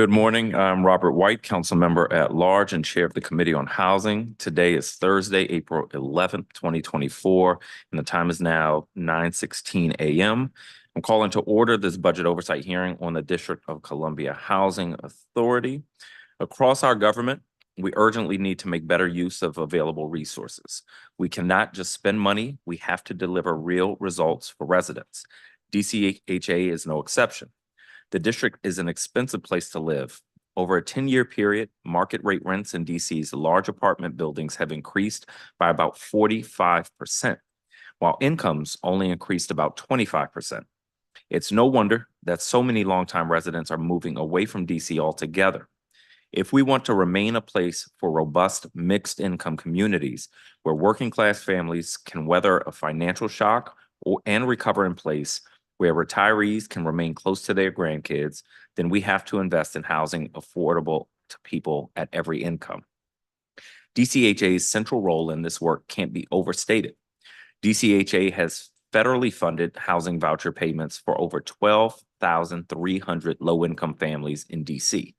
Good morning. I'm Robert White, council member at large and chair of the Committee on Housing. Today is Thursday, April 11th, 2024, and the time is now 9:16 a.m. I'm calling to order this budget oversight hearing on the District of Columbia Housing Authority. Across our government, we urgently need to make better use of available resources. We cannot just spend money. We have to deliver real results for residents. DCHA is no exception. The district is an expensive place to live. Over a 10-year period, market rate rents in DC's large apartment buildings have increased by about 45%, while incomes only increased about 25%. It's no wonder that so many longtime residents are moving away from DC altogether. If we want to remain a place for robust mixed income communities where working class families can weather a financial shock and recover in place, where retirees can remain close to their grandkids, then we have to invest in housing affordable to people at every income. DCHA's central role in this work can't be overstated. DCHA has federally funded housing voucher payments for over 12,300 low-income families in DC.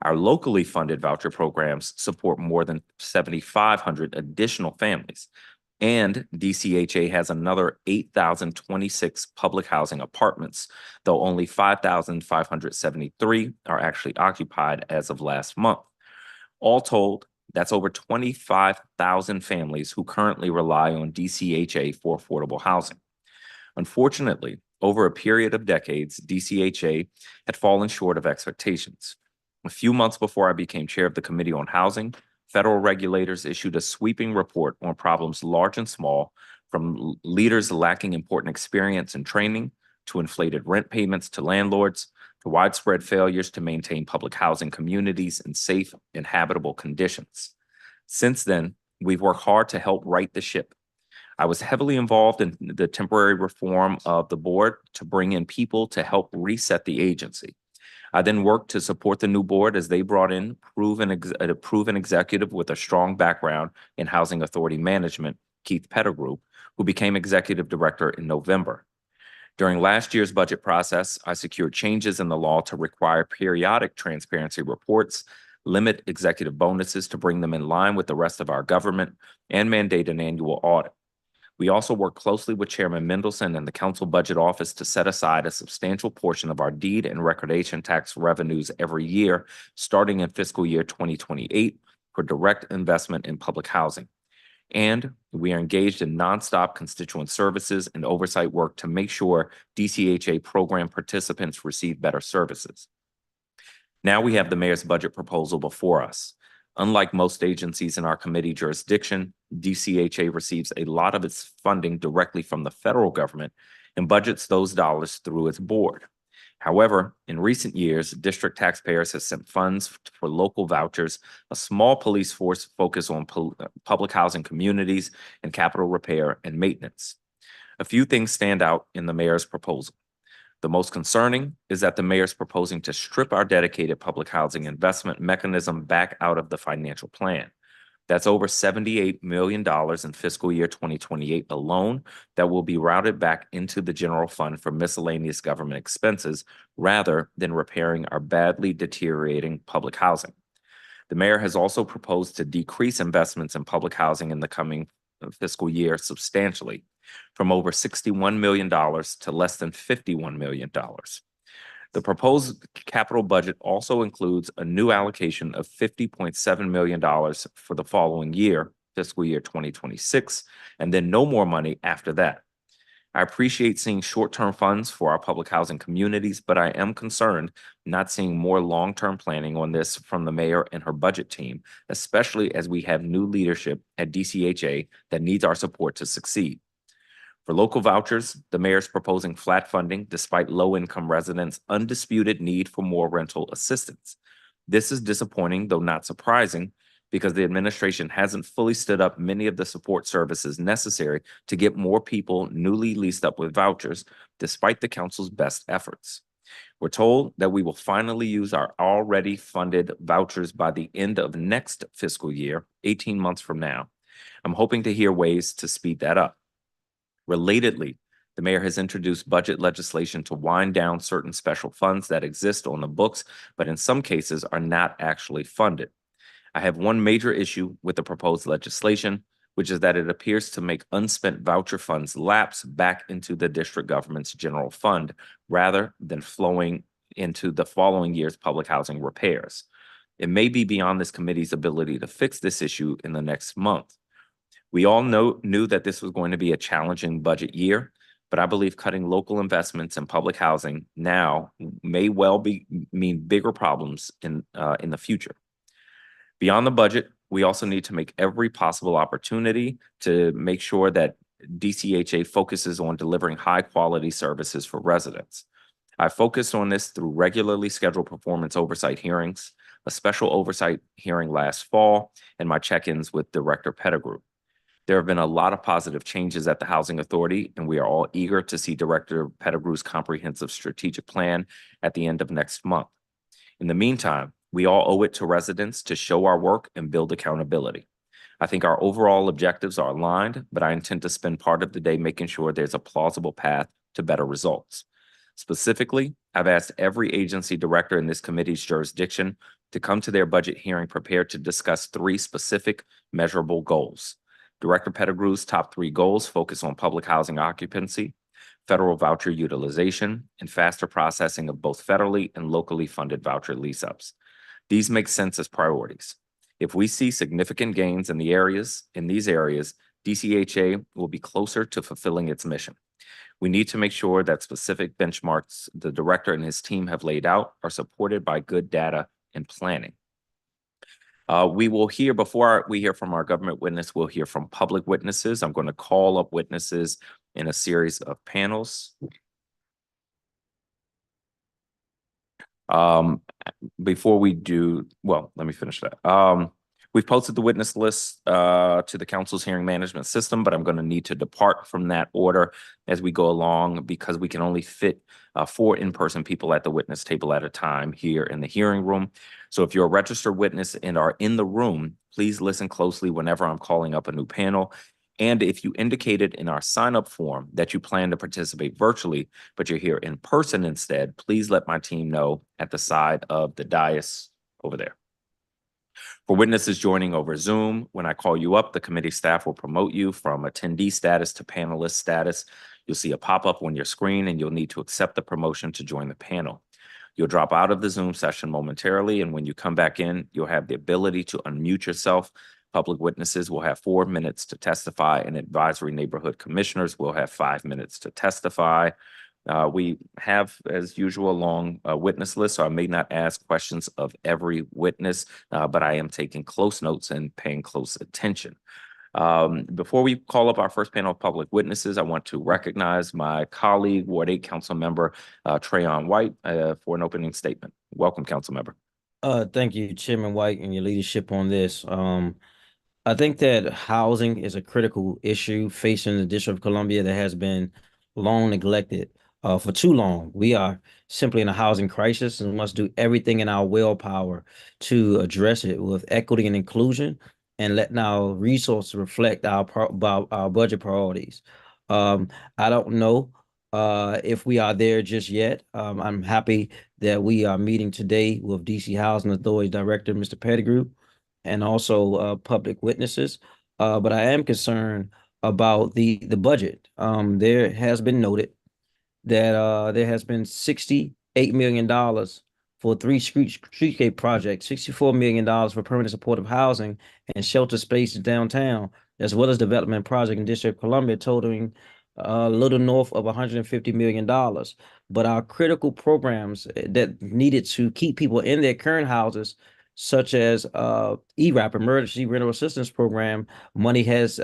Our locally funded voucher programs support more than 7,500 additional families. And DCHA has another 8,026 public housing apartments, though only 5,573 are actually occupied as of last month. All told, that's over 25,000 families who currently rely on DCHA for affordable housing. Unfortunately, over a period of decades, DCHA had fallen short of expectations. A few months before I became chair of the Committee on Housing, federal regulators issued a sweeping report on problems large and small, from leaders lacking important experience and training, to inflated rent payments to landlords, to widespread failures to maintain public housing communities in safe and habitable conditions. Since then, we've worked hard to help right the ship. I was heavily involved in the temporary reform of the board to bring in people to help reset the agency. I then worked to support the new board as they brought in a proven executive with a strong background in housing authority management, Keith Pettigrew, who became executive director in November. During last year's budget process, I secured changes in the law to require periodic transparency reports, limit executive bonuses to bring them in line with the rest of our government, and mandate an annual audit. We also work closely with Chairman Mendelson and the Council Budget Office to set aside a substantial portion of our deed and recordation tax revenues every year, starting in fiscal year 2028, for direct investment in public housing. And we are engaged in nonstop constituent services and oversight work to make sure DCHA program participants receive better services. Now we have the mayor's budget proposal before us. Unlike most agencies in our committee jurisdiction, DCHA receives a lot of its funding directly from the federal government and budgets those dollars through its board. However, in recent years, district taxpayers have sent funds for local vouchers, a small police force focused on public housing communities, and capital repair and maintenance. A few things stand out in the mayor's proposal. The most concerning is that the mayor is proposing to strip our dedicated public housing investment mechanism back out of the financial plan. That's over $78 million in fiscal year 2028 alone that will be routed back into the general fund for miscellaneous government expenses rather than repairing our badly deteriorating public housing. The mayor has also proposed to decrease investments in public housing in the coming fiscal year substantially, from over $61 million to less than $51 million. The proposed capital budget also includes a new allocation of $50.7 million for the following year, fiscal year 2026, and then no more money after that. I appreciate seeing short-term funds for our public housing communities, but I am concerned not seeing more long-term planning on this from the mayor and her budget team, especially as we have new leadership at DCHA that needs our support to succeed. For local vouchers, the mayor is proposing flat funding despite low-income residents' undisputed need for more rental assistance. This is disappointing, though not surprising, because the administration hasn't fully stood up many of the support services necessary to get more people newly leased up with vouchers, despite the council's best efforts. We're told that we will finally use our already funded vouchers by the end of next fiscal year, 18 months from now. I'm hoping to hear ways to speed that up. Relatedly, The mayor has introduced budget legislation to wind down certain special funds that exist on the books, but in some cases are not actually funded. I have one major issue with the proposed legislation, which is that it appears to make unspent voucher funds lapse back into the district government's general fund rather than flowing into the following year's public housing repairs. It may be beyond this committee's ability to fix this issue in the next month. We all knew that this was going to be a challenging budget year, but I believe cutting local investments in public housing now may well mean bigger problems in the future. Beyond the budget, we also need to make every possible opportunity to make sure that DCHA focuses on delivering high-quality services for residents. I focused on this through regularly scheduled performance oversight hearings, a special oversight hearing last fall, and my check-ins with Director Pettigrew. There have been a lot of positive changes at the Housing Authority, and we are all eager to see Director Pettigrew's comprehensive strategic plan at the end of next month. In the meantime, we all owe it to residents to show our work and build accountability. I think our overall objectives are aligned, but I intend to spend part of the day making sure there's a plausible path to better results. Specifically, I've asked every agency director in this committee's jurisdiction to come to their budget hearing prepared to discuss 3 specific measurable goals. Director Pettigrew's top 3 goals focus on public housing occupancy, federal voucher utilization, and faster processing of both federally and locally funded voucher lease-ups. These make sense as priorities. If we see significant gains in these areas, DCHA will be closer to fulfilling its mission. We need to make sure that specific benchmarks the director and his team have laid out are supported by good data and planning. Before we hear from our government witness, we'll hear from public witnesses. I'm going to call up witnesses in a series of panels. Before we do, well, let me finish that. We've posted the witness list to the council's hearing management system, but I'm going to need to depart from that order as we go along because we can only fit 4 in-person people at the witness table at a time here in the hearing room. So if you're a registered witness and are in the room, please listen closely whenever I'm calling up a new panel. And if you indicated in our sign-up form that you plan to participate virtually, but you're here in person instead, please let my team know at the side of the dais over there. For witnesses joining over Zoom, when I call you up, the committee staff will promote you from attendee status to panelist status. You'll see a pop-up on your screen and you'll need to accept the promotion to join the panel. You'll drop out of the Zoom session momentarily, and when you come back in, you'll have the ability to unmute yourself. Public witnesses will have 4 minutes to testify, and advisory neighborhood commissioners will have 5 minutes to testify. We have, as usual, a long witness list, so I may not ask questions of every witness, but I am taking close notes and paying close attention. Before we call up our first panel of public witnesses, I want to recognize my colleague, Ward 8 Council Member Trayon White, for an opening statement. Welcome, Council Member. Thank you, Chairman White, and your leadership on this. I think that housing is a critical issue facing the District of Columbia that has been long neglected for too long. We are simply in a housing crisis and must do everything in our willpower to address it with equity and inclusion and letting our resources reflect our budget priorities. I don't know if we are there just yet. I'm happy that we are meeting today with DC Housing Authority Director, Mr. Pettigrew, and also public witnesses. But I am concerned about the budget. There has been noted that there has been $68 million for 3 streetscape projects, $64 million for permanent supportive housing and shelter spaces downtown, as well as development project in District of Columbia totaling a little north of $150 million. But our critical programs that needed to keep people in their current houses, such as ERAP, Emergency Rental Assistance Program, money has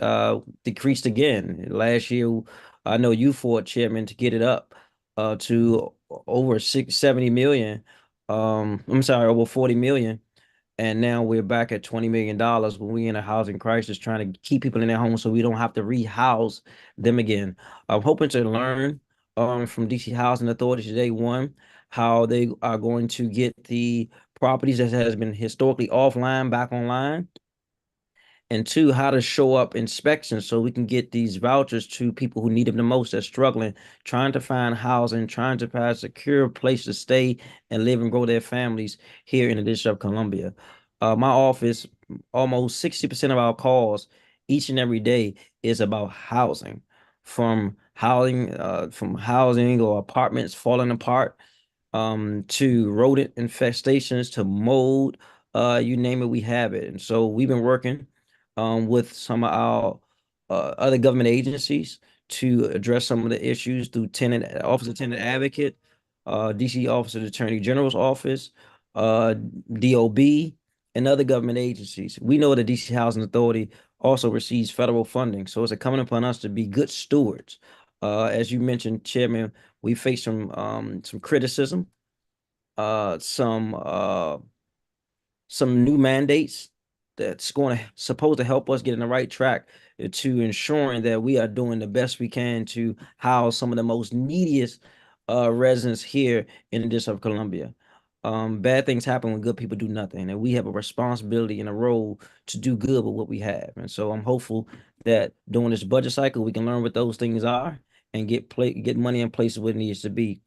decreased again. Last year, I know you fought, Chairman, to get it up to over 70 million. I'm sorry, over 40 million. And now we're back at $20 million when we're in a housing crisis, trying to keep people in their homes so we don't have to rehouse them again. I'm hoping to learn from DC Housing Authority today, one, how they are going to get the properties that has been historically offline back online. and two, how to show up inspections so we can get these vouchers to people who need them the most, that's struggling, trying to find housing, trying to find a secure place to stay and live and grow their families here in the District of Columbia. My office, almost 60% of our calls each and every day is about housing, from housing or apartments falling apart, to rodent infestations, to mold, you name it, we have it. And so we've been working with some of our other government agencies to address some of the issues through Office of Tenant Advocate, DC Office of the Attorney General's Office, DOB, and other government agencies. We know the DC Housing Authority also receives federal funding, so it's incumbent upon us to be good stewards. As you mentioned, Chairman, we face some criticism, uh, some uh, some new mandates that's going to supposed to help us get in the right track to ensuring that we are doing the best we can to house some of the most neediest residents here in the District of Columbia. Bad things happen when good people do nothing, and we have a responsibility and a role to do good with what we have. And so I'm hopeful that during this budget cycle, we can learn what those things are and get money in places where it needs to be.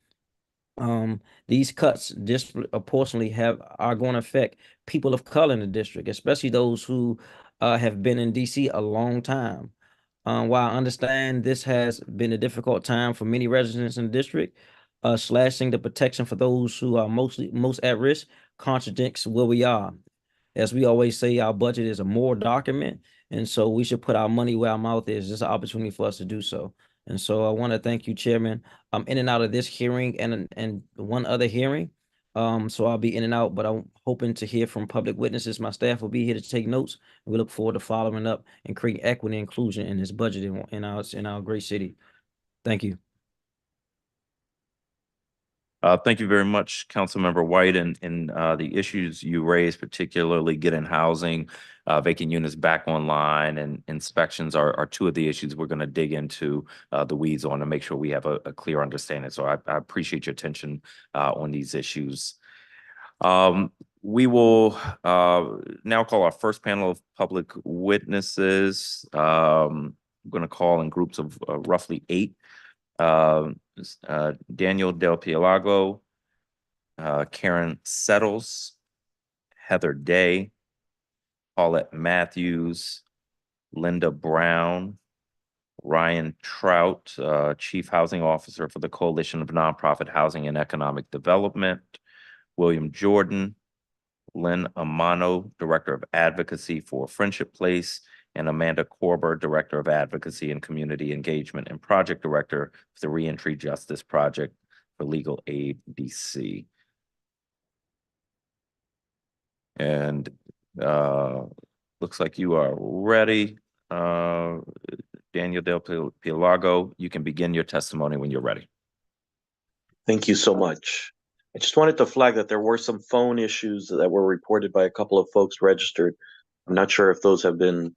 These cuts disproportionately are going to affect people of color in the district, especially those who have been in DC a long time. While I understand this has been a difficult time for many residents in the district, slashing the protection for those who are most at risk contradicts where we are. As we always say, our budget is a moral document, and so we should put our money where our mouth is. It's an opportunity for us to do so. And so I want to thank you, Chairman. I'm in and out of this hearing and one other hearing. So I'll be in and out, but I'm hoping to hear from public witnesses. My staff will be here to take notes. We look forward to following up and creating equity and inclusion in this budget in our great city. Thank you. Thank you very much, Councilmember White, and the issues you raised, particularly getting housing, vacant units back online, and inspections are two of the issues we're going to dig into the weeds on to make sure we have a clear understanding. So I appreciate your attention on these issues. We will now call our first panel of public witnesses. I'm going to call in groups of roughly 8. Daniel Del Pielago, Karen Settles, Heather Day, Paulette Matthews, Linda Brown, Ryan Trout, Chief Housing Officer for the Coalition of Nonprofit Housing and Economic Development, William Jordan, Lynn Amano, Director of Advocacy for Friendship Place, and Amanda Korber, Director of Advocacy and Community Engagement and Project Director for the Reentry Justice Project for Legal Aid DC. And looks like you are ready. Daniel Del Pielago, you can begin your testimony when you're ready. Thank you so much. I just wanted to flag that there were some phone issues that were reported by a couple of folks registered. I'm not sure if those have been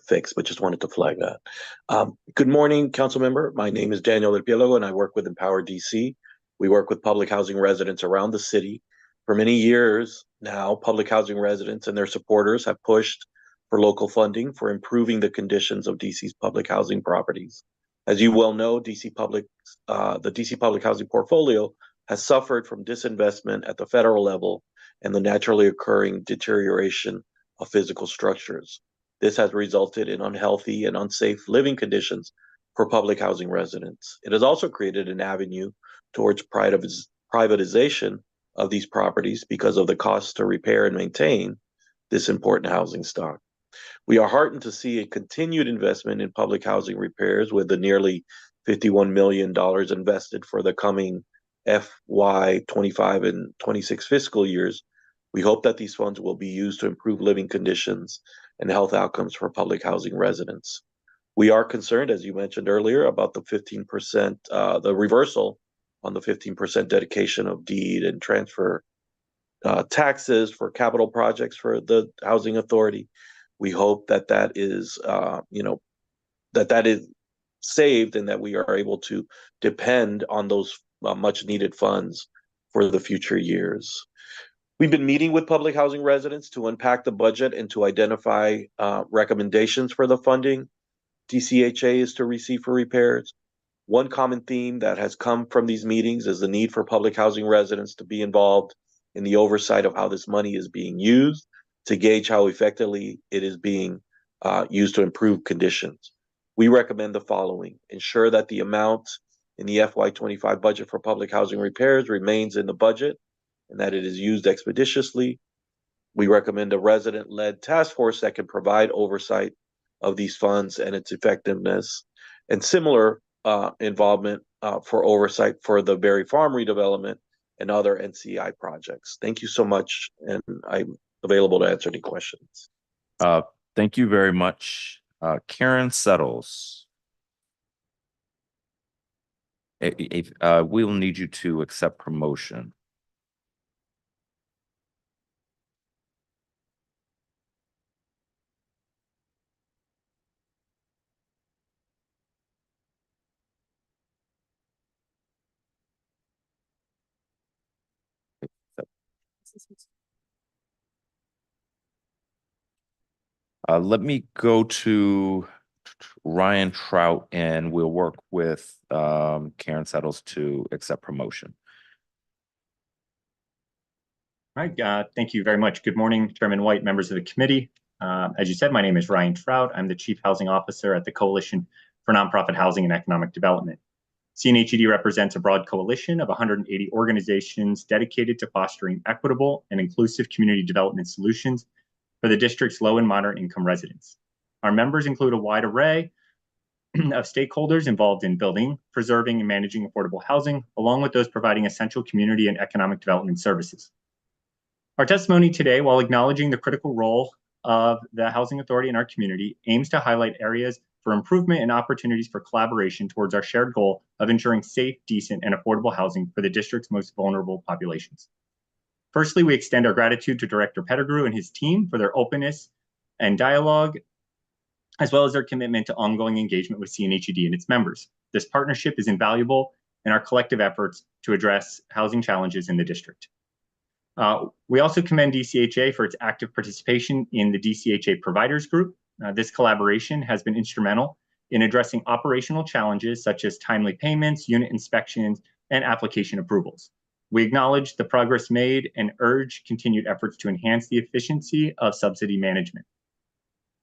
fixed, but just wanted to flag that. Good morning, council member. My name is Daniel Del Pielago, and I work with Empower DC. We work with public housing residents around the city. For many years now, public housing residents and their supporters have pushed for local funding for improving the conditions of DC's public housing properties. As you well know, the DC public housing portfolio has suffered from disinvestment at the federal level and the naturally occurring deterioration of physical structures. This has resulted in unhealthy and unsafe living conditions for public housing residents. It has also created an avenue towards privatization of these properties because of the cost to repair and maintain this important housing stock. We are heartened to see a continued investment in public housing repairs with the nearly $51 million invested for the coming FY 25 and 26 fiscal years. We hope that these funds will be used to improve living conditions and health outcomes for public housing residents. We are concerned, as you mentioned earlier, about the 15%, the reversal on the 15% dedication of deed and transfer taxes for capital projects for the housing authority. We hope that that is, that is saved and that we are able to depend on those much needed funds for the future years. We've been meeting with public housing residents to unpack the budget and to identify recommendations for the funding DCHA is to receive for repairs. One common theme that has come from these meetings is the need for public housing residents to be involved in the oversight of how this money is being used to gauge how effectively it is being used to improve conditions. We recommend the following: ensure that the amount in the FY25 budget for public housing repairs remains in the budget and that it is used expeditiously. We recommend a resident-led task force that can provide oversight of these funds and its effectiveness, and similar involvement for oversight for the Berry Farm redevelopment and other NCI projects. Thank you so much, and I'm available to answer any questions. Thank you very much. Karen Settles. We'll need you to accept promotion. Let me go to Ryan Trout and we'll work with Karen Settles to accept promotion. All right, thank you very much. Good morning, Chairman White, members of the committee. As you said, my name is Ryan Trout. I'm the Chief Housing Officer at the Coalition for Nonprofit Housing and Economic Development. CNHED represents a broad coalition of 180 organizations dedicated to fostering equitable and inclusive community development solutions for the district's low and moderate income residents. Our members include a wide array of stakeholders involved in building, preserving, and managing affordable housing, along with those providing essential community and economic development services. Our testimony today, while acknowledging the critical role of the Housing Authority in our community, aims to highlight areas for improvement and opportunities for collaboration towards our shared goal of ensuring safe, decent, and affordable housing for the district's most vulnerable populations. Firstly, we extend our gratitude to Director Pettigrew and his team for their openness and dialogue, as well as their commitment to ongoing engagement with CNHED and its members. This partnership is invaluable in our collective efforts to address housing challenges in the district. We also commend DCHA for its active participation in the DCHA Providers Group. This collaboration has been instrumental in addressing operational challenges such as timely payments, unit inspections, and application approvals. We acknowledge the progress made and urge continued efforts to enhance the efficiency of subsidy management.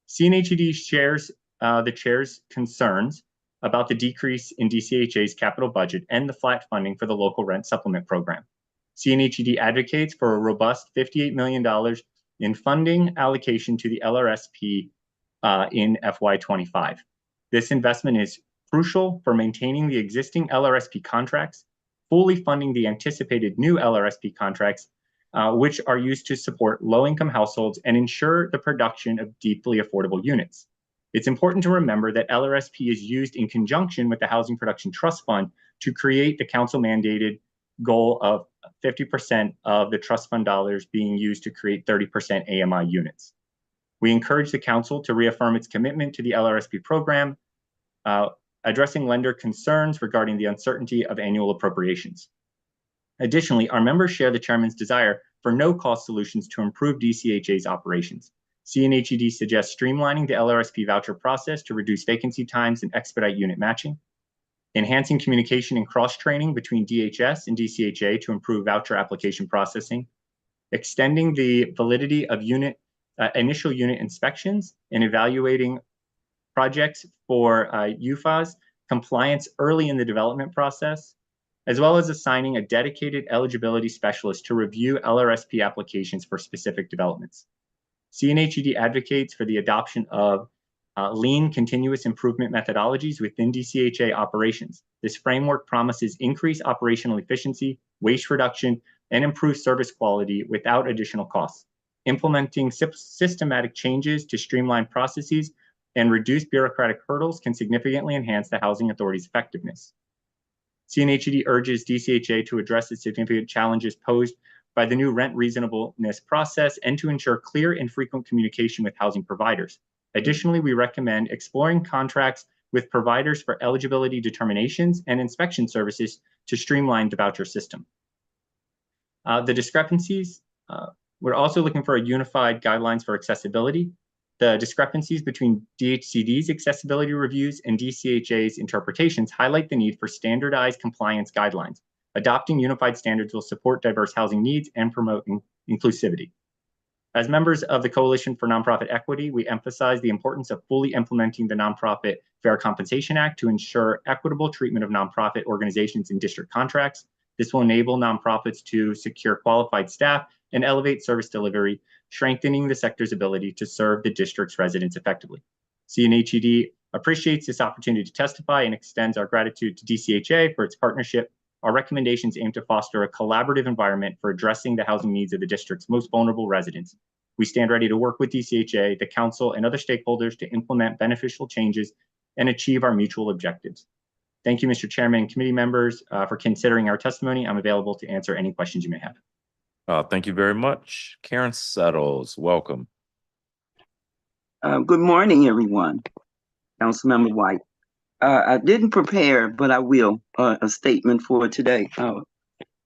CNHED shares the chair's concerns about the decrease in DCHA's capital budget and the flat funding for the local rent supplement program. CNHED advocates for a robust $58 million in funding allocation to the LRSP in FY25. This investment is crucial for maintaining the existing LRSP contracts, fully funding the anticipated new LRSP contracts, which are used to support low-income households and ensure the production of deeply affordable units. It's important to remember that LRSP is used in conjunction with the Housing Production Trust Fund to create the council-mandated goal of 50% of the trust fund dollars being used to create 30% AMI units. We encourage the council to reaffirm its commitment to the LRSP program, addressing lender concerns regarding the uncertainty of annual appropriations. Additionally, our members share the chairman's desire for no-cost solutions to improve DCHA's operations. CNHED suggests streamlining the LRSP voucher process to reduce vacancy times and expedite unit matching, enhancing communication and cross-training between DHS and DCHA to improve voucher application processing, extending the validity of initial unit inspections and evaluating projects for UFAS compliance early in the development process, as well as assigning a dedicated eligibility specialist to review LRSP applications for specific developments. CNHED advocates for the adoption of lean continuous improvement methodologies within DCHA operations. This framework promises increased operational efficiency, waste reduction, and improved service quality without additional costs. Implementing systematic changes to streamline processes and reduce bureaucratic hurdles can significantly enhance the Housing Authority's effectiveness. CNHED urges DCHA to address the significant challenges posed by the new rent reasonableness process and to ensure clear and frequent communication with housing providers. Additionally, we recommend exploring contracts with providers for eligibility determinations and inspection services to streamline the voucher system. The discrepancies We're also looking for a unified guidelines for accessibility. The discrepancies between DHCD's accessibility reviews and DCHA's interpretations highlight the need for standardized compliance guidelines. Adopting unified standards will support diverse housing needs and promote inclusivity. As members of the Coalition for Nonprofit Equity, we emphasize the importance of fully implementing the Nonprofit Fair Compensation Act to ensure equitable treatment of nonprofit organizations in district contracts. This will enable nonprofits to secure qualified staff and elevate service delivery, strengthening the sector's ability to serve the district's residents effectively. CNHED appreciates this opportunity to testify and extends our gratitude to DCHA for its partnership. Our recommendations aim to foster a collaborative environment for addressing the housing needs of the district's most vulnerable residents. We stand ready to work with DCHA, the council, and other stakeholders to implement beneficial changes and achieve our mutual objectives. Thank you, Mr. Chairman and committee members, for considering our testimony. I'm available to answer any questions you may have. Thank you very much. Karen Settles, welcome. Good morning, everyone. Councilmember White. I didn't prepare, but I will, a statement for today.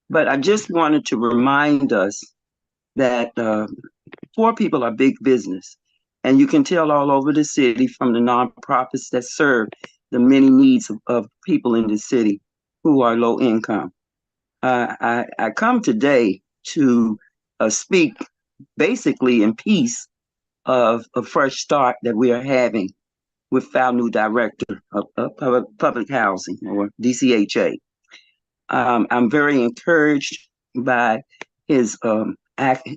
But I just wanted to remind us that poor people are big business. And you can tell all over the city from the nonprofits that serve the many needs of people in the city who are low income. I come today to speak basically in peace of a fresh start that we are having with our new director of public housing, or DCHA. I'm very encouraged by his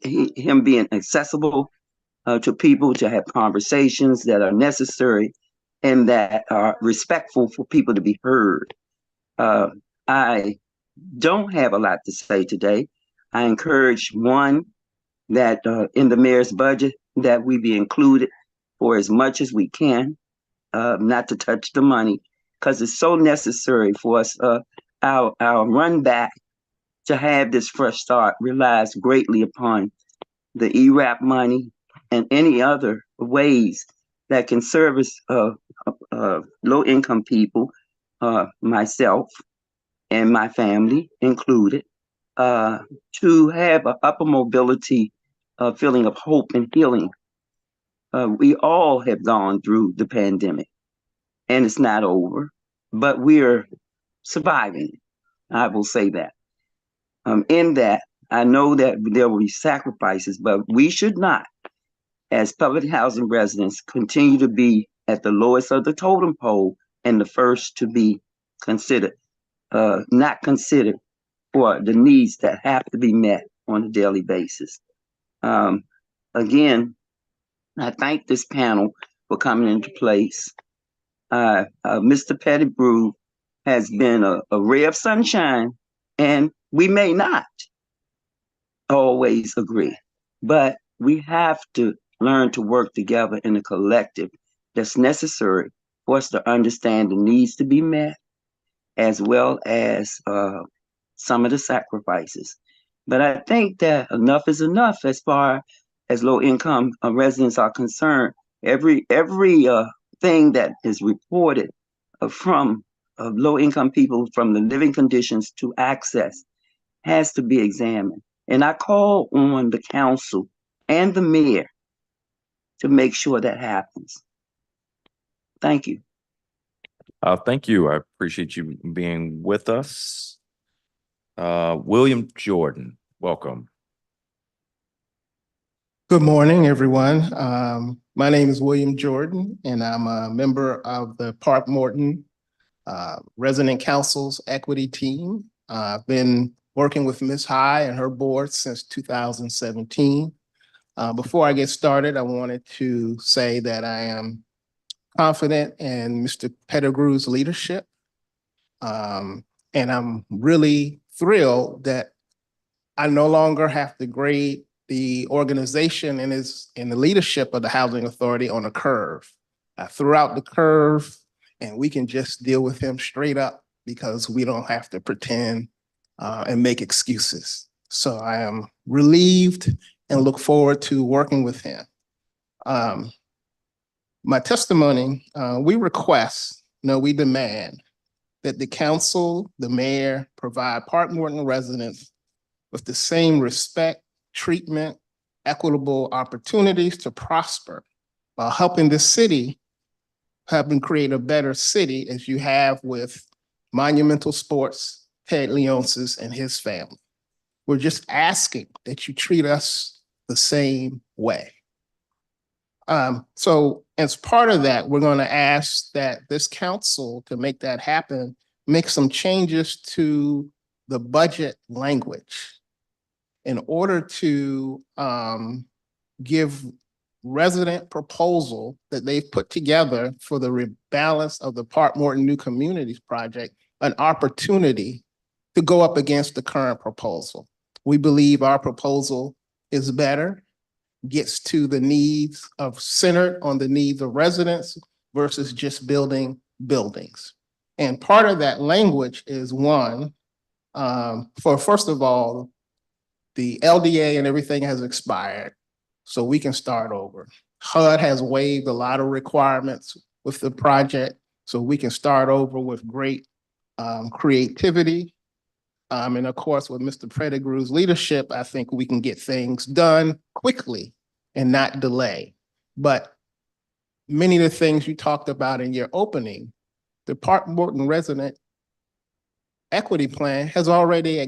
him being accessible to people, to have conversations that are necessary and that are respectful for people to be heard. I don't have a lot to say today. I encourage, one, that in the mayor's budget that we be included for as much as we can, not to touch the money, because it's so necessary for us. Our run back to have this fresh start relies greatly upon the ERAP money and any other ways that can service low-income people, myself and my family included, to have an upper mobility feeling of hope and healing. We all have gone through the pandemic, and it's not over, but we're surviving. I will say that. In that, I know that there will be sacrifices, but we should not, as public housing residents, continue to be at the lowest of the totem pole and the first to be considered, not considered for the needs that have to be met on a daily basis. Again, I thank this panel for coming into place. Mr. Pettigrew has been a ray of sunshine, and we may not always agree, but we have to learn to work together in a collective that's necessary for us to understand the needs to be met, as well as some of the sacrifices. But I think that enough is enough as far as low-income residents are concerned. Every thing that is reported from low-income people, from the living conditions to access, has to be examined. And I call on the council and the mayor to make sure that happens. Thank you. Thank you. I appreciate you being with us. William Jordan, welcome. Good morning, everyone. My name is William Jordan, and I'm a member of the Park Morton Resident Council's Equity Team. I've been working with Ms. High and her board since 2017. Before I get started, I wanted to say that I am confident in Mr. Pettigrew's leadership. And I'm really thrilled that I no longer have to grade the organization and the leadership of the Housing Authority on a curve. I threw out the curve and we can just deal with him straight up because we don't have to pretend and make excuses. So I am relieved and look forward to working with him. My testimony, we demand that the council, the mayor, provide Park Morton residents with the same respect, treatment, equitable opportunities to prosper while helping the city helping create a better city as you have with Monumental Sports, Ted Leonsis and his family. We're just asking that you treat us the same way. So as part of that, we're going to ask that this council, to make that happen, make some changes to the budget language in order to give resident proposal that they've put together for the rebalance of the Park Morton New Communities project an opportunity to go up against the current proposal. We believe our proposal is better, gets to the needs of centered on the needs of residents versus just building buildings. And part of that language is one, for first of all, the LDA and everything has expired, so we can start over. HUD has waived a lot of requirements with the project, so we can start over with great creativity. And of course, with Mr. Pettigrew's leadership, I think we can get things done quickly and not delay. But many of the things you talked about in your opening, the Park Morton Resident Equity Plan has already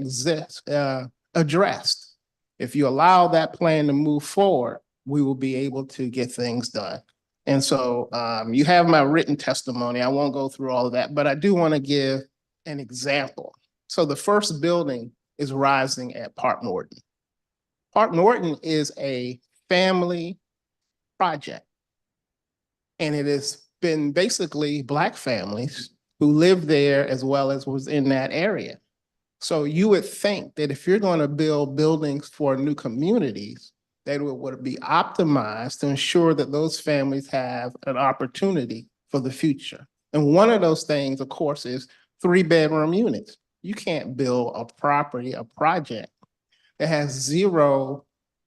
addressed. If you allow that plan to move forward, we will be able to get things done. And so you have my written testimony. I won't go through all of that, but I do want to give an example. So the first building is rising at Park Morton. Park Morton is a family project. And it has been basically Black families who live there as well as was in that area. So you would think that if you're going to build buildings for new communities, that would be optimized to ensure that those families have an opportunity for the future. And one of those things, of course, is 3-bedroom units. You can't build a project that has 0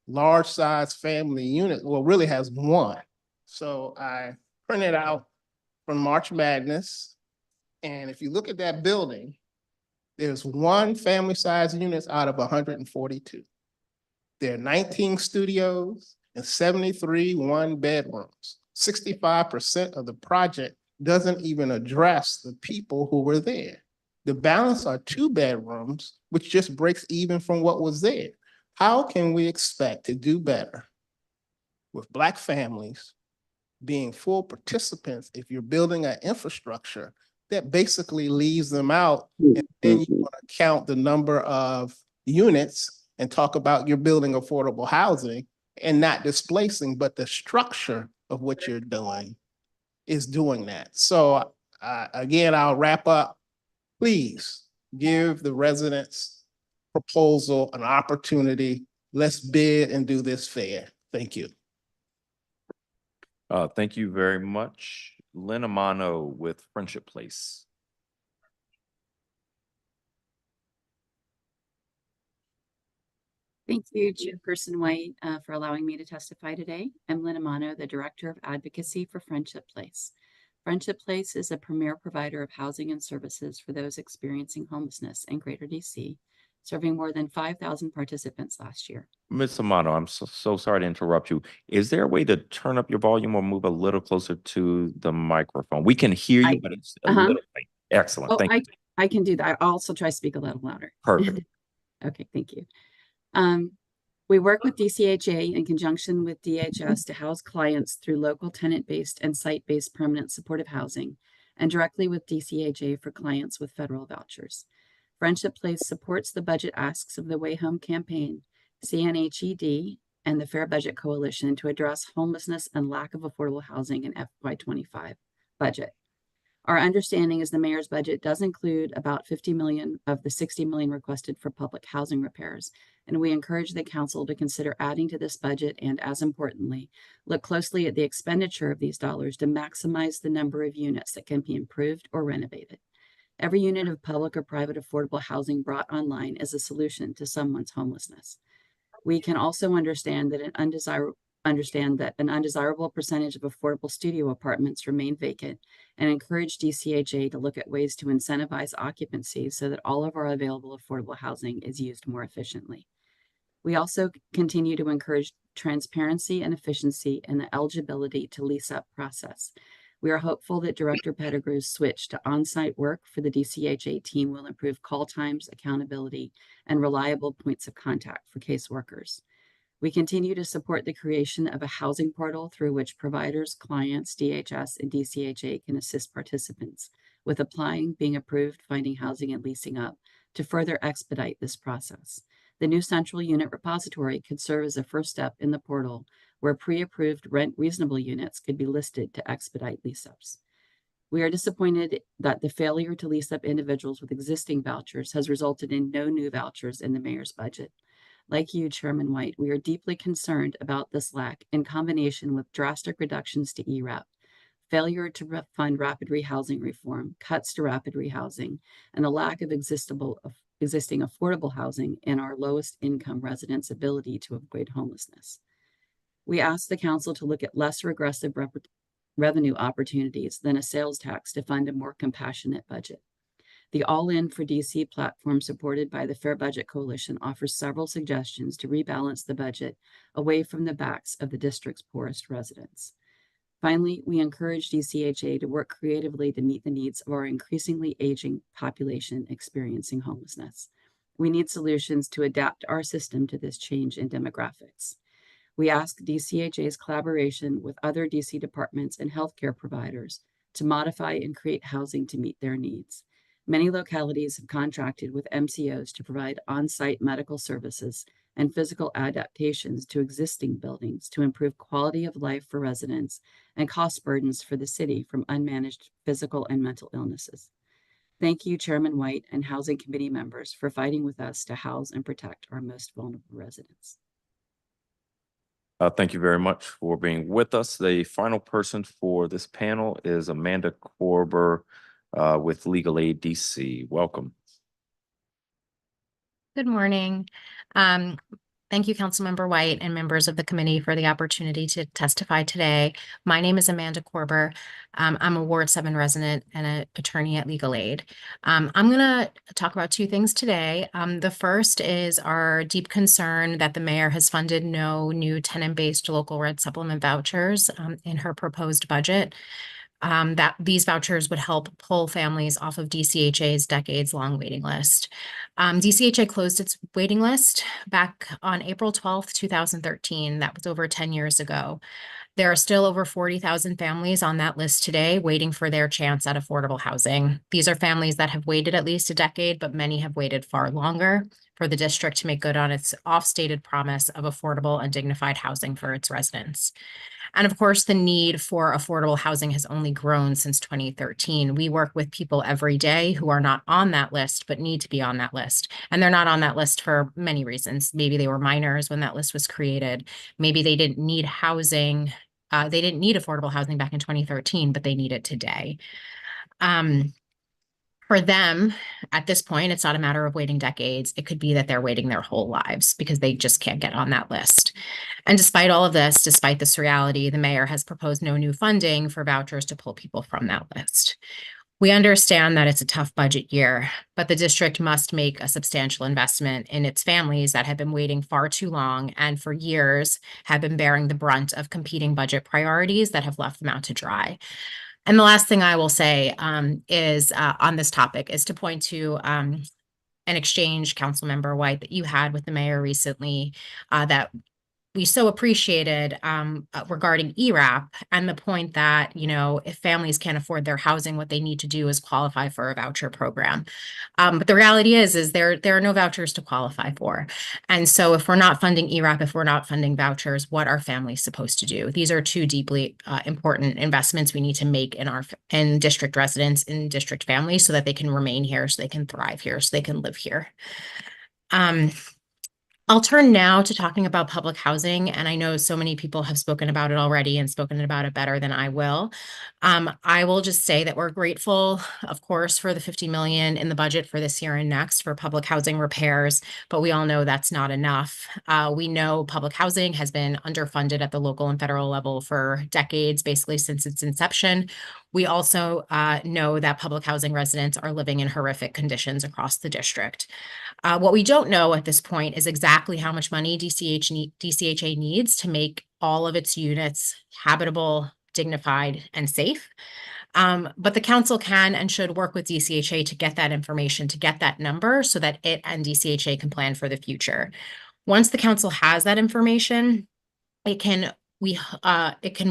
large size family units, well, really has 1. So I printed out from March Madness. And if you look at that building, there's 1 family size unit out of 142. There are 19 studios and 73 1-bedrooms. 65% of the project doesn't even address the people who were there. The balance are 2 bedrooms, which just breaks even from what was there. How can we expect to do better with Black families being full participants if you're building an infrastructure that basically leaves them out, and then you want to count the number of units and talk about you're building affordable housing and not displacing, but the structure of what you're doing is doing that. So again, I'll wrap up. Please give the residents proposal an opportunity. Let's bid and do this fair. Thank you. Thank you very much. Lynn Amano with Friendship Place. Thank you, Chairperson White, for allowing me to testify today. I'm Lynn Amano, the Director of Advocacy for Friendship Place. Friendship Place is a premier provider of housing and services for those experiencing homelessness in Greater DC, serving more than 5,000 participants last year. Ms. Amano, I'm so sorry to interrupt you. Is there a way to turn up your volume or move a little closer to the microphone? We can hear you, but it's a little faint. Excellent. Oh, thank you. I can do that. I'll also try to speak a little louder. Perfect. Okay, thank you. We work with DCHA in conjunction with DHS to house clients through local tenant-based and site-based permanent supportive housing, and directly with DCHA for clients with federal vouchers. Friendship Place supports the budget asks of the Way Home campaign, CNHED, and the Fair Budget Coalition to address homelessness and lack of affordable housing in FY25 budget. Our understanding is the mayor's budget does include about $50 million of the $60 million requested for public housing repairs, and we encourage the council to consider adding to this budget and, as importantly, look closely at the expenditure of these dollars to maximize the number of units that can be improved or renovated. Every unit of public or private affordable housing brought online is a solution to someone's homelessness. We can also understand that an undesirable percentage of affordable studio apartments remain vacant, and encourage DCHA to look at ways to incentivize occupancy so that all of our available affordable housing is used more efficiently. We also continue to encourage transparency and efficiency in the eligibility to lease up process. We are hopeful that Director Pettigrew's switch to on-site work for the DCHA team will improve call times, accountability, and reliable points of contact for caseworkers. We continue to support the creation of a housing portal through which providers, clients, DHS, and DCHA can assist participants with applying, being approved, finding housing, and leasing up to further expedite this process. The new central unit repository could serve as a first step in the portal where pre-approved rent reasonable units could be listed to expedite lease-ups. We are disappointed that the failure to lease up individuals with existing vouchers has resulted in no new vouchers in the mayor's budget. Like you, Chairman White, we are deeply concerned about this lack in combination with drastic reductions to ERAP, failure to fund rapid rehousing reform, cuts to rapid rehousing, and the lack of existing affordable housing in our lowest income residents' ability to avoid homelessness. We ask the council to look at less regressive revenue opportunities than a sales tax to fund a more compassionate budget. The All In for DC platform supported by the Fair Budget Coalition offers several suggestions to rebalance the budget away from the backs of the district's poorest residents. Finally, we encourage DCHA to work creatively to meet the needs of our increasingly aging population experiencing homelessness. We need solutions to adapt our system to this change in demographics. We ask DCHA's collaboration with other DC departments and healthcare providers to modify and create housing to meet their needs. Many localities have contracted with MCOs to provide on-site medical services and physical adaptations to existing buildings to improve quality of life for residents and cost burdens for the city from unmanaged physical and mental illnesses. Thank you, Chairman White and Housing Committee members, for fighting with us to house and protect our most vulnerable residents. Thank you very much for being with us. The final person for this panel is Amanda Korber with Legal Aid DC. Welcome. Good morning. Thank you, Councilmember White and members of the committee for the opportunity to testify today. My name is Amanda Korber. I'm a Ward 7 resident and an attorney at Legal Aid. I'm going to talk about two things today. The first is our deep concern that the mayor has funded no new tenant-based local rent supplement vouchers in her proposed budget. That these vouchers would help pull families off of DCHA's decades-long waiting list. DCHA closed its waiting list back on April 12th, 2013. That was over 10 years ago. There are still over 40,000 families on that list today waiting for their chance at affordable housing. These are families that have waited at least a decade, but many have waited far longer for the district to make good on its oft-stated promise of affordable and dignified housing for its residents. And of course, the need for affordable housing has only grown since 2013. We work with people every day who are not on that list, but need to be on that list. And they're not on that list for many reasons. Maybe they were minors when that list was created. Maybe they didn't need housing. They didn't need affordable housing back in 2013, but they need it today. For them, at this point, it's not a matter of waiting decades. It could be that they're waiting their whole lives because they just can't get on that list. And despite all of this, despite this reality, the mayor has proposed no new funding for vouchers to pull people from that list. We understand that it's a tough budget year, but the district must make a substantial investment in its families that have been waiting far too long and for years have been bearing the brunt of competing budget priorities that have left them out to dry. And the last thing I will say is on this topic is to point to an exchange, Councilmember White, that you had with the mayor recently that we so appreciated regarding ERAP and the point that, you know, if families can't afford their housing, what they need to do is qualify for a voucher program. But the reality is there are no vouchers to qualify for. And so if we're not funding ERAP, if we're not funding vouchers, what are families supposed to do? These are two deeply important investments we need to make in district residents, in district families, so that they can remain here, so they can thrive here, so they can live here. I'll turn now to talking about public housing, and I know so many people have spoken about it already and spoken about it better than I will. I will just say that we're grateful, of course, for the $50 million in the budget for this year and next for public housing repairs, but we all know that's not enough. We know public housing has been underfunded at the local and federal level for decades, basically since its inception. We also know that public housing residents are living in horrific conditions across the district. What we don't know at this point is exactly how much money DCHA needs to make all of its units habitable, dignified, and safe. But the council can and should work with DCHA to get that information, to get that number so that it and DCHA can plan for the future. Once the council has that information, it can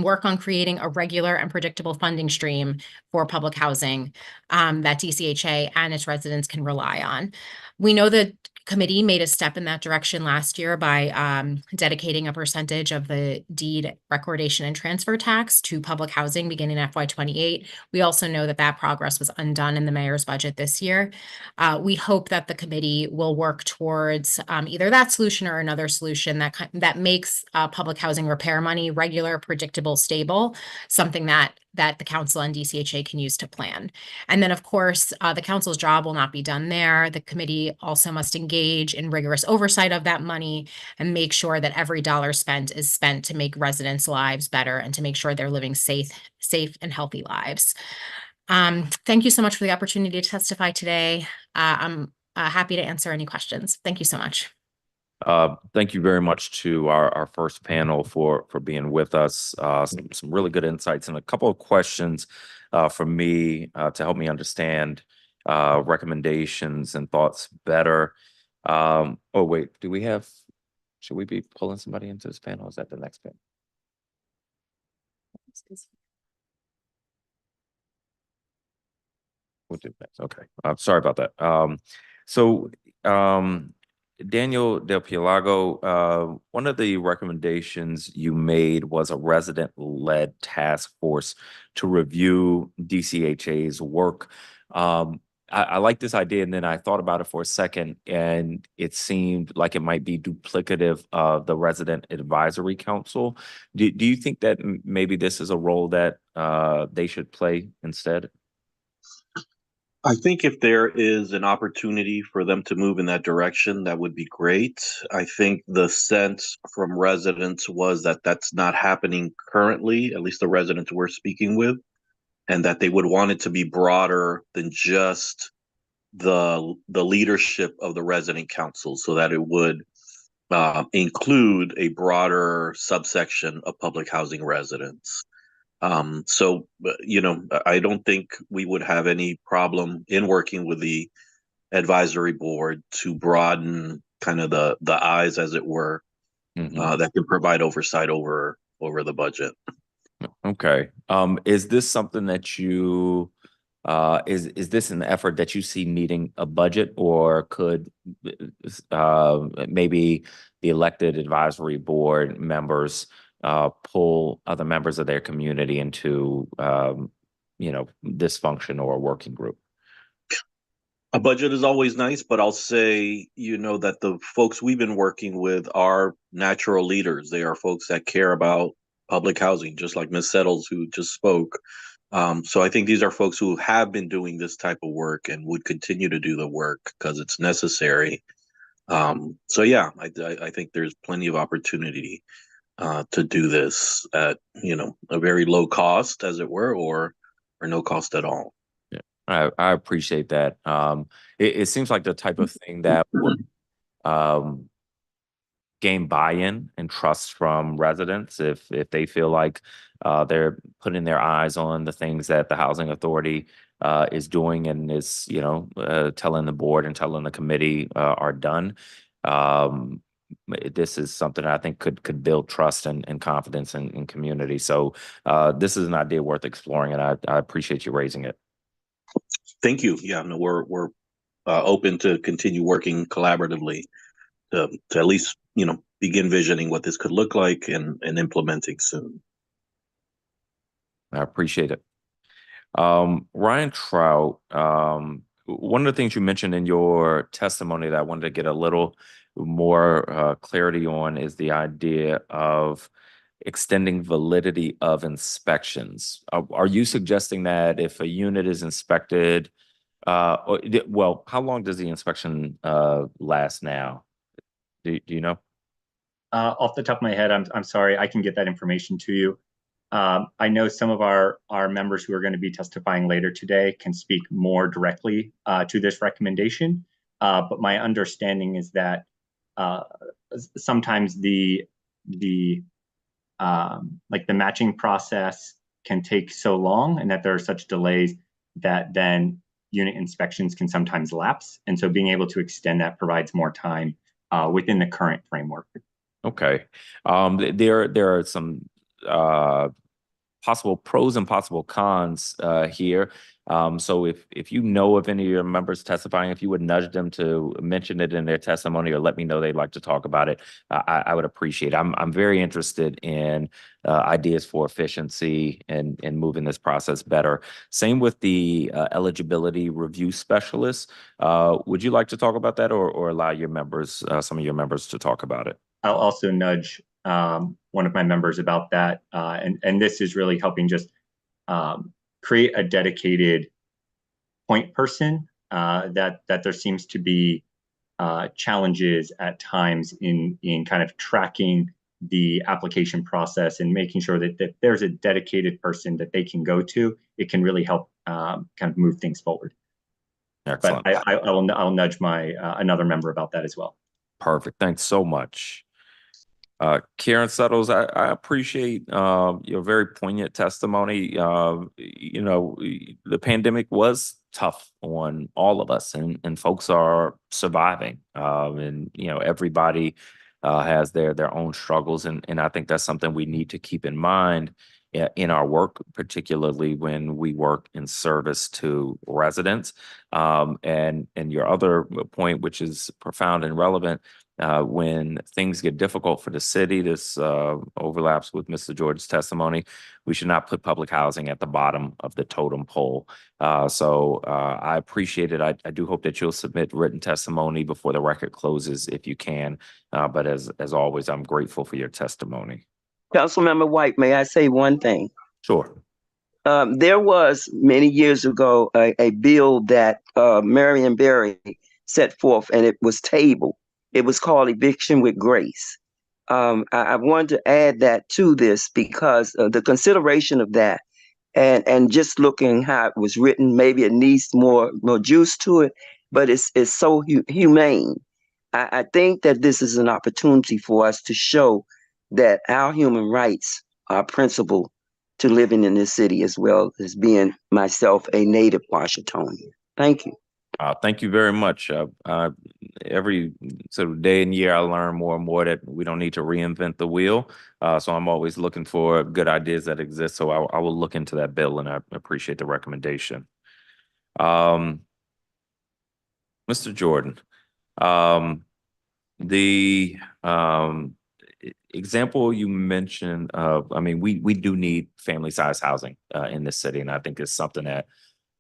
work on creating a regular and predictable funding stream for public housing that DCHA and its residents can rely on. We know the committee made a step in that direction last year by dedicating a percentage of the deed recordation and transfer tax to public housing beginning in FY28. We also know that that progress was undone in the mayor's budget this year. We hope that the committee will work towards either that solution or another solution that makes public housing repair money regular, predictable, stable, something that the council and DCHA can use to plan. And then, of course, the council's job will not be done there. The committee also must engage in rigorous oversight of that money and make sure that every dollar spent is spent to make residents' lives better and to make sure they're living safe and healthy lives. Thank you so much for the opportunity to testify today. I'm happy to answer any questions. Thank you so much. Thank you very much to our first panel for being with us. Some really good insights and a couple of questions from me to help me understand recommendations and thoughts better. Oh, wait, should we be pulling somebody into this panel? Is that the next panel? We'll do next. Okay. Sorry about that. Daniel Del Pilago, one of the recommendations you made was a resident-led task force to review DCHA's work. I like this idea, and then I thought about it for a second, and it seemed like it might be duplicative of the Resident Advisory Council. Do you think that maybe this is a role that they should play instead? I think if there is an opportunity for them to move in that direction, that would be great. I think the sense from residents was that that's not happening currently, at least the residents we're speaking with, and that they would want it to be broader than just the leadership of the resident council, so that it would include a broader subsection of public housing residents. So, I don't think we would have any problem in working with the advisory board to broaden kind of the eyes, as it were, that can provide oversight over the budget. Okay. Is this something that you is this an effort that you see needing a budget, or could maybe the elected advisory board members pull other members of their community into this function or a working group? A budget is always nice, but I'll say, that the folks we've been working with are natural leaders. They are folks that care about public housing, just like Ms. Settles, who just spoke. So I think these are folks who have been doing this type of work and would continue to do the work because it's necessary. So yeah, I think there's plenty of opportunity to do this at a very low cost, as it were, or no cost at all. Yeah, I appreciate that. It seems like the type of thing that would gain buy-in and trust from residents if they feel like they're putting their eyes on the things that the housing authority is doing and is telling the board and telling the committee are done. This is something I think could build trust and confidence in community. So this is an idea worth exploring, and I appreciate you raising it. Thank you. Yeah, no, we're open to continue working collaboratively to at least begin visioning what this could look like and implementing soon. I appreciate it. Ryan Trout, one of the things you mentioned in your testimony that I wanted to get a little more clarity on is the idea of extending validity of inspections. Are you suggesting that if a unit is inspected, how long does the inspection last now? Do you know? Off the top of my head, I'm sorry. I can get that information to you. I know some of our members who are going to be testifying later today can speak more directly to this recommendation, but my understanding is that sometimes the matching process can take so long, and that there are such delays that then unit inspections can sometimes lapse, and so being able to extend that provides more time within the current framework. Okay. There are some possible pros and possible cons here. So if you know of any of your members testifying, if you would nudge them to mention it in their testimony or let me know they'd like to talk about it, I would appreciate it. I'm very interested in ideas for efficiency and moving this process better. Same with the eligibility review specialist. Would you like to talk about that or allow your members, some of your members to talk about it? I'll also nudge one of my members about that. And this is really helping just create a dedicated point person that there seems to be challenges at times in kind of tracking the application process and making sure that there's a dedicated person that they can go to. It can really help kind of move things forward. Excellent. But I'll nudge my another member about that as well. Perfect. Thanks so much. Karen Settles, I appreciate your very poignant testimony. You know, the pandemic was tough on all of us, and folks are surviving. And you know, everybody has their own struggles, and I think that's something we need to keep in mind in our work, particularly when we work in service to residents. And your other point, which is profound and relevant. When things get difficult for the city, this overlaps with Mr. George's testimony. We should not put public housing at the bottom of the totem pole. So I appreciate it. I do hope that you'll submit written testimony before the record closes if you can. But as always, I'm grateful for your testimony. Councilmember White, may I say one thing? Sure. There was many years ago a bill that Marion Barry set forth, and it was tabled. It was called Eviction with Grace. I wanted to add that to this because the consideration of that and just looking how it was written, maybe it needs more juice to it, but it's so humane. I think that this is an opportunity for us to show that our human rights are principal to living in this city, as well as being myself a native Washingtonian. Thank you. Thank you very much. Every sort of day and year, I learn more and more that we don't need to reinvent the wheel. So I'm always looking for good ideas that exist. So I will look into that bill, and I appreciate the recommendation. Mr. Jordan, the example you mentioned, I mean, we do need family-sized housing in this city, and I think it's something that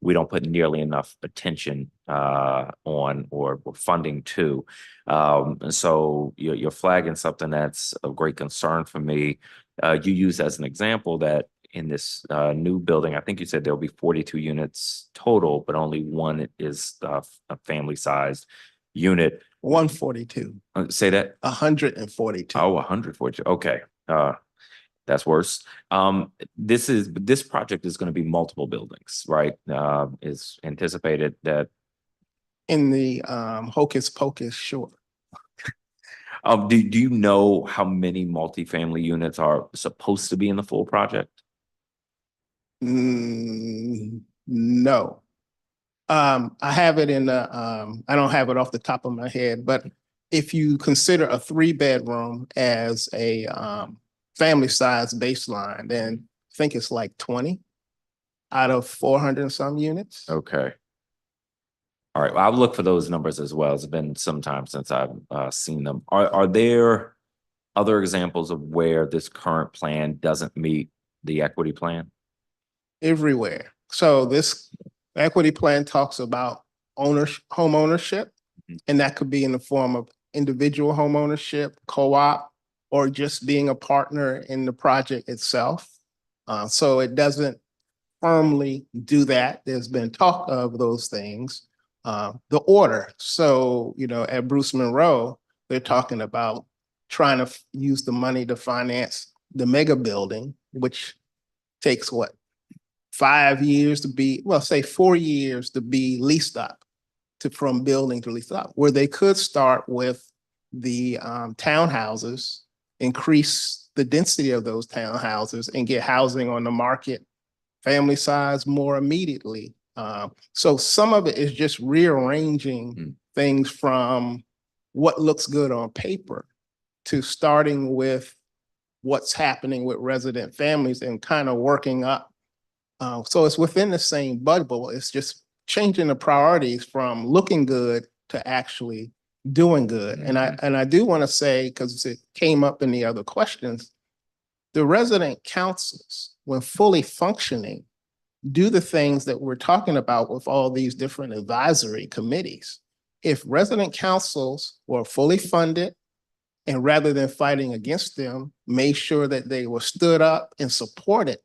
we don't put nearly enough attention on or funding to. And so you're flagging something that's of great concern for me. You use as an example that in this new building, I think you said there'll be 42 units total, but only one is a family-sized unit. 142. Say that? 142. Oh, 142. Okay. That's worse. This project is going to be multiple buildings, right? Is anticipated that In the hocus pocus, sure. do you know how many multifamily units are supposed to be in the full project? No. I have it in the I don't have it off the top of my head, but if you consider a 3-bedroom as a family size baseline, then I think it's like 20 out of 400 and some units. Okay. All right. Well, I'll look for those numbers as well. It's been some time since I've seen them. Are there other examples of where this current plan doesn't meet the equity plan? Everywhere. So this equity plan talks about home ownership, and that could be in the form of individual home ownership, co-op, or just being a partner in the project itself. So it doesn't firmly do that. There's been talk of those things. The order. So, you know, at Bruce Monroe, they're talking about trying to use the money to finance the mega building, which takes what? 5 years to be, well, say 4 years to be leased up from building to leased up, where they could start with the townhouses, increase the density of those townhouses and get housing on the market, family size more immediately. So some of it is just rearranging things from what looks good on paper to starting with what's happening with resident families and kind of working up. So it's within the same bubble. It's just changing the priorities from looking good to actually doing good. And I do want to say, because it came up in the other questions, the resident councils, when fully functioning, do the things that we're talking about with all these different advisory committees. If resident councils were fully funded, and rather than fighting against them, made sure that they were stood up and supported,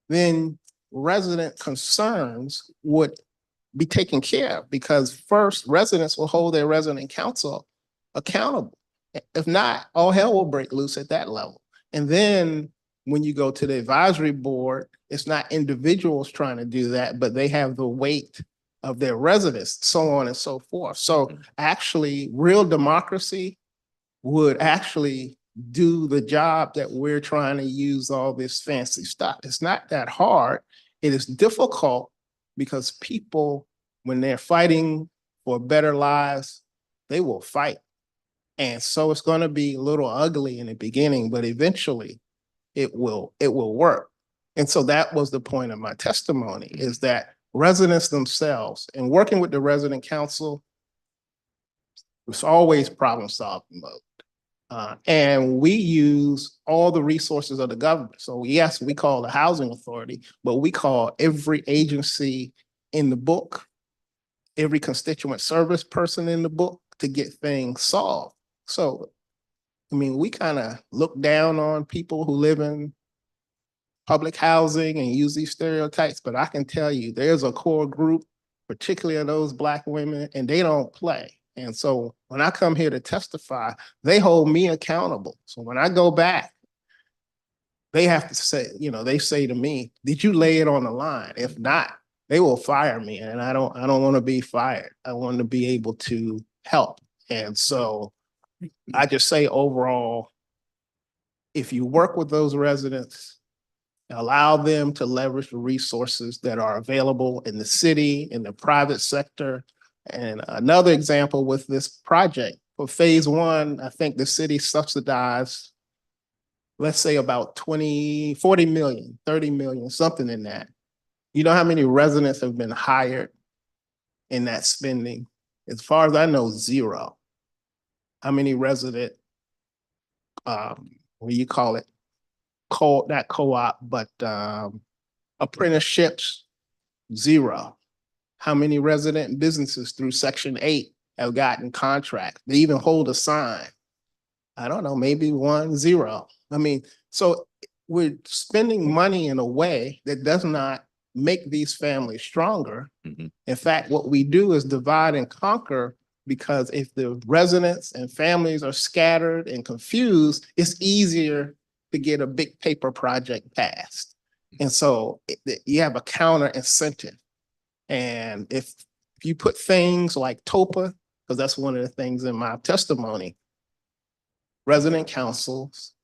then resident concerns would be taken care of, because first, residents will hold their resident council accountable. If not, all hell will break loose at that level. And then when you go to the advisory board, it's not individuals trying to do that, but they have the weight of their residents, so on and so forth. So actually, real democracy would actually do the job that we're trying to use all this fancy stuff. It's not that hard. It is difficult because people, when they're fighting for better lives, they will fight. And so it's going to be a little ugly in the beginning, but eventually it will work. And so that was the point of my testimony, is that residents themselves, and working with the resident council, it's always problem solving mode. And we use all the resources of the government. So yes, we call the housing authority, but we call every agency in the book, every constituent service person in the book to get things solved. So, I mean, we kind of look down on people who live in public housing and use these stereotypes, but I can tell you there's a core group, particularly of those Black women, and they don't play. And so when I come here to testify, they hold me accountable. So when I go back, they have to say, they say to me, did you lay it on the line? If not, they will fire me. And I don't want to be fired. I want to be able to help. And so I just say overall, if you work with those residents, allow them to leverage the resources that are available in the city, in the private sector. And another example with this project, for phase one, I think the city subsidized, let's say about 40 million, 30 million, something in that. You know how many residents have been hired in that spending? As far as I know, 0. How many resident, what do you call it? Not co-op, but apprenticeships, 0. How many resident businesses through Section 8 have gotten contracts? They even hold a sign. I don't know, maybe 1, 0. I mean, so we're spending money in a way that does not make these families stronger. In fact, what we do is divide and conquer, because if the residents and families are scattered and confused, it's easier to get a big paper project passed. And so you have a counter incentive. And if you put things like TOPA, because that's one of the things in my testimony, resident councils,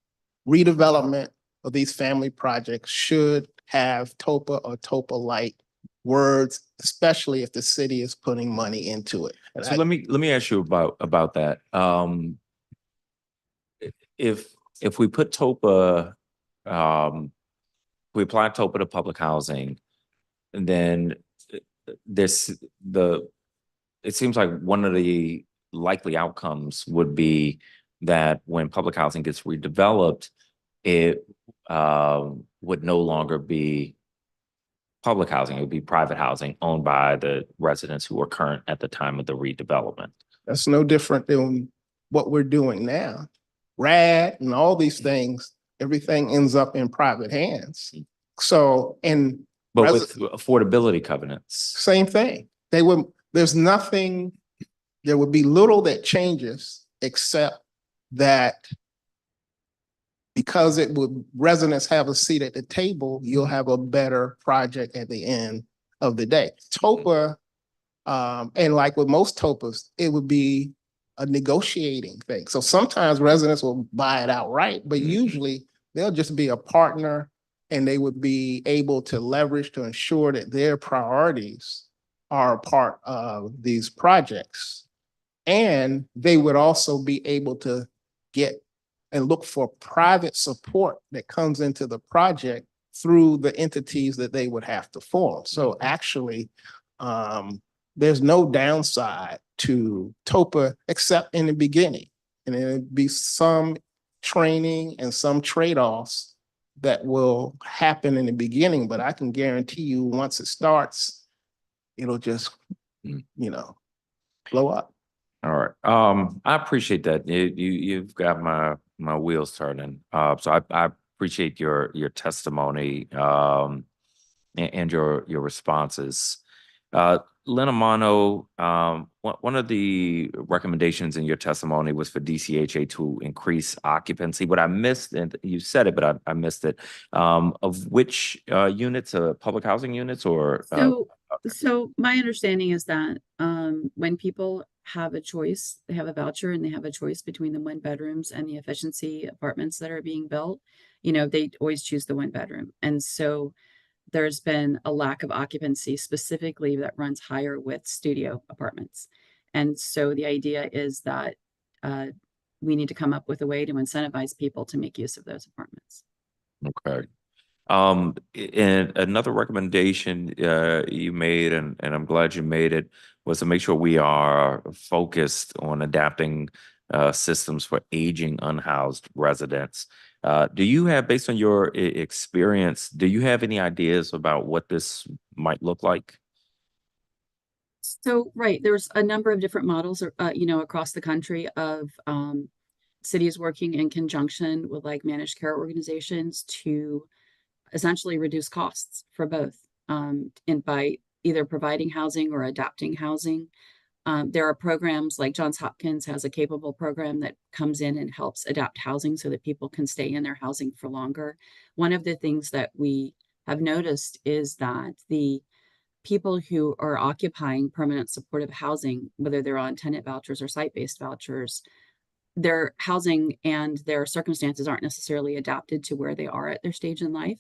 redevelopment of these family projects should have TOPA or TOPA-like words, especially if the city is putting money into it. And so let me ask you about that. If we put TOPA, we apply TOPA to public housing, and then it seems like one of the likely outcomes would be that when public housing gets redeveloped, it would no longer be public housing. It would be private housing owned by the residents who are current at the time of the redevelopment. That's no different than what we're doing now. RAD and all these things, everything ends up in private hands. So, but with affordability covenants, same thing. There would be little that changes, except that because it would residents have a seat at the table, you'll have a better project at the end of the day. TOPA, and like with most TOPAs, it would be a negotiating thing. So sometimes residents will buy it outright, but usually they'll just be a partner and they would be able to leverage to ensure that their priorities are a part of these projects. And they would also be able to get and look for private support that comes into the project through the entities that they would have to form. So actually, there's no downside to TOPA except in the beginning. And it'd be some training and some trade-offs that will happen in the beginning, but I can guarantee you once it starts, it'll just, blow up. All right. I appreciate that. You've got my wheels turning. So I appreciate your testimony and your responses. Linamano, one of the recommendations in your testimony was for DCHA to increase occupancy. What I missed, and you said it, but I missed it. Of which units, public housing units, or? So my understanding is that when people have a choice, they have a voucher and they have a choice between the 1-bedrooms and the efficiency apartments that are being built, they always choose the 1-bedroom. And so there's been a lack of occupancy specifically that runs higher with studio apartments. And so the idea is that we need to come up with a way to incentivize people to make use of those apartments. Okay. And another recommendation you made, and I'm glad you made it, was to make sure we are focused on adapting systems for aging unhoused residents. Do you have, based on your experience, do you have any ideas about what this might look like? So, right, there's a number of different models, across the country of cities working in conjunction with like managed care organizations to essentially reduce costs for both, and by either providing housing or adapting housing. There are programs like Johns Hopkins has a capable program that comes in and helps adapt housing so that people can stay in their housing for longer. One of the things that we have noticed is that the people who are occupying permanent supportive housing, whether they're on tenant vouchers or site-based vouchers, their housing and their circumstances aren't necessarily adapted to where they are at their stage in life.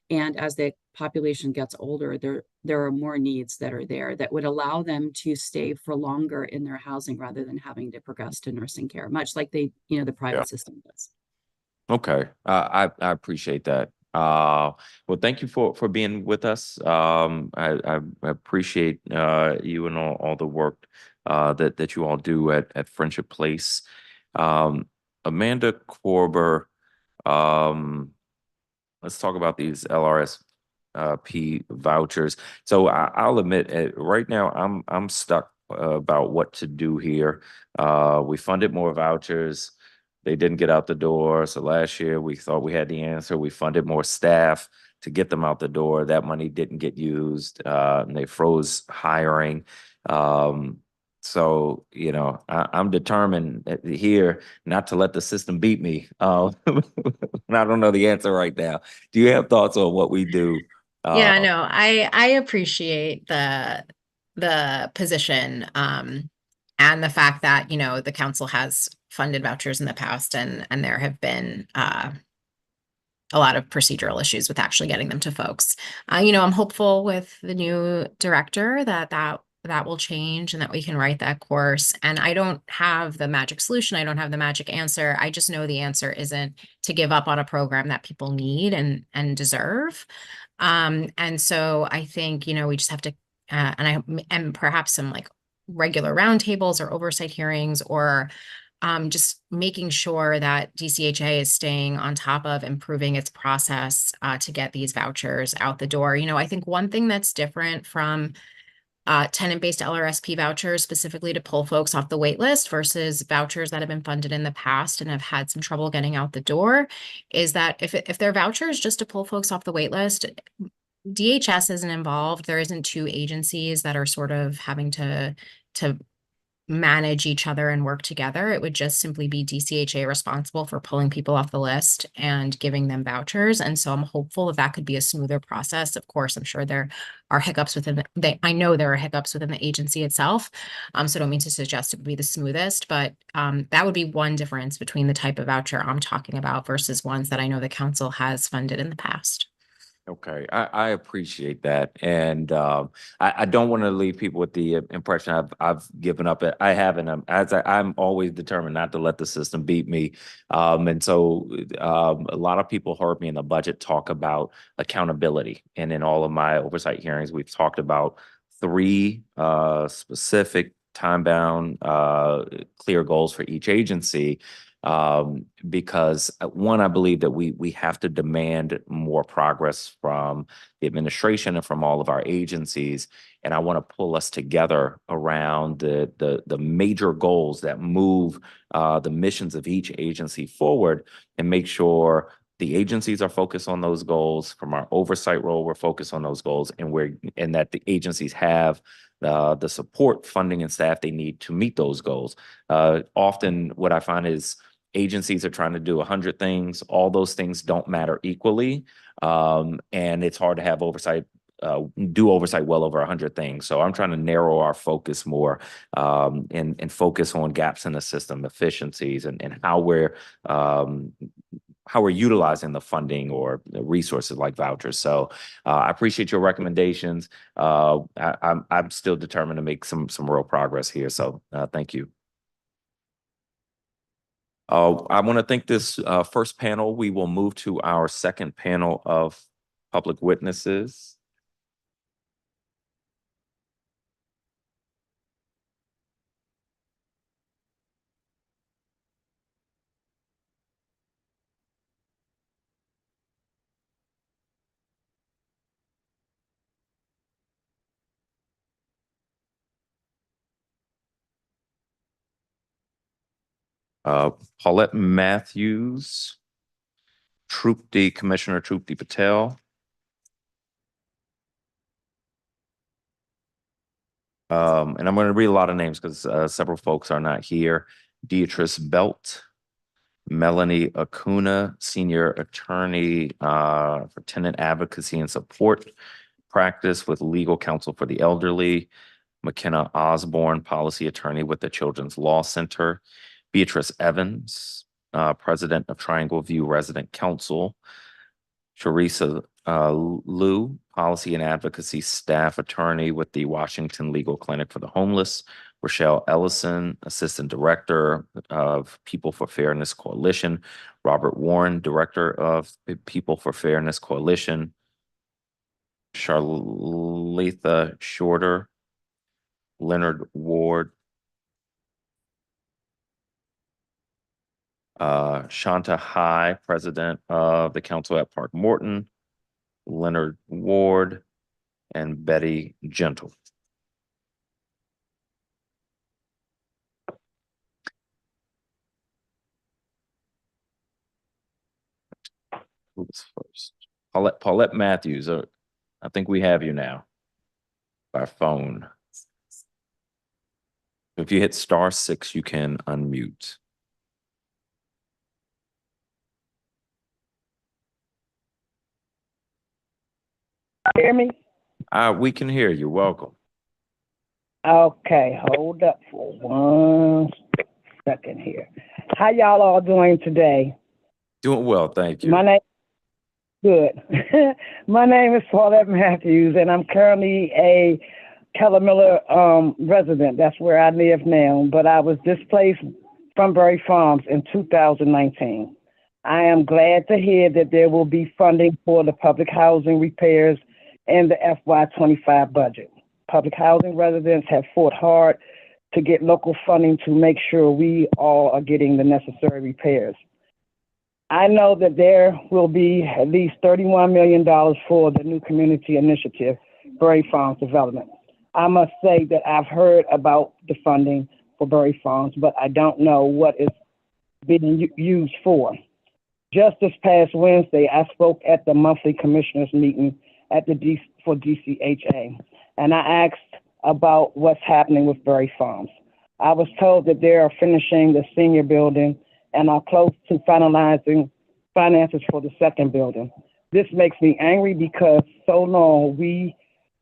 And as the population gets older, there are more needs that are there that would allow them to stay for longer in their housing rather than having to progress to nursing care, much like the private system does. Okay, I appreciate that. Well, thank you for being with us. I appreciate you and all the work that you all do at Friendship Place. Amanda Korber, let's talk about these LRSP vouchers. So I'll admit, right now I'm stuck about what to do here. We funded more vouchers. They didn't get out the door. So last year we thought we had the answer. We funded more staff to get them out the door. That money didn't get used. And they froze hiring. So, I'm determined here not to let the system beat me. I don't know the answer right now. Do you have thoughts on what we do? Yeah, no, I appreciate the position and the fact that, the council has funded vouchers in the past and there have been a lot of procedural issues with actually getting them to folks. I'm hopeful with the new director that will change and that we can write that course. And I don't have the magic solution. I don't have the magic answer. I just know the answer isn't to give up on a program that people need and deserve. And so I think, we just have to, and perhaps some like regular roundtables or oversight hearings or just making sure that DCHA is staying on top of improving its process to get these vouchers out the door. I think one thing that's different from tenant-based LRSP vouchers specifically to pull folks off the wait list versus vouchers that have been funded in the past and have had some trouble getting out the door is that if they're vouchers just to pull folks off the wait list, DHS isn't involved. There isn't two agencies that are sort of having to manage each other and work together. It would just simply be DCHA responsible for pulling people off the list and giving them vouchers. And so I'm hopeful that could be a smoother process. Of course, I'm sure there are hiccups within I know there are hiccups within the agency itself. So I don't mean to suggest it would be the smoothest, but that would be one difference between the type of voucher I'm talking about versus ones that I know the council has funded in the past. Okay, I appreciate that, and I don't want to leave people with the impression I've given up. I haven't. I'm always determined not to let the system beat me, and so a lot of people heard me in the budget talk about accountability, and in all of my oversight hearings, we've talked about three specific time-bound clear goals for each agency. Because one, I believe that we have to demand more progress from the administration and from all of our agencies, and I want to pull us together around the major goals that move the missions of each agency forward, and make sure the agencies are focused on those goals. From our oversight role, we're focused on those goals, and that the agencies have the support, funding, and staff they need to meet those goals. Often, what I find is agencies are trying to do 100 things. All those things don't matter equally. And it's hard to have oversight, do oversight well over 100 things. So I'm trying to narrow our focus more and focus on gaps in the system, efficiencies, and how we're utilizing the funding or the resources like vouchers. So I appreciate your recommendations. I'm still determined to make some real progress here. So thank you. I want to thank this first panel. We will move to our second panel of public witnesses. Paulette Matthews, Commissioner Trupti Patel. And I'm going to read a lot of names because several folks are not here. Beatrice Belt, Melanie Acuna, Senior Attorney for Tenant Advocacy and Support Practice with Legal Counsel for the Elderly. McKenna Osborne, Policy Attorney with the Children's Law Center. Beatrice Evans, President of Triangle View Resident Council. Teresa Liu, Policy and Advocacy Staff Attorney with the Washington Legal Clinic for the Homeless. Rochelle Ellison, Assistant Director of People for Fairness Coalition. Robert Warren, Director of People for Fairness Coalition. Charletha Shorter, Leonard Ward, Shanta High, President of the Council at Park Morton, Leonard Ward, and Betty Gentle. Who's first? Paulette Matthews. I think we have you now by phone. If you hit *6, you can unmute. Hear me? We can hear you. Welcome. Okay, hold up for 1 second here. How y'all all doing today? Doing well, thank you. Good. My name is Paulette Matthews, and I'm currently a Keller Miller resident. That's where I live now, but I was displaced from Berry Farms in 2019. I am glad to hear that there will be funding for the public housing repairs in the FY25 budget. Public housing residents have fought hard to get local funding to make sure we all are getting the necessary repairs. I know that there will be at least $31 million for the new community initiative, Berry Farms Development. I must say that I've heard about the funding for Berry Farms, but I don't know what it's being used for. Just this past Wednesday, I spoke at the monthly commissioners meeting at for DCHA, and I asked about what's happening with Berry Farms. I was told that they are finishing the senior building and are close to finalizing finances for the second building. This makes me angry because so long we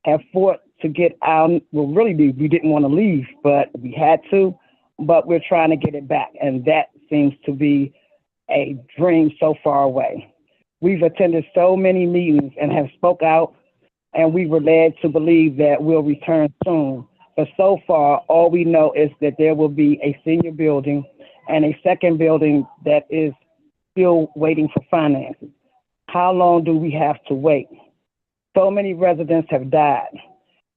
have fought to get out. Well, really, we didn't want to leave, but we had to. But we're trying to get it back, and that seems to be a dream so far away. We've attended so many meetings and have spoke out, and we were led to believe that we'll return soon. But so far, all we know is that there will be a senior building and a second building that is still waiting for finances. How long do we have to wait? So many residents have died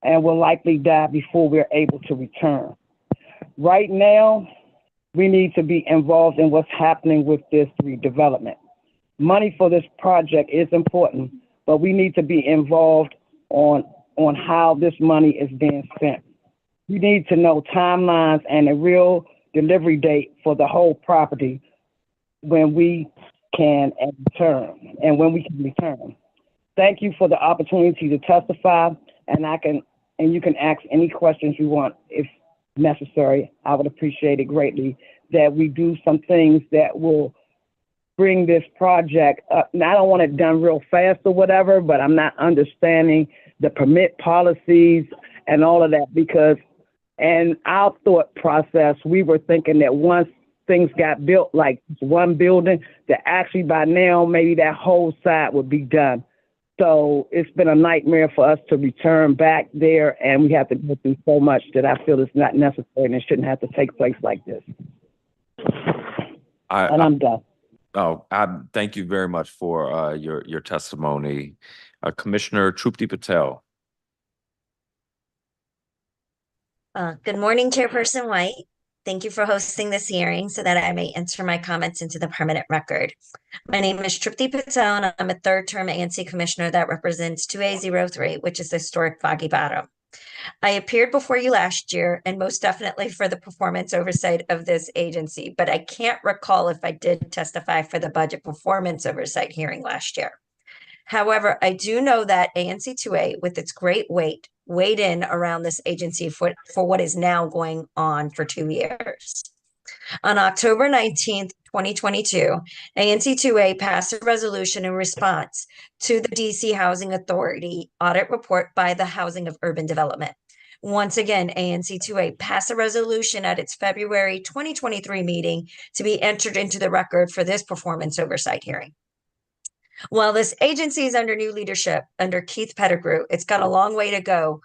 and will likely die before we're able to return. Right now, we need to be involved in what's happening with this redevelopment. Money for this project is important, but we need to be involved on how this money is being spent. We need to know timelines and a real delivery date for the whole property when we can return and when we can return. Thank you for the opportunity to testify, and you can ask any questions you want if necessary. I would appreciate it greatly that we do some things that will bring this project up. Now, I don't want it done real fast or whatever, but I'm not understanding the permit policies and all of that because in our thought process, we were thinking that once things got built, like one building, that actually by now, maybe that whole side would be done. So it's been a nightmare for us to return back there, and we have to go through so much that I feel it's not necessary and it shouldn't have to take place like this. I'm done. I thank you very much for your testimony. Commissioner Trupti Patel. Good morning, Chairperson White. Thank you for hosting this hearing so that I may enter my comments into the permanent record. My name is Trupti Patel, and I'm a third-term ANC commissioner that represents 2A03, which is the historic Foggy Bottom. I appeared before you last year, and most definitely for the performance oversight of this agency, but I can't recall if I did testify for the budget performance oversight hearing last year. However, I do know that ANC2A, with its great weight, weighed in around this agency for what is now going on for 2 years. On October 19th, 2022, ANC2A passed a resolution in response to the DC Housing Authority audit report by the Housing of Urban Development. Once again, ANC2A passed a resolution at its February 2023 meeting to be entered into the record for this performance oversight hearing. While this agency is under new leadership under Keith Pettigrew, it's got a long way to go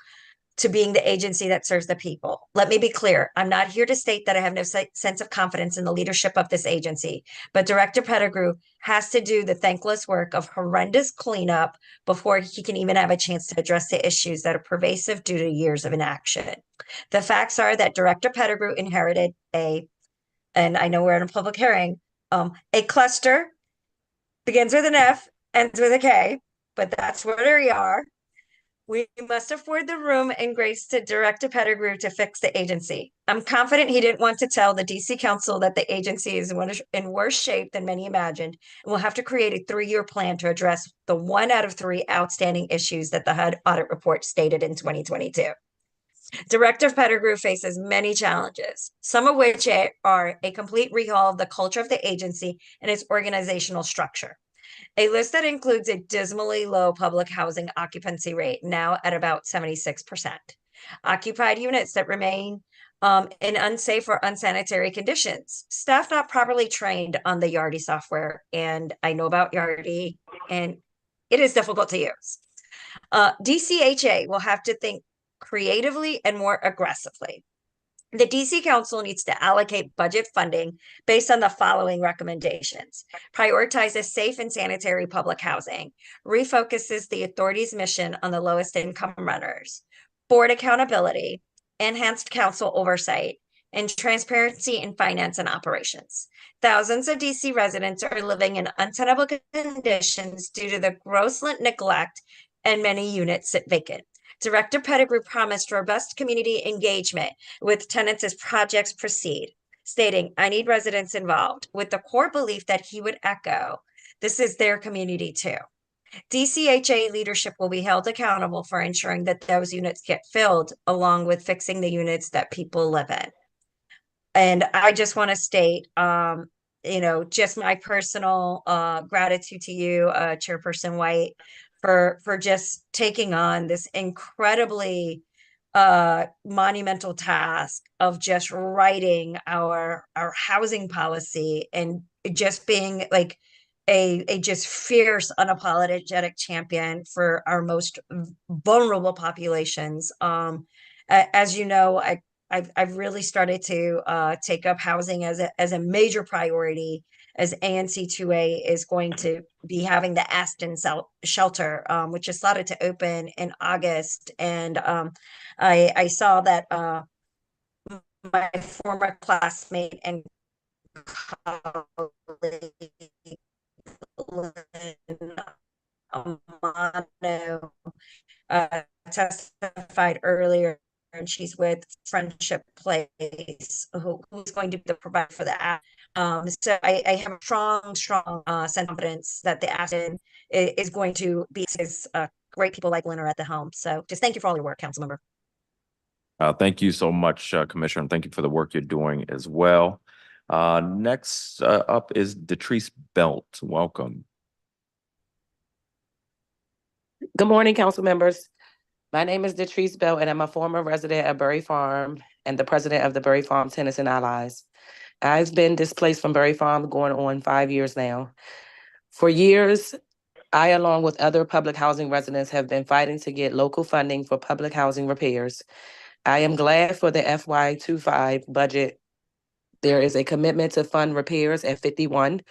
to being the agency that serves the people. Let me be clear. I'm not here to state that I have no sense of confidence in the leadership of this agency, but Director Pettigrew has to do the thankless work of horrendous cleanup before he can even have a chance to address the issues that are pervasive due to years of inaction. The facts are that Director Pettigrew inherited and I know we're in a public hearing, a cluster, begins with an F, ends with a K, but that's where we are. We must afford the room and grace to Director Pettigrew to fix the agency. I'm confident he didn't want to tell the DC Council that the agency is in worse shape than many imagined, and we'll have to create a 3-year plan to address the 1 out of 3 outstanding issues that the HUD audit report stated in 2022. Director Pettigrew faces many challenges, some of which are a complete rehaul of the culture of the agency and its organizational structure. A list that includes a dismally low public housing occupancy rate, now at about 76%. Occupied units that remain in unsafe or unsanitary conditions. Staff not properly trained on the Yardi software, and I know about Yardi, and it is difficult to use. DCHA will have to think creatively and more aggressively. The DC Council needs to allocate budget funding based on the following recommendations. Prioritizes safe and sanitary public housing. Refocuses the authority's mission on the lowest income renters. Board accountability. Enhanced council oversight. And transparency in finance and operations. Thousands of DC residents are living in untenable conditions due to the gross neglect, and many units sit vacant. Director Pettigrew promised robust community engagement with tenants as projects proceed, stating, "I need residents involved," with the core belief that he would echo, this is their community too. DCHA leadership will be held accountable for ensuring that those units get filled, along with fixing the units that people live in. And I just want to state, just my personal gratitude to you, Chairperson White, for just taking on this incredibly monumental task of just writing our housing policy and just being like a just fierce, unapologetic champion for our most vulnerable populations. As you know, I've really started to take up housing as a major priority, as ANC2A is going to be having the Aston shelter, which is slotted to open in August. And I saw that my former classmate and colleague Lynn Amano testified earlier, and she's with Friendship Place, who's going to be the provider for the app. So I have a strong sense of confidence that the Aston is going to be as great people like Lynn are at the helm. So just thank you for all your work, Councilmember. Thank you so much, Commissioner, and thank you for the work you're doing as well. Next up is Detrice Belt. Welcome. Good morning, council members. My name is Detrice Belt, and I'm a former resident of Bury Farm and the president of the Bury Farm Tenants and Allies. I've been displaced from Bury Farm going on 5 years now. For years, I, along with other public housing residents, have been fighting to get local funding for public housing repairs. I am glad for the FY25 budget. There is a commitment to fund repairs at 51.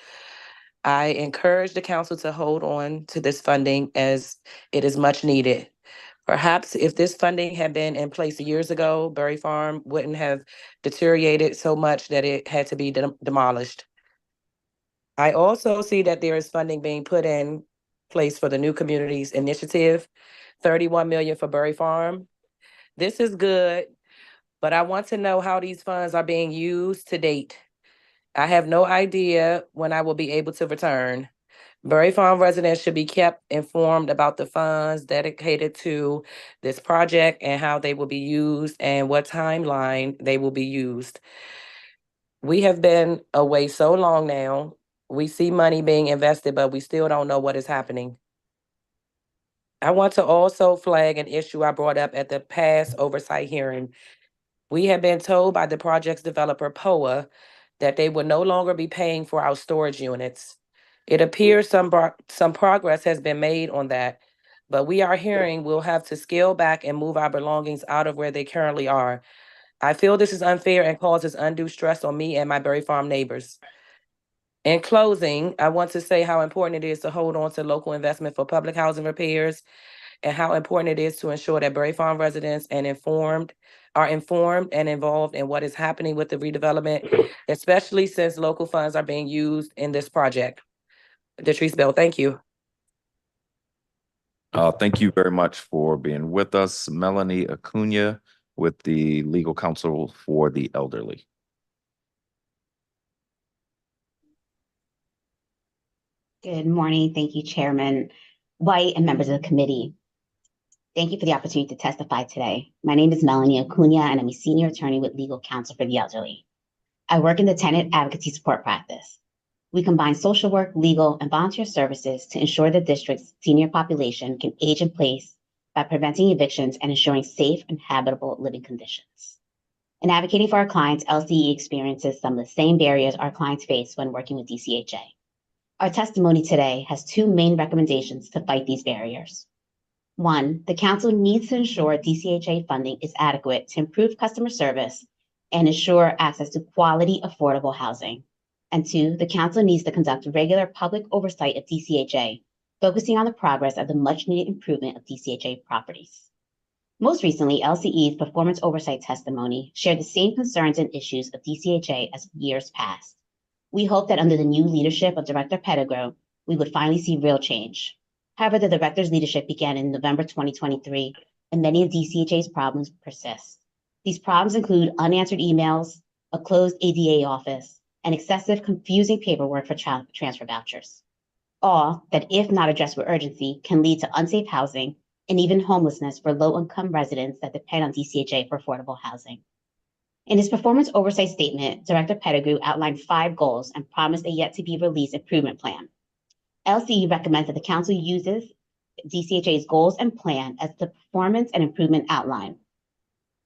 I encourage the council to hold on to this funding as it is much needed. Perhaps if this funding had been in place years ago, Bury Farm wouldn't have deteriorated so much that it had to be demolished. I also see that there is funding being put in place for the New Communities Initiative, $31 million for Bury Farm. This is good, but I want to know how these funds are being used to date. I have no idea when I will be able to return. Bury Farm residents should be kept informed about the funds dedicated to this project and how they will be used and what timeline they will be used. We have been away so long now. We see money being invested, but we still don't know what is happening. I want to also flag an issue I brought up at the past oversight hearing. We have been told by the project's developer, POA, that they will no longer be paying for our storage units. It appears some progress has been made on that, but we are hearing we'll have to scale back and move our belongings out of where they currently are. I feel this is unfair and causes undue stress on me and my Bury Farm neighbors. In closing, I want to say how important it is to hold on to local investment for public housing repairs and how important it is to ensure that Bury Farm residents are informed and involved in what is happening with the redevelopment, especially since local funds are being used in this project. Detrice Bell, thank you. Thank you very much for being with us. Melanie Acuna with the Legal Counsel for the Elderly. Good morning. Thank you, Chairman White and members of the committee. Thank you for the opportunity to testify today. My name is Melanie Acuna, and I'm a senior attorney with Legal Counsel for the Elderly. I work in the tenant advocacy support practice. We combine social work, legal, and volunteer services to ensure the district's senior population can age in place by preventing evictions and ensuring safe and habitable living conditions. In advocating for our clients, LCE experiences some of the same barriers our clients face when working with DCHA. Our testimony today has two main recommendations to fight these barriers. One, the council needs to ensure DCHA funding is adequate to improve customer service and ensure access to quality, affordable housing. And two, the council needs to conduct regular public oversight of DCHA, focusing on the progress of the much-needed improvement of DCHA properties. Most recently, LCE's performance oversight testimony shared the same concerns and issues of DCHA as years past. We hope that under the new leadership of Director Pettigrew, we would finally see real change. However, the director's leadership began in November 2023, and many of DCHA's problems persist. These problems include unanswered emails, a closed ADA office, and excessive, confusing paperwork for child transfer vouchers. All that, if not addressed with urgency, can lead to unsafe housing and even homelessness for low-income residents that depend on DCHA for affordable housing. In his performance oversight statement, Director Pettigrew outlined 5 goals and promised a yet-to-be-released improvement plan. LCE recommends that the Council uses DCHA's goals and plan as the performance and improvement outline.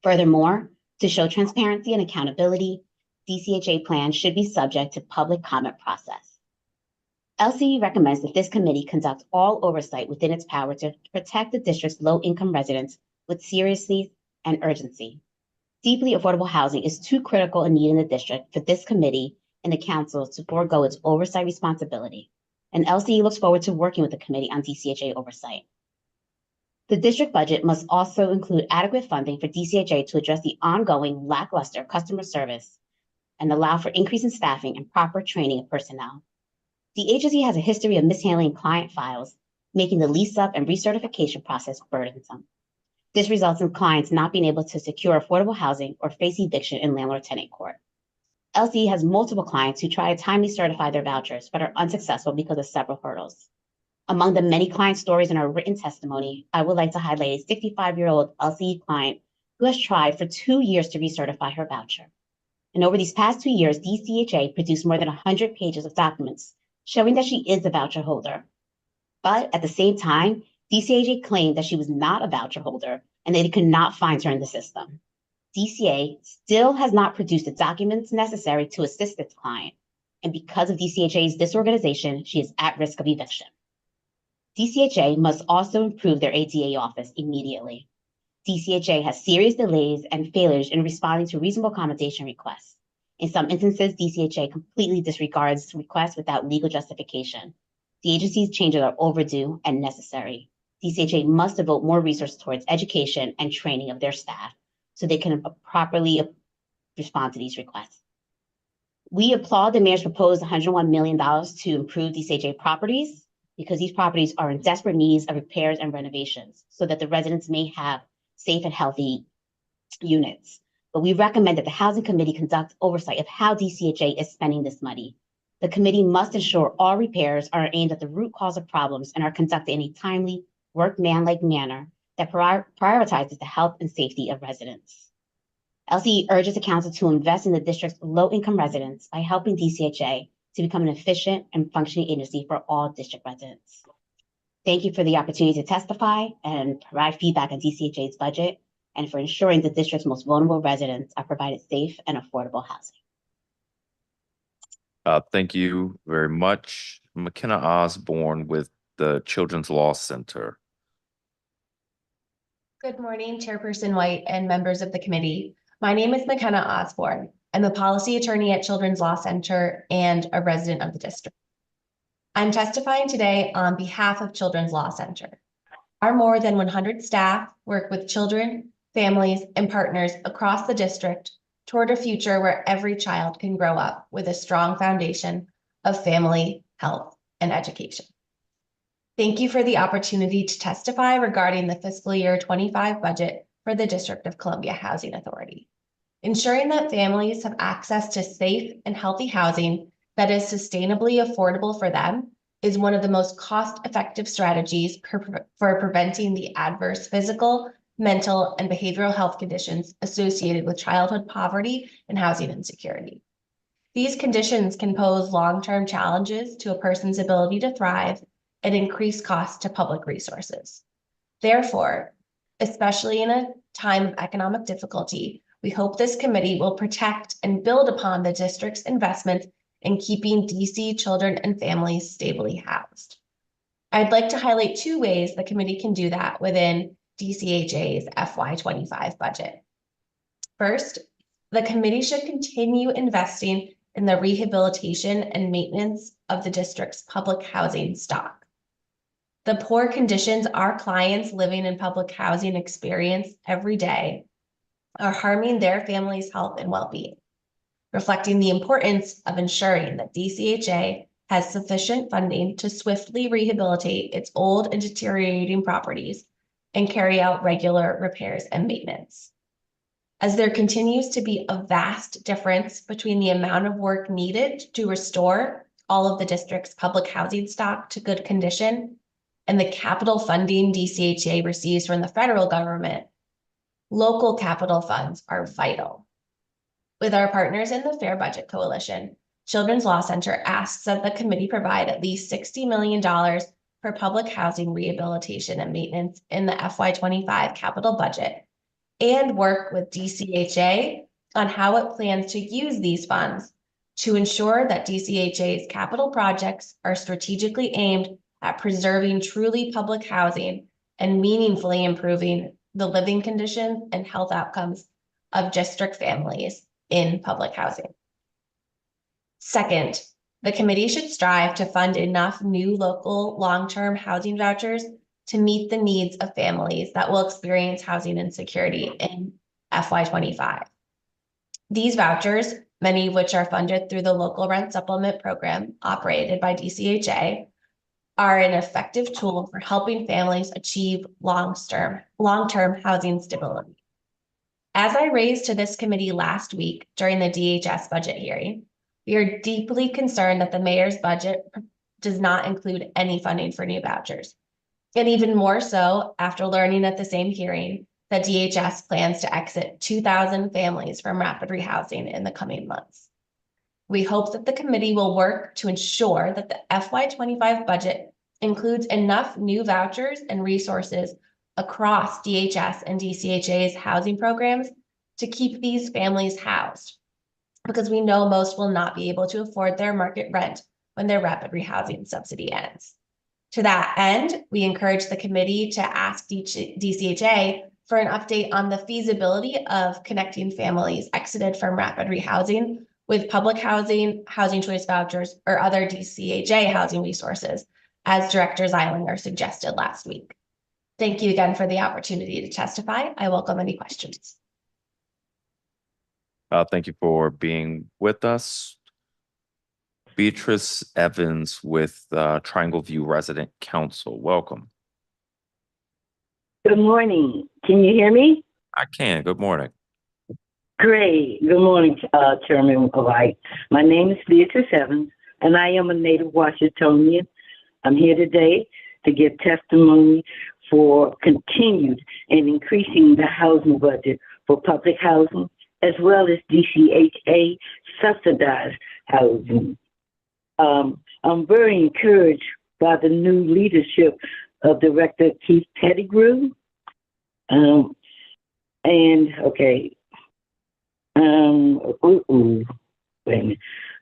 Furthermore, to show transparency and accountability, DCHA plans should be subject to public comment process. LCE recommends that this committee conduct all oversight within its power to protect the district's low-income residents with seriousness and urgency. Deeply affordable housing is too critical a need in the district for this committee and the Council to forego its oversight responsibility, and LCE looks forward to working with the committee on DCHA oversight. The district budget must also include adequate funding for DCHA to address the ongoing lackluster customer service and allow for increase in staffing and proper training of personnel. The agency has a history of mishandling client files, making the lease-up and recertification process burdensome. This results in clients not being able to secure affordable housing or face eviction in landlord-tenant court. LCE has multiple clients who try to timely certify their vouchers, but are unsuccessful because of several hurdles. Among the many client stories in our written testimony, I would like to highlight a 65-year-old LCE client who has tried for 2 years to recertify her voucher. And over these past 2 years, DCHA produced more than 100 pages of documents showing that she is a voucher holder. But at the same time, DCHA claimed that she was not a voucher holder and they could not find her in the system. DCA still has not produced the documents necessary to assist its client. And because of DCHA's disorganization, she is at risk of eviction. DCHA must also improve their ADA office immediately. DCHA has serious delays and failures in responding to reasonable accommodation requests. In some instances, DCHA completely disregards requests without legal justification. The agency's changes are overdue and necessary. DCHA must devote more resources towards education and training of their staff so they can properly respond to these requests. We applaud the mayor's proposed $101 million to improve DCHA properties because these properties are in desperate needs of repairs and renovations so that the residents may have safe and healthy units. But we recommend that the Housing Committee conduct oversight of how DCHA is spending this money. The committee must ensure all repairs are aimed at the root cause of problems and are conducted in a timely, workmanlike manner that prioritizes the health and safety of residents. LCE urges the Council to invest in the district's low-income residents by helping DCHA to become an efficient and functioning agency for all district residents. Thank you for the opportunity to testify and provide feedback on DCHA's budget and for ensuring the district's most vulnerable residents are provided safe and affordable housing. Thank you very much. McKenna Osborne with the Children's Law Center. Good morning, Chairperson White and members of the committee. My name is McKenna Osborne. I'm a policy attorney at Children's Law Center and a resident of the district. I'm testifying today on behalf of Children's Law Center. Our more than 100 staff work with children, families, and partners across the district toward a future where every child can grow up with a strong foundation of family, health, and education. Thank you for the opportunity to testify regarding the fiscal year 25 budget for the District of Columbia Housing Authority. Ensuring that families have access to safe and healthy housing that is sustainably affordable for them is one of the most cost-effective strategies for preventing the adverse physical, mental, and behavioral health conditions associated with childhood poverty and housing insecurity. These conditions can pose long-term challenges to a person's ability to thrive and increase costs to public resources. Therefore, especially in a time of economic difficulty, we hope this committee will protect and build upon the district's investment in keeping DC children and families stably housed. I'd like to highlight 2 ways the committee can do that within DCHA's FY25 budget. First, the committee should continue investing in the rehabilitation and maintenance of the district's public housing stock. The poor conditions our clients living in public housing experience every day are harming their families' health and well-being, reflecting the importance of ensuring that DCHA has sufficient funding to swiftly rehabilitate its old and deteriorating properties and carry out regular repairs and maintenance. As there continues to be a vast difference between the amount of work needed to restore all of the district's public housing stock to good condition and the capital funding DCHA receives from the federal government, local capital funds are vital. With our partners in the Fair Budget Coalition, Children's Law Center asks that the committee provide at least $60 million for public housing rehabilitation and maintenance in the FY25 capital budget, and work with DCHA on how it plans to use these funds to ensure that DCHA's capital projects are strategically aimed at preserving truly public housing and meaningfully improving the living conditions and health outcomes of district families in public housing. Second, the committee should strive to fund enough new local long-term housing vouchers to meet the needs of families that will experience housing insecurity in FY25. These vouchers, many of which are funded through the local rent supplement program operated by DCHA, are an effective tool for helping families achieve long-term housing stability. As I raised to this committee last week during the DHS budget hearing, we are deeply concerned that the mayor's budget does not include any funding for new vouchers. And even more so after learning at the same hearing that DHS plans to exit 2,000 families from rapid rehousing in the coming months. We hope that the committee will work to ensure that the FY25 budget includes enough new vouchers and resources across DHS and DCHA's housing programs to keep these families housed, because we know most will not be able to afford their market rent when their rapid rehousing subsidy ends. To that end, we encourage the committee to ask DCHA for an update on the feasibility of connecting families exited from rapid rehousing with public housing, housing choice vouchers, or other DCHA housing resources, as Director Zeilinger suggested last week. Thank you again for the opportunity to testify. I welcome any questions. Thank you for being with us. Beatrice Evans with Triangle View Resident Council. Welcome. Good morning. Can you hear me? I can. Good morning. Great. Good morning, Chairman White. My name is Beatrice Evans, and I am a native Washingtonian. I'm here today to give testimony for continued and increasing the housing budget for public housing, as well as DCHA subsidized housing. I'm very encouraged by the new leadership of Director Keith Pettigrew. Wait a minute.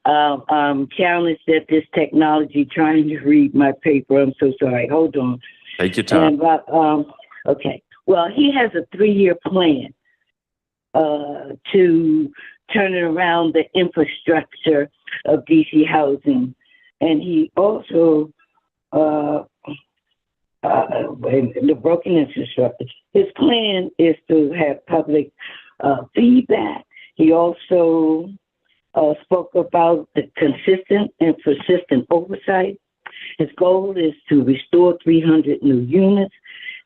I'm challenged at this technology trying to read my paper. I'm so sorry. Hold on. Take your time. Okay. Well, he has a 3-year plan to turn around the infrastructure of DC housing. And he also, the broken infrastructure. His plan is to have public feedback. He also spoke about the consistent and persistent oversight. His goal is to restore 300 new units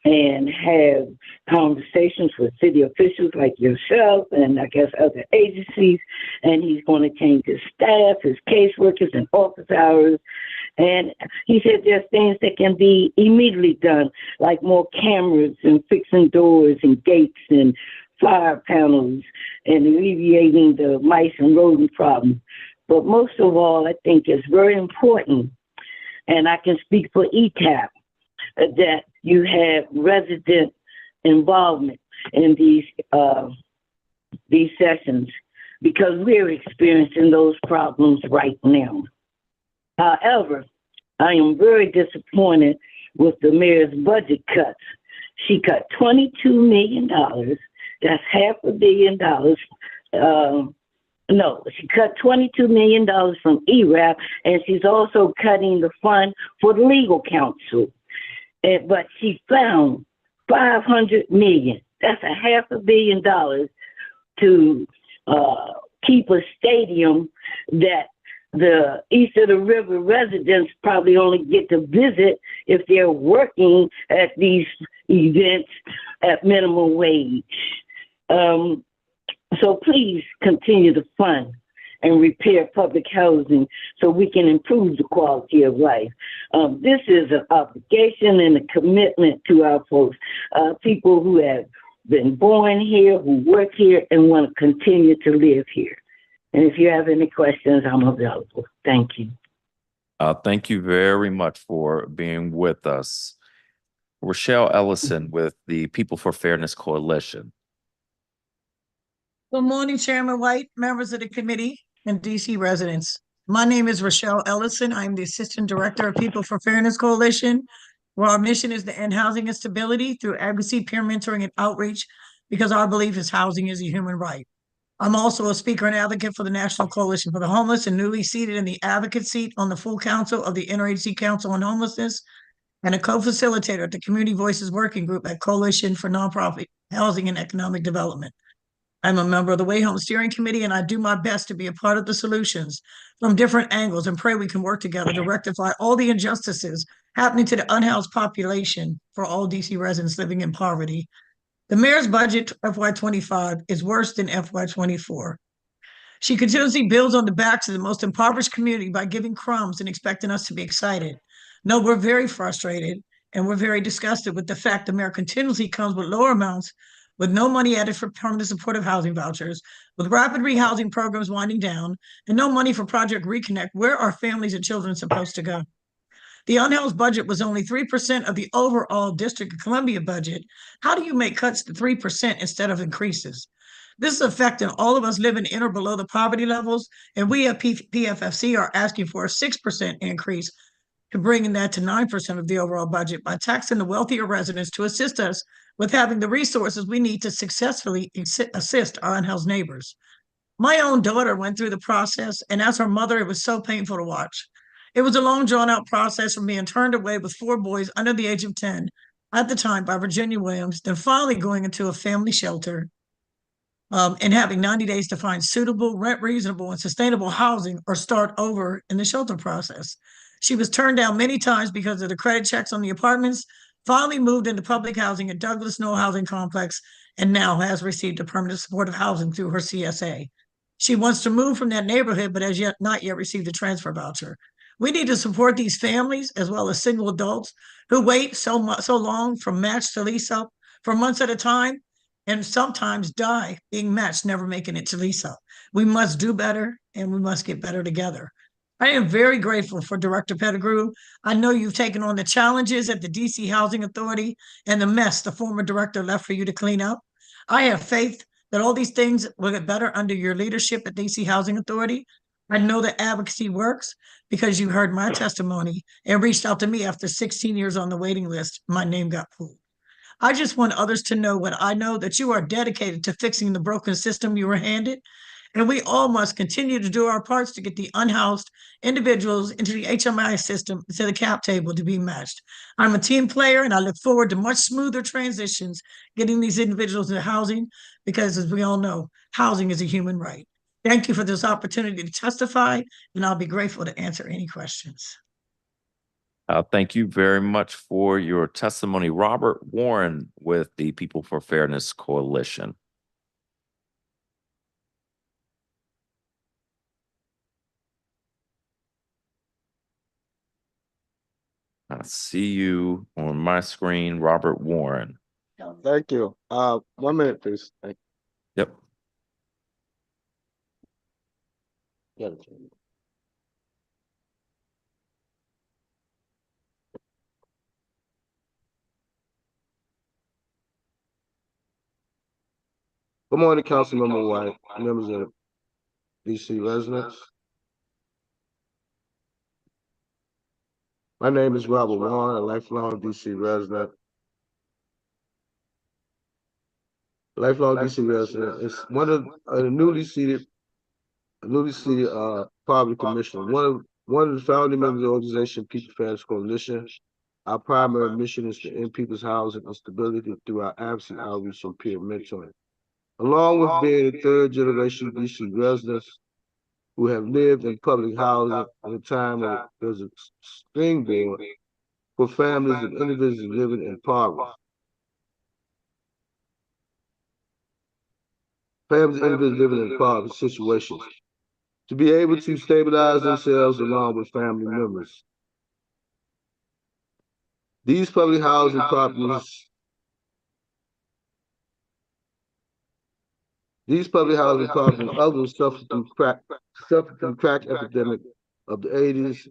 and have conversations with city officials like yourself and I guess other agencies. And he's going to change his staff, his caseworkers, and office hours. And he said there's things that can be immediately done, like more cameras and fixing doors and gates and fire panels and alleviating the mice and rodent problem. But most of all, I think it's very important, and I can speak for ETAP, that you have resident involvement in these sessions, because we're experiencing those problems right now. However, I am very disappointed with the mayor's budget cuts. She cut $22 million. That's $500 million. She cut $22 million from ERAP, and she's also cutting the fund for the legal counsel. But she found $500 million. That's $500 million to keep a stadium that the East of the River residents probably only get to visit if they're working at these events at minimum wage. So please continue to fund and repair public housing so we can improve the quality of life. This is an obligation and a commitment to our folks, people who have been born here, who work here, and want to continue to live here. And if you have any questions, I'm available. Thank you. Thank you very much for being with us. Rochelle Ellison with the People for Fairness Coalition. Good morning, Chairman White, members of the committee, and DC residents. My name is Rochelle Ellison. I'm the Assistant Director of People for Fairness Coalition, where our mission is to end housing instability through advocacy, peer mentoring, and outreach, because our belief is housing is a human right. I'm also a speaker and advocate for the National Coalition for the Homeless and newly seated in the advocate seat on the full council of the NRHC Council on Homelessness, and a co-facilitator at the Community Voices Working Group at Coalition for Nonprofit Housing and Economic Development. I'm a member of the Way Home Steering Committee, and I do my best to be a part of the solutions from different angles and pray we can work together to rectify all the injustices happening to the unhoused population for all DC residents living in poverty. The mayor's budget FY25 is worse than FY24. She continuously builds on the backs of the most impoverished community by giving crumbs and expecting us to be excited. No, we're very frustrated and we're very disgusted with the fact the mayor continuously comes with lower amounts, with no money added for permanent supportive housing vouchers, with rapid rehousing programs winding down, and no money for Project Reconnect. Where are families and children supposed to go? The unhoused budget was only 3% of the overall District of Columbia budget. How do you make cuts to 3% instead of increases? This is affecting all of us living in or below the poverty levels, and we at PFFC are asking for a 6% increase to bringing that to 9% of the overall budget by taxing the wealthier residents to assist us with having the resources we need to successfully assist our unhoused neighbors. My own daughter went through the process, and as her mother, it was so painful to watch. It was a long, drawn-out process from being turned away with 4 boys under the age of 10 at the time by Virginia Williams, then finally going into a family shelter and having 90 days to find suitable, rent reasonable, and sustainable housing or start over in the shelter process. She was turned down many times because of the credit checks on the apartments, finally moved into public housing at Douglas Knoll Housing Complex, and now has received a permanent supportive housing through her CSA. She wants to move from that neighborhood, but has not yet received a transfer voucher. We need to support these families as well as single adults who wait so long from match to lease up for months at a time, and sometimes die being matched, never making it to lease up. We must do better, and we must get better together. I am very grateful for Director Pettigrew. I know you've taken on the challenges at the DC Housing Authority and the mess the former director left for you to clean up. I have faith that all these things will get better under your leadership at DC Housing Authority. I know that advocacy works because you heard my testimony and reached out to me after 16 years on the waiting list. My name got pulled. I just want others to know what I know, that you are dedicated to fixing the broken system you were handed. And we all must continue to do our parts to get the unhoused individuals into the HMI system, to the cap table to be matched. I'm a team player and I look forward to much smoother transitions getting these individuals into housing, because as we all know, housing is a human right. Thank you for this opportunity to testify, and I'll be grateful to answer any questions. Thank you very much for your testimony. Robert Warren with the People for Fairness Coalition. I see you on my screen, Robert Warren. Thank you. 1 minute, please. Yep. Yeah. Good morning, Councilmember White, members of DC residents. My name is Robert Warren, a lifelong DC resident. Lifelong DC resident. It's one of the newly seated poverty commissioner. One of the founding members of the organization, People Fairness Coalition. Our primary mission is to end people's housing instability through our advocacy, outreach, and peer mentoring. Along with being a third generation DC residents who have lived in public housing at a time when there's a springboard for families and individuals living in poverty. Families and individuals living in poverty situations to be able to stabilize themselves along with family members. These public housing properties These public housing problems and others suffered through crack epidemic of the 80s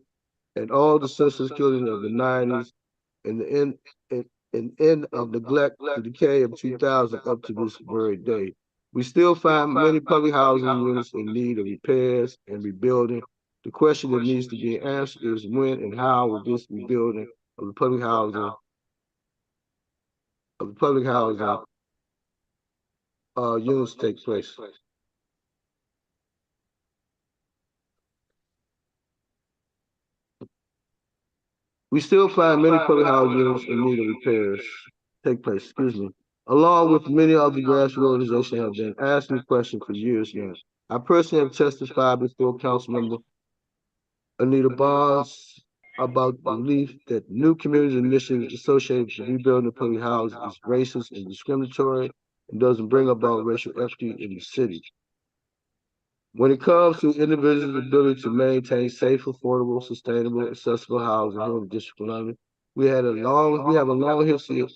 and all the senseless killing of the 90s and the end of neglect to decay of 2000 up to this very day. We still find many public housing units in need of repairs and rebuilding. The question that needs to be answered is when and how will this rebuilding of the public housing units take place? We still find many public housing units in need of repairs take place, along with many other grassroots organizations have been asking questions for years now. I personally have testified before Councilmember Anita Barnes about the belief that new community initiatives associated with rebuilding public housing is racist and discriminatory and doesn't bring about racial equity in the city. When it comes to individuals' ability to maintain safe, affordable, sustainable, accessible housing here in the District of Columbia, we have a long history of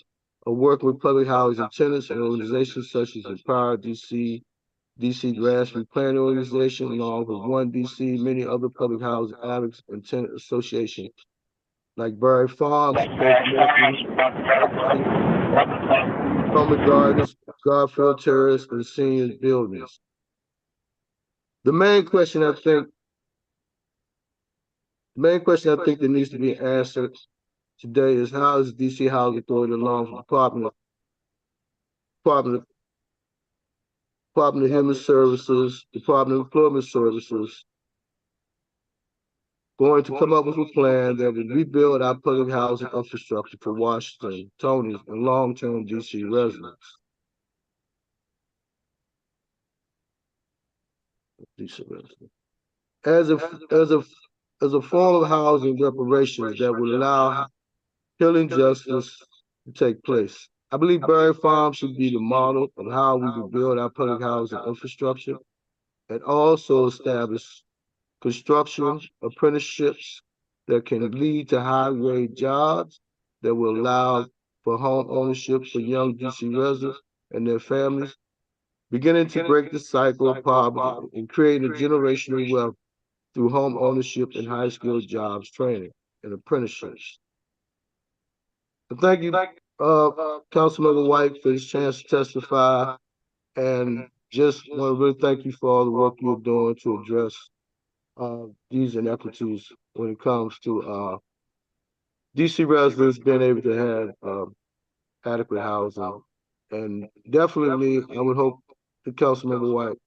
working with public housing tenants and organizations such as Empower DC Grassroots Planning Organization, along with One DC, many other public housing advocates and tenant associations like Berry Farms, Coleman Gardens, Garfield Terrace, and Senior Buildings. The main question I think that needs to be answered today is how is DC Housing Authority along with the Department of Human Services, Department of Employment Services, going to come up with a plan that will rebuild our public housing infrastructure for Washington, Tony's, and long-term DC residents. As a form of housing reparations that will allow healing justice to take place. I believe Berry Farm should be the model of how we will build our public housing infrastructure and also establish construction apprenticeships that can lead to high-grade jobs that will allow for home ownership for young DC residents and their families, beginning to break the cycle of poverty and create a generational wealth through home ownership and high-skilled jobs training and apprenticeships. Thank you, Councilmember White, for this chance to testify, and just want to really thank you for all the work you're doing to address these inequities when it comes to DC residents being able to have adequate housing. And definitely, I would hope, to Councilmember White,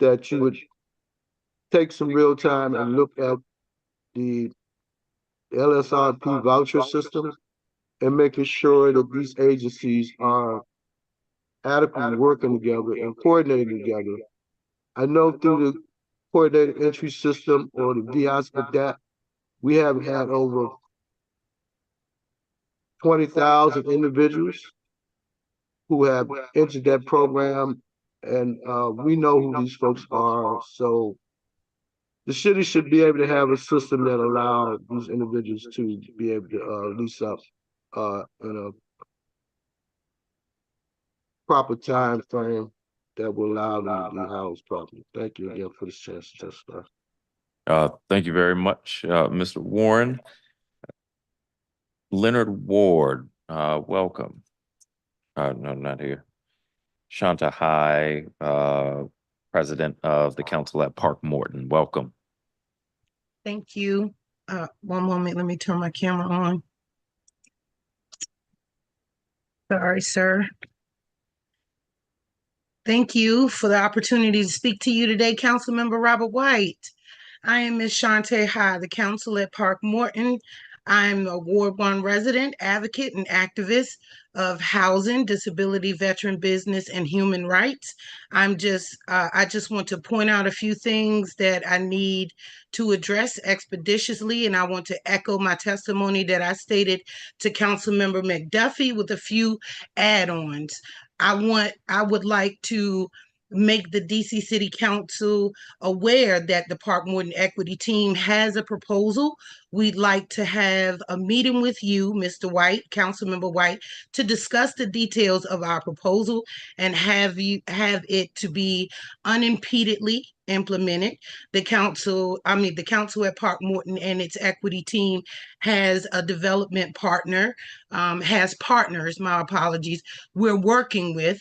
that you would take some real time and look at the LSRP voucher system and making sure that these agencies are adequately working together and coordinating together. I know through the coordinated entry system or the DCHA, we have had over 20,000 individuals who have entered that program, and we know who these folks are. So the city should be able to have a system that allows these individuals to be able to lease up in a proper time frame that will allow them to be housed properly. Thank you again for this chance to testify. Thank you very much, Mr. Warren. Leonard Ward, welcome. No, not here. Shanta High, President of the Council at Park Morton, welcome. Thank you. One moment, let me turn my camera on. Sorry, sir. Thank you for the opportunity to speak to you today, Councilmember Robert White. I am Ms. Shantae High, the council at Park Morton. I'm a Ward 1 resident, advocate, and activist of housing, disability, veteran business, and human rights. I just want to point out a few things that I need to address expeditiously, and I want to echo my testimony that I stated to Councilmember McDuffie with a few add-ons. I would like to make the DC City Council aware that the Park Morton Equity Team has a proposal. We'd like to have a meeting with you, Mr. White, Councilmember White, to discuss the details of our proposal and have it to be unimpededly implemented. The council at Park Morton and its equity team has a development partner, has partners, my apologies, we're working with.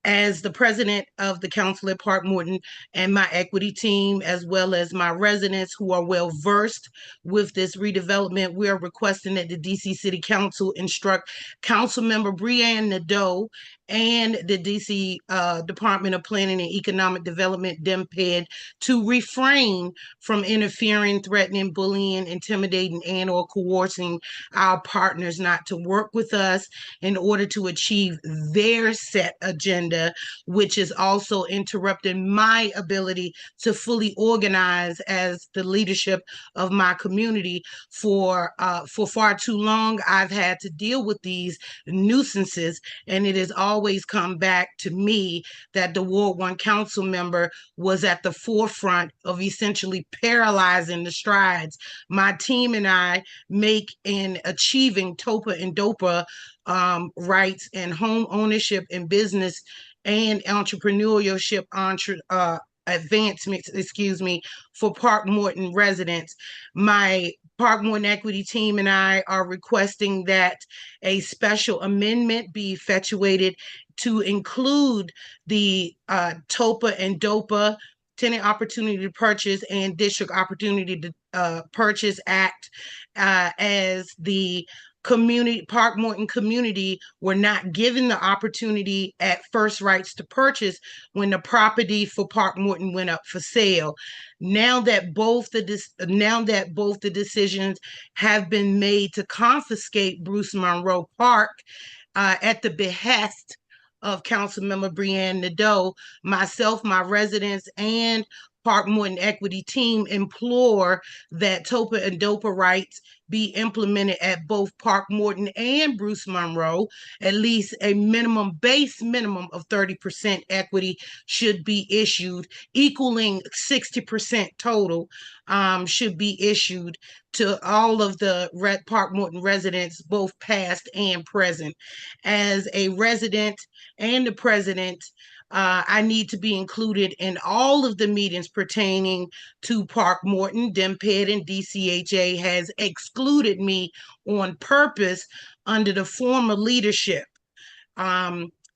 As the president of the council at Park Morton and my equity team, as well as my residents who are well versed with this redevelopment, we are requesting that the DC City Council instruct Councilmember Breanne Nadeau and the DC Department of Planning and Economic Development, DEMPED, to refrain from interfering, threatening, bullying, intimidating, and or coercing our partners not to work with us in order to achieve their set agenda, which is also interrupting my ability to fully organize as the leadership of my community. For far too long, I've had to deal with these nuisances, and it has always come back to me that the Ward 1 council member was at the forefront of essentially paralyzing the strides my team and I make in achieving TOPA and DOPA rights and home ownership and business and entrepreneurship advancements, for Park Morton residents. My Park Morton Equity Team and I are requesting that a special amendment be effectuated to include the TOPA and DOPA, Tenant Opportunity to Purchase and District Opportunity to Purchase Act, as the Park Morton community were not given the opportunity at first rights to purchase when the property for Park Morton went up for sale. Now that both the decisions have been made to confiscate Bruce Monroe Park at the behest of Councilmember Breanne Nadeau, myself, my residents, and Park Morton Equity Team implore that TOPA and DOPA rights be implemented at both Park Morton and Bruce Monroe. At least a base minimum of 30% equity should be issued, equaling 60% total, should be issued to all of the Park Morton residents, both past and present. As a resident and the president, I need to be included in all of the meetings pertaining to Park Morton. DEMPED and DCHA has excluded me on purpose under the former leadership.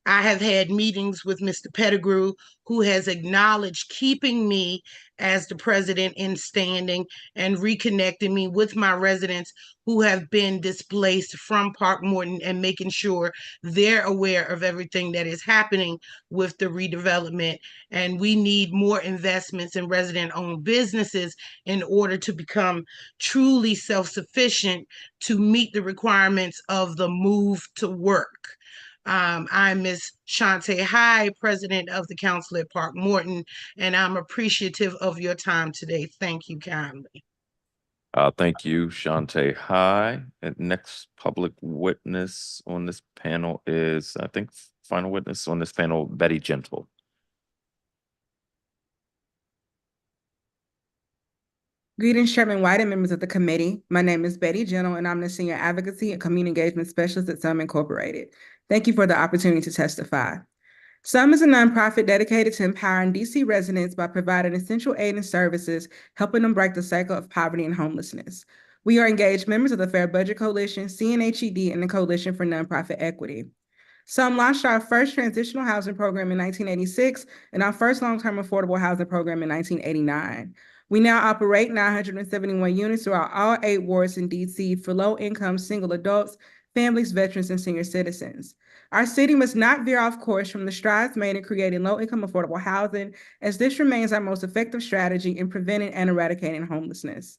I have had meetings with Mr. Pettigrew, who has acknowledged keeping me as the president in standing and reconnecting me with my residents who have been displaced from Park Morton and making sure they're aware of everything that is happening with the redevelopment. And we need more investments in resident-owned businesses in order to become truly self-sufficient to meet the requirements of the move to work. I'm Ms. Shantae High, president of the council at Park Morton, and I'm appreciative of your time today. Thank you kindly. Thank you, Shantae High. And next public witness on this panel is, I think, final witness on this panel, Betty Gentle. Greetings, Chairman White and members of the committee. My name is Betty Gentle, and I'm the Senior Advocacy and Community Engagement Specialist at SUM Incorporated. Thank you for the opportunity to testify. SUM is a nonprofit dedicated to empowering DC residents by providing essential aid and services, helping them break the cycle of poverty and homelessness. We are engaged members of the Fair Budget Coalition, CNHED, and the Coalition for Nonprofit Equity. SUM launched our first transitional housing program in 1986 and our first long-term affordable housing program in 1989. We now operate 971 units throughout all 8 wards in DC for low-income single adults, families, veterans, and senior citizens. Our city must not veer off course from the strides made in creating low-income affordable housing, as this remains our most effective strategy in preventing and eradicating homelessness.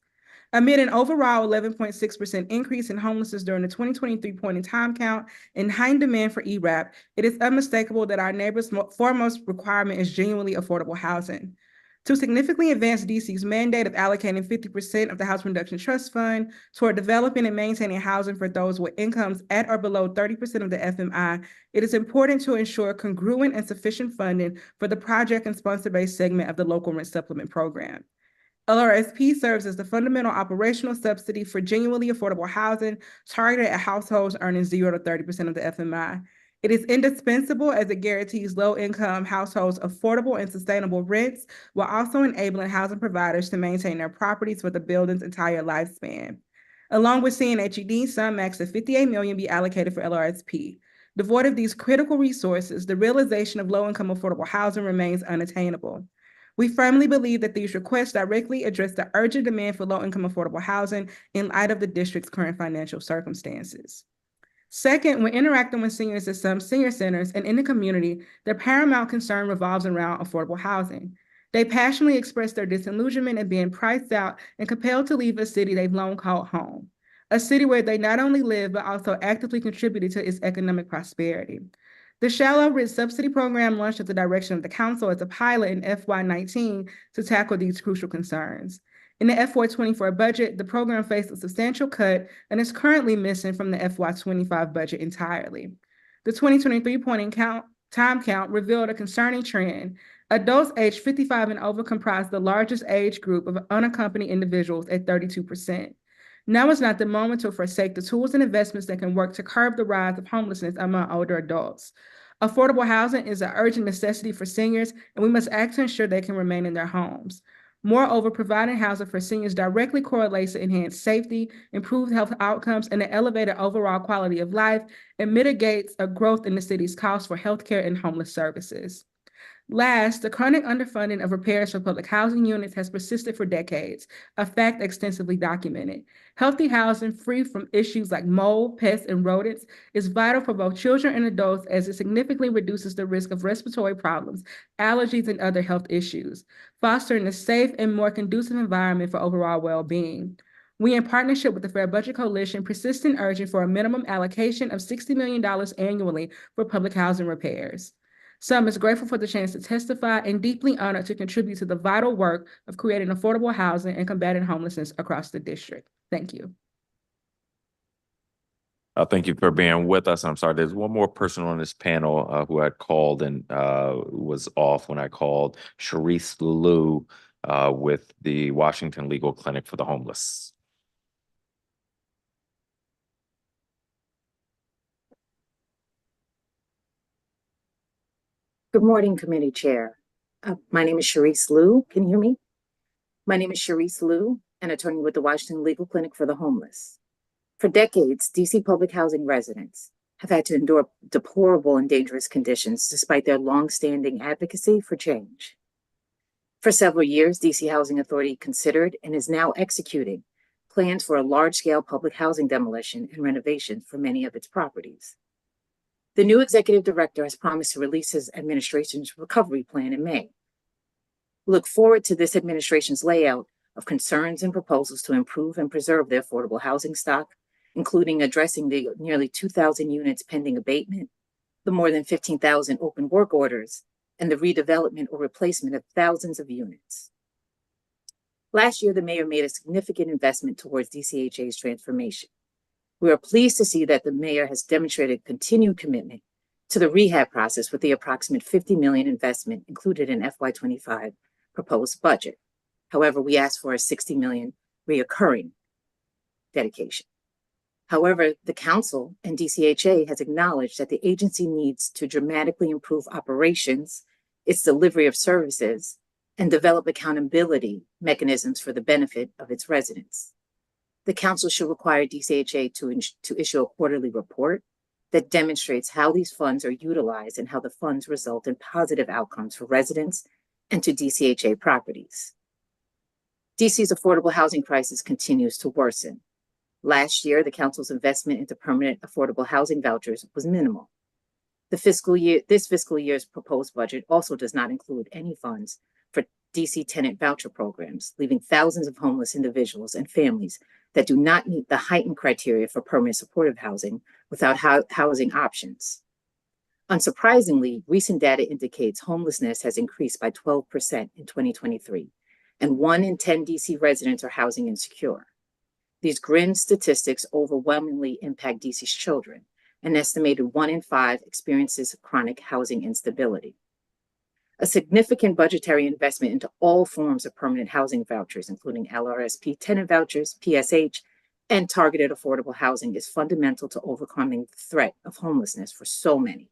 Amid an overall 11.6% increase in homelessness during the 2023 point-in-time count and high demand for ERAP, it is unmistakable that our neighbors' foremost requirement is genuinely affordable housing. to significantly advance DC's mandate of allocating 50% of the Housing Production Trust Fund toward developing and maintaining housing for those with incomes at or below 30% of the FMI, it is important to ensure congruent and sufficient funding for the project and sponsor-based segment of the local rent supplement program. LRSP serves as the fundamental operational subsidy for genuinely affordable housing targeted at households earning 0 to 30% of the FMI. It is indispensable as it guarantees low-income households affordable and sustainable rents while also enabling housing providers to maintain their properties for the building's entire lifespan. Along with CNHED, some max of $58 million be allocated for LRSP. Devoid of these critical resources, the realization of low-income affordable housing remains unattainable. We firmly believe that these requests directly address the urgent demand for low-income affordable housing in light of the district's current financial circumstances. Second, when interacting with seniors at some senior centers and in the community, their paramount concern revolves around affordable housing. They passionately express their disillusionment at being priced out and compelled to leave a city they've long called home, a city where they not only live, but also actively contributed to its economic prosperity. The Shallow Rent Subsidy Program launched at the direction of the Council as a pilot in FY19 to tackle these crucial concerns. In the FY24 budget, the program faced a substantial cut and is currently missing from the FY25 budget entirely. The 2023 time count revealed a concerning trend. Adults aged 55 and over comprise the largest age group of unaccompanied individuals at 32%. Now is not the moment to forsake the tools and investments that can work to curb the rise of homelessness among older adults. Affordable housing is an urgent necessity for seniors, and we must act to ensure they can remain in their homes. Moreover, providing housing for seniors directly correlates to enhanced safety, improved health outcomes, and an elevated overall quality of life, and mitigates a growth in the city's costs for healthcare and homeless services. Last, the chronic underfunding of repairs for public housing units has persisted for decades, a fact extensively documented. Healthy housing free from issues like mold, pests, and rodents is vital for both children and adults as it significantly reduces the risk of respiratory problems, allergies, and other health issues, fostering a safe and more conducive environment for overall well-being. We, in partnership with the Fair Budget Coalition, persist in urging for a minimum allocation of $60 million annually for public housing repairs. Some is grateful for the chance to testify and deeply honored to contribute to the vital work of creating affordable housing and combating homelessness across the district. Thank you. Thank you for being with us. I'm sorry, there's one more person on this panel who had called and was off when I called, Sharice Lou with the Washington Legal Clinic for the Homeless. Good morning, Committee Chair. My name is Sharice Lou. Can you hear me? My name is Sharice Lou, an attorney with the Washington Legal Clinic for the Homeless. For decades, DC public housing residents have had to endure deplorable and dangerous conditions despite their longstanding advocacy for change. For several years, DC Housing Authority considered and is now executing plans for a large-scale public housing demolition and renovation for many of its properties. The new executive director has promised to release his administration's recovery plan in May. Look forward to this administration's layout of concerns and proposals to improve and preserve the affordable housing stock, including addressing the nearly 2,000 units pending abatement, the more than 15,000 open work orders, and the redevelopment or replacement of thousands of units. Last year, the mayor made a significant investment towards DCHA's transformation. We are pleased to see that the mayor has demonstrated continued commitment to the rehab process with the approximate $50 million investment included in FY25 proposed budget. However, we asked for a $60 million reoccurring dedication. However, the council and DCHA has acknowledged that the agency needs to dramatically improve operations, its delivery of services, and develop accountability mechanisms for the benefit of its residents. The council should require DCHA to issue a quarterly report that demonstrates how these funds are utilized and how the funds result in positive outcomes for residents and to DCHA properties. DC's affordable housing crisis continues to worsen. Last year, the council's investment into permanent affordable housing vouchers was minimal. This fiscal year's proposed budget also does not include any funds for DC tenant voucher programs, leaving thousands of homeless individuals and families that do not meet the heightened criteria for permanent supportive housing without housing options. Unsurprisingly, recent data indicates homelessness has increased by 12% in 2023, and 1 in 10 DC residents are housing insecure. These grim statistics overwhelmingly impact DC's children. An estimated 1 in 5 experiences chronic housing instability. A significant budgetary investment into all forms of permanent housing vouchers, including LRSP tenant vouchers, PSH, and targeted affordable housing, is fundamental to overcoming the threat of homelessness for so many.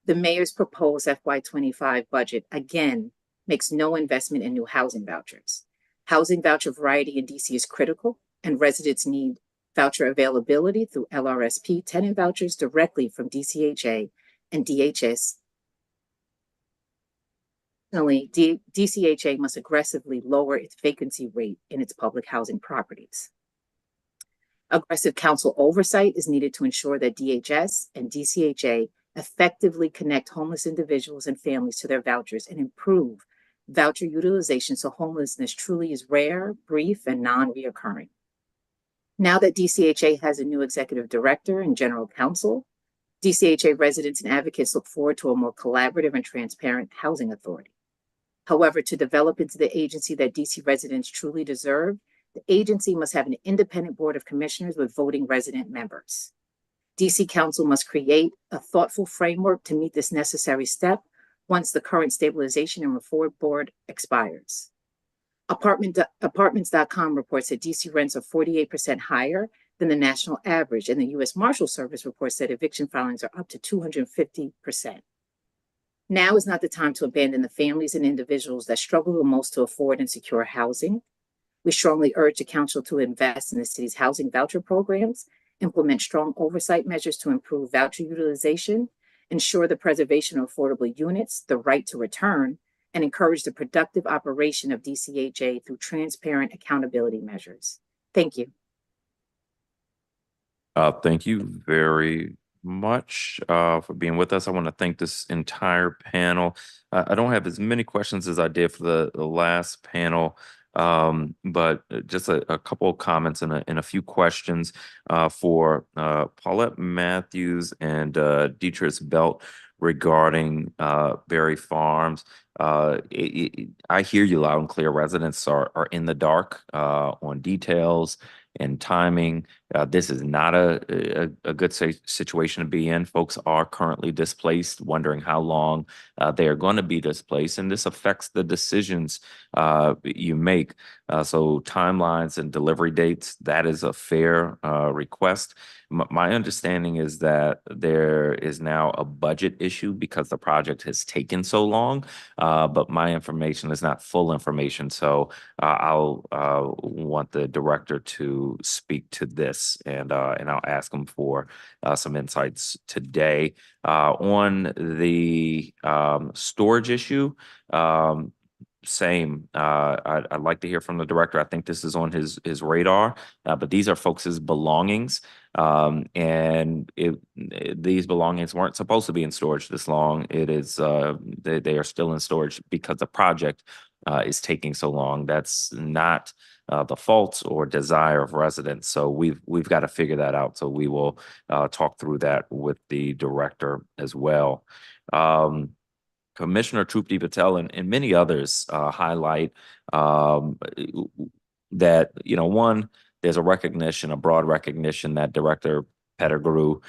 The mayor's proposed FY25 budget again makes no investment in new housing vouchers. Housing voucher variety in DC is critical, and residents need voucher availability through LRSP tenant vouchers directly from DCHA and DHS. Additionally, DCHA must aggressively lower its vacancy rate in its public housing properties. Aggressive council oversight is needed to ensure that DHS and DCHA effectively connect homeless individuals and families to their vouchers and improve voucher utilization so homelessness truly is rare, brief, and non-reoccurring. Now that DCHA has a new executive director and general counsel, DCHA residents and advocates look forward to a more collaborative and transparent housing authority. However, to develop into the agency that DC residents truly deserve, the agency must have an independent board of commissioners with voting resident members. DC Council must create a thoughtful framework to meet this necessary step once the current stabilization and reform board expires. Apartments.com reports that DC rents are 48% higher than the national average, and the U.S. Marshal Service reports that eviction filings are up to 250%. Now is not the time to abandon the families and individuals that struggle the most to afford and secure housing. We strongly urge the council to invest in the city's housing voucher programs, implement strong oversight measures to improve voucher utilization, ensure the preservation of affordable units, the right to return, and encourage the productive operation of DCHA through transparent accountability measures. Thank you. Thank you very much for being with us. I want to thank this entire panel. I don't have as many questions as I did for the last panel, but just a couple of comments and a few questions for Paulette Matthews and Dietrich Belt regarding Berry Farms. I hear you loud and clear. Residents are in the dark on details and timing. This is not a good situation to be in. Folks are currently displaced, wondering how long they are going to be displaced, and this affects the decisions you make. So timelines and delivery dates, that is a fair request. My understanding is that there is now a budget issue because the project has taken so long, but my information is not full information. So I'll want the director to speak to this, and I'll ask him for some insights today. On the storage issue, same. I'd like to hear from the director. I think this is on his radar, but these are folks' belongings, and these belongings weren't supposed to be in storage this long. It is they are still in storage because the project is taking so long. That's not the fault or desire of residents. So we've got to figure that out. So we will talk through that with the director as well. Commissioner Trupti Patel and many others highlight that, one, there's a broad recognition that Director Pettigrew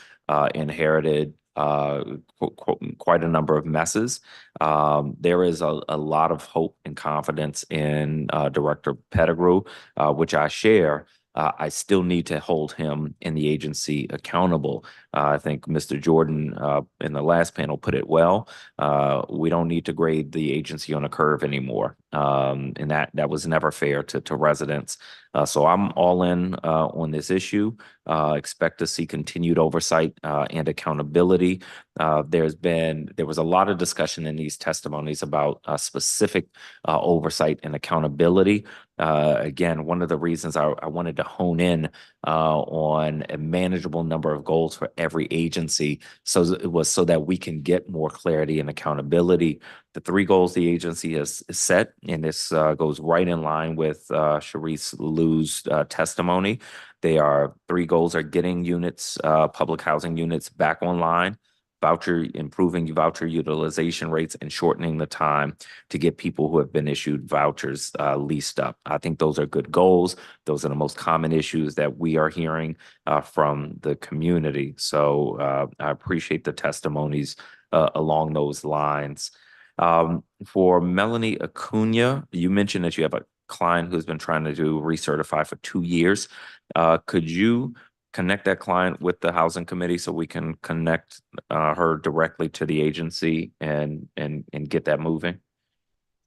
inherited quite a number of messes. There is a lot of hope and confidence in Director Pettigrew, which I share. I still need to hold him and the agency accountable. I think Mr. Jordan in the last panel put it well. We don't need to grade the agency on a curve anymore. And that was never fair to residents. So I'm all in on this issue. Expect to see continued oversight and accountability. There was a lot of discussion in these testimonies about specific oversight and accountability. Again, one of the reasons I wanted to hone in on a manageable number of goals for every agency, so that we can get more clarity and accountability. The 3 goals the agency has set, and this goes right in line with Sharice Liu's testimony. 3 goals are getting units, public housing units back online, improving voucher utilization rates and shortening the time to get people who have been issued vouchers leased up. I think those are good goals. Those are the most common issues that we are hearing from the community. So I appreciate the testimonies along those lines. For Melanie Acuna, you mentioned that you have a client who's been trying to recertify for 2 years. Could you connect that client with the housing committee so we can connect her directly to the agency and get that moving?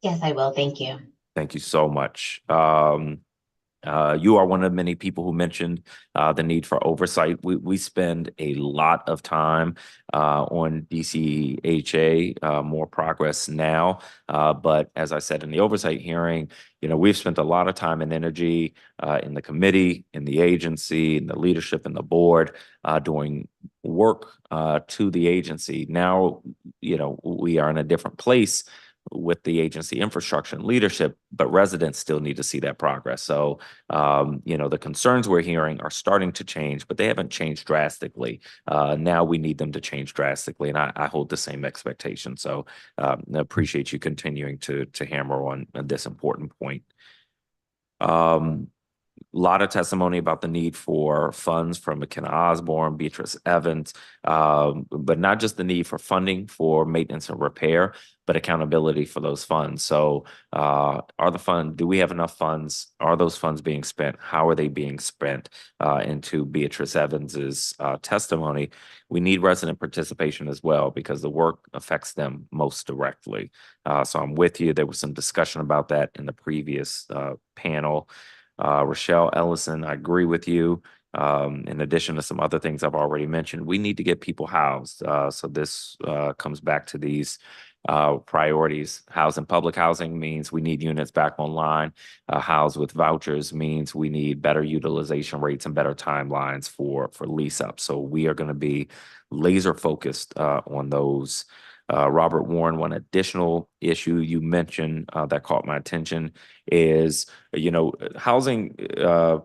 Yes, I will. Thank you. Thank you so much. You are one of the many people who mentioned the need for oversight. We spend a lot of time on DCHA, more progress now. But as I said in the oversight hearing, we've spent a lot of time and energy in the committee, in the agency, in the leadership, and the board doing work to the agency. Now, we are in a different place with the agency infrastructure and leadership, but residents still need to see that progress. So, the concerns we're hearing are starting to change, but they haven't changed drastically. Now we need them to change drastically, and I hold the same expectation. So, I appreciate you continuing to hammer on this important point. A lot of testimony about the need for funds from McKenna Osborne, Beatrice Evans, but not just the need for funding for maintenance and repair, but accountability for those funds. So do we have enough funds? Are those funds being spent? How are they being spent? Into Beatrice Evans's testimony, we need resident participation as well because the work affects them most directly. So I'm with you. There was some discussion about that in the previous panel. Rochelle Ellison, I agree with you. In addition to some other things I've already mentioned, we need to get people housed. So this comes back to these priorities. Public housing means we need units back online. Housed with vouchers means we need better utilization rates and better timelines for lease up. So we are going to be laser focused on those. Robert Warren, one additional issue you mentioned that caught my attention is, housing,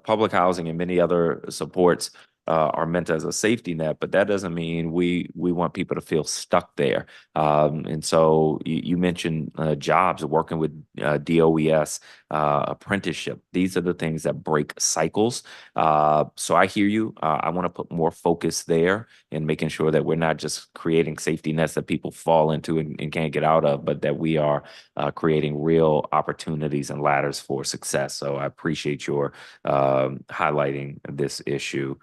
public housing and many other supports are meant as a safety net, but that doesn't mean we want people to feel stuck there. And so you mentioned jobs, working with DOES, apprenticeship. These are the things that break cycles. So I hear you. I want to put more focus there in making sure that we're not just creating safety nets that people fall into and can't get out of, but that we are creating real opportunities and ladders for success. So I appreciate your highlighting this issue.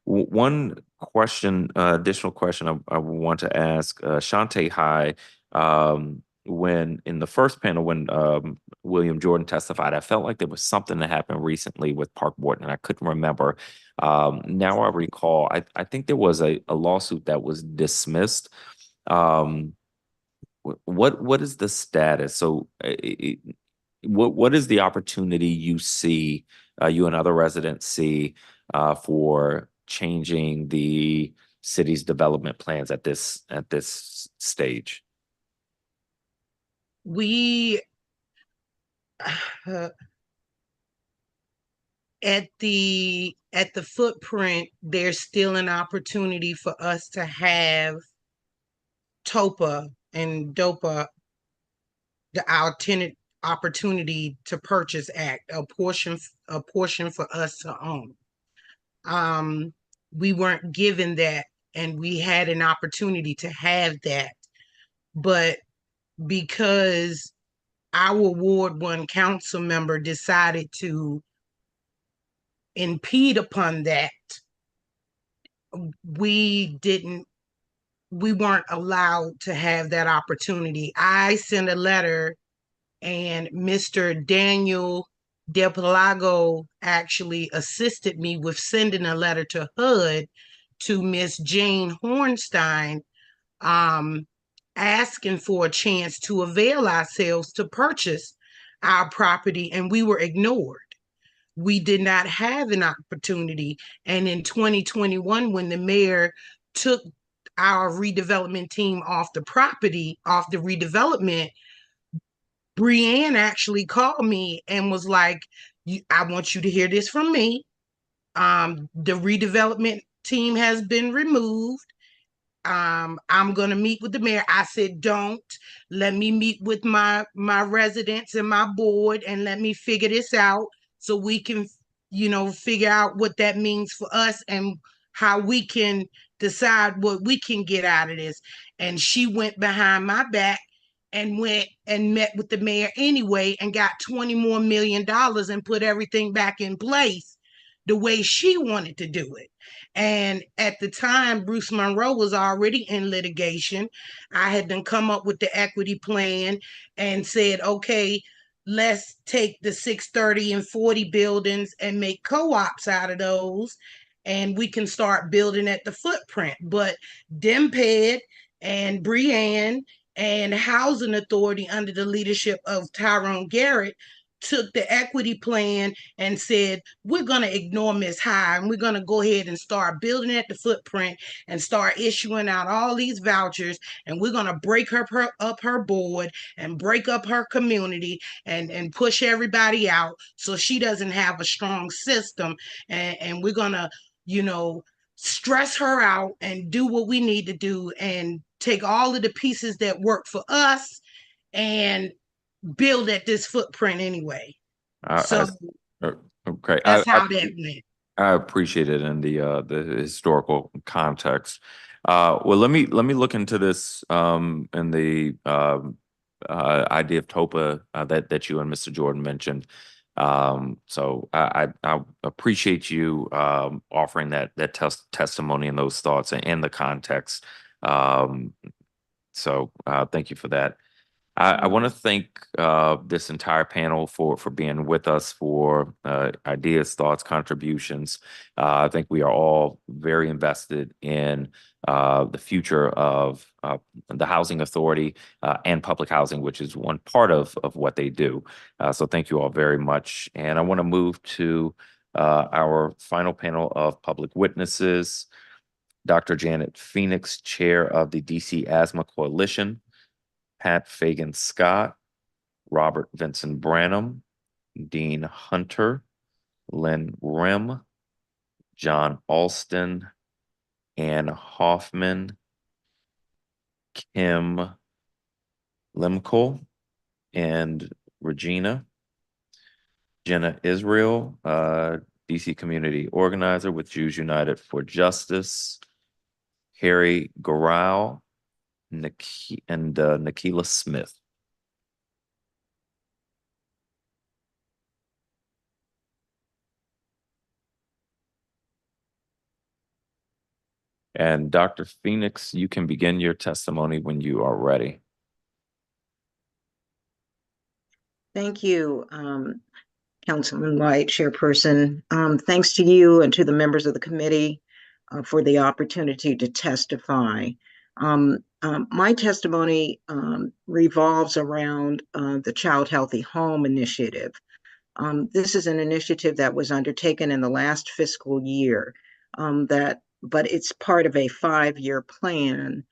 One question, additional question I want to ask Shante High, when in the first panel, when William Jordan testified, I felt like there was something that happened recently with Park Morton, and I couldn't remember. Now I recall, I think there was a lawsuit that was dismissed. What is the status? So what is the opportunity you see, you and other residents see for changing the city's development plans at this stage? We at the footprint, there's still an opportunity for us to have TOPA and DOPA, our tenant opportunity to purchase act, a portion for us to own. We weren't given that, and we had an opportunity to have that, but because our Ward 1 council member decided to impede upon that, we weren't allowed to have that opportunity. I sent a letter, and Mr. Daniel Del Palago actually assisted me with sending a letter to HUD to Miss Jane Hornstein, asking for a chance to avail ourselves to purchase our property, and we were ignored. We did not have an opportunity. And in 2021, when the mayor took our redevelopment team off the property, off the redevelopment, Brianne actually called me and was like, I want you to hear this from me. The redevelopment team has been removed, I'm gonna meet with the mayor. I said, don't let me meet with my residents and my board and let me figure this out so we can, figure out what that means for us and how we can decide what we can get out of this. And she went behind my back and went and met with the mayor anyway and got $20 more million and put everything back in place the way she wanted to do it. And at the time, Bruce Monroe was already in litigation. I had then come up with the equity plan and said, okay, let's take the 630 and 40 buildings and make co-ops out of those. And we can start building at the footprint. But Demped and Brianne and Housing Authority under the leadership of Tyrone Garrett took the equity plan and said, we're going to ignore Ms. High and we're going to go ahead and start building at the footprint and start issuing out all these vouchers. And we're going to break up her board and break up her community and push everybody out so she doesn't have a strong system. And we're going to, stress her out and do what we need to do and take all of the pieces that work for us and build at this footprint anyway. So Okay. that's how that went. I appreciate it in the historical context. Well, let me look into this and the idea of TOPA that you and Mr. Jordan mentioned. So I appreciate you offering that testimony and those thoughts and the context. So thank you for that. I want to thank this entire panel for being with us, for ideas, thoughts, contributions. I think we are all very invested in the future of the Housing Authority and public housing, which is one part of what they do. So thank you all very much. And I want to move to our final panel of public witnesses. Dr. Janet Phoenix, Chair of the DC Asthma Coalition, Pat Fagan-Scott, Robert Vincent Branham, Dean Hunter, Lynn Rim, John Alston, Ann Hoffman, Kim Limkol, and Regina. Jenna Israel, DC community organizer with Jews United for Justice, Harry Garau, and Nikila Smith. And Dr. Phoenix, you can begin your testimony when you are ready. Thank you, Councilman White, Chairperson. Thanks to you and to the members of the committee for the opportunity to testify. My testimony revolves around the Child Healthy Home Initiative. This is an initiative that was undertaken in the last fiscal year, but it's part of a 5-year plan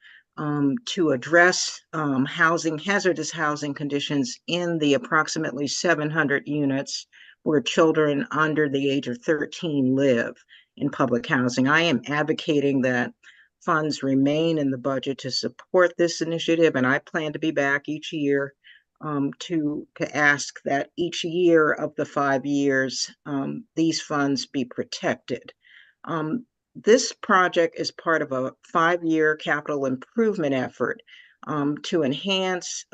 to address hazardous housing conditions in the approximately 700 units where children under the age of 13 live in public housing. I am advocating that funds remain in the budget to support this initiative, and I plan to be back each year to ask that each year of the 5 years, these funds be protected. This project is part of a 5-year capital improvement effort to enhance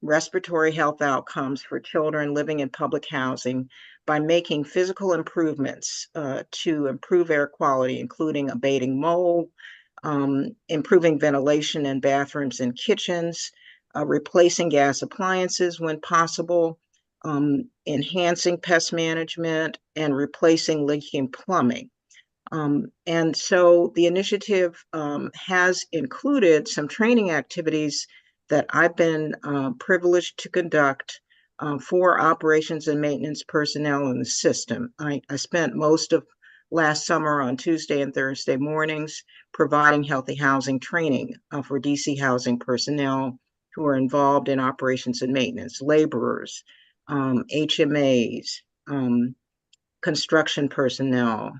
respiratory health outcomes for children living in public housing by making physical improvements to improve air quality, including abating mold, improving ventilation in bathrooms and kitchens, replacing gas appliances when possible, enhancing pest management, and replacing leaking plumbing. And so the initiative has included some training activities that I've been privileged to conduct for operations and maintenance personnel in the system. I spent most of last summer on Tuesday and Thursday mornings providing healthy housing training for DC housing personnel who are involved in operations and maintenance, laborers, HMAs, construction personnel,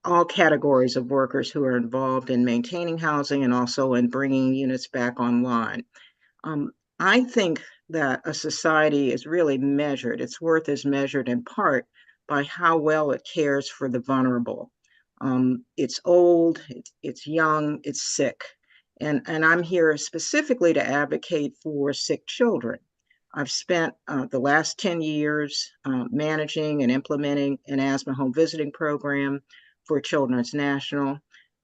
all categories of workers who are involved in maintaining housing and also in bringing units back online. I think that a society is really measured, its worth is measured in part by how well it cares for the vulnerable. It's old, it's young, it's sick. And I'm here specifically to advocate for sick children. I've spent the last 10 years managing and implementing an asthma home visiting program for Children's National.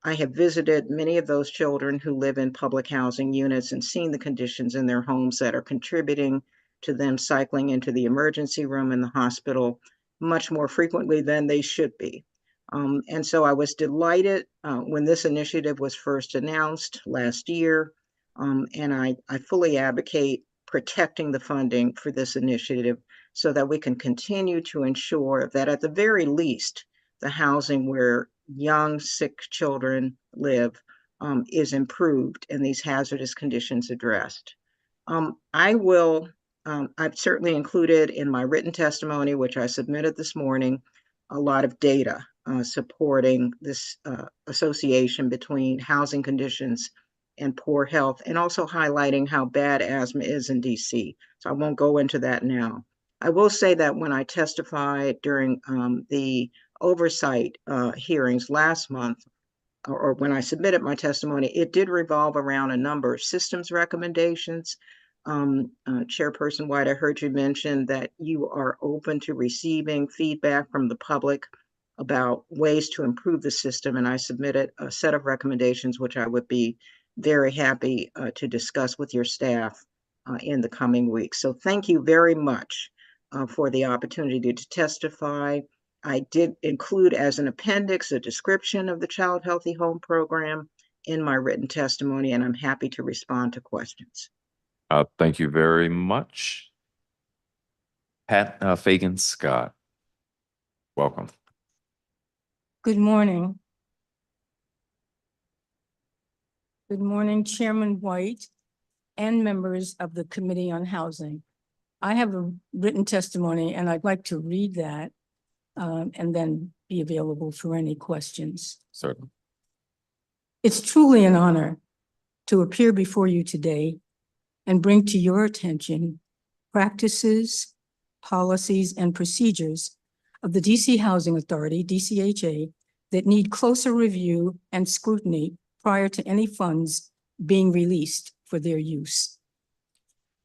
I have visited many of those children who live in public housing units and seen the conditions in their homes that are contributing to them cycling into the emergency room in the hospital much more frequently than they should be. And so I was delighted when this initiative was first announced last year, and I fully advocate protecting the funding for this initiative so that we can continue to ensure that at the very least, the housing where young, sick children live is improved and these hazardous conditions addressed. I've certainly included in my written testimony, which I submitted this morning, a lot of data supporting this association between housing conditions and poor health, and also highlighting how bad asthma is in DC. So I won't go into that now. I will say that when I testified during the Oversight hearings last month, or when I submitted my testimony, it did revolve around a number of systems recommendations. Chairperson White, I heard you mention that you are open to receiving feedback from the public about ways to improve the system, and I submitted a set of recommendations which I would be very happy to discuss with your staff in the coming weeks. So thank you very much for the opportunity to testify. I did include as an appendix a description of the Child Healthy Home Program in my written testimony, and I'm happy to respond to questions. Thank you very much. Pat Fagan Scott, welcome. Good morning. Good morning, Chairman White and members of the Committee on Housing. I have a written testimony and I'd like to read that and then be available for any questions. Certainly. It's truly an honor to appear before you today and bring to your attention practices, policies, and procedures of the DC Housing Authority, DCHA, that need closer review and scrutiny prior to any funds being released for their use.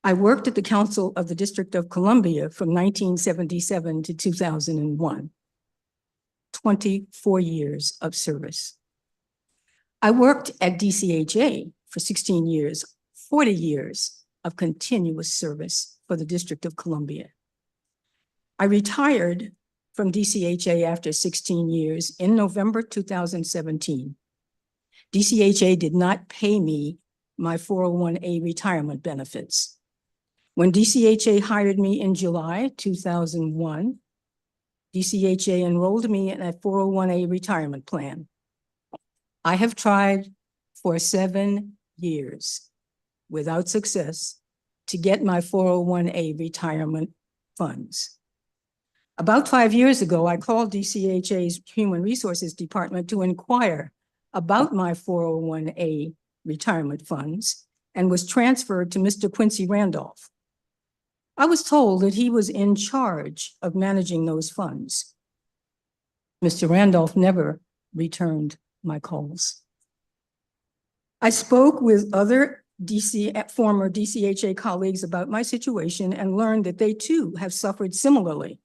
I worked at the Council of the District of Columbia from 1977 to 2001, 24 years of service. I worked at DCHA for 16 years, 40 years of continuous service for the District of Columbia. I retired from DCHA after 16 years in November 2017. DCHA did not pay me my 401A retirement benefits. When DCHA hired me in July 2001, DCHA enrolled me in a 401A retirement plan. I have tried for 7 years without success to get my 401A retirement funds. About 5 years ago, I called DCHA's Human Resources Department to inquire about my 401A retirement funds and was transferred to Mr. Quincy Randolph. I was told that he was in charge of managing those funds. Mr. Randolph never returned my calls. I spoke with other former DCHA colleagues about my situation and learned that they too have suffered similarly.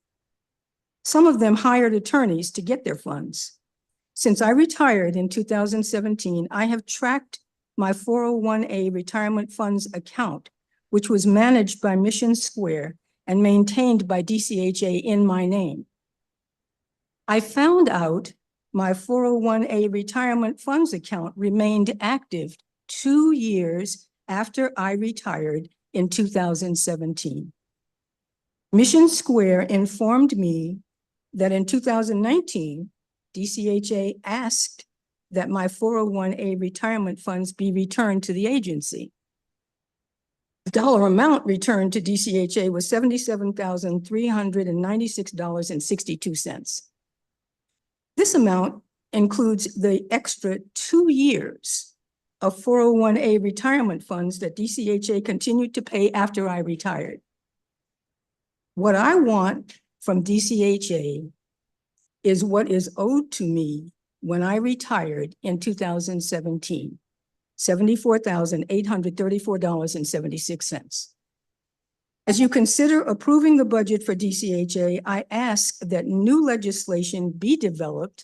Some of them hired attorneys to get their funds. Since I retired in 2017, I have tracked my 401A retirement funds account, which was managed by Mission Square and maintained by DCHA in my name. I found out my 401A retirement funds account remained active 2 years after I retired in 2017. Mission Square informed me that in 2019, DCHA asked that my 401A retirement funds be returned to the agency. The dollar amount returned to DCHA was $77,396.62. This amount includes the extra 2 years of 401(a) retirement funds that DCHA continued to pay after I retired. What I want from DCHA is what is owed to me when I retired in 2017, $74,834.76. As you consider approving the budget for DCHA, I ask that new legislation be developed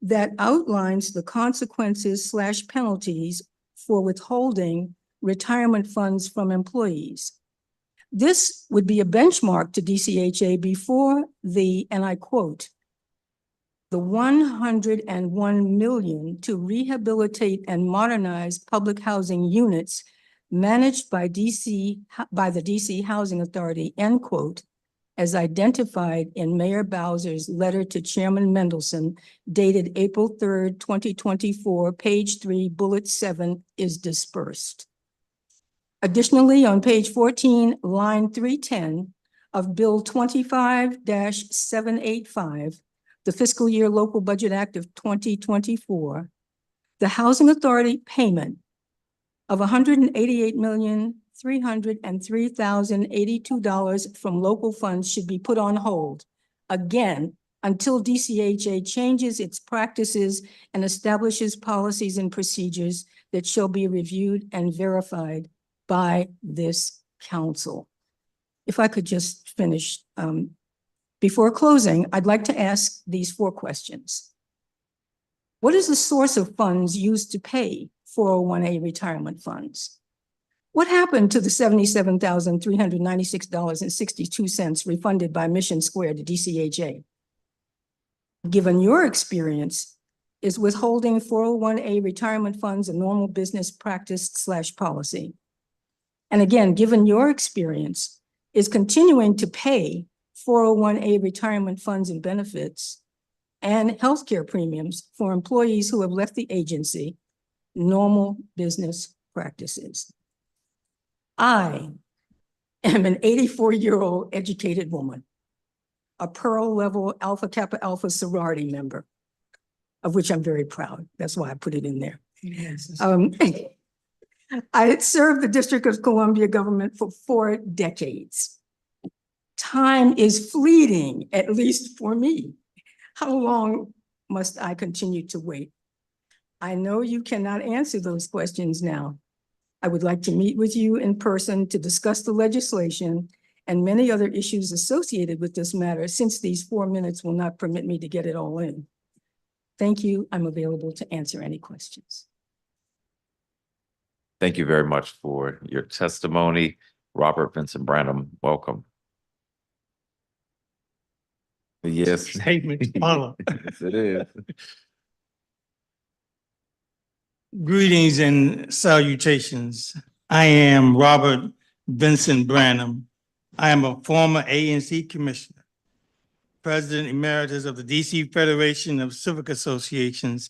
that outlines the consequences/penalties for withholding retirement funds from employees. This would be a benchmark to DCHA before the, and I quote, the 101 million to rehabilitate and modernize public housing units managed by the DC Housing Authority, end quote, as identified in Mayor Bowser's letter to Chairman Mendelson dated April 3rd, 2024, page 3, bullet 7 is dispersed. Additionally, on page 14, line 310 of Bill 25-785, the Fiscal Year Local Budget Act of 2024, the Housing Authority payment of $188,303,082 from local funds should be put on hold, again, until DCHA changes its practices and establishes policies and procedures that shall be reviewed and verified by this council. If I could just finish, before closing, I'd like to ask these 4 questions. What is the source of funds used to pay 401(a) retirement funds? What happened to the $77,396.62 refunded by Mission Square to DCHA? Given your experience, is withholding 401(a) retirement funds a normal business practice/policy? And again, given your experience, is continuing to pay 401(a) retirement funds and benefits and healthcare premiums for employees who have left the agency normal business practices? I am an 84-year-old educated woman, a Pearl level Alpha Kappa Alpha sorority member, of which I'm very proud. That's why I put it in there. Yes. I had served the District of Columbia government for 4 decades. Time is fleeting, at least for me. How long must I continue to wait? I know you cannot answer those questions now. I would like to meet with you in person to discuss the legislation and many other issues associated with this matter, since these 4 minutes will not permit me to get it all in. Thank you. I'm available to answer any questions. Thank you very much for your testimony. Robert Vincent Branham, welcome. Yes. Statement to follow. Yes, it is. Greetings and salutations. I am Robert Vincent Branham. I am a former ANC commissioner, president emeritus of the DC Federation of Civic Associations,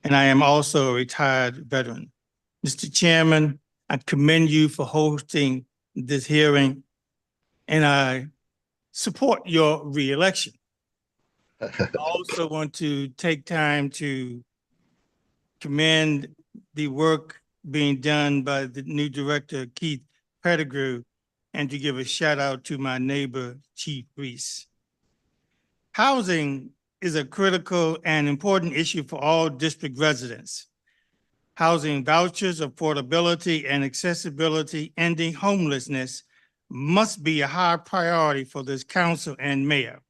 and I am also a retired veteran. Mr. Chairman, I commend you for hosting this hearing, and I support your re-election. I also want to take time to commend the work being done by the new director, Keith Pettigrew, and to give a shout out to my neighbor, Chief Reese. Housing is a critical and important issue for all district residents. Housing vouchers, affordability, and accessibility, ending homelessness must be a high priority for this council and mayor.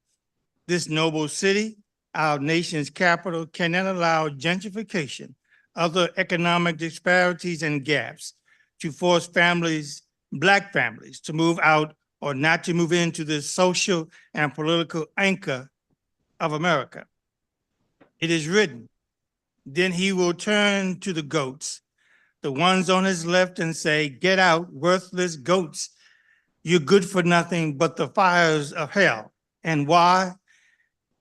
This noble city, our nation's capital, cannot allow gentrification, other economic disparities and gaps to force families, Black families, to move out or not to move into the social and political anchor of America. It is written, then he will turn to the goats, the ones on his left, and say, get out, worthless goats. You're good for nothing but the fires of hell. And why?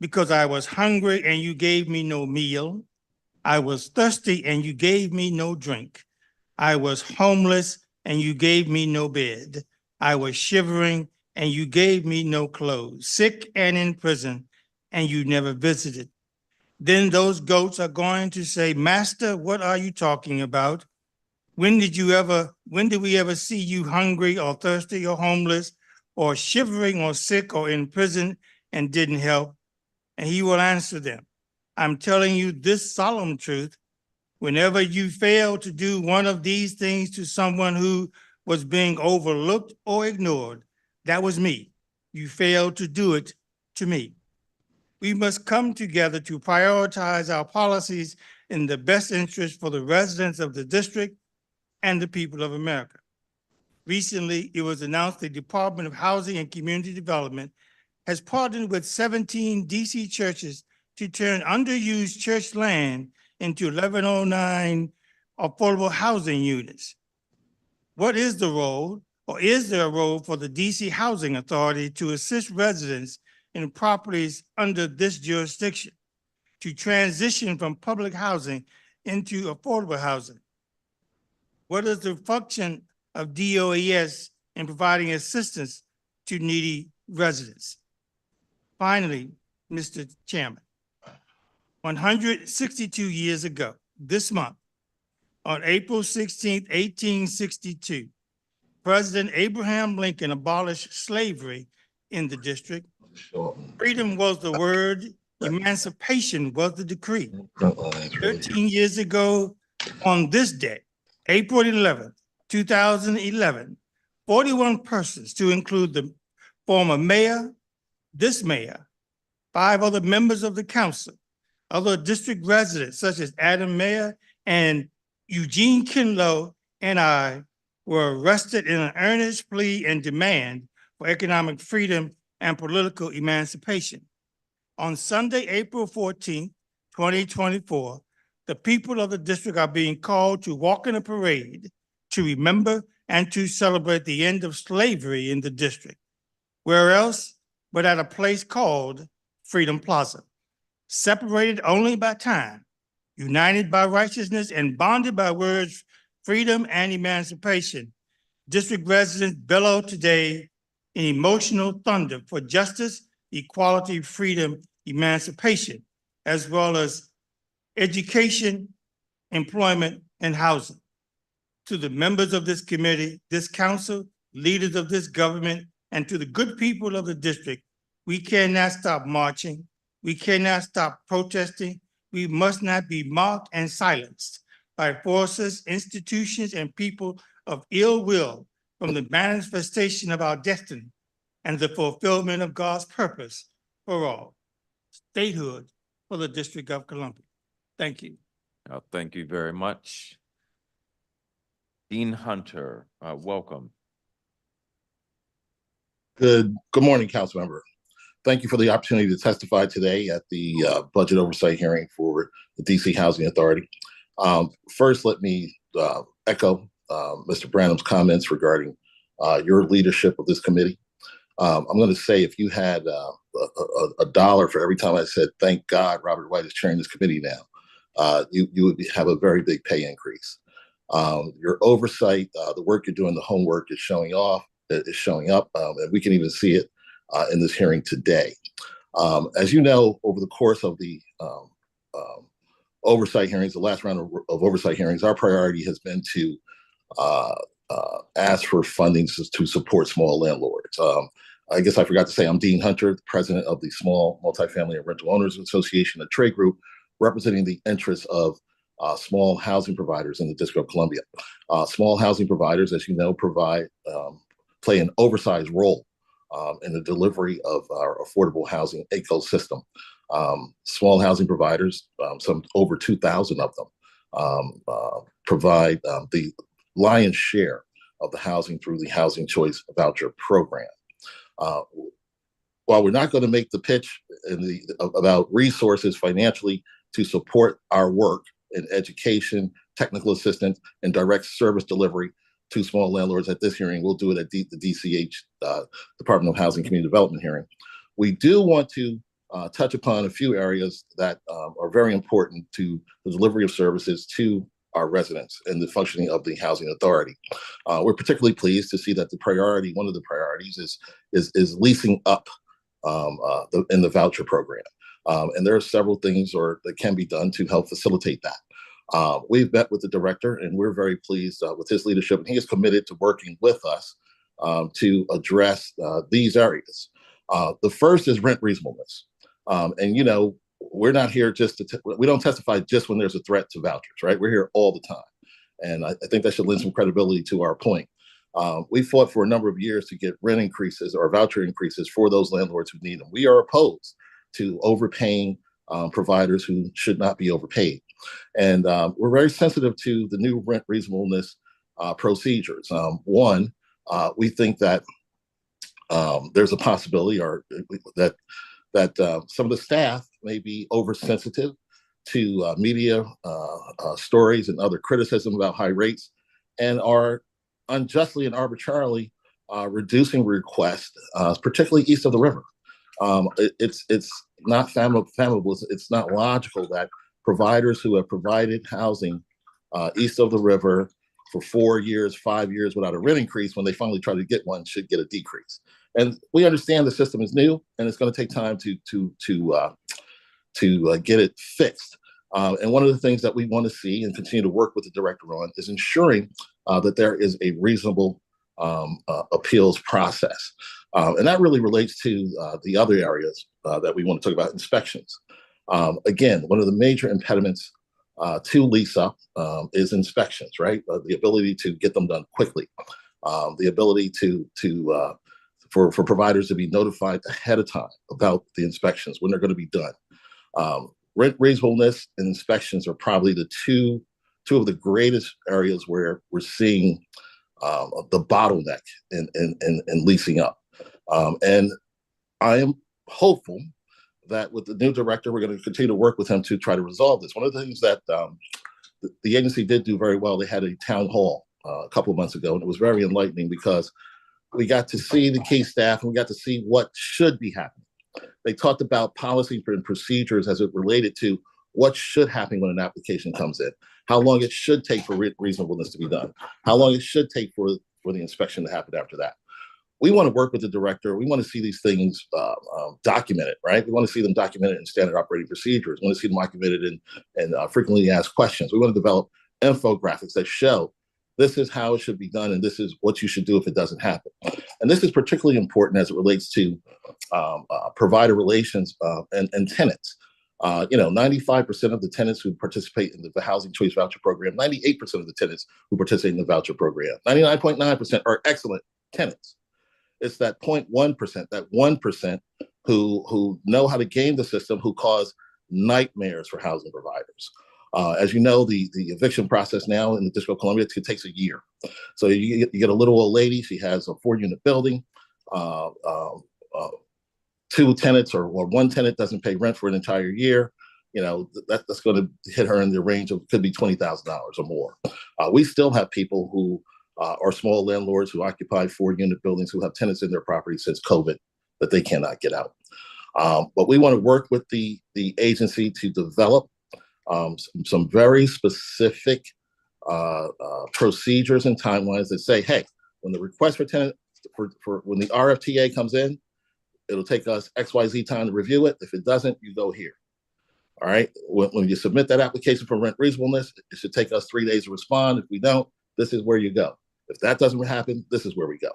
Because I was hungry and you gave me no meal. I was thirsty and you gave me no drink. I was homeless and you gave me no bed. I was shivering and you gave me no clothes, sick and in prison, and you never visited. Then those goats are going to say, Master, what are you talking about? When did we ever see you hungry or thirsty or homeless or shivering or sick or in prison and didn't help? And he will answer them, I'm telling you this solemn truth. Whenever you fail to do one of these things to someone who was being overlooked or ignored, that was me. You failed to do it to me. We must come together to prioritize our policies in the best interest for the residents of the district and the people of America. Recently, it was announced the Department of Housing and Community Development has partnered with 17 DC churches to turn underused church land into 1109 affordable housing units. What is the role, or is there a role for the DC Housing Authority to assist residents in properties under this jurisdiction to transition from public housing into affordable housing? What is the function of DOES in providing assistance to needy residents? Finally, Mr. Chairman, 162 years ago, this month, on April 16, 1862, President Abraham Lincoln abolished slavery in the district. Freedom was the word, emancipation was the decree. 13 years ago, on this day, April 11th, 2011, 41 persons, to include the former mayor, this mayor, 5 other members of the council, other district residents such as Adam Mayer and Eugene Kinlow and I were arrested in an earnest plea and demand for economic freedom and political emancipation. On Sunday, April 14, 2024, the people of the district are being called to walk in a parade to remember and to celebrate the end of slavery in the district. Where else but at a place called Freedom Plaza, separated only by time, united by righteousness, and bonded by words, freedom and emancipation. District residents bellow today in emotional thunder for justice, equality, freedom, emancipation, as well as education, employment, and housing. To the members of this committee, this council, leaders of this government, and to the good people of the district, we cannot stop marching. We cannot stop protesting. We must not be mocked and silenced by forces, institutions, and people of ill will from the manifestation of our destiny and the fulfillment of God's purpose for all. Statehood for the District of Columbia. Thank you. Thank you very much. Dean Hunter, welcome. Good morning, council member. Thank you for the opportunity to testify today at the budget oversight hearing for the DC Housing Authority. First, let me echo Mr. Branham's comments regarding your leadership of this committee. I'm going to say if you had a dollar for every time I said, thank God Robert White is chairing this committee now, you would have a very big pay increase. Your oversight, the work you're doing, the homework is showing up, and we can even see it in this hearing today. As you know, over the course of the oversight hearings, the last round of oversight hearings, our priority has been to ask for funding to support small landlords. I guess I forgot to say I'm Dean Hunter, the president of the Small Multifamily and Rental Owners Association, a trade group representing the interests of small housing providers in the District of Columbia. Small housing providers, as you know, play an oversized role in the delivery of our affordable housing ecosystem. Small housing providers, some over 2,000 of them, provide the lion's share of the housing through the Housing Choice Voucher Program. While we're not going to make the pitch about resources financially to support our work in education, technical assistance, and direct service delivery to small landlords at this hearing, we'll do it at the DCH, Department of Housing and Community Development hearing. We do want to touch upon a few areas that are very important to the delivery of services to our residents and the functioning of the Housing Authority. We're particularly pleased to see that one of the priorities is leasing up in the voucher program. And there are several things that can be done to help facilitate that. We've met with the director, and we're very pleased with his leadership. And he is committed to working with us to address these areas. The first is rent reasonableness. And, we're not here just we don't testify just when there's a threat to vouchers, right? We're here all the time. And I think that should lend some credibility to our point. We fought for a number of years to get rent increases or voucher increases for those landlords who need them. We are opposed to overpaying providers who should not be overpaid. And we're very sensitive to the new rent reasonableness procedures. One, we think that there's a possibility that some of the staff may be oversensitive to media stories and other criticism about high rates, and are unjustly and arbitrarily reducing requests, particularly east of the river. It's not fathomable. It's not logical that providers who have provided housing east of the river for 4 years, 5 years without a rent increase, when they finally try to get one, should get a decrease. And we understand the system is new, and it's going to take time to get it fixed. And one of the things that we want to see and continue to work with the director on is ensuring that there is a reasonable appeals process. And that really relates to the other areas that we want to talk about, inspections. Again, one of the major impediments to lease up is inspections, right? The ability to get them done quickly, the ability for providers to be notified ahead of time about the inspections, when they're going to be done. Rent reasonableness and inspections are probably the two of the greatest areas where we're seeing the bottleneck in leasing up. And I am hopeful that with the new director, we're going to continue to work with him to try to resolve this. One of the things that the agency did do very well, they had a town hall a couple of months ago, and it was very enlightening because we got to see the key staff and we got to see what should be happening. They talked about policy and procedures as it related to what should happen when an application comes in, how long it should take for reasonableness to be done, how long it should take for the inspection to happen after that. We want to work with the director. We want to see these things documented, right? We want to see them documented in standard operating procedures. We want to see them documented in frequently asked questions. We want to develop infographics that show this is how it should be done, and this is what you should do if it doesn't happen. And this is particularly important as it relates to provider relations and tenants. 95% of the tenants who participate in the Housing Choice Voucher Program, 98% of the tenants who participate in the voucher program, 99.9% are excellent tenants. It's that 0.1%, that 1% who know how to game the system, who cause nightmares for housing providers. As you know, the eviction process now in the District of Columbia, it takes a year. So you get a little old lady, she has a 4-unit building, 2 tenants or one tenant doesn't pay rent for an entire year. That's going to hit her in the range of, could be $20,000 or more. We still have people who are small landlords who occupy 4-unit buildings who have tenants in their property since COVID that they cannot get out. But we want to work with the agency to develop some very specific procedures and timelines that say, hey, when the request for tenant for when the RFTA comes in, it'll take us XYZ time to review it. If it doesn't, you go here. All right. When you submit that application for rent reasonableness, it should take us 3 days to respond. If we don't, this is where you go. If that doesn't happen, this is where we go.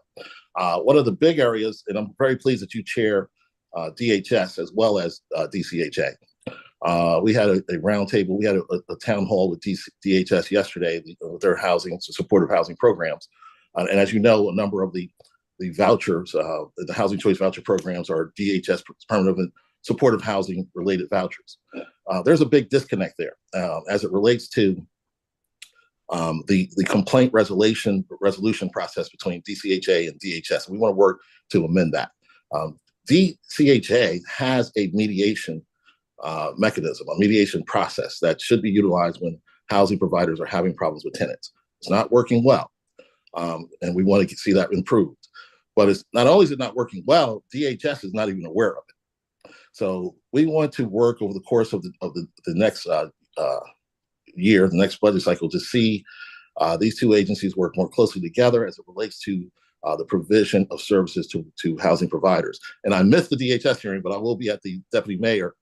One of the big areas, and I'm very pleased that you chair DHS as well as DCHA. We had a roundtable. We had a town hall with DHS yesterday with their supportive housing programs. And as you know, a number of the vouchers, the Housing Choice Voucher programs are DHS permanent supportive housing related vouchers. There's a big disconnect there as it relates to the complaint resolution process between DCHA and DHS. And we want to work to amend that. DCHA has a mediation mechanism, a mediation process that should be utilized when housing providers are having problems with tenants. It's not working well, and we want to see that improved. But it's not only is it not working well, DHS is not even aware of it. So we want to work over the course of the next year, the next budget cycle, to see these two agencies work more closely together as it relates to the provision of services to housing providers. And I missed the DHS hearing, but I will be at the deputy mayor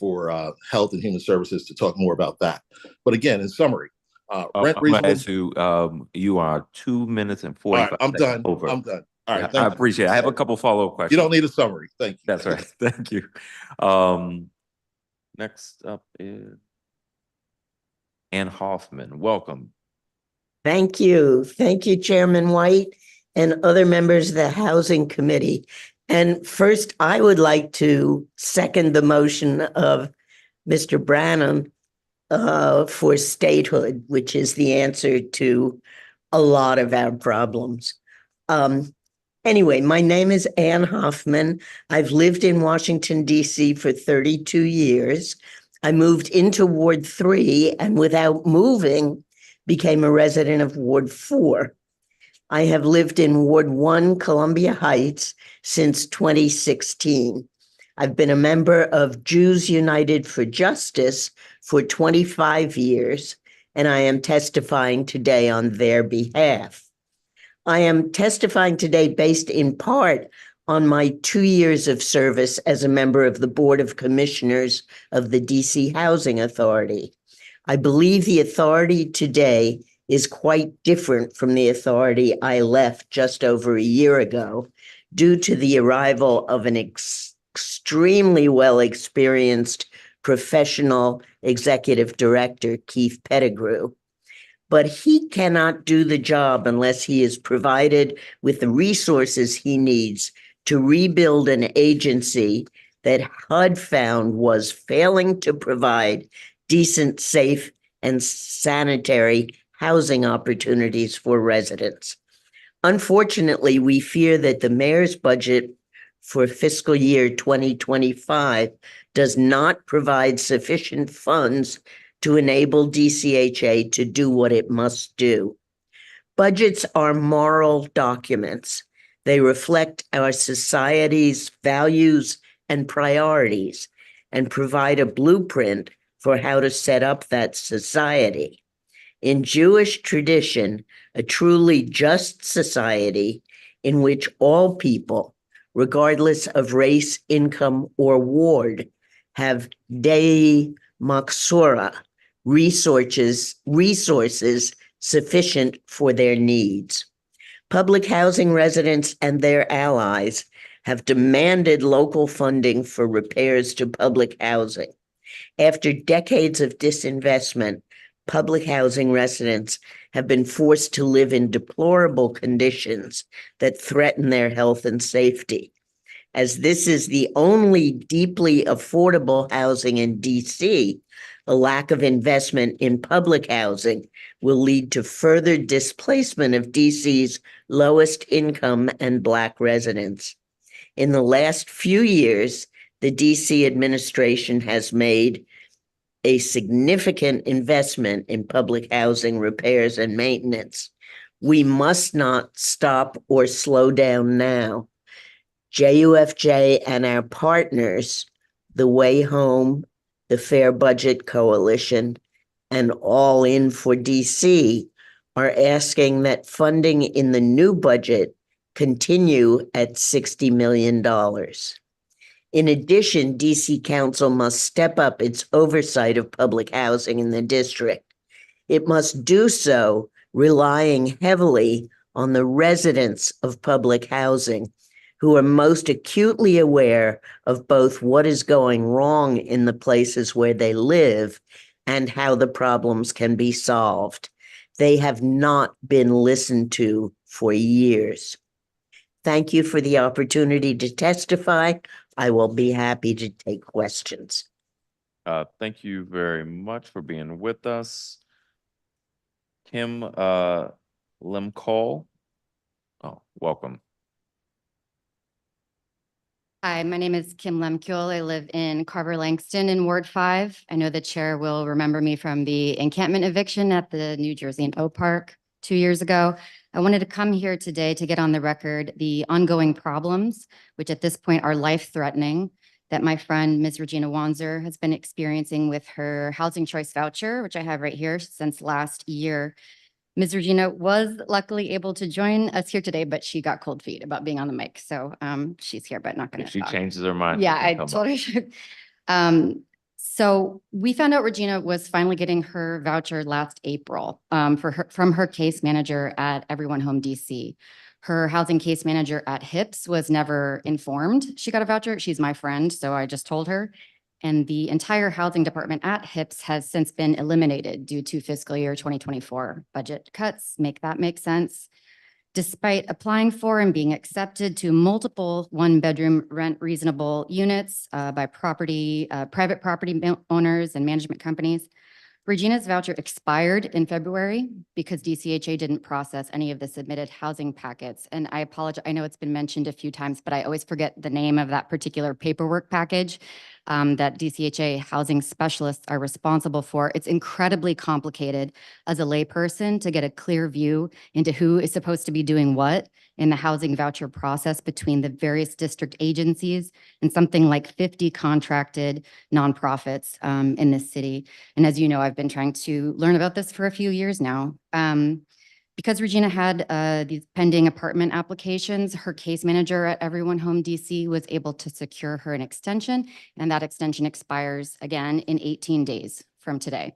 for Health and Human Services to talk more about that. But again, in summary, rent I'm gonna reasonable. ask you, you are 2 minutes and All right, 45 I'm seconds done. over. I'm done. All right, I thank you. appreciate it. I have a couple follow-up questions. You don't need a summary. Thank you. That's right. Thank you. Next up is Ann Hoffman. Welcome. Thank you. Thank you, Chairman White and other members of the Housing Committee. And first, I would like to second the motion of Mr. Branham for statehood, which is the answer to a lot of our problems. Anyway, my name is Ann Hoffman. I've lived in Washington, D.C. for 32 years. I moved into Ward 3 and without moving, became a resident of Ward 4. I have lived in Ward 1, Columbia Heights, since 2016. I've been a member of Jews United for Justice for 25 years, and I am testifying today on their behalf. I am testifying today based in part on my 2 years of service as a member of the Board of Commissioners of the DC Housing Authority. I believe the authority today is quite different from the authority I left just over a year ago due to the arrival of an extremely well-experienced professional executive director, Keith Pettigrew. But he cannot do the job unless he is provided with the resources he needs to rebuild an agency that HUD found was failing to provide decent, safe, and sanitary housing opportunities for residents. Unfortunately, we fear that the mayor's budget for fiscal year 2025 does not provide sufficient funds to enable DCHA to do what it must do. Budgets are moral documents. They reflect our society's values and priorities and provide a blueprint for how to set up that society. In Jewish tradition, a truly just society in which all people, regardless of race, income, or ward, have Dei Maksura, resources sufficient for their needs. Public housing residents and their allies have demanded local funding for repairs to public housing. After decades of disinvestment, public housing residents have been forced to live in deplorable conditions that threaten their health and safety. As this is the only deeply affordable housing in DC, a lack of investment in public housing will lead to further displacement of DC's lowest income and Black residents. In the last few years, the DC administration has made a significant investment in public housing repairs and maintenance. We must not stop or slow down now. JUFJ and our partners, the Way Home, the Fair Budget Coalition, and All In for DC, are asking that funding in the new budget continue at $60 million. In addition, DC Council must step up its oversight of public housing in the district. It must do so relying heavily on the residents of public housing, who are most acutely aware of both what is going wrong in the places where they live and how the problems can be solved. They have not been listened to for years. Thank you for the opportunity to testify. I will be happy to take questions. Thank you very much for being with us. Kim Lemcall. Oh, welcome. Hi, my name is Kim Lemkuel. I live in Carver Langston in Ward 5. I know the chair will remember me from the encampment eviction at the New Jersey and O Park 2 years ago. I wanted to come here today to get on the record the ongoing problems, which at this point are life-threatening, that my friend, Ms. Regina Wanzer, has been experiencing with her housing choice voucher, which I have right here since last year. Ms. Regina was luckily able to join us here today, but she got cold feet about being on the mic. So she's here, but not going to If she changes her mind. Yeah, I told her. So we found out Regina was finally getting her voucher last April from her case manager at Everyone Home DC. Her housing case manager at HIPS was never informed she got a voucher. She's my friend, so I just told her. And the entire housing department at HIPS has since been eliminated due to fiscal year 2024 budget cuts. Make that make sense? Despite applying for and being accepted to multiple one-bedroom rent reasonable units by private property owners and management companies, Regina's voucher expired in February because DCHA didn't process any of the submitted housing packets. And I apologize, I know it's been mentioned a few times, but I always forget the name of that particular paperwork package that DCHA housing specialists are responsible for. It's incredibly complicated as a layperson to get a clear view into who is supposed to be doing what in the housing voucher process between the various district agencies and something like 50 contracted nonprofits in this city. And as you know, I've been trying to learn about this for a few years now. Because Regina had these pending apartment applications, her case manager at Everyone Home DC was able to secure her an extension, and that extension expires again in 18 days from today.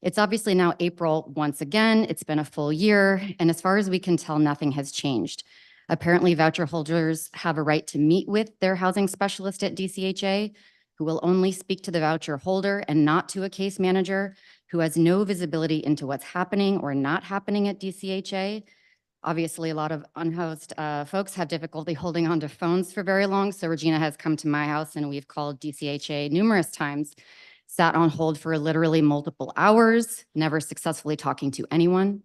It's obviously now April once again. It's been a full year, and as far as we can tell, nothing has changed. Apparently, voucher holders have a right to meet with their housing specialist at DCHA, who will only speak to the voucher holder and not to a case manager who has no visibility into what's happening or not happening at DCHA. Obviously, a lot of unhoused folks have difficulty holding on to phones for very long, so Regina has come to my house and we've called DCHA numerous times, sat on hold for literally multiple hours, never successfully talking to anyone.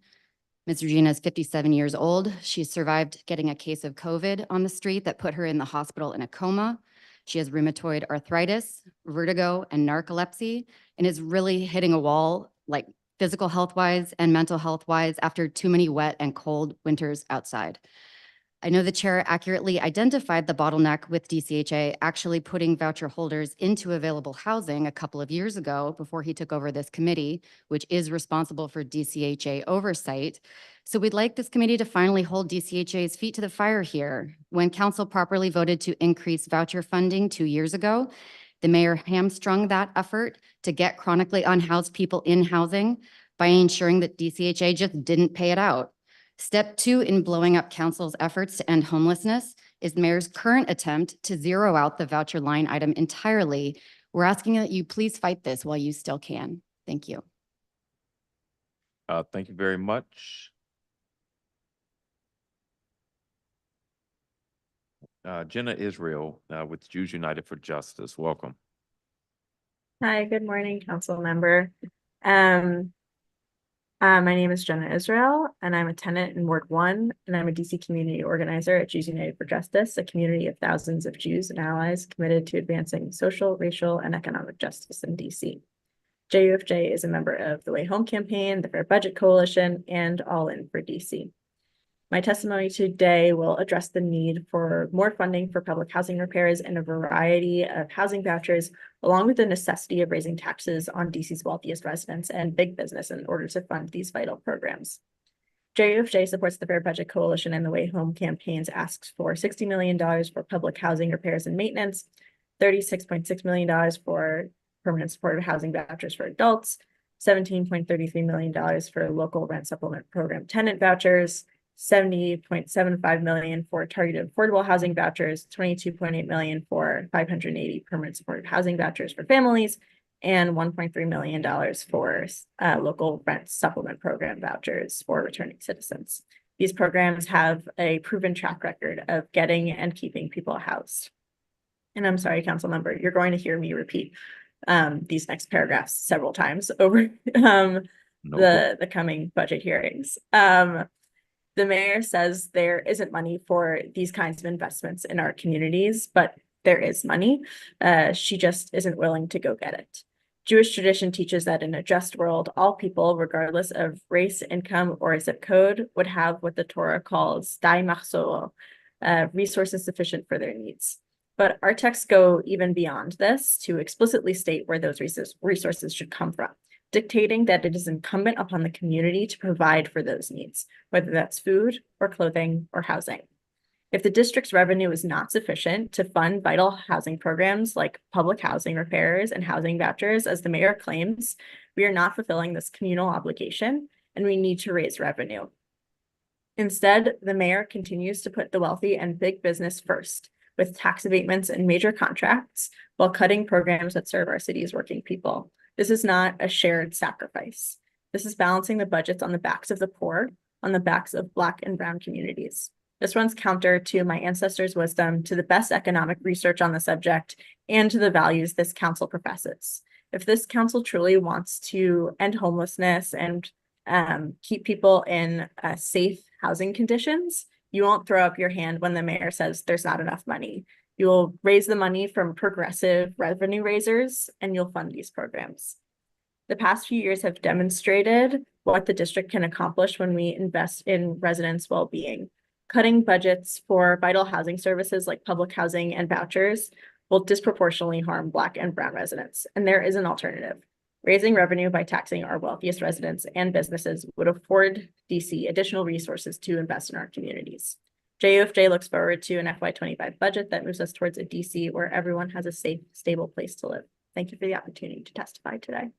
Ms. Regina is 57 years old. She survived getting a case of COVID on the street that put her in the hospital in a coma. She has rheumatoid arthritis, vertigo, and narcolepsy, and is really hitting a wall, like physical health-wise and mental health-wise, after too many wet and cold winters outside. I know the chair accurately identified the bottleneck with DCHA actually putting voucher holders into available housing a couple of years ago before he took over this committee, which is responsible for DCHA oversight. So we'd like this committee to finally hold DCHA's feet to the fire here. When council properly voted to increase voucher funding 2 years ago, the mayor hamstrung that effort to get chronically unhoused people in housing by ensuring that DCHA just didn't pay it out. Step 2 in blowing up council's efforts to end homelessness is the mayor's current attempt to zero out the voucher line item entirely. We're asking that you please fight this while you still can. Thank you. Thank you very much. Jenna Israel with Jews United for Justice. Welcome. Hi, good morning, council member. My name is Jenna Israel, and I'm a tenant in Ward 1, and I'm a DC community organizer at Jews United for Justice, a community of thousands of Jews and allies committed to advancing social, racial, and economic justice in DC. JUFJ is a member of the Way Home campaign, the Fair Budget Coalition, and All In for DC. My testimony today will address the need for more funding for public housing repairs and a variety of housing vouchers, along with the necessity of raising taxes on DC's wealthiest residents and big business in order to fund these vital programs. JUFJ supports the Fair Budget Coalition and the Way Home campaigns asks for $60 million for public housing repairs and maintenance, $36.6 million for permanent supportive housing vouchers for adults, $17.33 million for local rent supplement program tenant vouchers, $70.75 million for targeted affordable housing vouchers, $22.8 million for 580 permanent supportive housing vouchers for families, and $1.3 million for local rent supplement program vouchers for returning citizens. These programs have a proven track record of getting and keeping people housed. And I'm sorry, council member, you're going to hear me repeat these next paragraphs several times over the coming budget hearings. The mayor says there isn't money for these kinds of investments in our communities, but there is money. She just isn't willing to go get it. Jewish tradition teaches that in a just world, all people, regardless of race, income, or zip code, would have what the Torah calls dai machzor, resources sufficient for their needs. But our texts go even beyond this to explicitly state where those resources should come from, dictating that it is incumbent upon the community to provide for those needs, whether that's food or clothing or housing. If the district's revenue is not sufficient to fund vital housing programs like public housing repairs and housing vouchers, as the mayor claims, we are not fulfilling this communal obligation and we need to raise revenue. Instead, the mayor continues to put the wealthy and big business first with tax abatements and major contracts while cutting programs that serve our city's working people. This is not a shared sacrifice. This is balancing the budgets on the backs of the poor, on the backs of Black and Brown communities. This runs counter to my ancestors' wisdom, to the best economic research on the subject, and to the values this council professes. If this council truly wants to end homelessness and keep people in safe housing conditions, you won't throw up your hand when the mayor says there's not enough money. You'll raise the money from progressive revenue raisers and you'll fund these programs. The past few years have demonstrated what the district can accomplish when we invest in residents' well-being. Cutting budgets for vital housing services like public housing and vouchers will disproportionately harm Black and Brown residents, and there is an alternative. Raising revenue by taxing our wealthiest residents and businesses would afford DC additional resources to invest in our communities. JUFJ looks forward to an FY25 budget that moves us towards a DC where everyone has a safe, stable place to live. Thank you for the opportunity to testify today.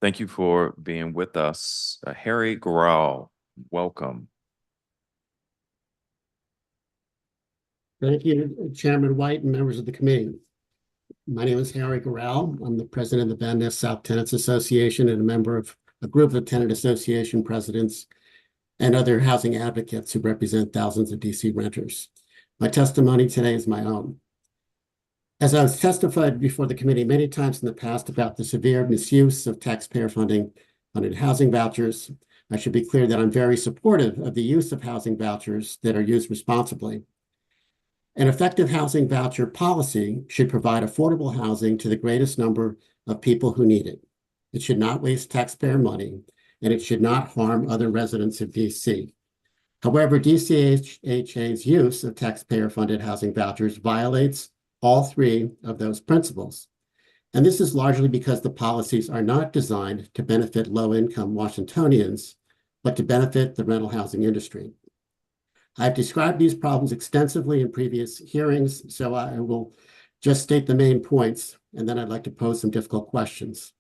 Thank you for being with us. Harry Grau, welcome. Thank you, Chairman White and members of the committee. My name is Harry Garrell. I'm the president of the Van Ness South Tenants Association and a member of a group of tenant association presidents and other housing advocates who represent thousands of DC renters. My testimony today is my own. As I was testified before the committee many times in the past about the severe misuse of taxpayer funded housing vouchers, I should be clear that I'm very supportive of the use of housing vouchers that are used responsibly. An effective housing voucher policy should provide affordable housing to the greatest number of people who need it. It should not waste taxpayer money, and it should not harm other residents of DC. However, DCHA's use of taxpayer-funded housing vouchers violates all three of those principles. And this is largely because the policies are not designed to benefit low-income Washingtonians, but to benefit the rental housing industry. I've described these problems extensively in previous hearings, so I will just state the main points, and then I'd like to pose some difficult questions.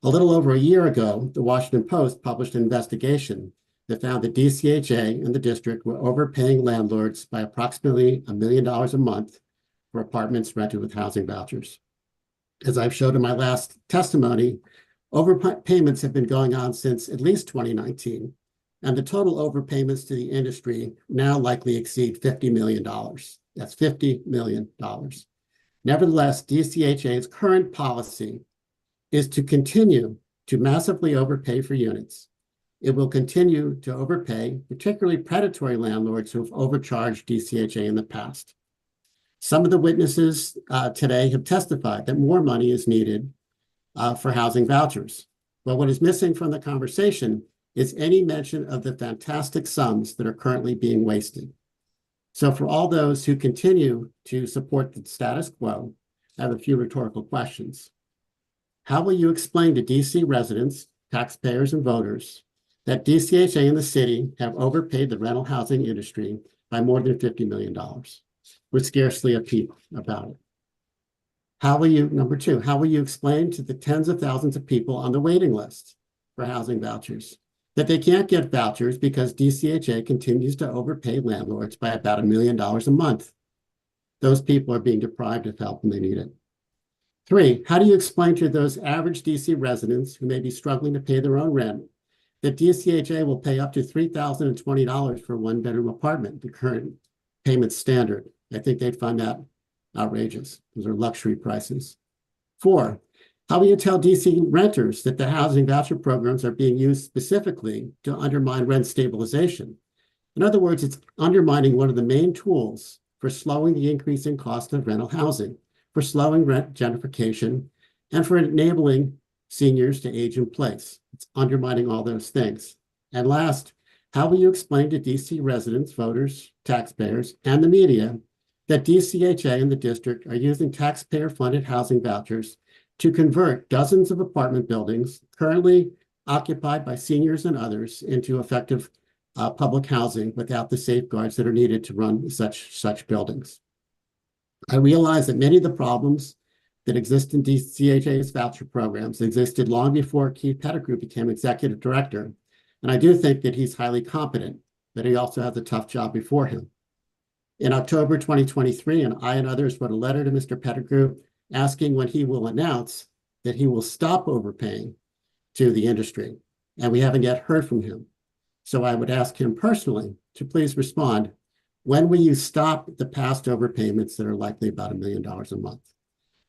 A little over a year ago, the Washington Post published an investigation that found that DCHA and the district were overpaying landlords by approximately $1 million a month for apartments rented with housing vouchers. As I've showed in my last testimony, overpayments have been going on since at least 2019. And the total overpayments to the industry now likely exceed $50 million. That's $50 million. Nevertheless, DCHA's current policy is to continue to massively overpay for units. It will continue to overpay, particularly predatory landlords who have overcharged DCHA in the past. Some of the witnesses today have testified that more money is needed for housing vouchers. But what is missing from the conversation is any mention of the fantastic sums that are currently being wasted. So for all those who continue to support the status quo, I have a few rhetorical questions. How will you explain to DC residents, taxpayers, and voters that DCHA and the city have overpaid the rental housing industry by more than $50 million, with scarcely a peep about it? How will you, number two, how will you explain to the tens of thousands of people on the waiting list for housing vouchers that they can't get vouchers because DCHA continues to overpay landlords by about $1 million a month? Those people are being deprived of help when they need it. Three, how do you explain to those average DC residents who may be struggling to pay their own rent that DCHA will pay up to $3,020 for a one-bedroom apartment, the current payment standard? I think they'd find that outrageous. Those are luxury prices. Four, how will you tell DC renters that the housing voucher programs are being used specifically to undermine rent stabilization? In other words, it's undermining one of the main tools for slowing the increasing cost of rental housing, for slowing rent gentrification, and for enabling seniors to age in place. It's undermining all those things. And last, how will you explain to DC residents, voters, taxpayers, and the media that DCHA and the district are using taxpayer-funded housing vouchers to convert dozens of apartment buildings currently occupied by seniors and others into effective public housing without the safeguards that are needed to run such buildings. I realize that many of the problems that exist in DCHA's voucher programs existed long before Keith Pettigrew became executive director, and I do think that he's highly competent, but he also has a tough job before him. In October 2023, I and others wrote a letter to Mr. Pettigrew asking when he will announce that he will stop overpaying to the industry, and we haven't yet heard from him. So I would ask him personally to please respond. When will you stop the past overpayments that are likely about $1 million a month?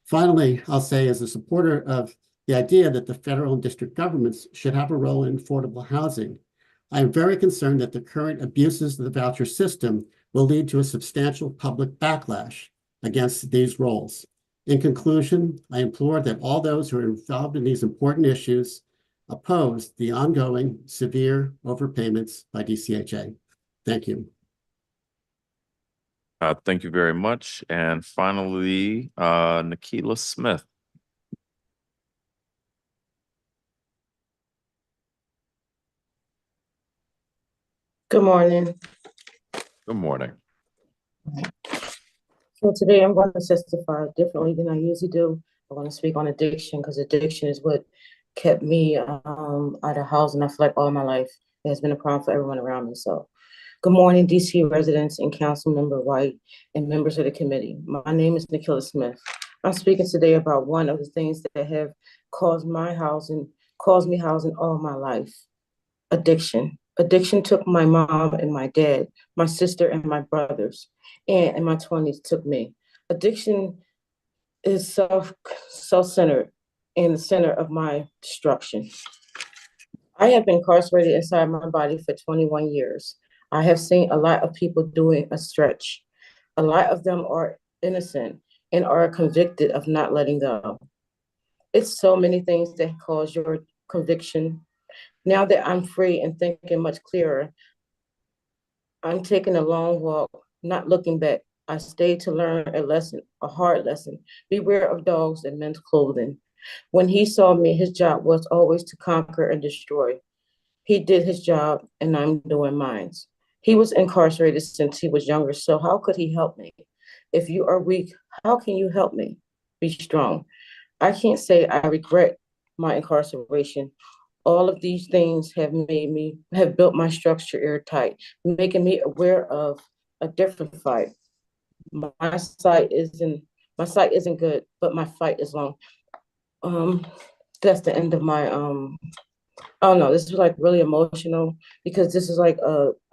Finally, I'll say, as a supporter of the idea that the federal and district governments should have a role in affordable housing, I am very concerned that the current abuses of the voucher system will lead to a substantial public backlash against these roles. In conclusion, I implore that all those who are involved in these important issues oppose the ongoing severe overpayments by DCHA. Thank you. Thank you very much. And finally, Nikila Smith. Good morning. Good morning. So today I'm going to testify differently than I usually do. I'm going to speak on addiction because addiction is what kept me out of housing. I feel like all my life it has been a problem for everyone around me. So good morning, DC residents and council member White and members of the committee. My name is Nikila Smith. I'm speaking today about one of the things that have caused me housing all my life, addiction. Addiction took my mom and my dad, my sister and my brothers, and in my 20s took me. Addiction is self-centered in the center of my destruction. I have been incarcerated inside my body for 21 years. I have seen a lot of people doing a stretch. A lot of them are innocent and are convicted of not letting go. It's so many things that cause your conviction. Now that I'm free and thinking much clearer, I'm taking a long walk, not looking back. I stayed to learn a lesson, a hard lesson. Beware of dogs in men's clothing. When he saw me, his job was always to conquer and destroy. He did his job and I'm doing mine. He was incarcerated since he was younger, so how could he help me? If you are weak, how can you help me? Be strong. I can't say I regret my incarceration. All of these things have built my structure airtight, making me aware of a different fight. My sight isn't good, but my fight is long. That's the end of my oh no, this is like really emotional because this is like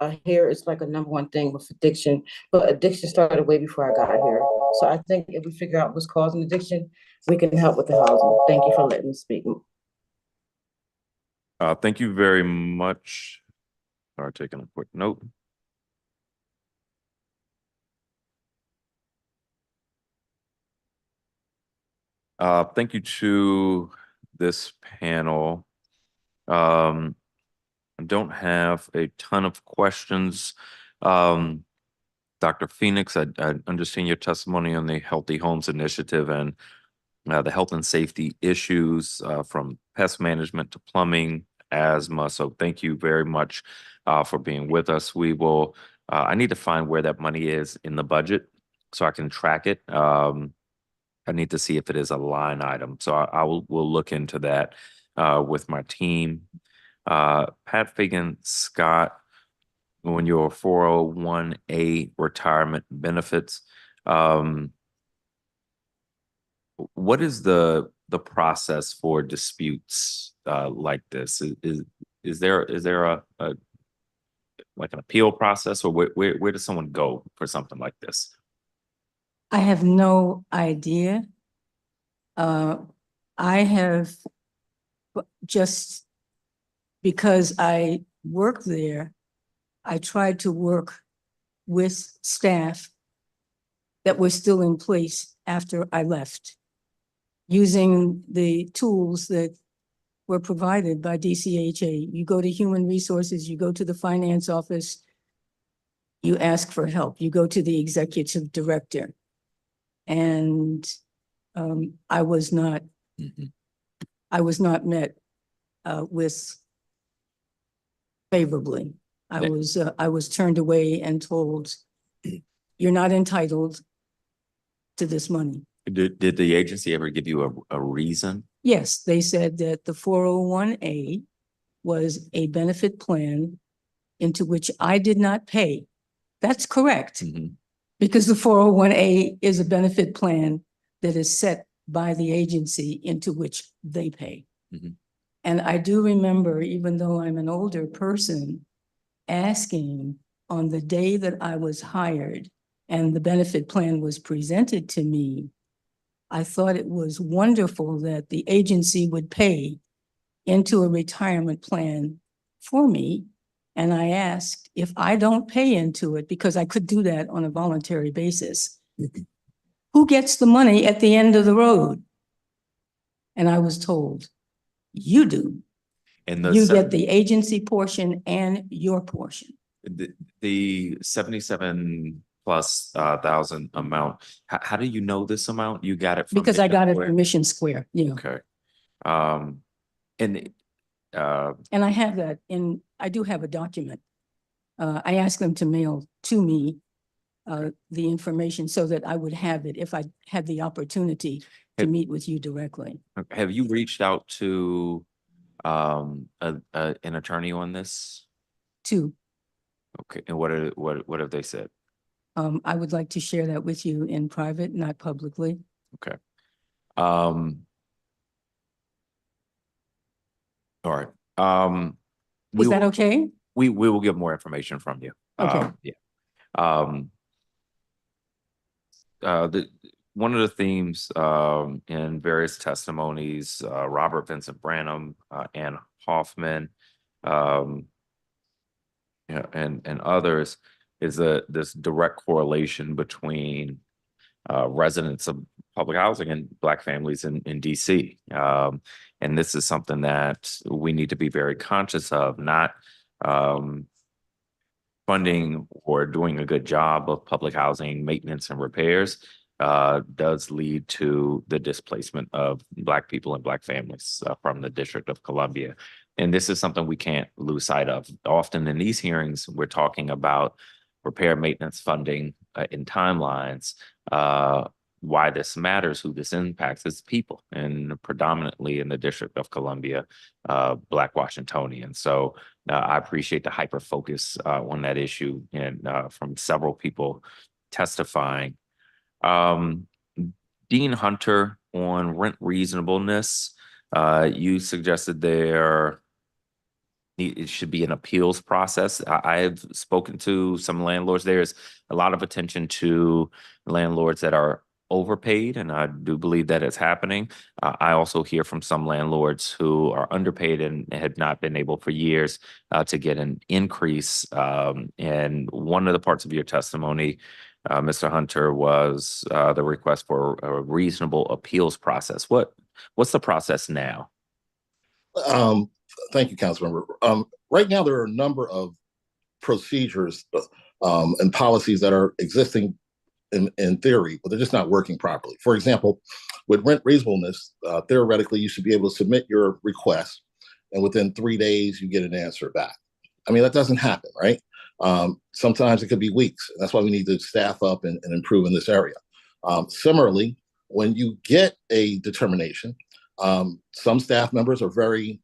I hear it's like a #1 thing with addiction, but addiction started way before I got here. So I think if we figure out what's causing addiction, we can help with the housing. Thank you for letting me speak. Thank you very much. Sorry, taking a quick note. Thank you to this panel. I don't have a ton of questions. Dr. Phoenix, I understand your testimony on the Healthy Homes Initiative and the health and safety issues from pest management to plumbing, asthma. So thank you very much for being with us. We will, I need to find where that money is in the budget so I can track it. I need to see if it is a line item. So we'll look into that with my team. Pat Fagan Scott, on your 401(a) retirement benefits, what is the process for disputes like this? Is there a like an appeal process, or where does someone go for something like this? I have no idea. I have just, because I work there, I tried to work with staff that were still in place after I left, using the tools that were provided by DCHA. You go to Human Resources, you go to the finance office, you ask for help, you go to the executive director. And I was not met with favorably. I was turned away and told, you're not entitled to this money. Did the agency ever give you a reason? Yes, they said that the 401A was a benefit plan into which I did not pay. That's correct. Because the 401A is a benefit plan that is set by the agency into which they pay. And I do remember, even though I'm an older person, asking on the day that I was hired and the benefit plan was presented to me, I thought it was wonderful that the agency would pay into a retirement plan for me. And I asked, if I don't pay into it, because I could do that on a voluntary basis, who gets the money at the end of the road? And I was told, you do. And You get the agency portion and your portion. the 77 plus thousand amount. How do you know this amount? You got it from Because I got it Square? from Mission Square, yeah. Okay. And I have that I do have a document. I asked them to mail to me the information so that I would have it if I had the opportunity to meet with you directly. Have you reached out to an attorney on this? Two, Okay, and what have they said? I would like to share that with you in private, not publicly. Okay. All right. Is that okay? We will get more information from you. Okay. Yeah. One of the themes in various testimonies, Robert Vincent Branham, Ann Hoffman, and others, is this direct correlation between residents of public housing and Black families in DC. And this is something that we need to be very conscious of, not funding or doing a good job of public housing maintenance and repairs does lead to the displacement of Black people and Black families from the District of Columbia. And this is something we can't lose sight of. Often in these hearings, we're talking about repair maintenance funding in timelines. Why this matters, who this impacts, is people, and predominantly in the District of Columbia, Black Washingtonians. So I appreciate the hyper focus on that issue and from several people testifying. Dean Hunter, on rent reasonableness, you suggested it should be an appeals process. I've spoken to some landlords. There's a lot of attention to landlords that are overpaid, and I do believe that is happening. I also hear from some landlords who are underpaid and have not been able for years to get an increase. And one of the parts of your testimony, Mr. Hunter, was the request for a reasonable appeals process. What's the process now? Thank you, Councilmember. Right now, there are a number of procedures and policies that are existing in theory, but they're just not working properly. For example, with rent reasonableness, theoretically, you should be able to submit your request, and within 3 days, you get an answer back. I mean, that doesn't happen, right? Sometimes it could be weeks. That's why we need to staff up and improve in this area. Similarly, when you get a determination, some staff members are very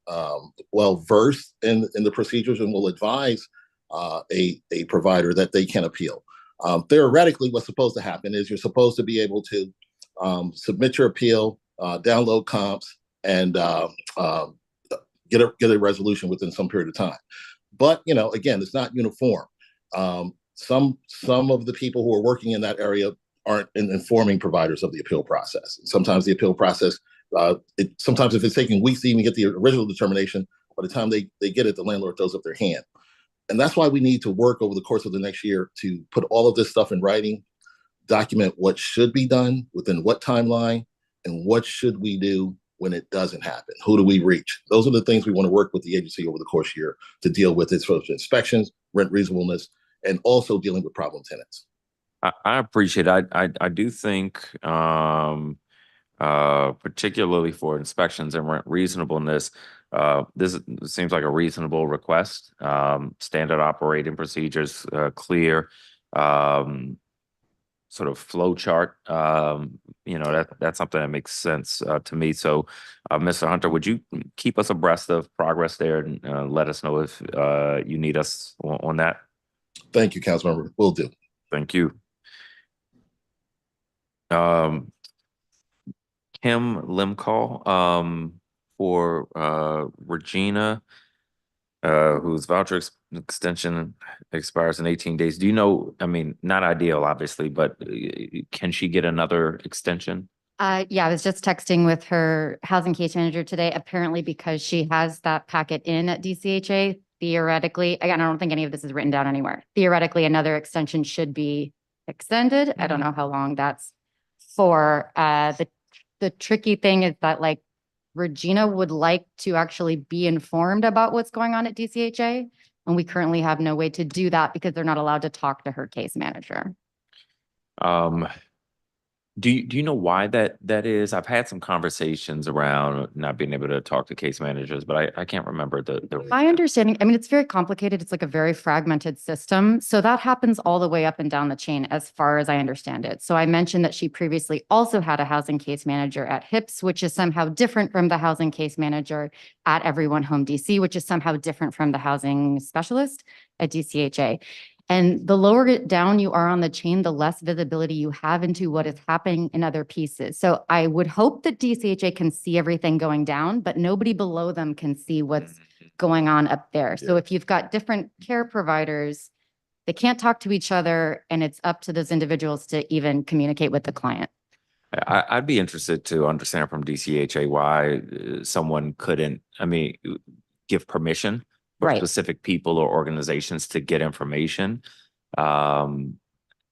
well versed in the procedures and will advise a provider that they can appeal. Theoretically, what's supposed to happen is you're supposed to be able to submit your appeal, download comps, and get a resolution within some period of time. But again, it's not uniform. Some of the people who are working in that area aren't informing providers of the appeal process. Sometimes the appeal process, sometimes if it's taking weeks to even get the original determination, by the time they get it, the landlord throws up their hand. And that's why we need to work over the course of the next year to put all of this stuff in writing, document what should be done within what timeline, and what should we do when it doesn't happen. Who do we reach? Those are the things we want to work with the agency over the course of the year to deal with its inspections, rent reasonableness, and also dealing with problem tenants. I appreciate it. I do think particularly for inspections and rent reasonableness. This seems like a reasonable request. Standard operating procedures, clear, sort of flow chart. That's something that makes sense to me. So, Mr. Hunter, would you keep us abreast of progress there and let us know if you need us on that? Thank you, Councilmember. Will do. Thank you. Kim Limcall, for Regina, whose voucher extension expires in 18 days. Do you know, I mean, not ideal, obviously, but can she get another extension? Yeah, I was just texting with her housing case manager today, apparently because she has that packet in at DCHA. Theoretically, again, I don't think any of this is written down anywhere. Theoretically, another extension should be extended. I don't know how long that's for. The tricky thing is that like Regina would like to actually be informed about what's going on at DCHA. And we currently have no way to do that because they're not allowed to talk to her case manager. Do you know why that is? I've had some conversations around not being able to talk to case managers, but I can't remember the My understanding, I mean, it's very complicated. It's like a very fragmented system. So that happens all the way up and down the chain as far as I understand it. So I mentioned that she previously also had a housing case manager at HIPS, which is somehow different from the housing case manager at Everyone Home DC, which is somehow different from the housing specialist at DCHA. And the lower down you are on the chain, the less visibility you have into what is happening in other pieces. So I would hope that DCHA can see everything going down, but nobody below them can see what's going on up there. So if you've got different care providers, they can't talk to each other, and it's up to those individuals to even communicate with the client. I'd be interested to understand from DCHA why someone couldn't, give permission for specific people or organizations to get information.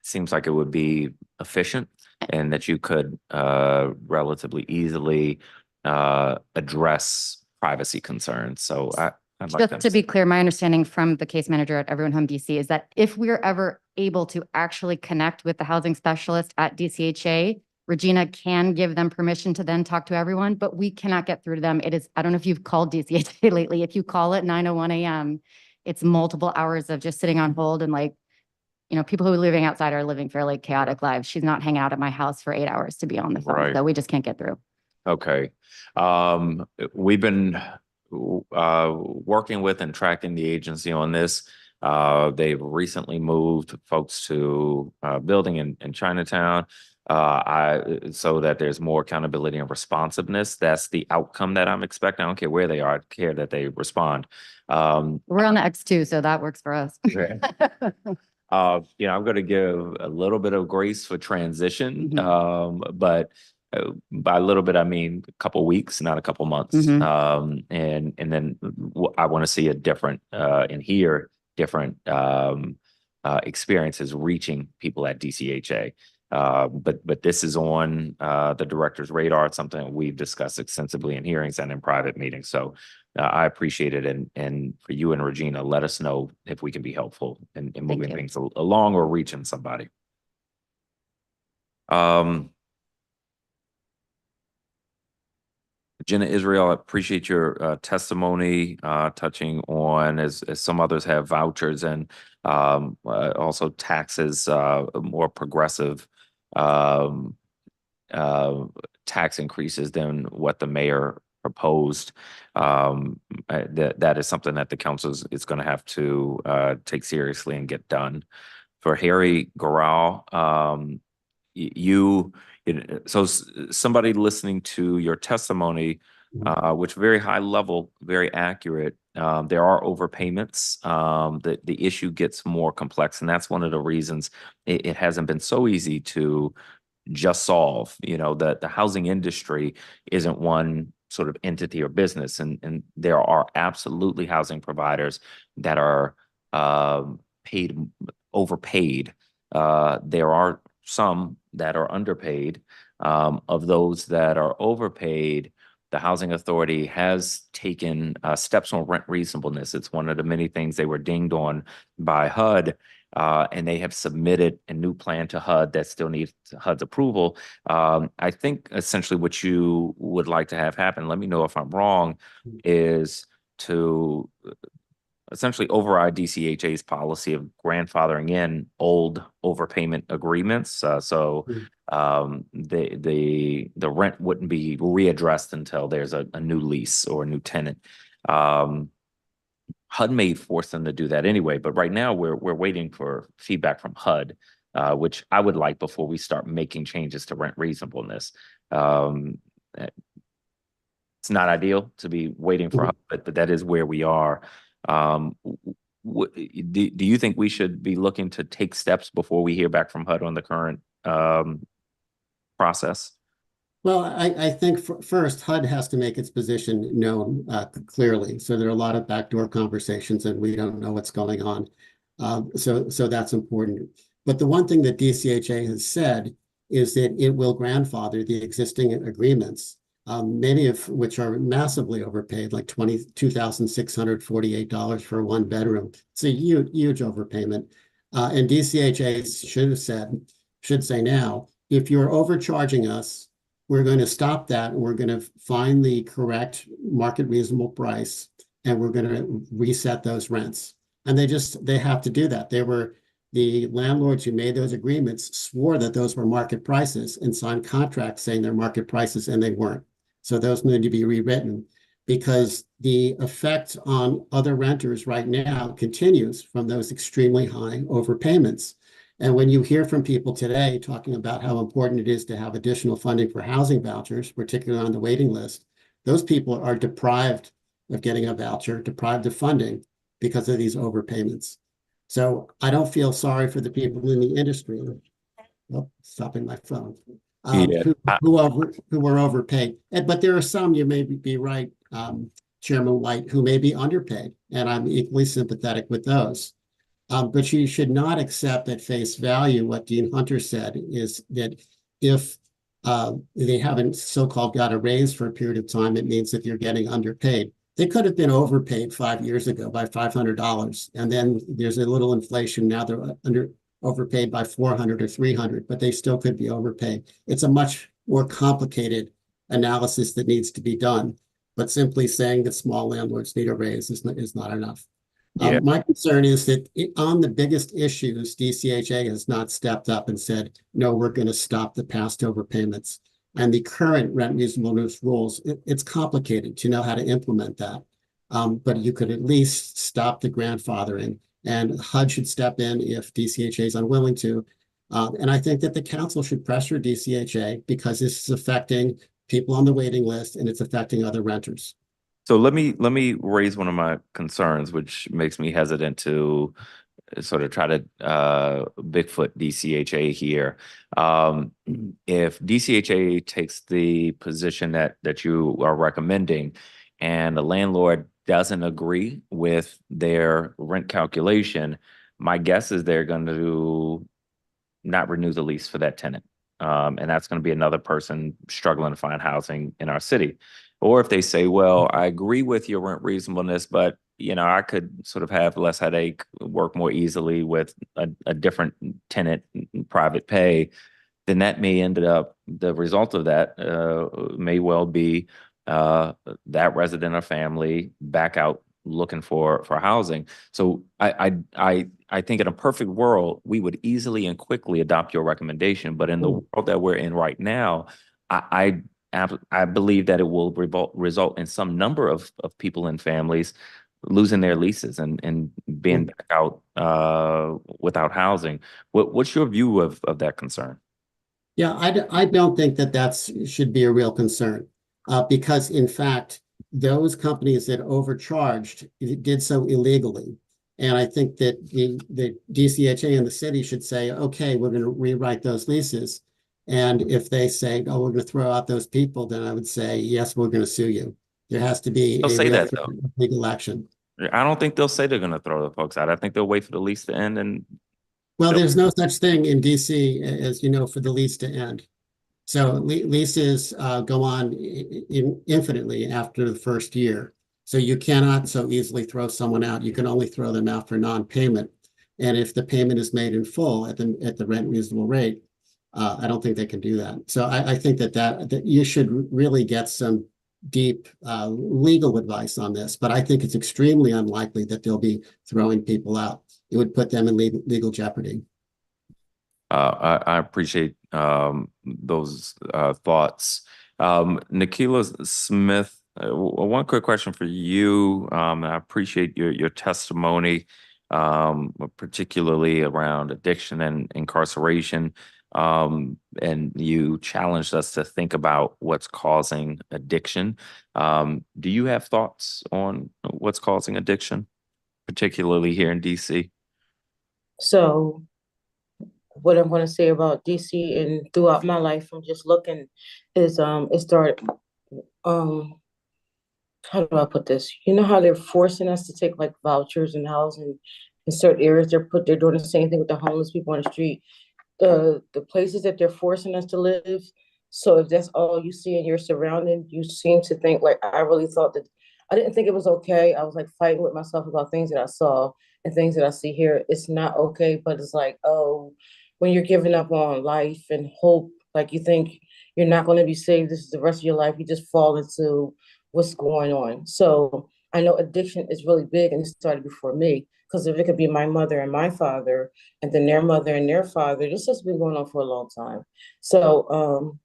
Seems like it would be efficient and that you could relatively easily address privacy concerns. So I'd like Just to be clear, my understanding from the case manager at Everyone Home DC is that if we're ever able to actually connect with the housing specialist at DCHA, Regina can give them permission to then talk to everyone, but we cannot get through to them. It is, I don't know if you've called DCHA lately. If you call at 9:01 a.m., it's multiple hours of just sitting on hold, and people who are living outside are living fairly chaotic lives. She's not hanging out at my house for 8 hours to be on the phone. So we just can't get through. Okay. We've been working with and tracking the agency on this. They've recently moved folks to a building in Chinatown. So that there's more accountability and responsiveness. That's the outcome that I'm expecting. I don't care where they are. I care that they respond. We're on the X2, so that works for us. I'm going to give a little bit of grace for transition, but by a little bit, I mean a couple weeks, not a couple months. And then I want to see a different and hear different experiences reaching people at DCHA. But this is on the director's radar. It's something we've discussed extensively in hearings and in private meetings. So I appreciate it. And for you and Regina, let us know if we can be helpful in moving things along or reaching somebody. Jenna Israel, I appreciate your testimony touching on, as some others have, vouchers and also taxes, more progressive tax increases than what the mayor proposed. That is something that the council is going to have to take seriously and get done. For Harry Garral, so somebody listening to your testimony, which very high level, very accurate, there are overpayments. The issue gets more complex, and that's one of the reasons it hasn't been so easy to just solve. The housing industry isn't one sort of entity or business, and there are absolutely housing providers that are overpaid. There are some that are underpaid. Of those that are overpaid, the Housing Authority has taken steps on rent reasonableness. It's one of the many things they were dinged on by HUD. and they have submitted a new plan to HUD that still needs HUD's approval. I think essentially what you would like to have happen, let me know if I'm wrong, is to essentially override DCHA's policy of grandfathering in old overpayment agreements. The rent wouldn't be readdressed until there's a new lease or a new tenant. HUD may force them to do that anyway, but right now we're waiting for feedback from HUD, which I would like before we start making changes to rent reasonableness. It's not ideal to be waiting for HUD, but that is where we are. Do you think we should be looking to take steps before we hear back from HUD on the current process? Well, I think first HUD has to make its position known clearly. So there are a lot of backdoor conversations and we don't know what's going on. So that's important. But the one thing that DCHA has said is that it will grandfather the existing agreements, many of which are massively overpaid, like $22,648 for a one bedroom. It's a huge overpayment. And DCHA should say now, if you're overcharging us, we're going to stop that. And we're going to find the correct market reasonable price, and we're going to reset those rents. And they have to do that. The landlords who made those agreements swore that those were market prices and signed contracts saying they're market prices, and they weren't. So those need to be rewritten, because the effect on other renters right now continues from those extremely high overpayments. And when you hear from people today talking about how important it is to have additional funding for housing vouchers, particularly on the waiting list, those people are deprived of getting a voucher, deprived of funding because of these overpayments. So I don't feel sorry for the people in the industry. Oh, stopping my phone. Who were overpaid. But there are some, you may be right, Chairman White, who may be underpaid, and I'm equally sympathetic with those. But you should not accept at face value what Dean Hunter said, is that if they haven't so-called got a raise for a period of time, it means that you're getting underpaid. They could have been overpaid 5 years ago by $500, and then there's a little inflation. Now they're overpaid by $400 or $300, but they still could be overpaid. It's a much more complicated analysis that needs to be done. But simply saying that small landlords need a raise is not enough. Yeah. My concern is that on the biggest issues, DCHA has not stepped up and said, no, we're going to stop the past overpayments. And the current rent reasonableness rules, it's complicated to know how to implement that. But you could at least stop the grandfathering, and HUD should step in if DCHA is unwilling to. And I think that the council should pressure DCHA, because this is affecting people on the waiting list and it's affecting other renters. So let me raise one of my concerns, which makes me hesitant to sort of try to Bigfoot DCHA here. If DCHA takes the position that you are recommending, and the landlord doesn't agree with their rent calculation, my guess is they're going to not renew the lease for that tenant. And that's going to be another person struggling to find housing in our city. Or if they say, well, I agree with your rent reasonableness, but I could sort of have less headache, work more easily with a different tenant, private pay, then that may end up, the result of that may well be that resident or family back out looking for housing. So I think in a perfect world, we would easily and quickly adopt your recommendation. But in the world that we're in right now, I believe that it will result in some number of people and families losing their leases and being back out without housing. What's your view of that concern? Yeah, I don't think that should be a real concern, because in fact, those companies that overcharged did so illegally. And I think that the DCHA and the city should say, okay, we're going to rewrite those leases. And if they say, oh, we're going to throw out those people, then I would say, yes, we're going to sue you. There has to be They'll say that, though. Legal action. I don't think they'll say they're going to throw the folks out. I think they'll wait for the lease to end. And well, there's no such thing in DC, as you know, for the lease to end. So leases go on infinitely after the first year. So you cannot so easily throw someone out. You can only throw them out for non-payment. And if the payment is made in full at the rent reasonable rate, I don't think they can do that. So I think that you should really get some deep legal advice on this, but I think it's extremely unlikely that they'll be throwing people out. It would put them in legal jeopardy. I appreciate those thoughts. Nikila Smith, one quick question for you. I appreciate your testimony, particularly around addiction and incarceration. And you challenged us to think about what's causing addiction. Do you have thoughts on what's causing addiction, particularly here in DC? So what I'm going to say about DC and throughout my life, I'm just looking is it started how do I put this? You know how they're forcing us to take like vouchers and housing in certain areas. They're doing the same thing with the homeless people on the street. The places that they're forcing us to live. So if that's all you see in your surrounding, you seem to think like I really thought that I didn't think it was okay. I was like fighting with myself about things that I saw and things that I see here. It's not okay, but it's like, oh, when you're giving up on life and hope, like you think you're not going to be saved, this is the rest of your life, you just fall into what's going on. So I know addiction is really big and it started before me. Because if it could be my mother and my father, and then their mother and their father, this has been going on for a long time. So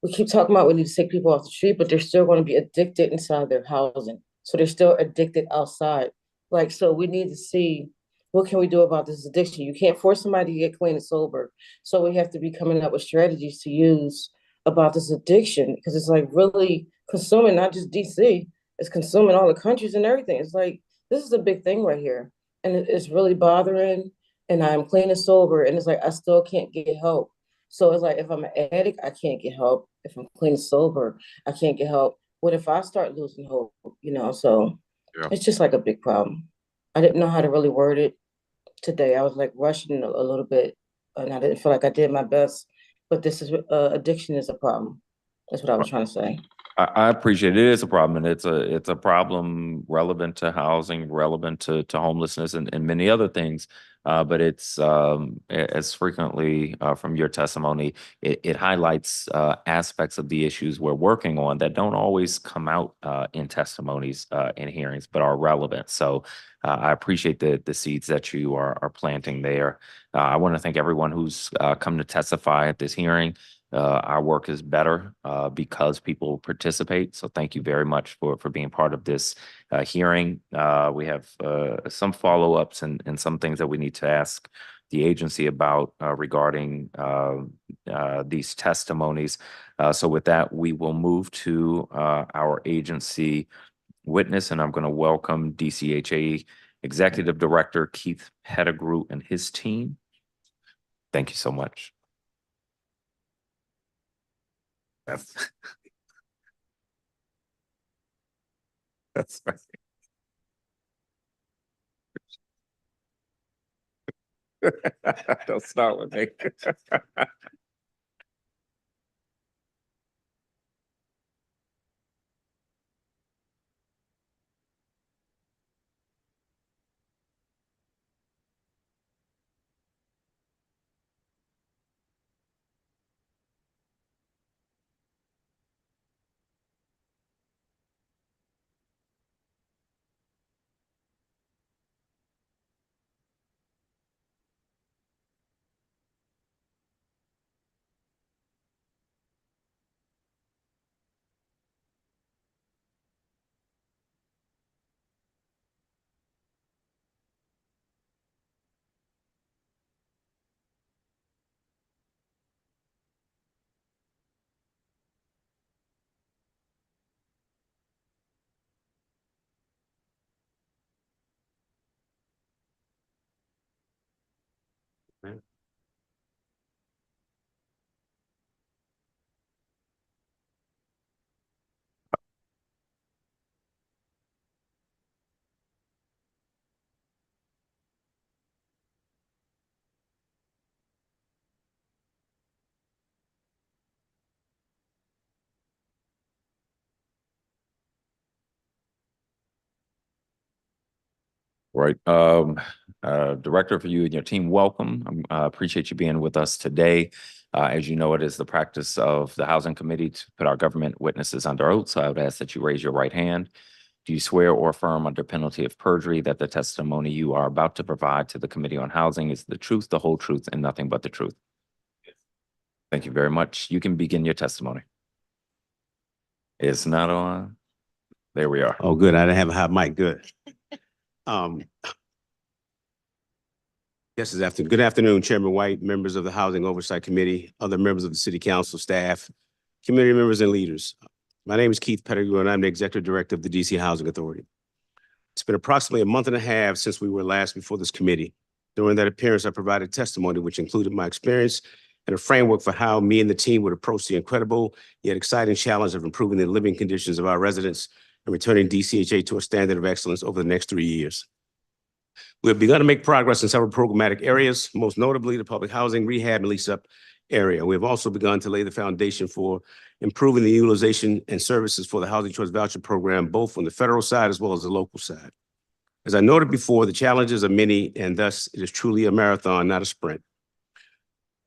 we keep talking about we need to take people off the street, but they're still going to be addicted inside their housing. So they're still addicted outside. Like, so we need to see what can we do about this addiction. You can't force somebody to get clean and sober. So we have to be coming up with strategies to use about this addiction because it's like really consuming not just DC, it's consuming all the countries and everything. It's like this is a big thing right here, and it's really bothering. And I'm clean and sober, and it's like I still can't get help. So it's like if I'm an addict, I can't get help. If I'm clean and sober, I can't get help. What if I start losing hope? So Yeah. it's just like a big problem. I didn't know how to really word it today. I was like rushing a little bit, and I didn't feel like I did my best. But this is addiction is a problem. That's what I was trying to say. I appreciate it. It is a problem, and it's a problem relevant to housing, relevant to homelessness, and many other things. But it's as frequently from your testimony, it highlights aspects of the issues we're working on that don't always come out in testimonies in hearings, but are relevant. So I appreciate the seeds that you are planting there. I want to thank everyone who's come to testify at this hearing. Our work is better because people participate. So thank you very much for being part of this hearing. We have some follow-ups and some things that we need to ask the agency about regarding these testimonies. So with that, we will move to our agency witness, and I'm going to welcome DCHA Executive Director Keith Pettigrew and his team. Thank you so much. That's right. Don't start with me. Right. Director, for you and your team, welcome. I appreciate you being with us today. As you know, it is the practice of the Housing Committee to put our government witnesses under oath, so I would ask that you raise your right hand. Do you swear or affirm under penalty of perjury that the testimony you are about to provide to the Committee on Housing is the truth, the whole truth, and nothing but the truth? Thank you very much. You can begin your testimony. It's not on. There we are. Oh, good. I didn't have a hot mic. Good. Good afternoon, Chairman White, members of the Housing Oversight Committee, other members of the City Council staff, community members, and leaders. My name is Keith Pettigrew, and I'm the Executive Director of the DC Housing Authority. It's been approximately a month and a half since we were last before this committee. During that appearance, I provided testimony which included my experience and a framework for how me and the team would approach the incredible yet exciting challenge of improving the living conditions of our residents and returning DCHA to a standard of excellence over the next 3 years. We have begun to make progress in several programmatic areas, most notably the public housing, rehab, and lease-up area. We have also begun to lay the foundation for improving the utilization and services for the Housing Choice Voucher Program, both on the federal side as well as the local side. As I noted before, the challenges are many, and thus it is truly a marathon, not a sprint.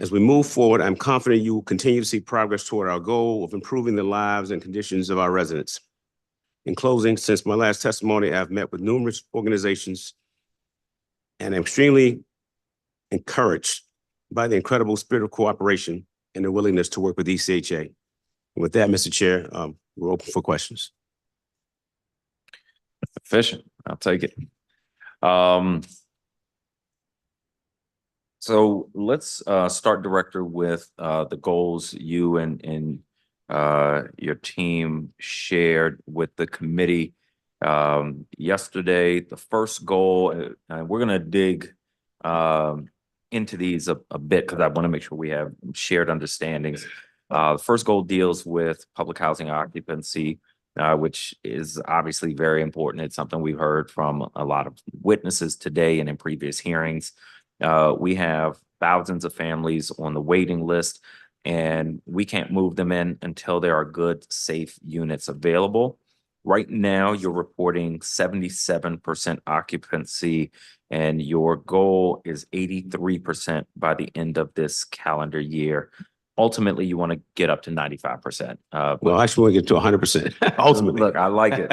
As we move forward, I'm confident you will continue to see progress toward our goal of improving the lives and conditions of our residents. In closing, since my last testimony, I've met with numerous organizations and I'm extremely encouraged by the incredible spirit of cooperation and their willingness to work with DCHA. And with that, Mr. Chair, we're open for questions. Efficient. I'll take it. So let's start, Director, with the goals you and your team shared with the committee yesterday. The first goal, we're going to dig into these a bit because I want to make sure we have shared understandings. The first goal deals with public housing occupancy, which is obviously very important. It's something we've heard from a lot of witnesses today and in previous hearings. We have thousands of families on the waiting list, and we can't move them in until there are good, safe units available. Right now, you're reporting 77% occupancy, and your goal is 83% by the end of this calendar year. Ultimately, you want to get up to 95%. Well, actually, we want to get to 100%. Ultimately. Look, I like it.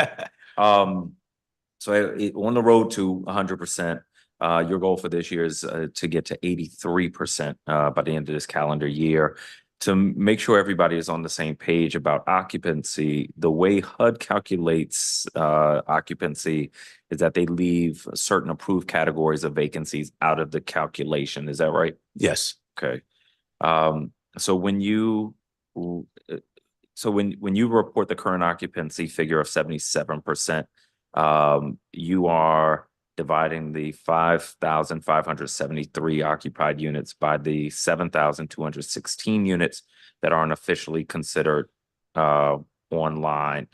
On the road to 100%, your goal for this year is to get to 83% by the end of this calendar year. To make sure everybody is on the same page about occupancy, the way HUD calculates occupancy is that they leave certain approved categories of vacancies out of the calculation. Is that right? Yes. Okay. So when you report the current occupancy figure of 77%, you are dividing the 5,573 occupied units by the 7,216 units that aren't officially considered online.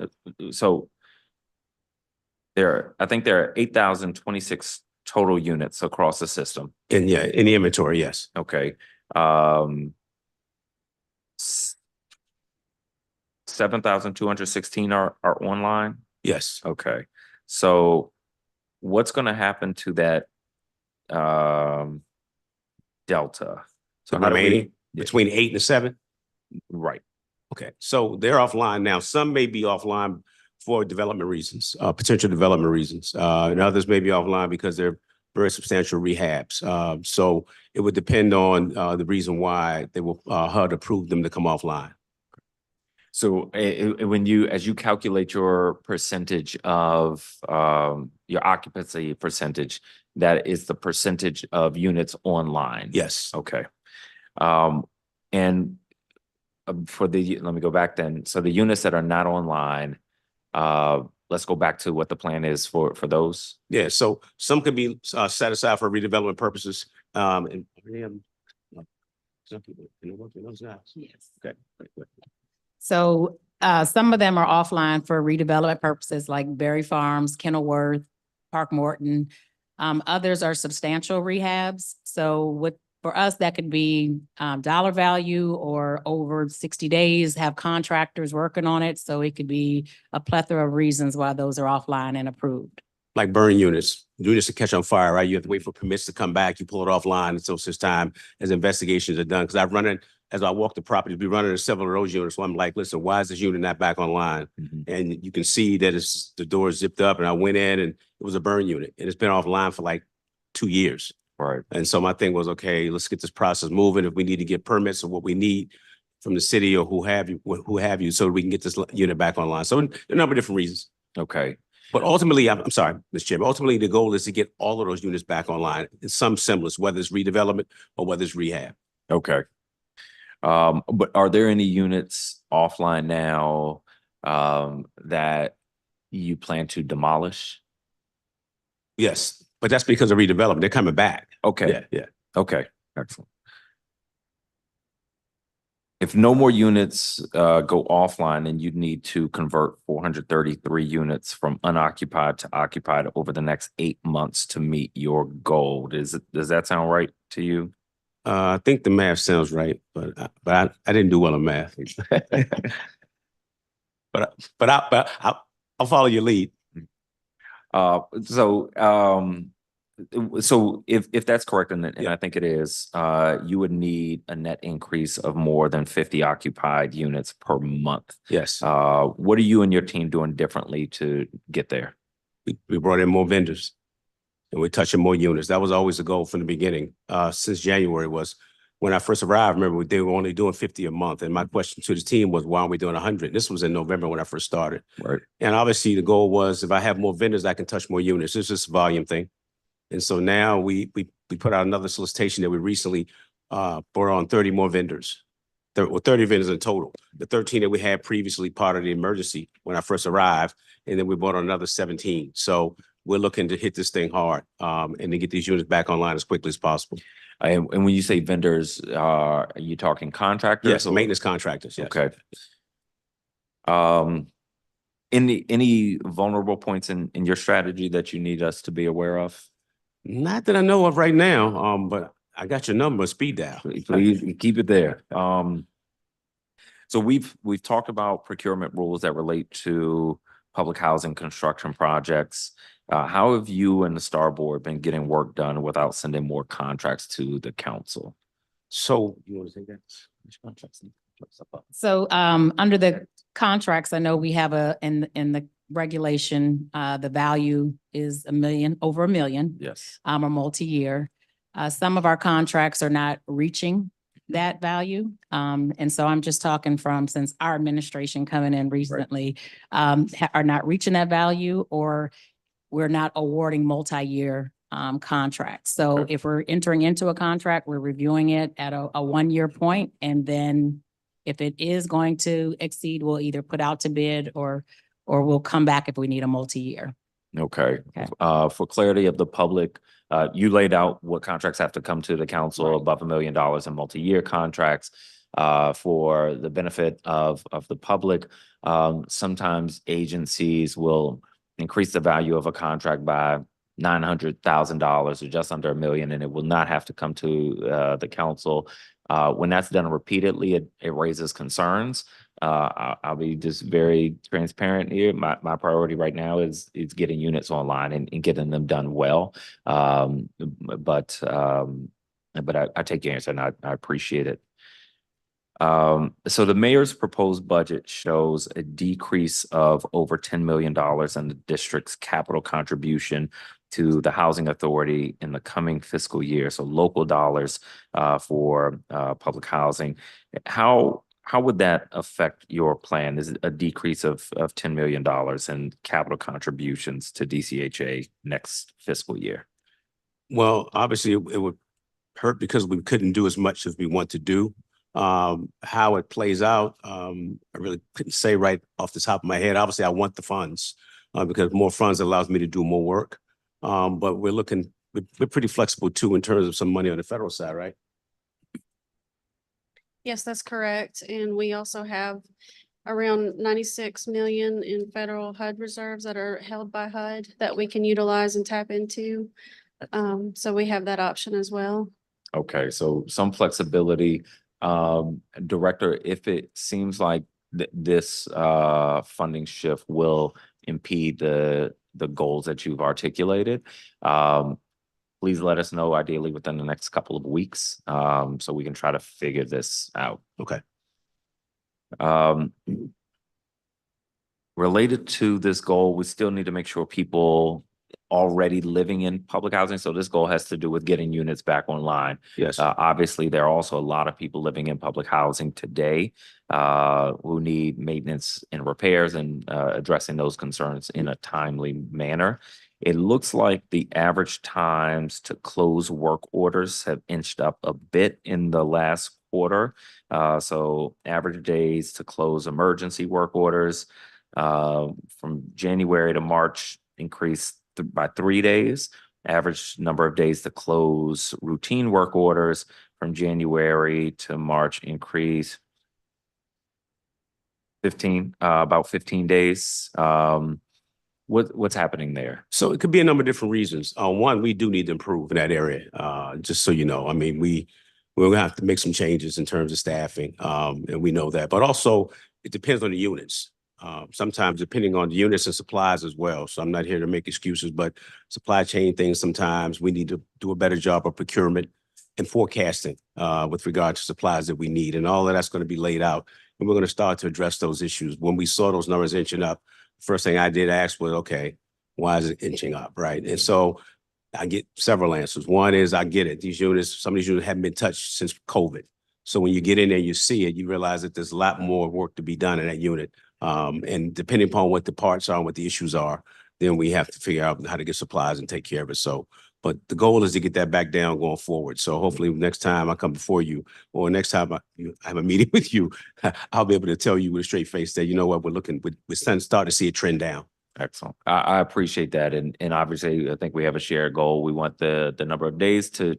So I think there are 8,026 total units across the system. In the inventory, yes. Okay. 7,216 are online? Yes. Okay. So what's going to happen to that delta? So remaining between 8 and 7? Right. Okay. So they're offline now. Some may be offline for development reasons, potential development reasons, and others may be offline because they're very substantial rehabs. So it would depend on the reason why they will HUD approve them to come offline. So as you calculate your percentage of your occupancy percentage, that is the percentage of units online. Yes. Okay. And let me go back then. So the units that are not online, let's go back to what the plan is for those. Yeah. So some could be set aside for redevelopment purposes. And some people work in those guys. Yes. Okay. So some of them are offline for redevelopment purposes like Berry Farms, Kenilworth, Park Morton. Others are substantial rehabs. So for us, that could be dollar value or over 60 days, have contractors working on it. So it could be a plethora of reasons why those are offline and approved. like burn units to catch on fire, right? You have to wait for permits to come back. You pull it offline until such time as investigations are done. Because I've run it, as I walk the property, be running several of those units. So I'm like, listen, why is this unit not back online? And you can see that the door is zipped up, and I went in and it was a burn unit, and it's been offline for like 2 years. Right. And so my thing was, okay, let's get this process moving. If we need to get permits or what we need from the city or who have you, so we can get this unit back online. So a number of different reasons. Okay. But ultimately, I'm sorry, Mr. Chairman, ultimately the goal is to get all of those units back online in some semblance, whether it's redevelopment or whether it's rehab. Okay. But are there any units offline now that you plan to demolish? Yes, but that's because of redevelopment. They're coming back. Okay. Yeah. Okay. Excellent. If no more units go offline, then you'd need to convert 433 units from unoccupied to occupied over the next 8 months to meet your goal. Does that sound right to you? I think the math sounds right, but I didn't do well in math. but I'll follow your lead. So if that's correct, and I think it is, you would need a net increase of more than 50 occupied units per month. Yes. What are you and your team doing differently to get there? We brought in more vendors and we're touching more units. That was always the goal from the beginning. Since January was when I first arrived. Remember, they were only doing 50 a month. And my question to the team was, why aren't we doing 100? This was in November when I first started. Right. And obviously the goal was, if I have more vendors, I can touch more units. It's just a volume thing. And so now we put out another solicitation that we recently brought on 30 more vendors. 30 vendors in total. The 13 that we had previously part of the emergency when I first arrived, and then we brought on another 17. So we're looking to hit this thing hard and to get these units back online as quickly as possible. And when you say vendors, are you talking contractors? Yes, maintenance contractors. Yes. Okay. Any vulnerable points in your strategy that you need us to be aware of? Not that I know of right now, but I got your number, speed dial. Please keep it there. So we've talked about procurement rules that relate to public housing construction projects. How have you and the Star Board been getting work done without sending more contracts to the council? So you want to take that? Which contracts? So under the contracts, I know we have in the regulation, the value is over $1 million. Yes. Or multi-year. Some of our contracts are not reaching that value. And so I'm just talking from, since our administration coming in recently, are not reaching that value, or we're not awarding multi-year contracts. So if we're entering into a contract, we're reviewing it at a 1-year point. And then if it is going to exceed, we'll either put out to bid or we'll come back if we need a multi-year. Okay. For clarity of the public, you laid out what contracts have to come to the council above $1 million in multi-year contracts. For the benefit of the public, sometimes agencies will increase the value of a contract by $900,000 or just under $1 million, and it will not have to come to the council. When that's done repeatedly, it raises concerns. I'll be just very transparent here. My priority right now is getting units online and getting them done well. But I take your answer, and I appreciate it. So the mayor's proposed budget shows a decrease of over $10 million in the district's capital contribution to the housing authority in the coming fiscal year. So local dollars for public housing. How would that affect your plan? Is it a decrease of $10 million in capital contributions to DCHA next fiscal year? Well, obviously it would hurt because we couldn't do as much as we want to do. How it plays out, I really couldn't say right off the top of my head. Obviously, I want the funds because more funds allows me to do more work. But we're pretty flexible too in terms of some money on the federal side, right? Yes, that's correct. And we also have around 96 million in federal HUD reserves that are held by HUD that we can utilize and tap into. So we have that option as well. Okay, so some flexibility. Director, if it seems like this funding shift will impede the the goals that you've articulated. Please let us know ideally within the next couple of weeks, so we can try to figure this out. Okay. Related to this goal, we still need to make sure people already living in public housing. So this goal has to do with getting units back online. Yes. Obviously, there are also a lot of people living in public housing today who need maintenance and repairs, and addressing those concerns in a timely manner. It looks like the average times to close work orders have inched up a bit in the last quarter. So average days to close emergency work orders from January to March increased by 3 days. Average number of days to close routine work orders from January to March increased about 15 days. What's happening there? So it could be a number of different reasons. One, we do need to improve in that area. Just so you know, I mean, we're gonna have to make some changes in terms of staffing, and we know that. But also, it depends on the units. Sometimes depending on the units and supplies as well. So I'm not here to make excuses, but supply chain things, sometimes we need to do a better job of procurement and forecasting with regard to supplies that we need. And all of that's going to be laid out. And we're going to start to address those issues. When we saw those numbers inching up, first thing I did ask was, okay, why is it inching up, right? And so I get several answers. One is, I get it. These units, some of these units haven't been touched since COVID. So when you get in there, you see it, you realize that there's a lot more work to be done in that unit. And depending upon what the parts are and what the issues are, then we have to figure out how to get supplies and take care of it. So, but the goal is to get that back down going forward. So hopefully next time I come before you, or next time I have a meeting with you, I'll be able to tell you with a straight face that, you know what, we're starting to see a trend down. Excellent. I appreciate that. And obviously I think we have a shared goal. We want the number of days to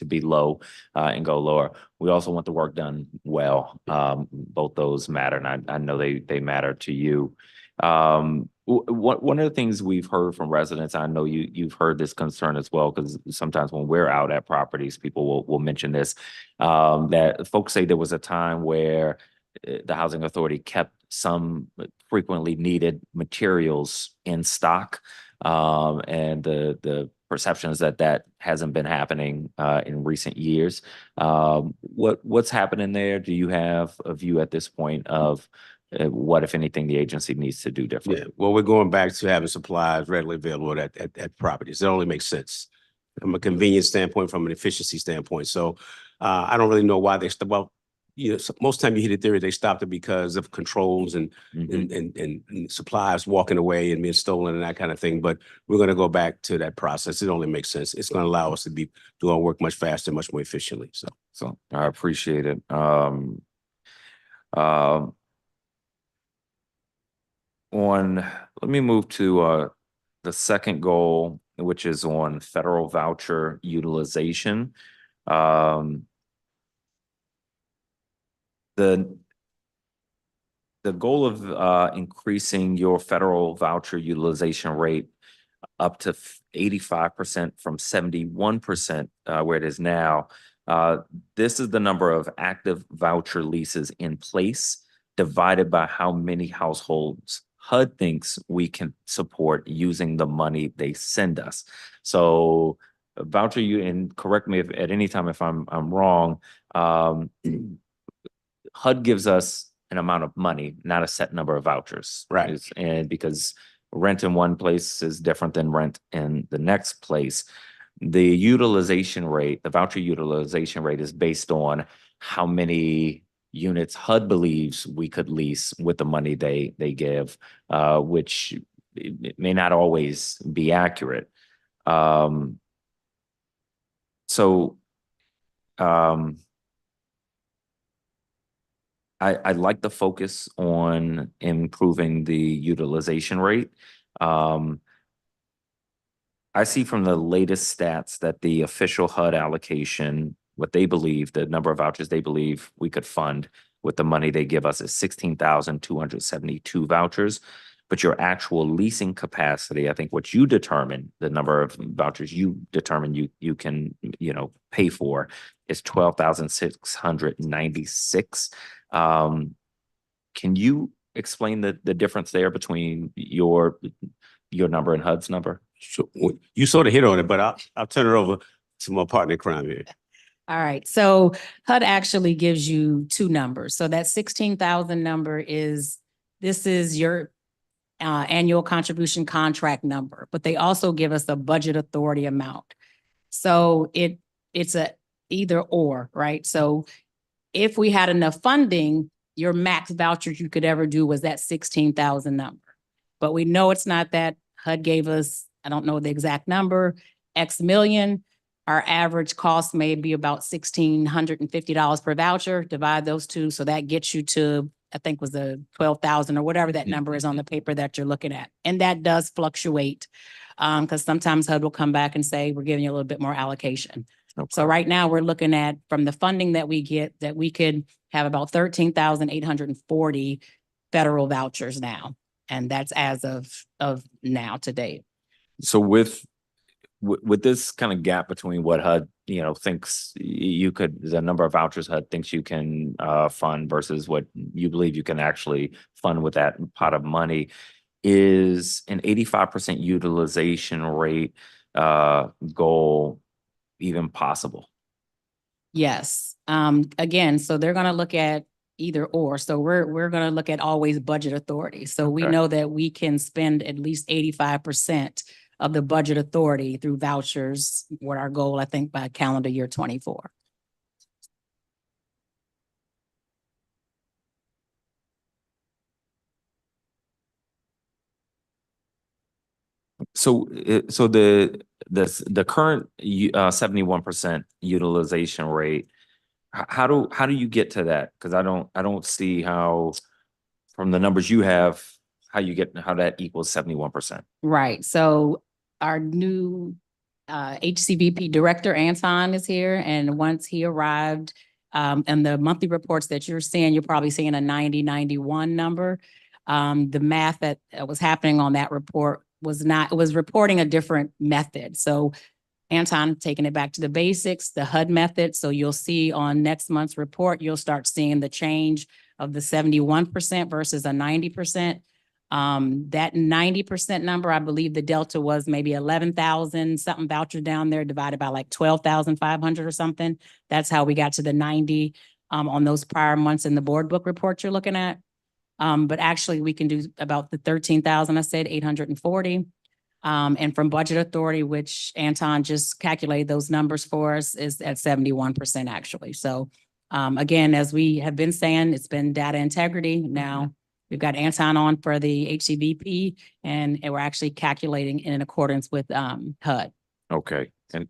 be low and go lower. We also want the work done well. Both those matter, and I know they matter to you. One of the things we've heard from residents, I know you've heard this concern as well, because sometimes when we're out at properties, people will mention this, that folks say there was a time where the housing authority kept some frequently needed materials in stock, and the perception is that hasn't been happening in recent years. What's happening there? Do you have a view at this point of what, if anything, the agency needs to do differently? Yeah, well, we're going back to having supplies readily available at properties. It only makes sense from a convenience standpoint, from an efficiency standpoint. So I don't really know why they stopped. Well, you know, most time you hear the theory they stopped it because of controls and supplies walking away and being stolen and that kind of thing. But we're going to go back to that process. It only makes sense. It's going to allow us to do our work much faster, much more efficiently. So I appreciate it. Let me move to the second goal, which is on federal voucher utilization. The goal of increasing your federal voucher utilization rate up to 85% from 71%, where it is now. This is the number of active voucher leases in place divided by how many households HUD thinks we can support using the money they send us. So voucher, and correct me if at any time if I'm wrong, HUD gives us an amount of money, not a set number of vouchers. Right. And because rent in one place is different than rent in the next place, the utilization rate, the voucher utilization rate, is based on how many units HUD believes we could lease with the money they give, which it may not always be accurate. I like the focus on improving the utilization rate. I see from the latest stats that the official HUD allocation, what they believe, the number of vouchers they believe we could fund with the money they give us, is 16,272 vouchers. But your actual leasing capacity, I think what you determine, the number of vouchers you determine you can, pay for, is 12,696. Can you explain the difference there between your your number and HUD's number? So you sort of hit on it, but I'll turn it over to my partner in crime here. All right, so HUD actually gives you two numbers. So that 16,000 number this is your annual contribution contract number, but they also give us a budget authority amount. So it's a either or, right? So if we had enough funding, your max vouchers you could ever do was that 16,000 number. But we know it's not that. HUD gave us, I don't know the exact number, X million. Our average cost may be about $1,650 per voucher. Divide those two, so that gets you to, I think was the 12,000 or whatever that number is on the paper that you're looking at. And that does fluctuate because sometimes HUD will come back and say, we're giving you a little bit more allocation. Okay. So right now we're looking at, from the funding that we get, that we could have about 13,840 federal vouchers now. And that's as of now to date. So with this kind of gap between what HUD, thinks the number of vouchers HUD thinks you can fund versus what you believe you can actually fund with that pot of money, is an 85% utilization rate goal even possible? Yes. Again, so they're going to look at either or. So we're going to look at always budget authority. So we know that we can spend at least 85% of the budget authority through vouchers, what our goal, I think, by calendar year 24. So the current 71% utilization rate, how do you get to that? Because I don't see how, from the numbers you have, how that equals 71%. Right. So our new HCBP director, Anton, is here. And once he arrived, and the monthly reports that you're seeing, you're probably seeing a 90-91 number. The math that was happening on that report it was reporting a different method. So Anton taking it back to the basics, the HUD method. So you'll see on next month's report, you'll start seeing the change of the 71% versus a 90%. That 90% number, I believe the delta was maybe 11,000 something voucher down there divided by like 12,500 or something. That's how we got to the 90 on those prior months in the board book report you're looking at. But actually we can do about the 13,000, I said 840. And from budget authority, which Anton just calculated those numbers for us, is at 71% actually. So again, as we have been saying, it's been data integrity. Now we've got Anton on for the HCVP, and we're actually calculating in accordance with HUD. Okay. And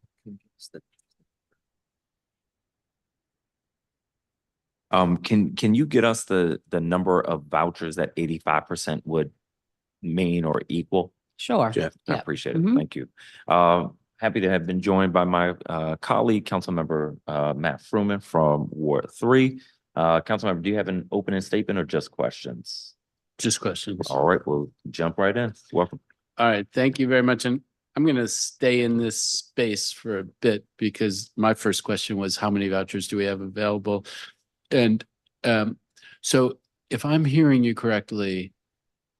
can you get us the number of vouchers that 85% would mean or equal? Sure. Jeff, I appreciate it. Mhm. Thank you. Happy to have been joined by my colleague, Councilmember Matt Fruman from Ward 3. Councilmember, do you have an opening statement or just questions? Just questions. All right, we'll jump right in. Welcome. All right, thank you very much. And I'm going to stay in this space for a bit because my first question was how many vouchers do we have available? And so if I'm hearing you correctly,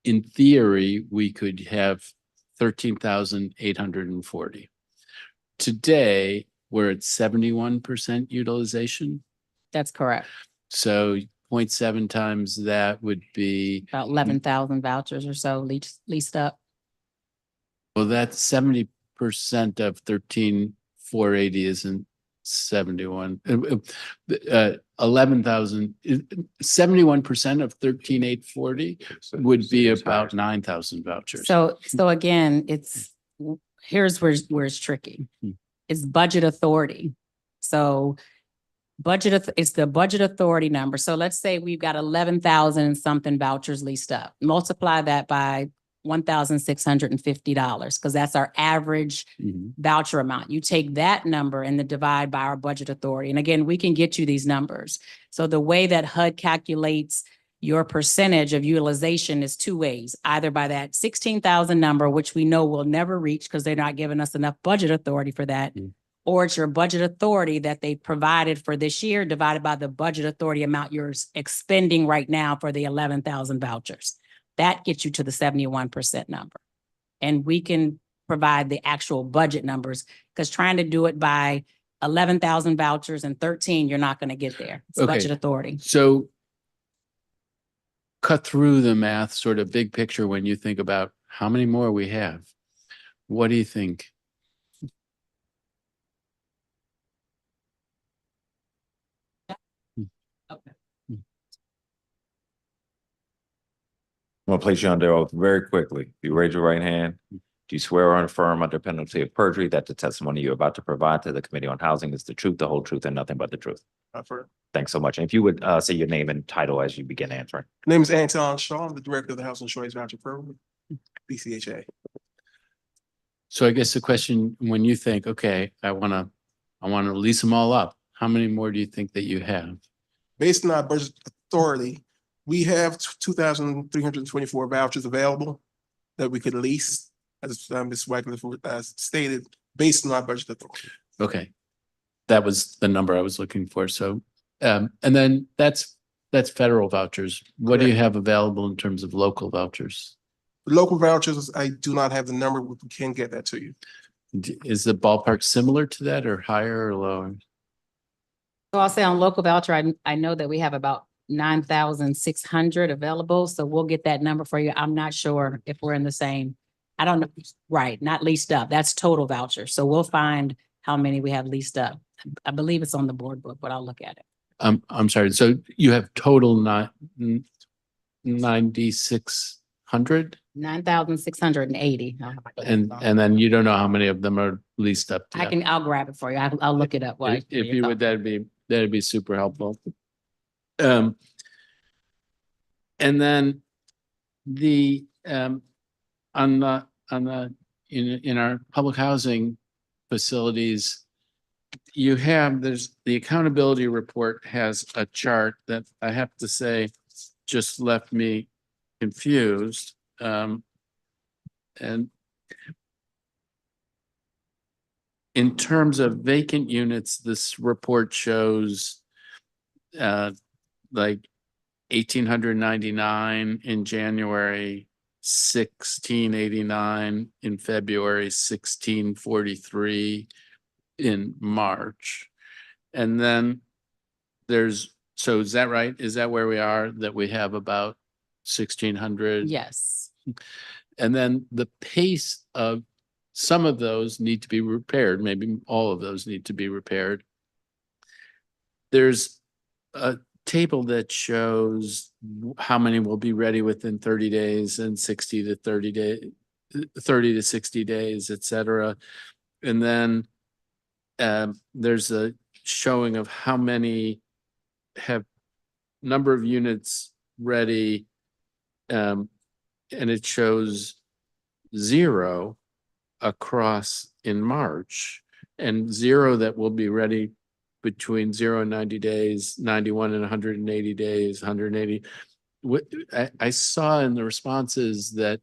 in theory, we could have 13,840. Today, we're at 71% utilization. That's correct. So 0.7 times that would be About 11,000 vouchers or so leased up. Well, that's 70% of 13,480 isn't 71. 11,000, 71% of 13,840 would be about 9,000 vouchers. So again, here's where it's tricky. It's budget authority. So it's the budget authority number. So let's say we've got 11,000 something vouchers leased up. Multiply that by $1,650 because that's our average voucher amount. You take that number and then divide by our budget authority. And again, we can get you these numbers. So the way that HUD calculates your percentage of utilization is two ways, either by that 16,000 number, which we know we'll never reach because they're not giving us enough budget authority for that, or it's your budget authority that they provided for this year divided by the budget authority amount you're expending right now for the 11,000 vouchers. That gets you to the 71% number. and we can provide the actual budget numbers, because trying to do it by 11,000 vouchers and 13, you're not going to get there. It's Okay. budget authority. So cut through the math, sort of big picture, when you think about how many more we have. What do you think? I'm gonna place you under oath very quickly. You raise your right hand. Do you swear or affirm under penalty of perjury that the testimony you're about to provide to the Committee on Housing is the truth, the whole truth, and nothing but the truth? Affirm. Thanks so much. And if you would say your name and title as you begin answering. Name is Anton Shaw. I'm the director of the Housing Choice Voucher Program, DCHA. So I guess the question, when you think, okay, I wanna lease them all up, how many more do you think that you have? Based on our budget authority, we have 2,324 vouchers available that we could lease, as Ms. Wycliffe stated, based on our budget authority. Okay. That was the number I was looking for. So, and then that's federal vouchers. What do you have available in terms of local vouchers? Local vouchers, I do not have the number, but we can get that to you. Is the ballpark similar to that, or higher or lower? So I'll say on local voucher, I know that we have about 9,600 available. So we'll get that number for you. I'm not sure if we're in the same. I don't know. Right. Not leased up. That's total voucher. So we'll find how many we have leased up. I believe it's on the board book, but I'll look at it. I'm sorry. So you have total 9,600? 9,680. And then you don't know how many of them are leased up to? I'll grab it for you. I'll look it up. If you would, that'd be super helpful. And then in our public housing facilities, there's the accountability report has a chart that I have to say just left me confused. And in terms of vacant units, this report shows like 1,899 in January, 1,689 in February, 1,643 in March. And then so is that right? Is that where we are, that we have about 1,600? Yes. And then the pace of some of those need to be repaired. Maybe all of those need to be repaired. There's a table that shows how many will be ready within 30 days and 30 to 60 days, et cetera. And then there's a showing of how many have number of units ready. And it shows 0 across in March, and 0 that will be ready between 0 and 90 days, 91 and 180 days, 180. I saw in the responses that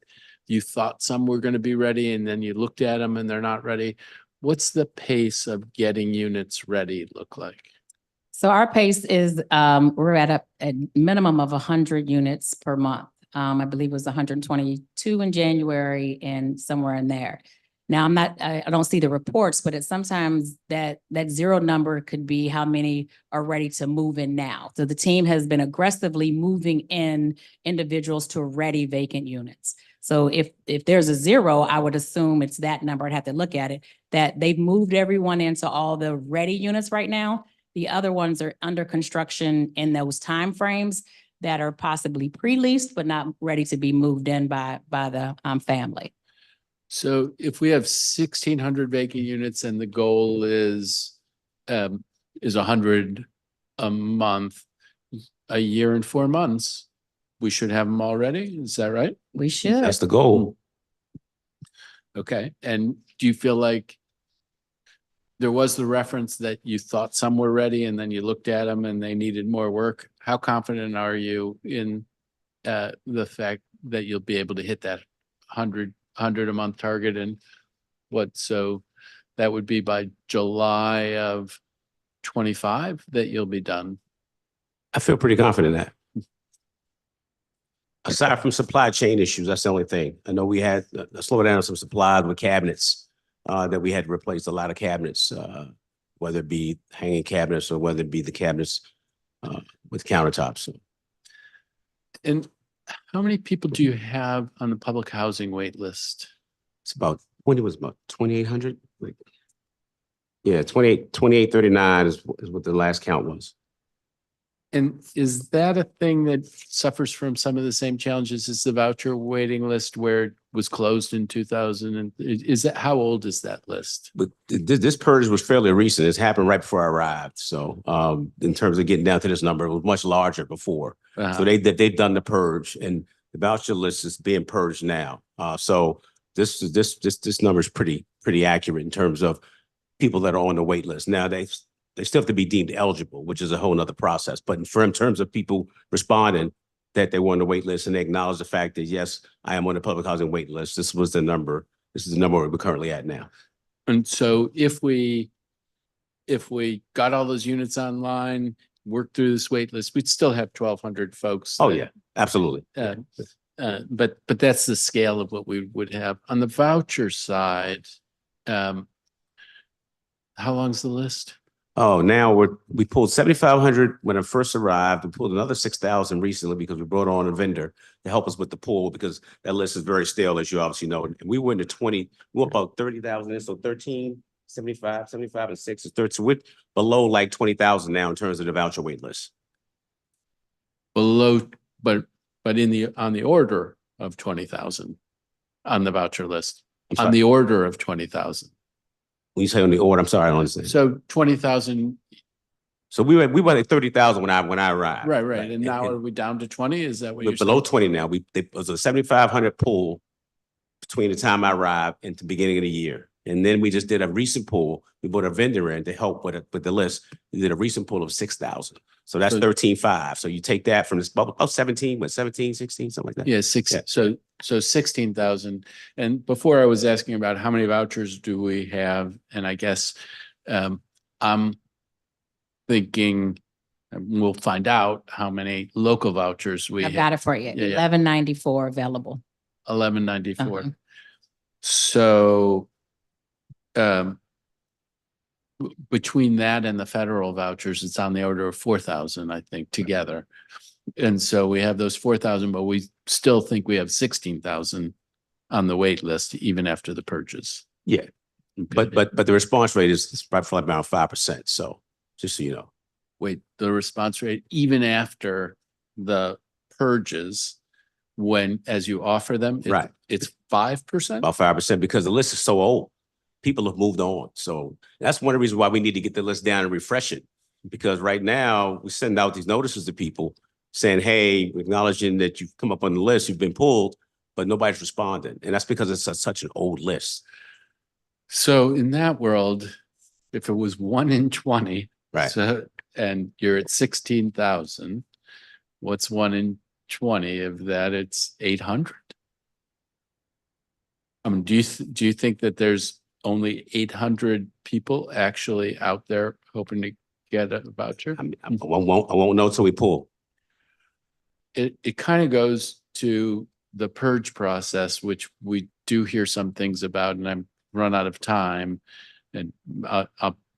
you thought some were going to be ready, and then you looked at them and they're not ready. What's the pace of getting units ready look like? So our pace is, we're at a minimum of 100 units per month. I believe it was 122 in January and somewhere in there. Now I don't see the reports, but it's sometimes that 0 number could be how many are ready to move in now. So the team has been aggressively moving in individuals to ready vacant units. So if there's a 0, I would assume it's that number. I'd have to look at it, that they've moved everyone into all the ready units right now. The other ones are under construction in those timeframes that are possibly pre-leased, but not ready to be moved in by the family. So if we have 1,600 vacant units and the goal is 100 a month, a year and 4 months, we should have them all ready. Is that right? We should. That's the goal. Okay. And do you feel like there was the reference that you thought some were ready and then you looked at them and they needed more work? How confident are you in the fact that you'll be able to hit that 100 a month target? And so that would be by July of 25 that you'll be done? I feel pretty confident in that. Aside from supply chain issues, that's the only thing. I know we had a slowdown of some supplies with cabinets that we had to replace a lot of cabinets, whether it be hanging cabinets or whether it be the cabinets with countertops. And how many people do you have on the public housing wait list? It's about, when it was about 2,800. Like, yeah, 2839 is what the last count was. And is that a thing that suffers from some of the same challenges as the voucher waiting list where it was closed in 2000? And is that, how old is that list? But this purge was fairly recent. It's happened right before I arrived. So in terms of getting down to this number, it was much larger before. So they've done the purge, and the voucher list is being purged now. So this number is pretty accurate in terms of people that are on the wait list. Now they still have to be deemed eligible, which is a whole nother process. But in terms of people responding that they were on the wait list and they acknowledge the fact that, yes, I am on the public housing wait list, this was the number. This is the number we're currently at now. And so if we got all those units online, worked through this wait list, we'd still have 1,200 folks. Oh, yeah, absolutely. But that's the scale of what we would have. On the voucher side, how long's the list? Oh, now we pulled 7,500 when I first arrived. We pulled another 6,000 recently because we brought on a vendor to help us with the pool, because that list is very stale, as you obviously know. And we went to we went about 30,000 in, so 13, 75 and 6 is 30. So we're below like 20,000 now in terms of the voucher wait list. Below, but on the order of 20,000 on the voucher list, on the order of 20,000. When you say on the order, I'm sorry, I don't understand. So 20,000. So we were at 30,000 when I arrived. Right. And now are we down to 20? Is that what we're you're below saying? 20 now? It was a 7,500 pool between the time I arrived and the beginning of the year. And then we just did a recent pool. We brought a vendor in to help with the list. We did a recent pool of 6,000. So that's 13,500. So you take that from this bubble, 17, 16, something like that. Yeah, so 16,000. And before I was asking about how many vouchers do we have, and I guess I'm thinking we'll find out how many local vouchers we I've have. got it for you. 1194 available. 1194. So between that and the federal vouchers, it's on the order of 4,000, I think, together. And so we have those 4,000, but we still think we have 16,000 on the wait list, even after the purges. Yeah. Okay. But the response rate is probably about 5%. So just so you know. Wait, the response rate, even after the purges, as you offer them, it's 5%? About 5%, because the list is so old. People have moved on. So that's one of the reasons why we need to get the list down and refresh it. Because right now we send out these notices to people saying, hey, acknowledging that you've come up on the list, you've been pulled, but nobody's responding. And that's because it's such an old list. So in that world, if it was 1 in 20, so, and you're at 16,000, what's 1 in 20 of that? It's 800. Do you think that there's only 800 people actually out there hoping to get a voucher? I won't know until we pull. It kind of goes to the purge process, which we do hear some things about, and I'm run out of time, and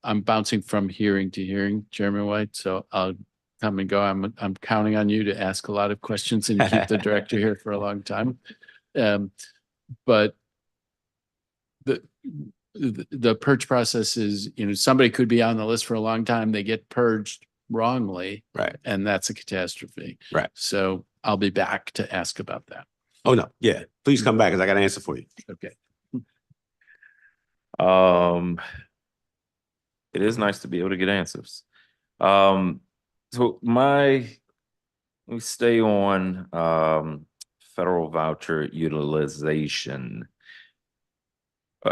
I'm bouncing from hearing to hearing, Chairman White. So I'll come and go. I'm counting on you to ask a lot of questions and keep the director here for a long time. But the purge process is, somebody could be on the list for a long time. They get purged wrongly. And that's a catastrophe. So I'll be back to ask about that. Oh, no. Yeah. Please come back because I got an answer for you. Okay. It is nice to be able to get answers. So let me stay on federal voucher utilization.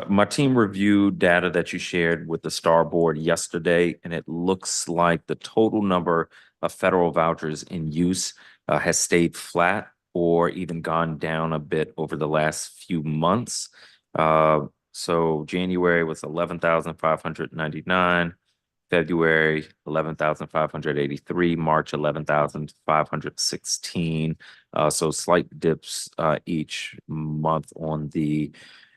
My team reviewed data that you shared with the STAR board yesterday, and it looks like the total number of federal vouchers in use has stayed flat or even gone down a bit over the last few months. So January was 11,599, February 11,583, March 11,516, So slight dips each month on the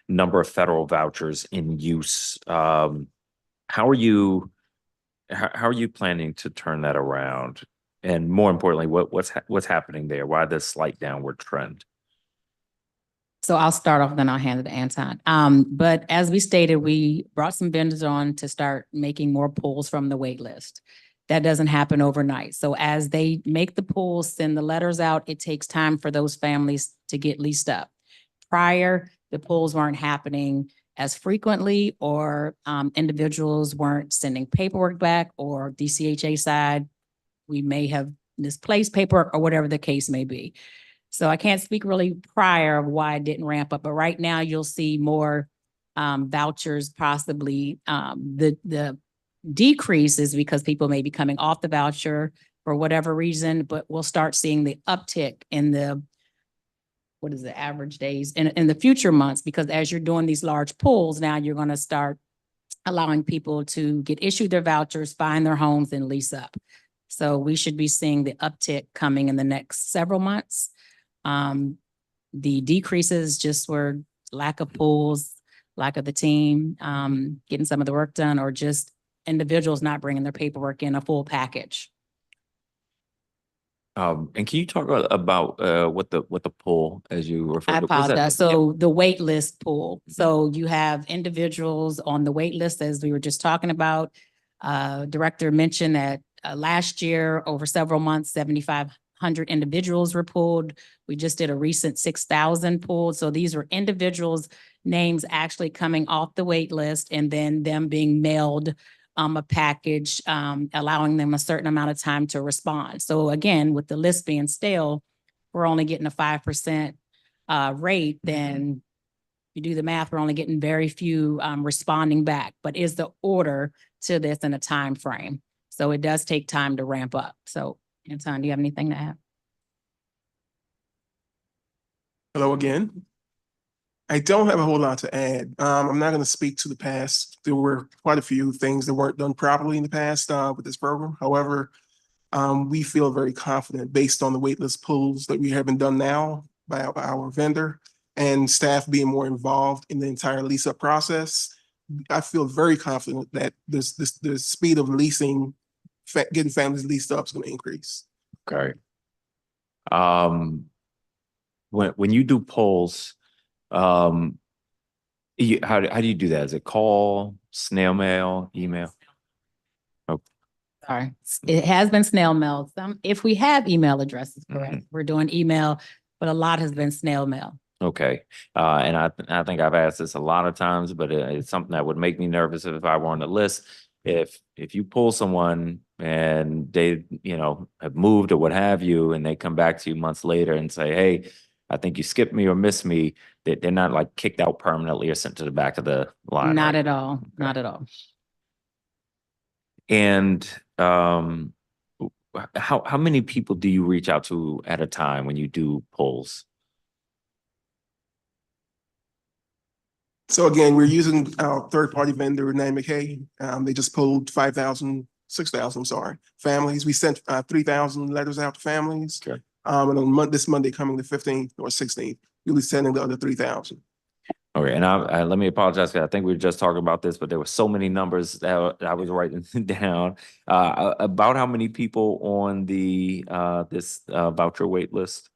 number of federal vouchers in use. How are you planning to turn that around? And more importantly, what's happening there? Why this slight downward trend? So I'll start off, then I'll hand it to Anton. But as we stated, we brought some vendors on to start making more pulls from the wait list. That doesn't happen overnight. So as they make the pulls, send the letters out, it takes time for those families to get leased up. Prior, the pulls weren't happening as frequently, or individuals weren't sending paperwork back, or DCHA side, we may have misplaced paperwork or whatever the case may be. So I can't speak really prior of why it didn't ramp up, but right now you'll see more vouchers possibly. The decrease is because people may be coming off the voucher for whatever reason, but we'll start seeing the uptick in the, what is the average days in the future months, because as you're doing these large pulls, now you're going to start allowing people to get issued their vouchers, find their homes, and lease up. So we should be seeing the uptick coming in the next several months. The decreases just were lack of pulls, lack of the team, getting some of the work done, or just individuals not bringing their paperwork in a full package. And can you talk about what the pull, as you refer I to? What's that? apologize. So the wait list pool. So you have individuals on the wait list, as we were just talking about. Director mentioned that last year, over several months, 7,500 individuals were pulled. We just did a recent 6,000 pulled. So these were individuals' names actually coming off the wait list, and then them being mailed a package, allowing them a certain amount of time to respond. So again, with the list being stale, we're only getting a 5% rate. Then you do the math, we're only getting very few responding back. But is the order to this in a time frame? So it does take time to ramp up. So Anton, do you have anything to add? Hello again. I don't have a whole lot to add. I'm not going to speak to the past. There were quite a few things that weren't done properly in the past with this program. However, we feel very confident based on the waitlist pulls that we have been done now by our vendor and staff being more involved in the entire lease up process. I feel very confident that the speed of leasing, getting families leased up is going to increase. Okay. When you do polls, how do you do that? Is it call, snail mail, email? Oh, Sorry, it has been snail mail. If we have email addresses, correct, we're doing email, but a lot has been snail mail. okay. And I think I've asked this a lot of times, but it's something that would make me nervous if I were on the list. If you pull someone and they, have moved or what have you, and they come back to you months later and say, hey, I think you skipped me or missed me, they're not like kicked out permanently or sent to the back of the line. Not right? at all. Not at all. And how many people do you reach out to at a time when you do polls? So again, we're using our third-party vendor, Nan McKay. They just pulled 6,000, sorry, families. We sent 3,000 letters out to families. Okay. And on this Monday coming the 15th or 16th, we'll be sending the other 3,000. Okay, and I let me apologize, because I think we were just talking about this, but there were so many numbers that I was writing down. About how many people on the this voucher wait list?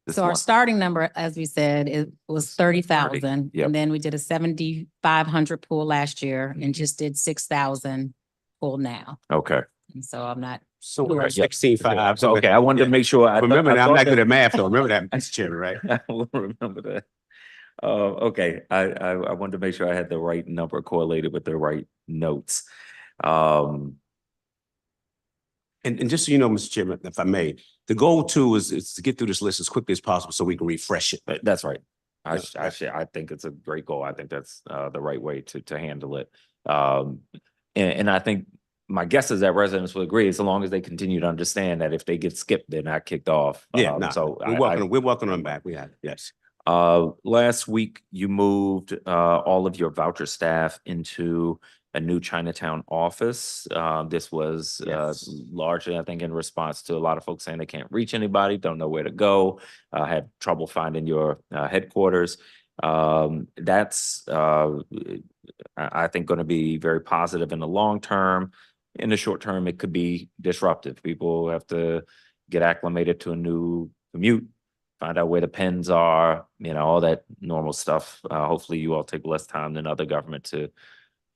So our starting number, as we said, it was 30,000. Yep. And then we did a 7,500 pool last year and just did 6,000 pool now. Okay. And so I'm not. So Sure. we're at 16.5. So, okay, I wanted to make sure. Remember that, I'm not good at math, though. Remember that, that, Mr. Chairman, right? I will remember that. Okay, I wanted to make sure I had the right number correlated with the right notes. And just so you know, Mr. Chairman, if I may, the goal too is to get through this list as quickly as possible so we can refresh it. That's right. I think it's a great goal. I think that's the right way to handle it. And I think my guess is that residents will agree, so long as they continue to understand that if they get skipped, they're not kicked off. So we're welcoming them back. We have, yes. Last week, you moved all of your voucher staff into a new Chinatown office. This was largely, I think, in response to a lot of folks saying they can't reach anybody, don't know where to go, had trouble finding your headquarters. That's, I think, going to be very positive in the long term. In the short term, it could be disruptive. People have to get acclimated to a new commute, find out where the pens are, all that normal stuff. Hopefully you all take less time than other government to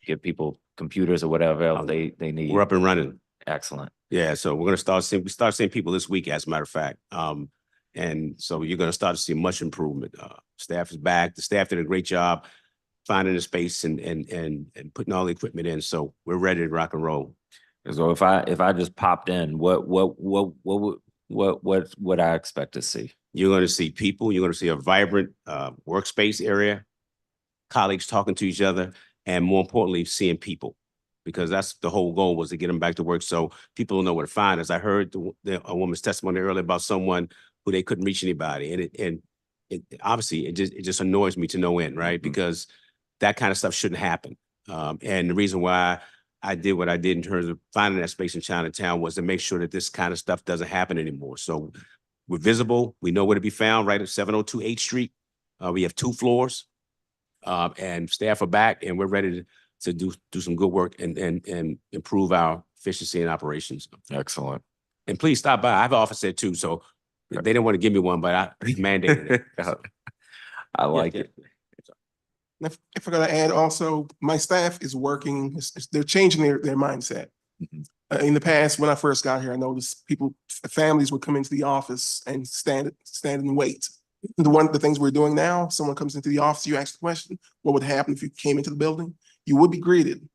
give people computers or whatever else they need. We're up and running. Excellent. Yeah, so we're going to we start seeing people this week, as a matter of fact. And so you're going to start to see much improvement. Staff is back. The staff did a great job finding the space and putting all the equipment in. So we're ready to rock and roll. So if I just popped in, what would I expect to see? You're going to see people. You're going to see a vibrant workspace area, colleagues talking to each other, and more importantly, seeing people, because that's the whole goal, was to get them back to work so people know where to find us. I heard a woman's testimony earlier about someone who they couldn't reach anybody, and it obviously it just annoys me to no end, right? Because that kind of stuff shouldn't happen. And the reason why I did what I did in terms of finding that space in Chinatown was to make sure that this kind of stuff doesn't happen anymore. So we're visible. We know where to be found, right at 702 8th Street. We have 2 floors, and staff are back, and we're ready to do some good work and improve our efficiency and operations. Excellent. And please stop by. I have an office there too, so they didn't want to give me one, but I mandated it. So. I like it. If I gotta add also, my staff is working, they're changing their mindset. In the past, when I first got here, I noticed families would come into the office and stand and wait. The things we're doing now, someone comes into the office, you ask the question, what would happen if you came into the building? You would be greeted.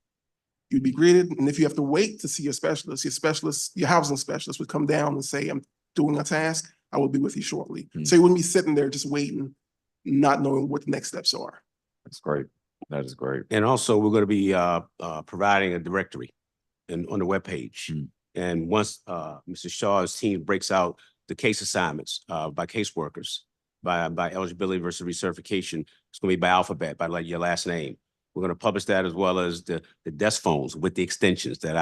You'd be greeted, and if you have to wait to see your housing specialist would come down and say, I'm doing a task, I will be with you shortly. So you wouldn't be sitting there just waiting, not knowing what the next steps are. That's great. That is great. And also, we're going to be providing a directory on the webpage. And once Mr. Shaw's team breaks out the case assignments by caseworkers, by eligibility versus recertification, it's going to be by alphabet, by like your last name. We're going to publish that, as well as the desk phones with the extensions that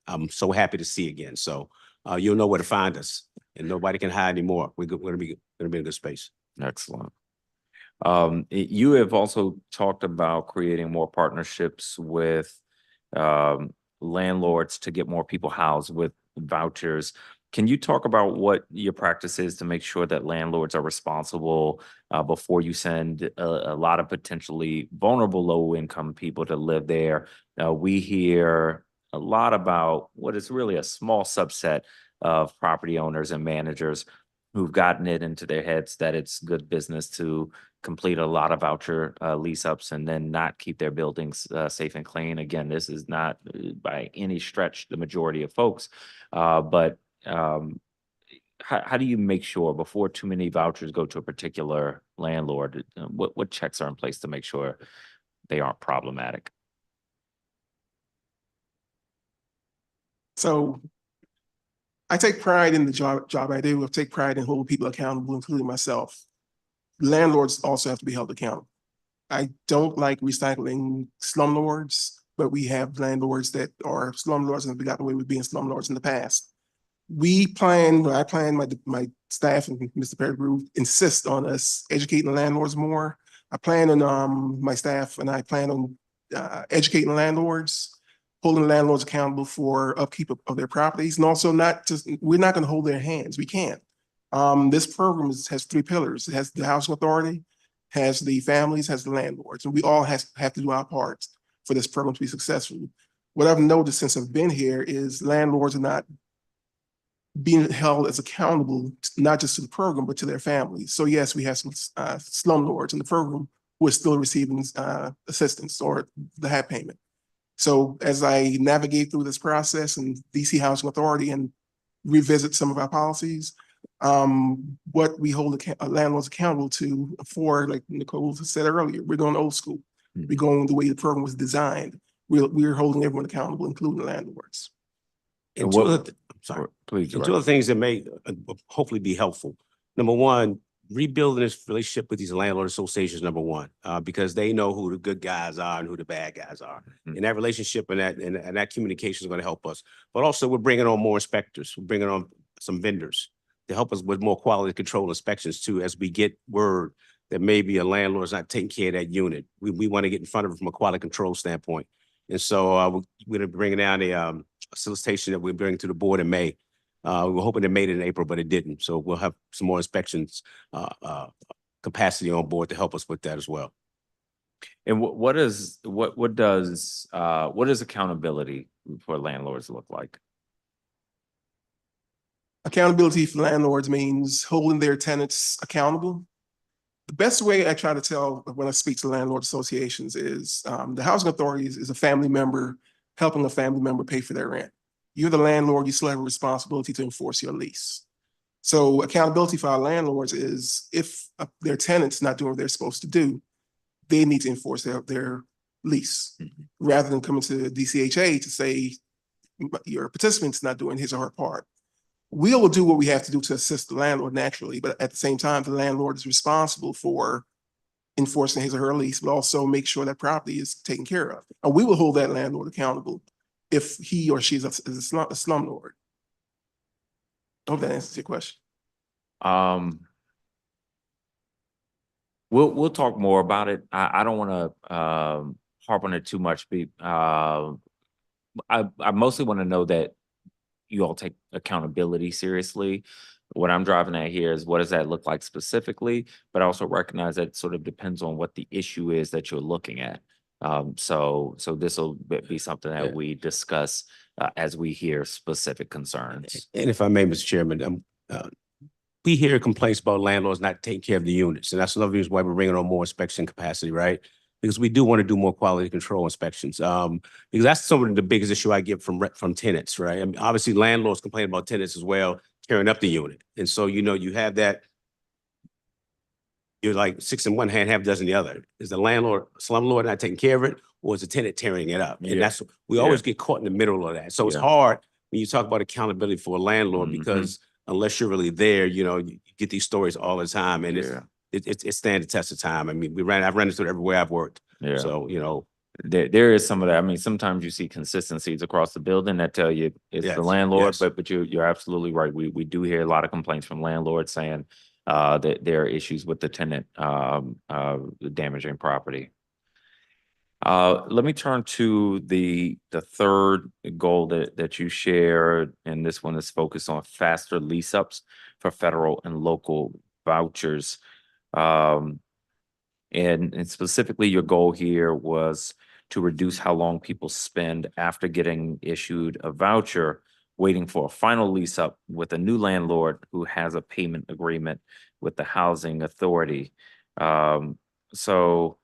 I'm so happy to see again. So you'll know where to find us, and nobody can hide anymore. We're going to be in a good space. Excellent. You have also talked about creating more partnerships with landlords to get more people housed with vouchers. Can you talk about what your practice is to make sure that landlords are responsible before you send a lot of potentially vulnerable low-income people to live there? We hear a lot about what is really a small subset of property owners and managers who've gotten it into their heads that it's good business to complete a lot of voucher lease ups and then not keep their buildings safe and clean. Again, this is not by any stretch the majority of folks, but how do you make sure before too many vouchers go to a particular landlord, what checks are in place to make sure they aren't problematic? So I take pride in the job I do. I take pride in holding people accountable, including myself. Landlords also have to be held accountable. I don't like recycling slumlords, but we have landlords that are slumlords and have gotten away with being slumlords in the past. I plan, my staff and Mr. Pettigrew insist on us educating landlords more. I plan on my staff and I plan on educating landlords, holding landlords accountable for upkeep of their properties, and also we're not going to hold their hands. We can't. This program has 3 pillars. It has the housing authority, has the families, has the landlords, and we all have to do our part for this program to be successful. What I've noticed since I've been here is landlords are not being held as accountable, not just to the program, but to their families. So yes, we have some slumlords in the program who are still receiving assistance or the HAP payment. So as I navigate through this process and DC Housing Authority and revisit some of our policies, what we hold landlords accountable to for, like Nicole said earlier, we're going old school. We're going the way the program was designed. We're holding everyone accountable, including the landlords. And two other things that may hopefully be helpful. Number one, rebuilding this relationship with these landlord associations, number one, because they know who the good guys are and who the bad guys are. And that relationship and that communication is going to help us. But also we're bringing on more inspectors. We're bringing on some vendors to help us with more quality control inspections too, as we get word that maybe a landlord's not taking care of that unit. We want to get in front of it from a quality control standpoint. And so we're going to bring down a solicitation that we're bringing to the board in May. We were hoping it made it in April, but it didn't. So we'll have some more inspections capacity on board to help us with that as well. And what does accountability for landlords look like? Accountability for landlords means holding their tenants accountable. The best way I try to tell when I speak to landlord associations is the housing authority is a family member helping a family member pay for their rent. You're the landlord, you still have a responsibility to enforce your lease. So accountability for our landlords is if their tenant's not doing what they're supposed to do, they need to enforce their lease rather than coming to DCHA to say your participant's not doing his or her part. We will do what we have to do to assist the landlord naturally, but at the same time, the landlord is responsible for enforcing his or her lease, but also make sure that property is taken care of. And we will hold that landlord accountable if he or she is a slumlord. I hope that answers your question. We'll talk more about it. I don't want to harp on it too much. I mostly want to know that you all take accountability seriously. What I'm driving at here is what does that look like specifically, but also recognize that it sort of depends on what the issue is that you're looking at. So this will be something that we discuss as we hear specific concerns. And if I may, Mr. Chairman, we hear complaints about landlords not taking care of the units, and that's another reason why we're bringing on more inspection capacity, right? Because we do want to do more quality control inspections. Because that's some of the biggest issue I get from tenants, right? I mean, obviously landlords complain about tenants as well, tearing up the unit. And so, you have that, you're like 6 in one hand, half dozen the other. Is the slumlord not taking care of it, or is the tenant tearing it up? And that's, we always get caught in the middle of that. So it's hard when you talk about accountability for a landlord, because unless you're really there, you get these stories all the time, and it's stand the test of time. I mean, I've run into it everywhere I've worked. So, there is some of that. I mean, sometimes you see consistencies across the building that tell you it's the landlord, but you're absolutely right. We do hear a lot of complaints from landlords saying that there are issues with the tenant damaging property. Let me turn to the third goal that you shared, and this one is focused on faster lease ups for federal and local vouchers. And specifically, your goal here was to reduce how long people spend after getting issued a voucher, waiting for a final lease up with a new landlord who has a payment agreement with the housing authority. So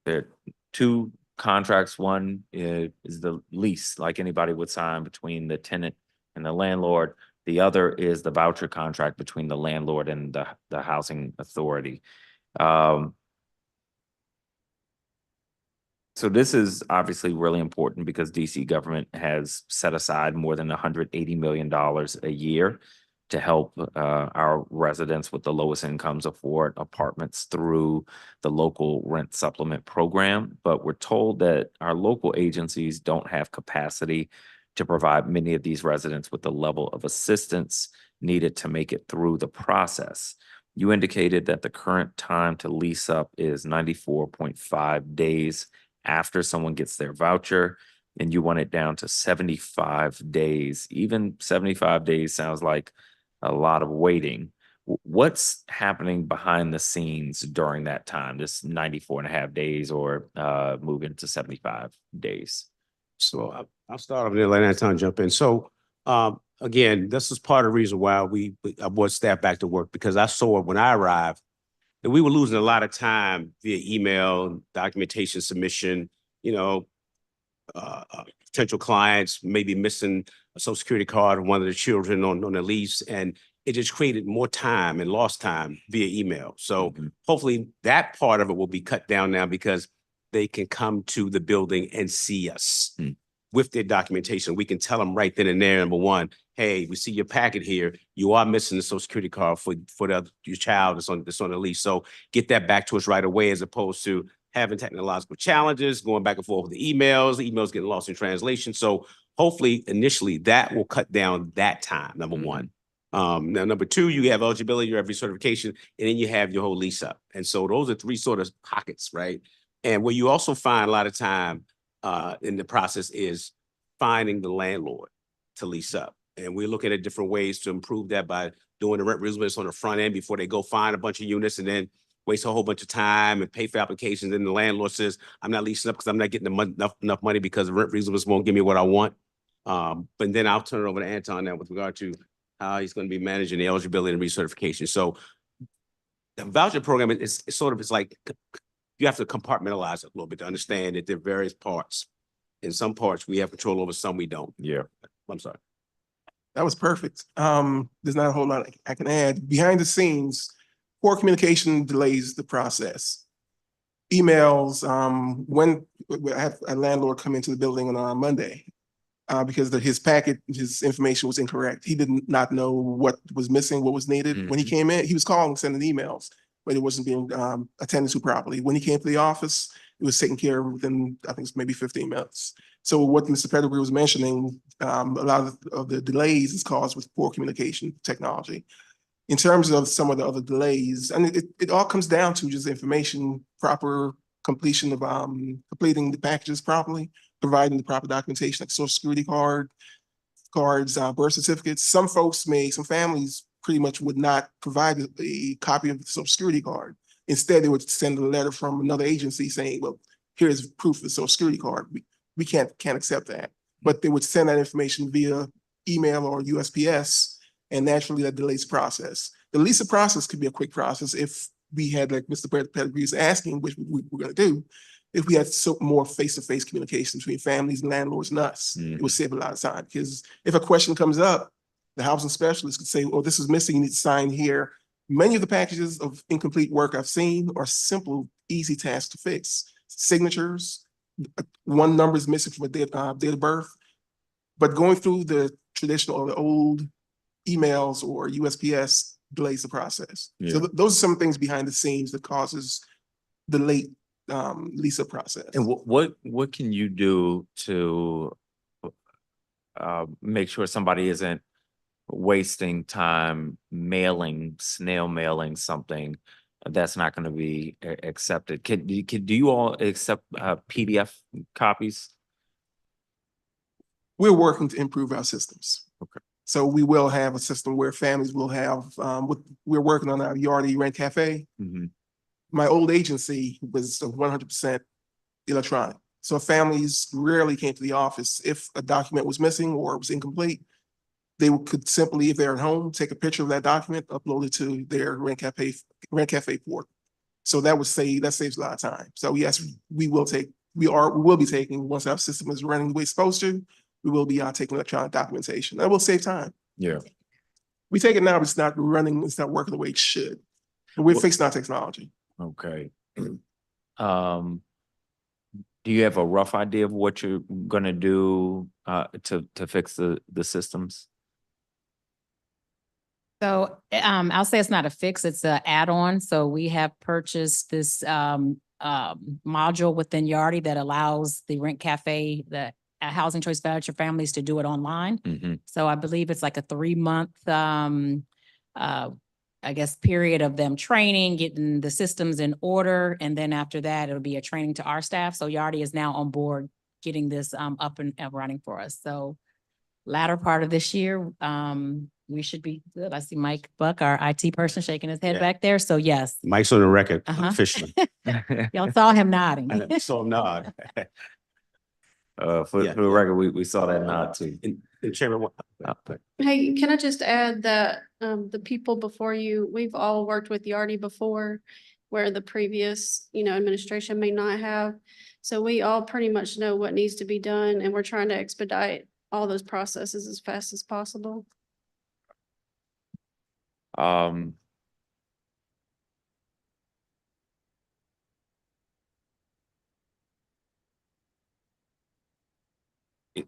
there are two contracts. One is the lease, like anybody would sign between the tenant and the landlord. The other is the voucher contract between the landlord and the housing authority. So this is obviously really important because DC government has set aside more than $180 million a year to help our residents with the lowest incomes afford apartments through the local rent supplement program. But we're told that our local agencies don't have capacity to provide many of these residents with the level of assistance needed to make it through the process. You indicated that the current time to lease up is 94.5 days after someone gets their voucher, and you want it down to 75 days. Even 75 days sounds like a lot of waiting. What's happening behind the scenes during that time, this 94.5 days or moving to 75 days? So I'll start off there, let Anton jump in. So again, this is part of the reason why I brought staff back to work, because I saw when I arrived that we were losing a lot of time via email, documentation submission, potential clients maybe missing a Social Security card of one of the children on the lease, and it just created more time and lost time via email. So hopefully that part of it will be cut down now, because they can come to the building and see us with their documentation. We can tell them right then and there, number one, hey, we see your packet here. You are missing the social security card for your child that's on the lease. So get that back to us right away, as opposed to having technological challenges, going back and forth with the emails getting lost in translation. So hopefully initially that will cut down that time, number one. Now, number two, you have eligibility, you have recertification, and then you have your whole lease up. And so those are three sort of pockets, right? And where you also find a lot of time in the process is finding the landlord to lease up. And we're looking at different ways to improve that by doing the rent reasonableness on the front end before they go find a bunch of units and then waste a whole bunch of time and pay for applications. And the landlord says, I'm not leasing up because I'm not getting enough money because the rent reasonableness won't give me what I want. But then I'll turn it over to Anton now with regard to how he's going to be managing the eligibility and recertification. So the voucher program is sort of, it's like, you have to compartmentalize it a little bit to understand that there are various parts. In some parts we have control over, some we don't. Yeah. I'm sorry. That was perfect. There's not a whole lot I can add. Behind the scenes, poor communication delays the process. Emails, when I had a landlord come into the building on Monday, because his information was incorrect. He did not know what was missing, what was needed. When he came in, he was calling, sending emails, but it wasn't being attended to properly. When he came to the office, it was taken care of within, I think it's maybe 15 minutes. So what Mr. Pettigrew was mentioning, a lot of the delays is caused with poor communication technology. In terms of some of the other delays, and it all comes down to just information, proper completion of completing the packages properly, providing the proper documentation like social security cards, birth certificates. Some families pretty much would not provide a copy of the social security card. Instead, they would send a letter from another agency saying, well, here's proof of the social security card. We can't accept that. But they would send that information via email or USPS, and naturally that delays the process. The lease process could be a quick process if we had, like Mr. Pettigrew is asking, which we're going to do, if we had more face-to-face communication between families and landlords and us. It would save a lot of time, because if a question comes up, the housing specialist could say, oh, this is missing, you need to sign here. Many of the packages of incomplete work I've seen are simple, easy tasks to fix. Signatures, one number is missing from a date of birth, but going through the traditional or the old emails or USPS delays the process. Yeah. So those are some things behind the scenes that causes the late lease-up process. And what can you do to make sure somebody isn't wasting time snail mailing something that's not going to be accepted? Do you all accept PDF copies? We're working to improve our systems. Okay. So we will have a system where families will have, we're working on our Yardi Rent Cafe. My old agency was 100% electronic. So families rarely came to the office. If a document was missing or it was incomplete, they could simply, if they're at home, take a picture of that document, upload it to their Rent Cafe portal. So that saves a lot of time. So yes, we will be taking, once our system is running the way it's supposed to, we will be taking electronic documentation. That will save time. Yeah. We take it now, but it's not working the way it should. But we're fixing our technology. Okay. Do you have a rough idea of what you're gonna do to fix the systems? So I'll say it's not a fix, it's an add-on. So we have purchased this module within Yardi that allows the Rent Cafe, the housing choice voucher families to do it online. So I believe it's like a 3-month I guess period of them training, getting the systems in order, and then after that it'll be a training to our staff. So Yardi is now on board getting this up and running for us. So latter part of this year, we should be good. I see Mike Buck, our IT person, shaking his head back there. So yes. Mike's on the record officially. Y'all saw him nodding. I saw him nod. For the record, we saw that nod too. And Chairman, Hey, can I just add that the people before you, we've all worked with Yardi before, where the previous, administration may not have. So we all pretty much know what needs to be done, and we're trying to expedite all those processes as fast as possible.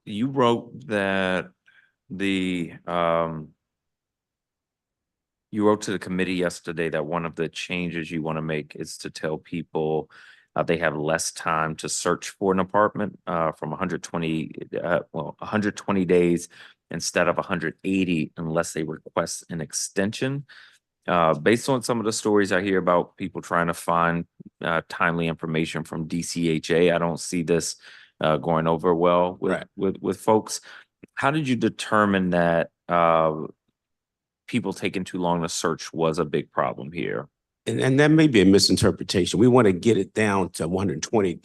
You wrote that you wrote to the committee yesterday that one of the changes you want to make is to tell people they have less time to search for an apartment from 120 days instead of 180 unless they request an extension. Based on some of the stories I hear about people trying to find timely information from DCHA, I don't see this going over well with folks. How did you determine that people taking too long to search was a big problem here? And that may be a misinterpretation. We want to get it down to 120 in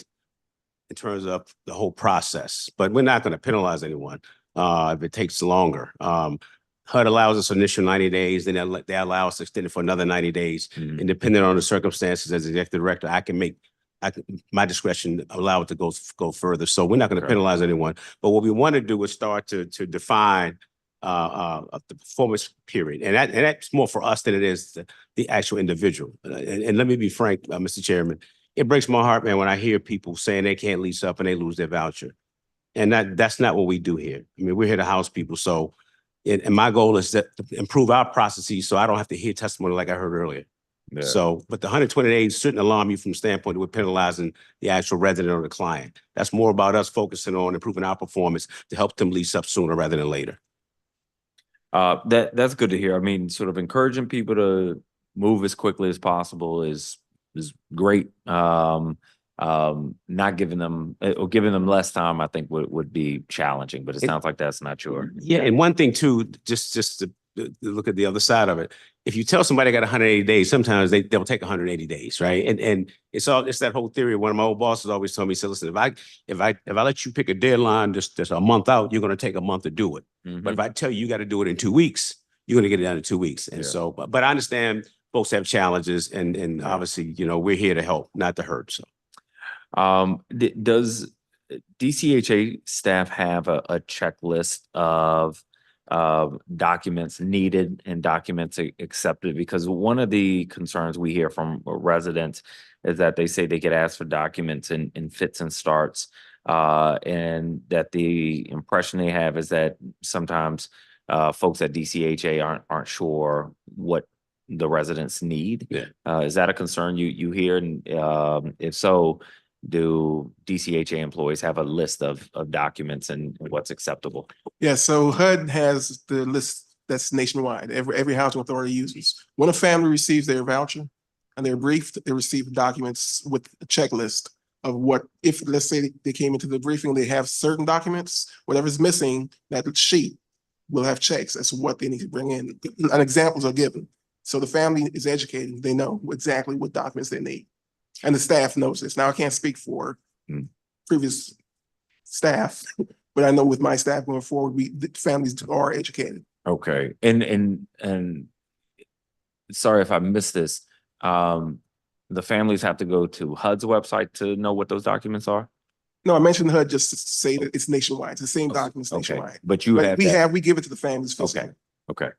terms of the whole process, but we're not going to penalize anyone if it takes longer. HUD allows us initial 90 days, then they allow us to extend it for another 90 days. And depending on the circumstances, as executive director, my discretion allow it to go further. So we're not going to penalize anyone. But what we want to do is start to define the performance period. And that's more for us than it is the actual individual. And let me be frank, Mr. Chairman, it breaks my heart, man, when I hear people saying they can't lease up and they lose their voucher. And that's not what we do here. I mean, we're here to house people. So, and my goal is to improve our processes so I don't have to hear testimony like I heard earlier. Yeah. So, but the 120 days shouldn't alarm you from the standpoint that we're penalizing the actual resident or the client. That's more about us focusing on improving our performance to help them lease up sooner rather than later. That's good to hear. I mean, sort of encouraging people to move as quickly as possible is great. Not giving them or giving them less time, I think would be challenging, but it sounds like that's not your. Yeah, and one thing too, just to look at the other side of it. If you tell somebody got 180 days, sometimes they'll take 180 days, right? And it's that whole theory. One of my old bosses always told me, he said, listen, if I let you pick a deadline just a month out, you're going to take a month to do it. But if I tell you got to do it in 2 weeks, you're going to get it done in 2 weeks. And so, but I understand folks have challenges, and obviously, we're here to help, not to hurt. So, does DCHA staff have a checklist of documents needed and documents accepted? Because one of the concerns we hear from residents is that they say they get asked for documents in fits and starts, and that the impression they have is that sometimes folks at DCHA aren't sure what the residents need. Is that a concern you hear? And if so, do DCHA employees have a list of documents and what's acceptable? Yeah, so HUD has the list that's nationwide. Every housing authority uses. When a family receives their voucher and they're briefed, they receive documents with a checklist of what, if let's say they came into the briefing, they have certain documents, whatever's missing, that sheet will have checks as to what they need to bring in. And examples are given. So the family is educated. They know exactly what documents they need. And the staff knows this. Now, I can't speak for previous staff, but I know with my staff going forward, the families are educated. Okay. And sorry if I missed this. The families have to go to HUD's website to know what those documents are? No, I mentioned HUD just to say that it's nationwide. It's the same documents nationwide. But we give it to the families physically. Okay.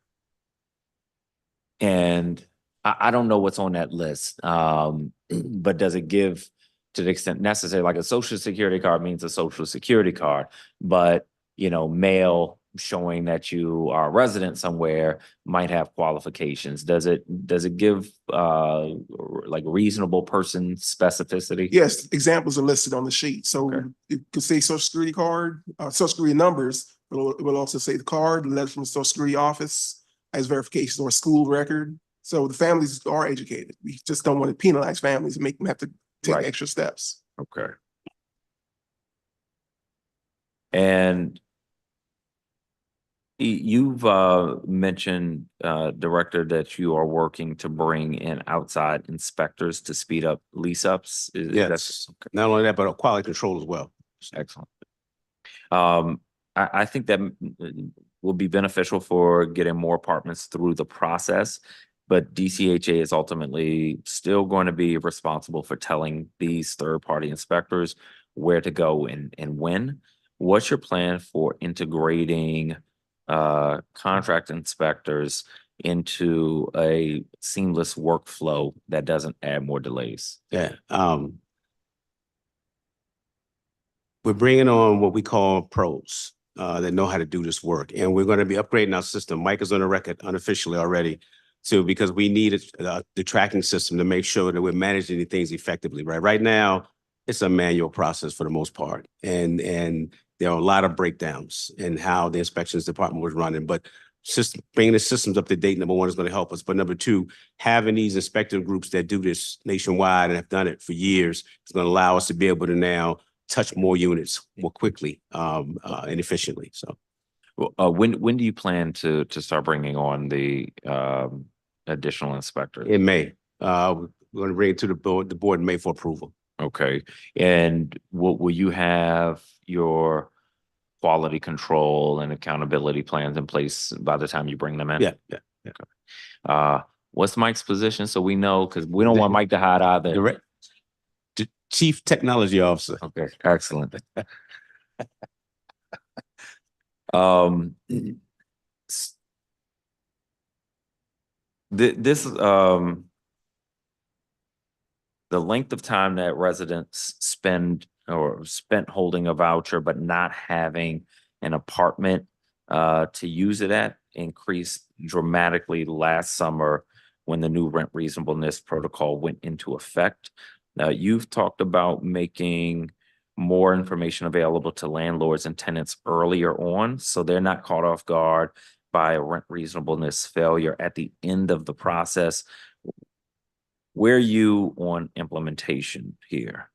And I don't know what's on that list, but does it give, to the extent necessary, like a social security card means a social security card, but mail showing that you are a resident somewhere might have qualifications. Does it give like reasonable person specificity? Yes, examples are listed on the sheet. So it could say social security card, social security numbers, but it will also say the card, letter from the social security office as verification, or a school record. So the families are educated. We just don't want to penalize families and make them have to take extra steps. Okay. And you've mentioned, Director, that you are working to bring in outside inspectors to speed up lease ups. Yes, not only that, but quality control as well. Excellent. I think that will be beneficial for getting more apartments through the process. But DCHA is ultimately still going to be responsible for telling these third-party inspectors where to go and when. What's your plan for integrating contract inspectors into a seamless workflow that doesn't add more delays? Yeah. We're bringing on what we call pros. that know how to do this work. And we're going to be upgrading our system. Mike is on the record unofficially already too, because we need the tracking system to make sure that we're managing these things effectively, right? Right now, it's a manual process for the most part. And there are a lot of breakdowns in how the inspections department was running, but bringing the systems up to date, number one, is going to help us. But number two, having these inspector groups that do this nationwide and have done it for years is going to allow us to be able to now touch more units more quickly and efficiently. So, when do you plan to start bringing on the additional inspectors? in May, we're going to bring it to the board in May for approval. Okay, and will you have your quality control and accountability plans in place by the time you bring them in? Yeah. Okay. What's Mike's position? So we know, because we don't want Mike to hide either. The Chief Technology Officer. Okay, excellent. This the length of time that residents spent holding a voucher but not having an apartment to use it at increased dramatically last summer when the new rent reasonableness protocol went into effect. Now, you've talked about making more information available to landlords and tenants earlier on, so they're not caught off guard by a rent reasonableness failure at the end of the process. Where are you on implementation here?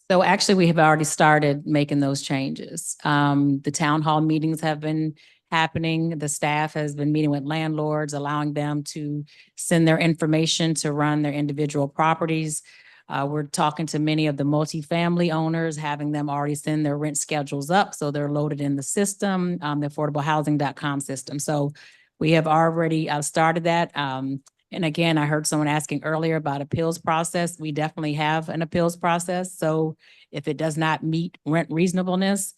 So actually, we have already started making those changes. The town hall meetings have been happening. The staff has been meeting with landlords, allowing them to send their information to run their individual properties. We're talking to many of the multifamily owners, having them already send their rent schedules up, so they're loaded in the system, the affordablehousing.com system. So we have already started that. And again, I heard someone asking earlier about appeals process. We definitely have an appeals process. So if it does not meet rent reasonableness,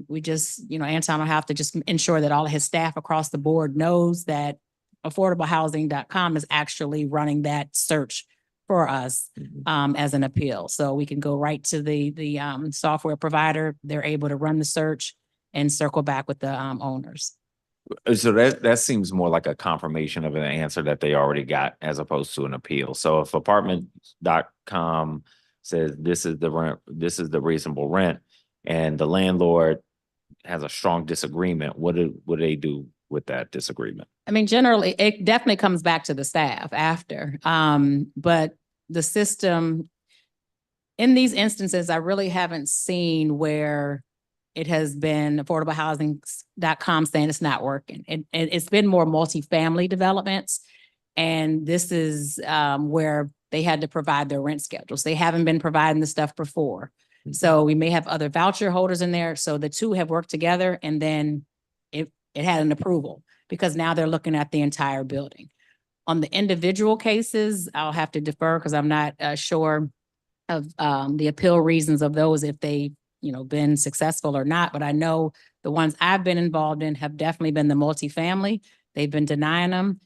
we just, Anton will have to just ensure that all of his staff across the board knows that affordablehousing.com is actually running that search for us as an appeal. So we can go right to the software provider. They're able to run the search and circle back with the owners. So that seems more like a confirmation of an answer that they already got as opposed to an appeal. So if apartment.com says this is the rent, this is the reasonable rent, and the landlord has a strong disagreement, what do they do with that disagreement? I mean, generally, it definitely comes back to the staff after. But the system, in these instances, I really haven't seen where it has been affordablehousing.com saying it's not working. It's been more multifamily developments. And this is where they had to provide their rent schedules. They haven't been providing the stuff before. So we may have other voucher holders in there. So the two have worked together, and then it had an approval because now they're looking at the entire building. On the individual cases, I'll have to defer because I'm not sure of the appeal reasons of those, if they been successful or not. But I know the ones I've been involved in have definitely been the multifamily. They've been denying them.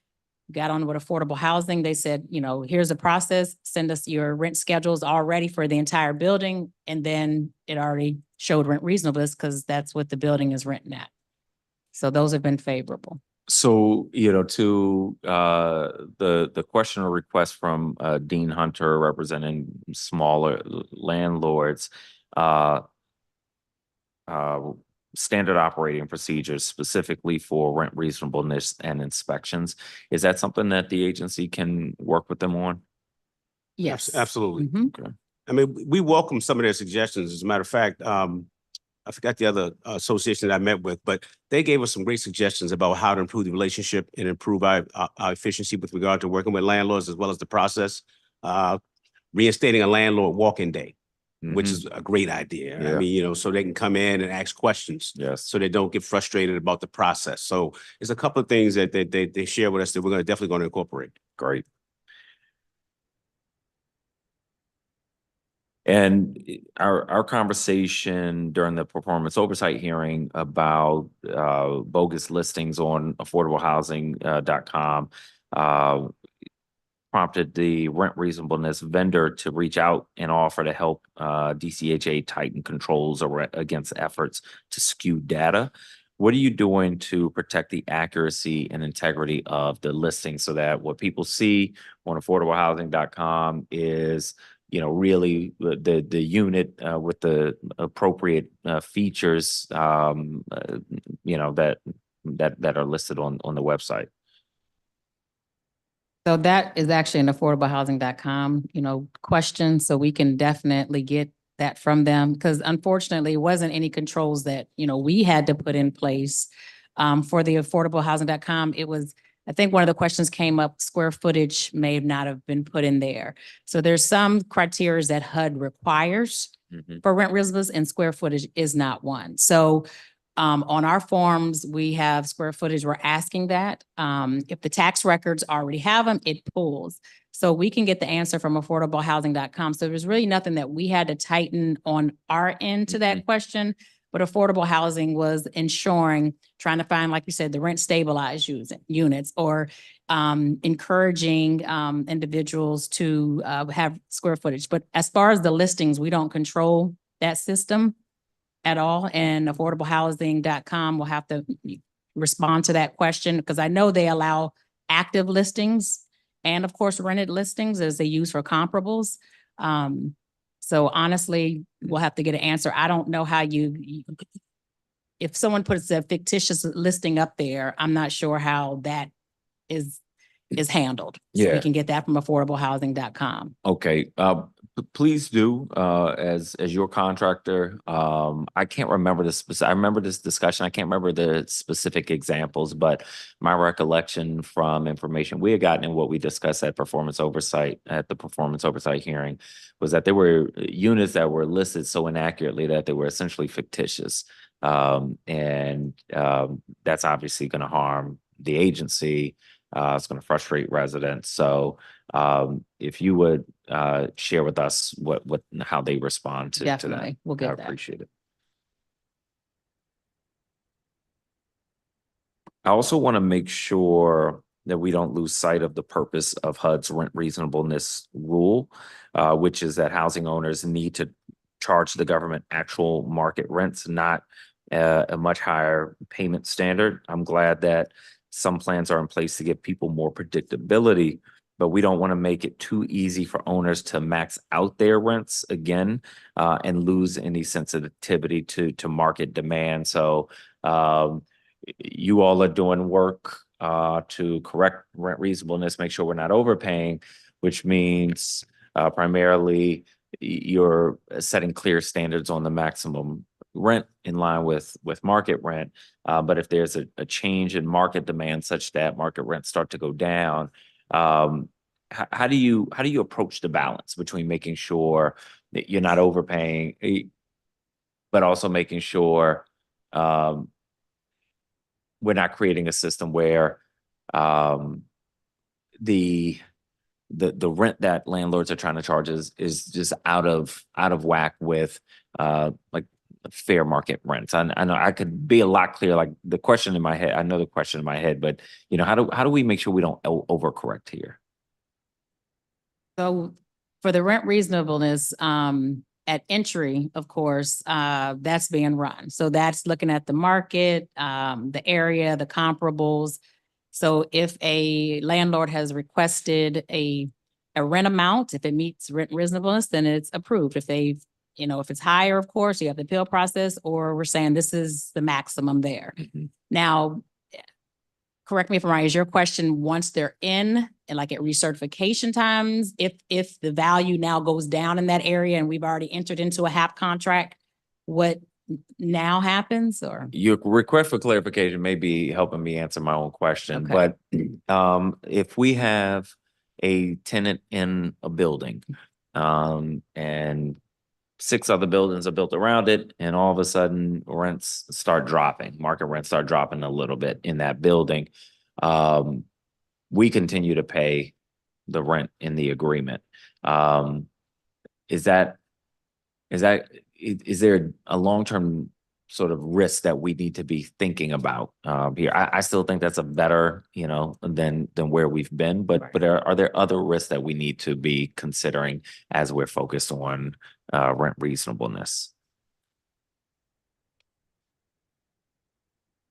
Got on with affordable housing. They said, here's a process, send us your rent schedules already for the entire building. And then it already showed rent reasonableness because that's what the building is renting at. So those have been favorable. So, to the question or request from Dean Hunter representing smaller landlords, standard operating procedures specifically for rent reasonableness and inspections. Is that something that the agency can work with them on? Yes. Absolutely. Okay. I mean, we welcome some of their suggestions. As a matter of fact, I forgot the other association that I met with, but they gave us some great suggestions about how to improve the relationship and improve our efficiency with regard to working with landlords, as well as the process. Reinstating a landlord walk-in day, which is a great idea. Yeah. I mean, so they can come in and ask questions. Yes. So they don't get frustrated about the process. So there's a couple of things that they share with us that we're definitely going to incorporate. Great. And our conversation during the performance oversight hearing about bogus listings on affordablehousing.com, prompted the rent reasonableness vendor to reach out and offer to help DCHA tighten controls against efforts to skew data. What are you doing to protect the accuracy and integrity of the listing so that what people see on affordablehousing.com is, you know, really the unit with the appropriate features, you know, that are listed on the website? So that is actually an affordablehousing.com, question. So we can definitely get that from them, because unfortunately, it wasn't any controls that, we had to put in place. For the affordablehousing.com, it was, I think one of the questions came up, square footage may not have been put in there. So there's some criteria that HUD requires for rent reasonableness, and square footage is not one. So on our forms, we have square footage. We're asking that. If the tax records already have them, it pulls. So we can get the answer from affordablehousing.com. So there's really nothing that we had to tighten on our end to that question. But affordable housing was trying to find, like you said, the rent stabilized units, or encouraging individuals to have square footage. But as far as the listings, we don't control that system at all. And affordablehousing.com will have to respond to that question, because I know they allow active listings and of course rented listings as they use for comparables. So honestly, we'll have to get an answer. I don't know how if someone puts a fictitious listing up there, I'm not sure how that is handled. So we can get that from affordablehousing.com. Okay, please do, as your contractor. I can't remember I remember this discussion. I can't remember the specific examples, but my recollection from information we had gotten and what we discussed at the performance oversight hearing was that there were units that were listed so inaccurately that they were essentially fictitious. And that's obviously going to harm the agency. It's going to frustrate residents. So if you would share with us how they respond to that. Definitely, we'll get that. I appreciate it. I also want to make sure that we don't lose sight of the purpose of HUD's rent reasonableness rule, which is that housing owners need to charge the government actual market rents, not a much higher payment standard. I'm glad that some plans are in place to give people more predictability, but we don't want to make it too easy for owners to max out their rents again and lose any sensitivity to market demand. So you all are doing work to correct rent reasonableness, make sure we're not overpaying, which means primarily you're setting clear standards on the maximum rent in line with market rent. But if there's a change in market demand such that market rents start to go down, how do you approach the balance between making sure that you're not overpaying, but also making sure we're not creating a system where the rent that landlords are trying to charge is just out of whack with like fair market rents? I know I could be a lot clearer. Like the question in my head, I know the question in my head, but how do we make sure we don't overcorrect here? So for the rent reasonableness, at entry, of course, that's being run. So that's looking at the market, the area, the comparables. So if a landlord has requested a rent amount, if it meets rent reasonableness, then it's approved. If if it's higher, of course, you have the appeal process, or we're saying this is the maximum there. Now, correct me if I'm wrong, is your question once they're in and like at recertification times, if the value now goes down in that area and we've already entered into a HAP contract, what now happens? Or Your request for clarification may be helping me answer my own question, Okay. but if we have a tenant in a building and 6 other buildings are built around it, and all of a sudden rents start dropping, market rents start dropping a little bit in that building, we continue to pay the rent in the agreement. Is there a long-term sort of risks that we need to be thinking about here? I still think that's a better, than where we've been, but are there other risks that we need to be considering as we're focused on rent reasonableness?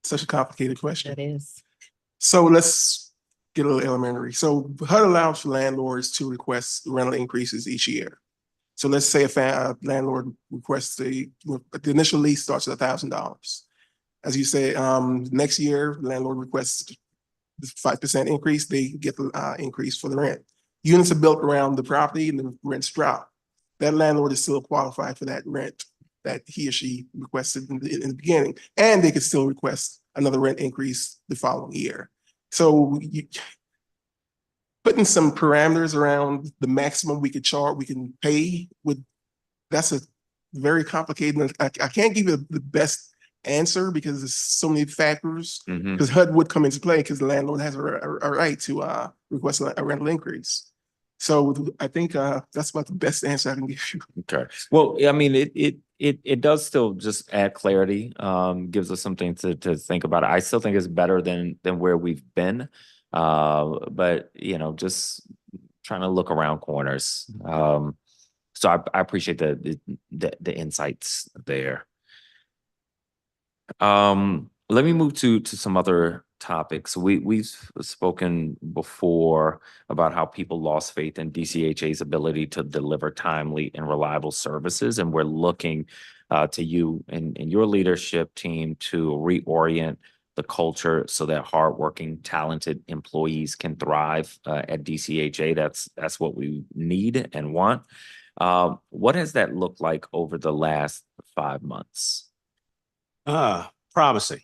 Such a complicated question. It is. So let's get a little elementary. So HUD allows landlords to request rental increases each year. So let's say a landlord requests the initial lease starts at $1,000. As you say, next year, landlord requests the 5% increase, they get the increase for the rent. Units are built around the property and the rents drop. That landlord is still qualified for that rent that he or she requested in the beginning, and they could still request another rent increase the following year. So putting some parameters around the maximum we can pay that's a very complicated. I can't give you the best answer because there's so many factors. Because HUD would come into play because the landlord has a right to request a rental increase. So I think that's about the best answer I can give you. Okay. Well, I mean, it does still just add clarity, gives us something to think about. I still think it's better than where we've been. But just trying to look around corners. So I appreciate the insights there. Let me move to some other topics. We've spoken before about how people lost faith in DCHA's ability to deliver timely and reliable services, and we're looking to you and your leadership team to reorient the culture so that hardworking, talented employees can thrive at DCHA. That's what we need and want. What has that looked like over the last 5 months? Promising.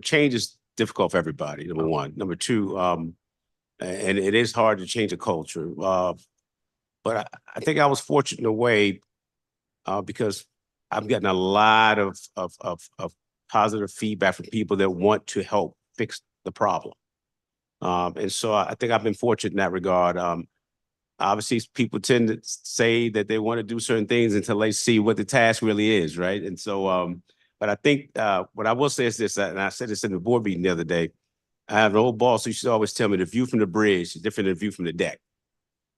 Change is difficult for everybody, number one. Number two, and it is hard to change a culture. But I think I was fortunate in a way because I've gotten a lot of positive feedback from people that want to help fix the problem. And so I think I've been fortunate in that regard. Obviously, people tend to say that they want to do certain things until they see what the task really is, right? And so, but I think what I will say is this, and I said this in the board meeting the other day. I have an old boss who used to always tell me the view from the bridge is different than the view from the deck.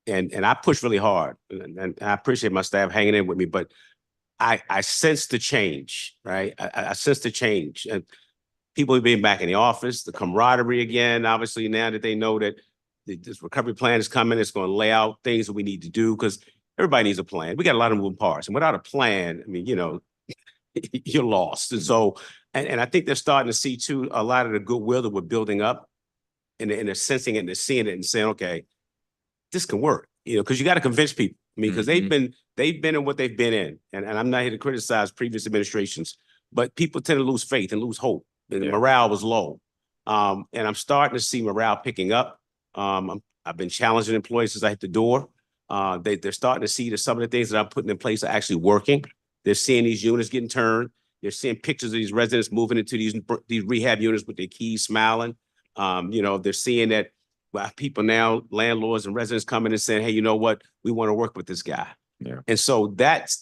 And I push really hard, and I appreciate my staff hanging in with me, but I sense the change, right? I sense the change. And people have been back in the office, the camaraderie again, obviously now that they know that this recovery plan is coming, it's going to lay out things that we need to do because everybody needs a plan. We got a lot of moving parts. And without a plan, I mean, you're lost. And so, and I think they're starting to see too, a lot of the goodwill that we're building up and they're sensing it and they're seeing it and saying, okay, this can work, because you got to convince people. I mean, because they've been in what they've been in. And I'm not here to criticize previous administrations, but people tend to lose faith and lose hope. And morale was low. And I'm starting to see morale picking up. I've been challenging employees since I hit the door. They're starting to see that some of the things that I'm putting in place are actually working. They're seeing these units getting turned. They're seeing pictures of these residents moving into these rehab units with their keys smiling. They're seeing that people now, landlords and residents coming and saying, hey, you know what? We want to work with this guy. Yeah. And so that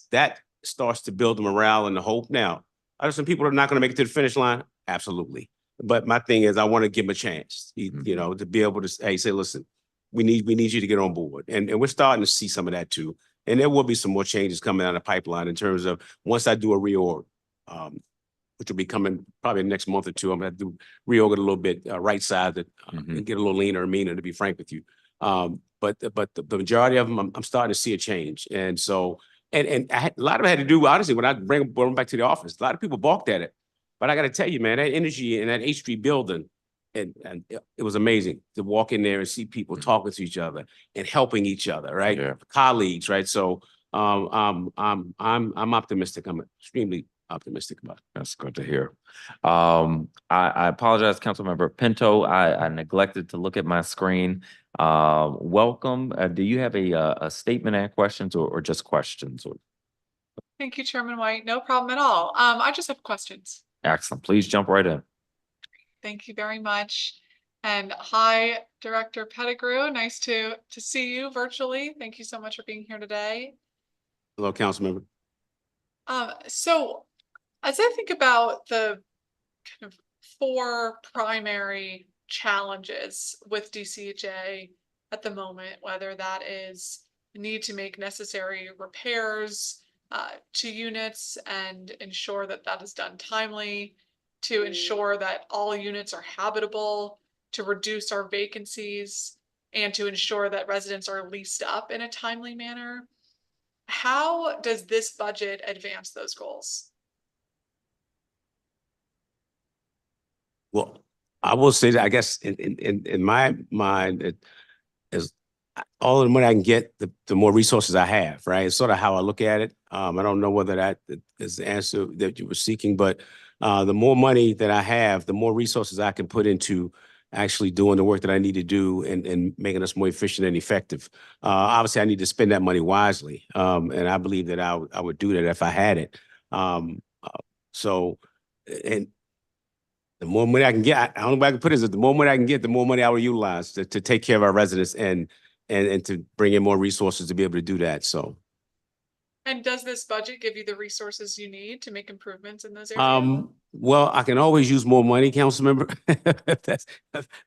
starts to build the morale and the hope. Now, are there some people that are not going to make it to the finish line? Absolutely. But my thing is, I want to give them a chance, to be able to say, listen, we need you to get on board. And we're starting to see some of that too. And there will be some more changes coming down the pipeline in terms of once I do a reorg, which will be coming probably next month or two. I'm going to do reorg it a little bit, right side and get a little leaner and meaner, to be frank with you. But the majority of them, I'm starting to see a change. And so, and a lot of it had to do, honestly, when I bring them back to the office, a lot of people balked at it. But I got to tell you, man, that energy in that H Street building, and it was amazing to walk in there and see people talking to each other and helping each other, right? Yeah. Colleagues, right? So I'm optimistic. I'm extremely optimistic about it. That's good to hear. I apologize, Councilmember Pinto. I neglected to look at my screen. Welcome. Do you have a statement and questions or just questions? Thank you, Chairman White. No problem at all. I just have questions. Excellent. Please jump right in. Thank you very much. And hi, Director Pettigrew. Nice to see you virtually. Thank you so much for being here today. Hello, Councilmember. So as I think about the kind of 4 primary challenges with DCHA at the moment, whether that is the need to make necessary repairs to units and ensure that that is done timely, to ensure that all units are habitable, to reduce our vacancies, and to ensure that residents are leased up in a timely manner. How does this budget advance those goals? Well, I will say that I guess in my mind, it is all the money I can get, the more resources I have, right? It's sort of how I look at it. I don't know whether that is the answer that you were seeking, but the more money that I have, the more resources I can put into actually doing the work that I need to do and making us more efficient and effective. Obviously, I need to spend that money wisely, and I believe that I would do that if I had it. So, and the more money I can get, I don't know if I can put it is that the more money I can get, the more money I will utilize to take care of our residents and to bring in more resources to be able to do that. So, And does this budget give you the resources you need to make improvements in those areas? well, I can always use more money, council member. That's,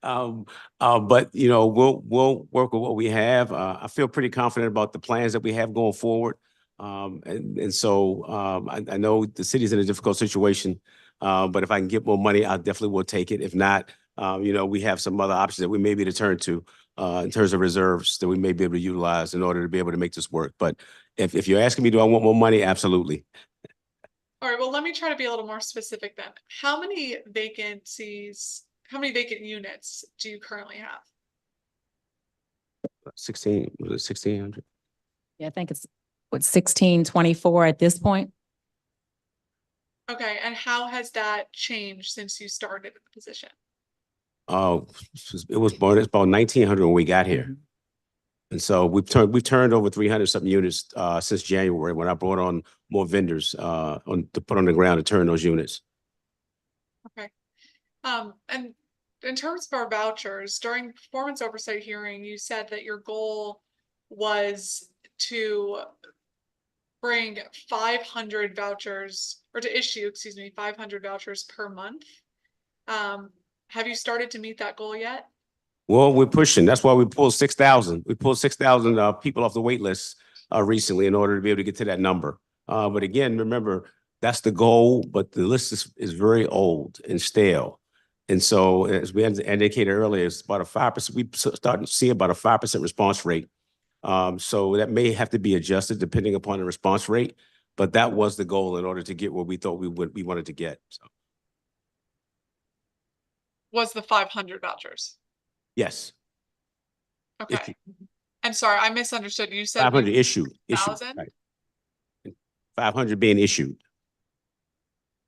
but you know, we'll work with what we have. I feel pretty confident about the plans that we have going forward. And so I know the city's in a difficult situation, but if I can get more money, I definitely will take it. If not, you know, we have some other options that we may be able to turn to in terms of reserves that we may be able to utilize in order to be able to make this work. But if you're asking me, do I want more money? Absolutely. All right, well, let me try to be a little more specific then. How many vacant units do you currently have? 16, was it 1,600? Yeah, I think it's 1624 at this point. Okay, and how has that changed since you started the position? Oh, it's about 1,900 when we got here. And so we've turned over 300 something units since January when I brought on more vendors to put on the ground to turn those units. Okay. And in terms of our vouchers, during the performance oversight hearing, you said that your goal was to bring 500 vouchers, or to issue, excuse me, 500 vouchers per month. Have you started to meet that goal yet? Well, we're pushing. That's why we pulled 6,000. We pulled 6,000 people off the wait list recently in order to be able to get to that number. But again, remember, that's the goal, but the list is very old and stale. And so as we indicated earlier, it's about a 5%. We starting to see about a 5% response rate. So that may have to be adjusted depending upon the response rate, but that was the goal in order to get what we thought we wanted to get. So. Was the 500 vouchers? Yes. Okay. I'm sorry, I misunderstood. You said 500 issued. 1,000? Right. 500 being issued.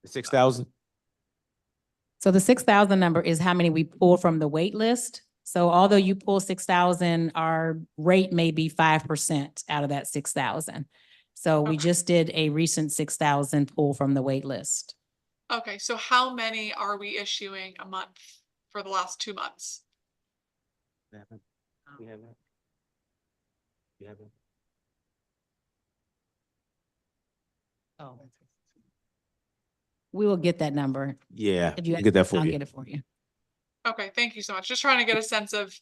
6,000? So the 6,000 number is how many we pull from the wait list. So although you pull 6,000, our rate may be 5% out of that 6,000. So we just did a recent 6,000 pull from the wait list. Okay, so how many are we issuing a month for the last 2 months? You have that? You have it? Oh. We will get that number. Yeah, If you I'll get that for I'll you. get it for you. Okay, thank you so much. Just trying to get a sense of,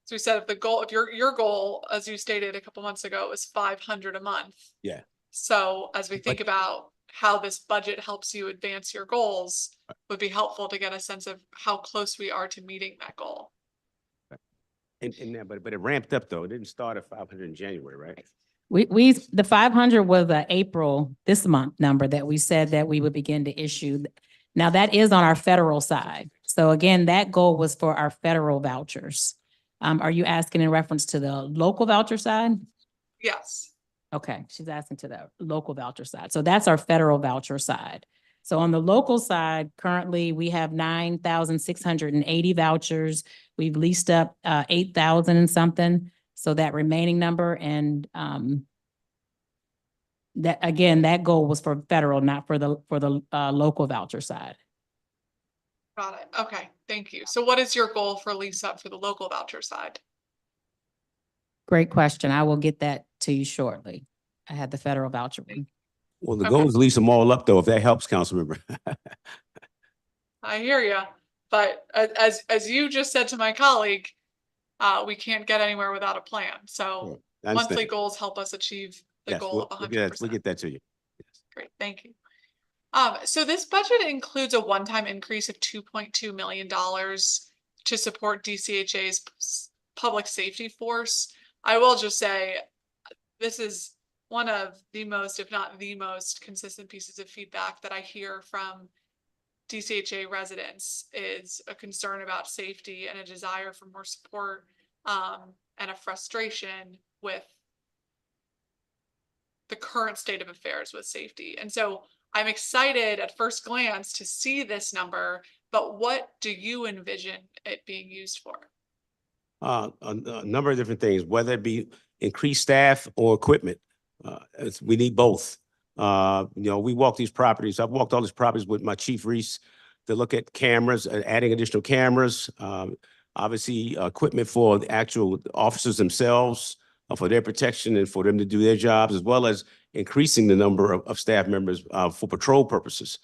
so we said if the goal, if your goal, as you stated a couple months ago, was 500 a month. Yeah. So as we think about how this budget helps you advance your goals, would be helpful to get a sense of how close we are to meeting that goal. But it ramped up though. It didn't start at 500 in January, right? The 500 was the April, this month number that we said that we would begin to issue. Now that is on our federal side. So again, that goal was for our federal vouchers. Are you asking in reference to the local voucher side? Yes. Okay, she's asking to the local voucher side. So that's our federal voucher side. So on the local side, currently we have 9,680 vouchers. We've leased up 8,000 and something. So that remaining number, and that again, that goal was for federal, not for the local voucher side. Got it. Okay, thank you. So what is your goal for lease up for the local voucher side? Great question. I will get that to you shortly. I had the federal voucher one. Well, the Okay. goal is to lease them all up though, if that helps, Councilmember. I hear you, but as you just said to my colleague, we can't get anywhere without a plan. So I monthly understand. goals help us achieve the Yes, goal of we'll 100%. get that to you. Great, thank you. So this budget includes a one-time increase of $2.2 million to support DCHA's public safety force. I will just say, this is one of the most, if not the most consistent pieces of feedback that I hear from DCHA residents is a concern about safety and a desire for more support, and a frustration with the current state of affairs with safety. And so I'm excited at first glance to see this number, but what do you envision it being used for? A number of different things, whether it be increased staff or equipment. We need both. We walk these properties. I've walked all these properties with my Chief Reese to look at cameras, adding additional cameras, obviously equipment for the actual officers themselves, for their protection and for them to do their jobs, as well as increasing the number of staff members for patrol purposes.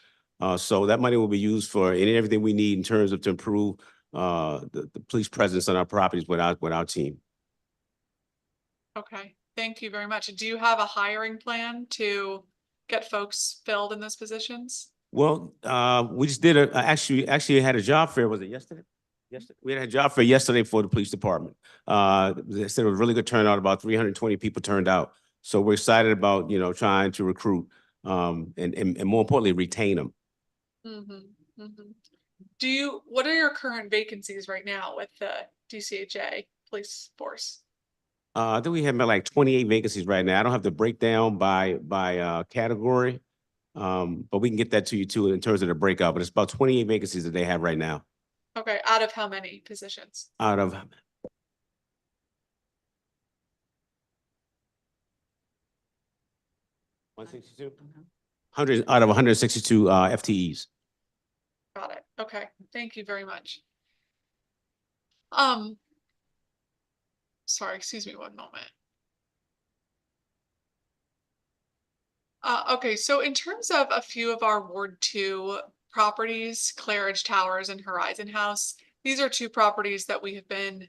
So that money will be used for any and everything we need in terms of to improve the police presence on our properties with our team. Okay, thank you very much. Do you have a hiring plan to get folks filled in those positions? Well, we just did actually had a job fair. Was it yesterday? Yesterday, we had a job fair yesterday for the police department. They said it was a really good turnout. About 320 people turned out. So we're excited about, trying to recruit, and more importantly, retain them. Mm-hmm, mm-hmm. What are your current vacancies right now with the DCHA police force? I think we have like 28 vacancies right now. I don't have the breakdown by category, but we can get that to you too in terms of the breakout. But it's about 28 vacancies that they have right now. Okay, out of how many positions? Out of 162? 100 out of 162 FTEs. Got it. Okay, thank you very much. Sorry, excuse me one moment. Okay, so in terms of a few of our Ward 2 properties, Claridge Towers and Horizon House, these are two properties that we have been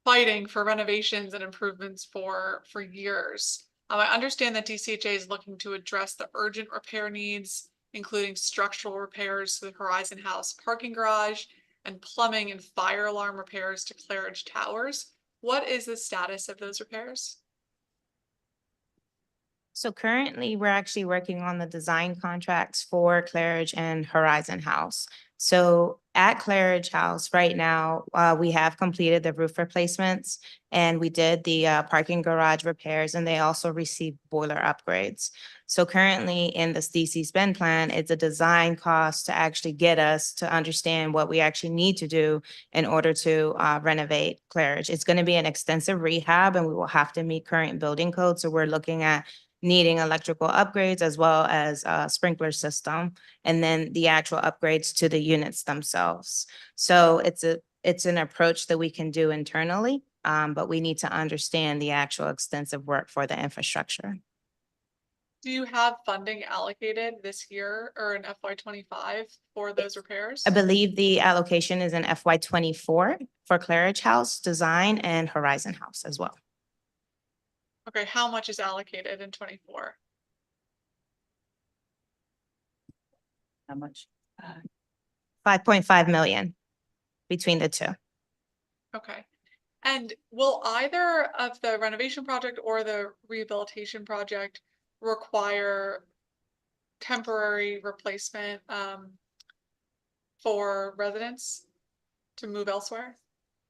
fighting for renovations and improvements for years. I understand that DCHA is looking to address the urgent repair needs, including structural repairs to the Horizon House parking garage and plumbing and fire alarm repairs to Claridge Towers. What is the status of those repairs? So currently, we're actually working on the design contracts for Claridge and Horizon House. So at Claridge House right now, we have completed the roof replacements and we did the parking garage repairs, and they also received boiler upgrades. So currently in this DC spend plan, it's a design cost to actually get us to understand what we actually need to do in order to renovate Claridge. It's going to be an extensive rehab and we will have to meet current building codes. So we're looking at needing electrical upgrades as well as a sprinkler system, and then the actual upgrades to the units themselves. So it's an approach that we can do internally, but we need to understand the actual extensive work for the infrastructure. Do you have funding allocated this year or in FY25 for those repairs? I believe the allocation is in FY24 for Claridge House design and Horizon House as well. Okay, how much is allocated in 24? How much? 5.5 million between the two. Okay. And will either of the renovation project or the rehabilitation project require temporary replacement for residents to move elsewhere?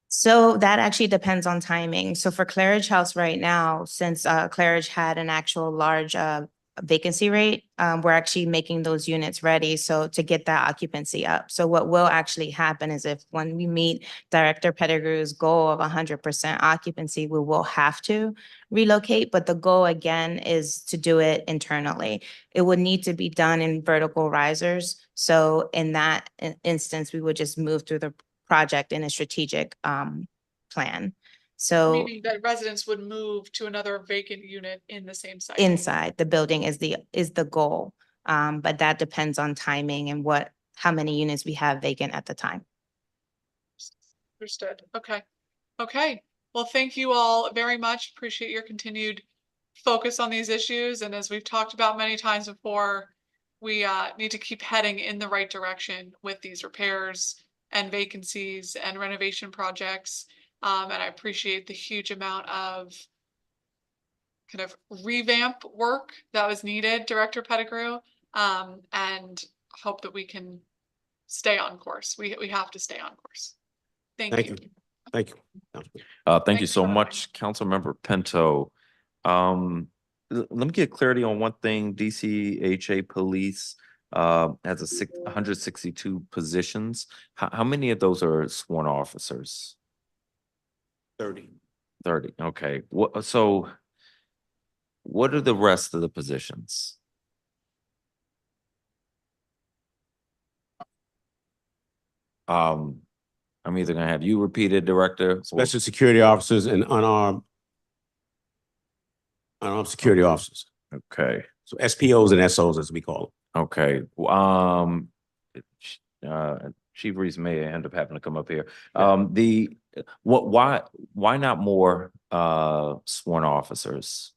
So that actually depends on timing. So for Claridge House right now, since Claridge had an actual large vacancy rate, we're actually making those units ready so to get that occupancy up. So what will actually happen is if when we meet Director Pettigrew's goal of 100% occupancy, we will have to relocate. But the goal again is to do it internally. It would need to be done in vertical risers. So in that instance, we would just move through the project in a strategic plan. So Meaning that residents would move to another vacant unit in the same site. inside the building is the goal. But that depends on timing and how many units we have vacant at the time. Understood. Okay. Okay. Well, thank you all very much. Appreciate your continued focus on these issues. And as we've talked about many times before, we need to keep heading in the right direction with these repairs and vacancies and renovation projects. And I appreciate the huge amount of kind of revamp work that was needed, Director Pettigrew, and hope that we can stay on course. We have to stay on course. Thank you. Thank you. Thank you Thanks so for much, Councilmember Pinto. Let me get clarity on one thing. DCHA Police has 162 positions. How many of those are sworn officers? 30. 30. Okay. What are the rest of the positions? I'm either gonna have you repeat it, Director. Special security officers and unarmed security officers. Okay. So SPOs and SOs, as we call them. Okay. Chief Reese may end up having to come up here. Why not more sworn officers?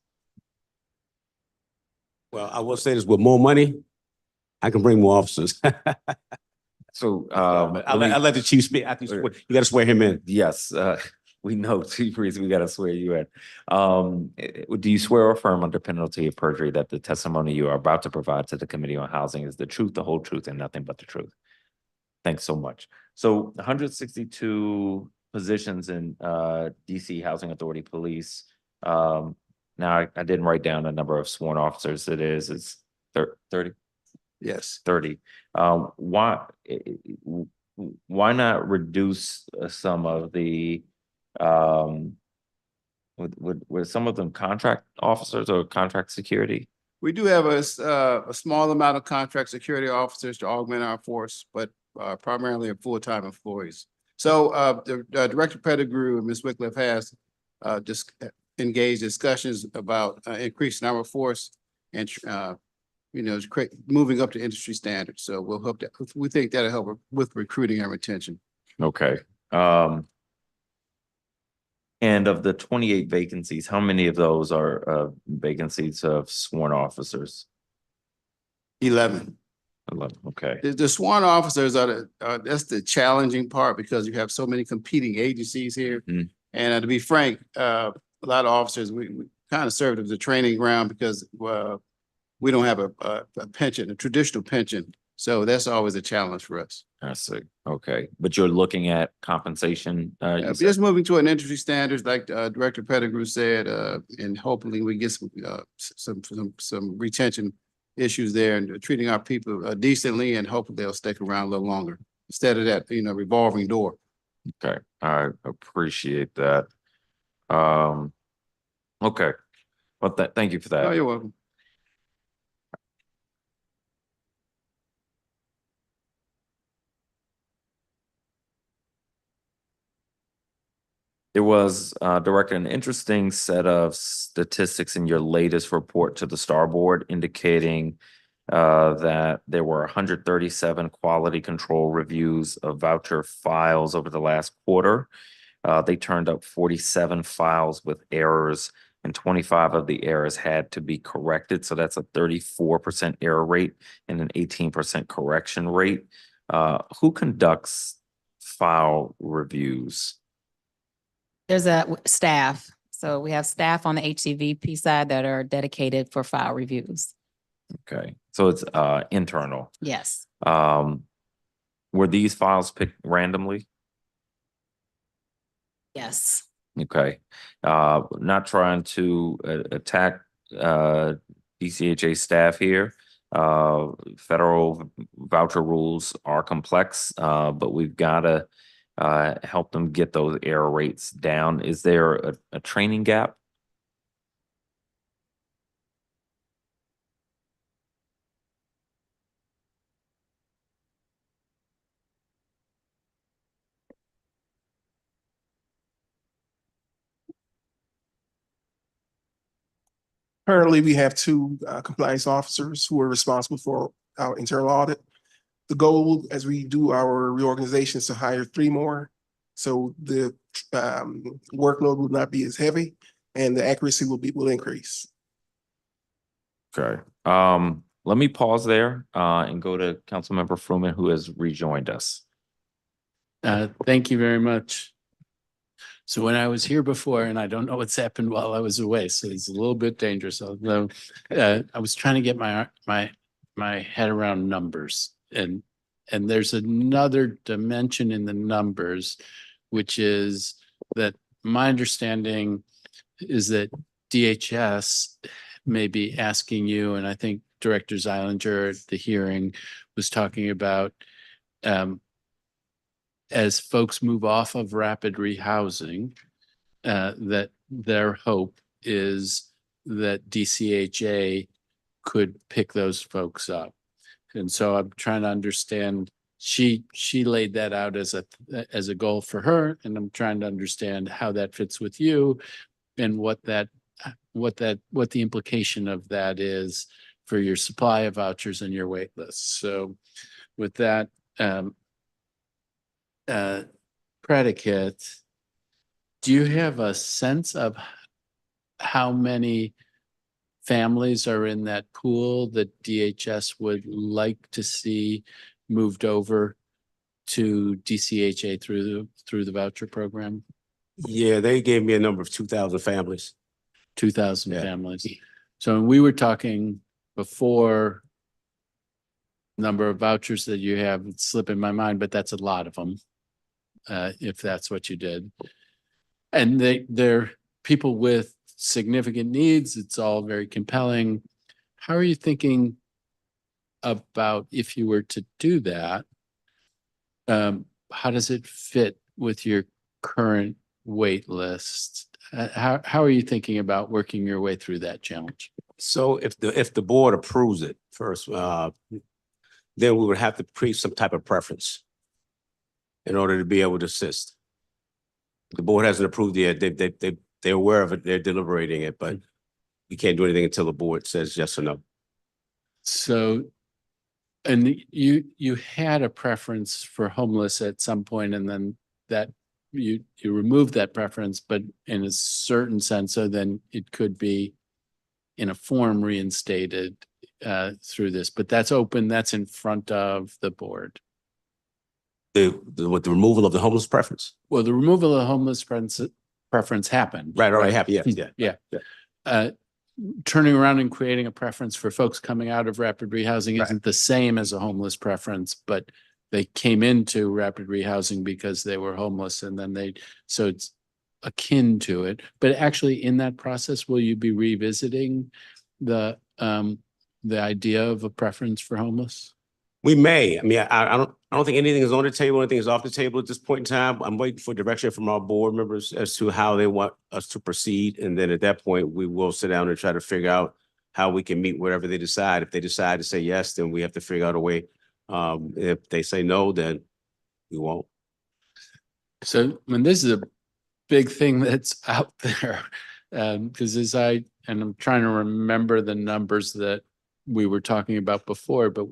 Well, I will say this, with more money, I can bring more officers. So I'll let the chief speak. After you got to swear him in. Yes, we know, Chief Reese, we got to swear you in. Do you swear or affirm under penalty of perjury that the testimony you are about to provide to the Committee on Housing is the truth, the whole truth, and nothing but the truth? Thanks so much. So 162 positions in DC Housing Authority Police. Now I didn't write down the number of sworn officers. It's 30. Yes. 30. Why not reduce some of the with some of them contract officers or contract security? We do have a small amount of contract security officers to augment our force, but primarily full-time employees. So Director Pettigrew and Ms. Wycliffe has just engaged discussions about increasing our force and moving up to industry standards. So we'll hope that we think that'll help with recruiting and retention. Okay. And of the 28 vacancies, how many of those are vacancies of sworn officers? 11. 11. Okay. The sworn officers that's the challenging part because you have so many competing agencies here. Mm. And to be frank, a lot of officers, we kind of served as a training ground because we don't have a pension, a traditional pension. So that's always a challenge for us. I see. Okay. But you're looking at compensation? Just moving to an industry standards, like Director Pettigrew said, and hopefully we get some retention issues there and treating our people decently, and hopefully they'll stick around a little longer instead of that, revolving door. Okay. I appreciate that. Okay. Well, thank you for that. Oh, you're welcome. There was, Director, an interesting set of statistics in your latest report to the Star Board indicating that there were 137 quality control reviews of voucher files over the last quarter. They turned up 47 files with errors, and 25 of the errors had to be corrected. So that's a 34% error rate and an 18% correction rate. Who conducts file reviews? There's a staff. So we have staff on the HCVP side that are dedicated for file reviews. Okay, so it's internal. Yes. Were these files picked randomly? Yes. Okay, not trying to attack DCHA staff here. Federal voucher rules are complex, but we've got to help them get those error rates down. Is there a training gap? Currently, we have two compliance officers who are responsible for our internal audit. The goal, as we do our reorganization, is to hire 3 more. So the workload will not be as heavy and the accuracy will increase. Okay. Let me pause there and go to Councilmember Fruman, who has rejoined us. Thank you very much. So when I was here before, and I don't know what's happened while I was away, so it's a little bit dangerous. Although I was trying to get my head around numbers, and there's another dimension in the numbers, which is that my understanding is that DHS may be asking you, and I think Director Zeilinger at the hearing was talking about as folks move off of rapid rehousing, that their hope is that DCHA could pick those folks up. And so I'm trying to understand, she laid that out as a goal for her, and I'm trying to understand how that fits with you and what the implication of that is for your supply of vouchers and your wait list. So with that predicate, do you have a sense of how many families are in that pool that DHS would like to see moved over to DCHA through the voucher program? Yeah, they gave me a number of 2,000 families. 2,000 Yeah. families. So we were talking before, number of vouchers that you have, it's slipping my mind, but that's a lot of them, if that's what you did. And they're people with significant needs. It's all very compelling. How are you thinking about if you were to do that? How does it fit with your current wait list? How are you thinking about working your way through that challenge? So if the board approves it first, then we would have to create some type of preference in order to be able to assist. The board hasn't approved it yet. They're aware of it. They're deliberating it, but we can't do anything until the board says yes or no. So, and you had a preference for homeless at some point, and then that you removed that preference, but in a certain sense, so then it could be in a form reinstated through this, but that's open, that's in front of the board. With the removal of the homeless preference? Well, the removal of the homeless preference happened. Right, already happened, yes, Yeah. Turning around and creating a preference for folks coming out of rapid rehousing isn't the same as a homeless preference, but they came into rapid rehousing because they were homeless, and then so it's akin to it. But actually in that process, will you be revisiting the idea of a preference for homeless? We may. I mean, I don't think anything is on the table. Anything is off the table at this point in time. I'm waiting for direction from our board members as to how they want us to proceed. And then at that point, we will sit down and try to figure out how we can meet whatever they decide. If they decide to say yes, then we have to figure out a way. If they say no, then we won't. So, I mean, this is a big thing that's out there. Because I'm trying to remember the numbers that we were talking about before, but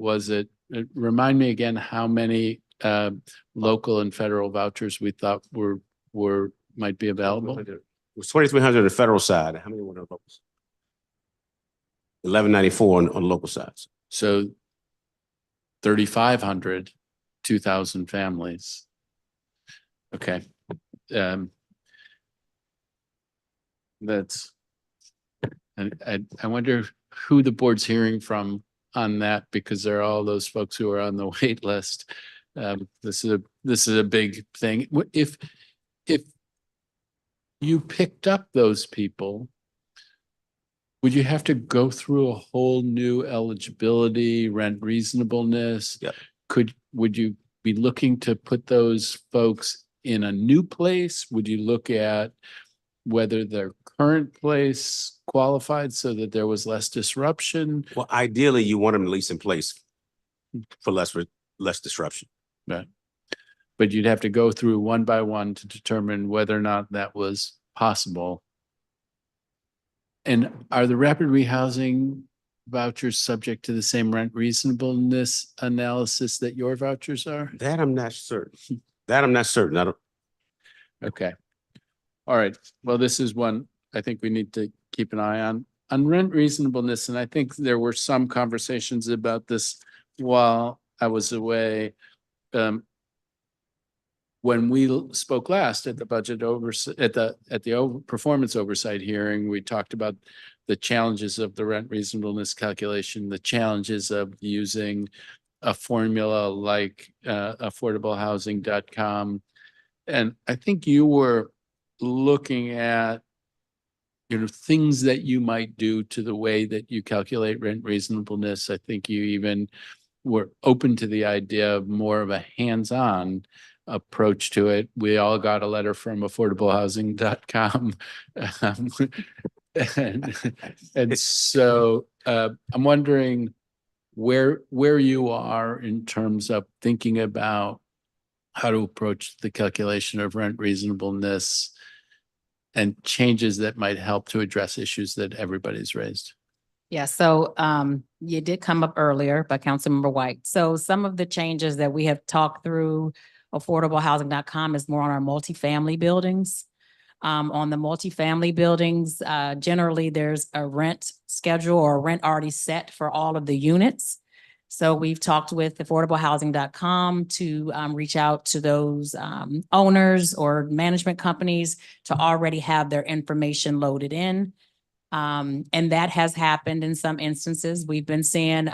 remind me again how many local and federal vouchers we thought might be available? It was 2,300 on the federal side. How many were on the local? 1,194 on the local sides. So 3,500, 2,000 families. Okay. I wonder who the board's hearing from on that, because there are all those folks who are on the wait list. This is a big thing. If you picked up those people, would you have to go through a whole new eligibility, rent reasonableness? Yeah. Would you be looking to put those folks in a new place? Would you look at whether their current place qualified so that there was less disruption? Well, ideally, you want them at least in place for less disruption. Right. But you'd have to go through one by one to determine whether or not that was possible. And are the rapid rehousing vouchers subject to the same rent reasonableness analysis that your vouchers are? That I'm not certain. That I'm not certain. I don't. Okay. All right. Well, this is one I think we need to keep an eye on. On rent reasonableness, and I think there were some conversations about this while I was away. When we spoke last at the budget oversight, at the performance oversight hearing, we talked about the challenges of the rent reasonableness calculation, the challenges of using a formula like affordablehousing.com. And I think you were looking at things that you might do to the way that you calculate rent reasonableness. I think you even were open to the idea of more of a hands-on approach to it. We all got a letter from affordablehousing.com. And so I'm wondering where you are in terms of thinking about how to approach the calculation of rent reasonableness and changes that might help to address issues that everybody's raised. Yeah, so you did come up earlier by Councilmember White. So some of the changes that we have talked through affordablehousing.com is more on our multifamily buildings. On the multifamily buildings, generally there's a rent schedule or rent already set for all of the units. So we've talked with affordablehousing.com to reach out to those owners or management companies to already have their information loaded in. And that has happened in some instances. We've been seeing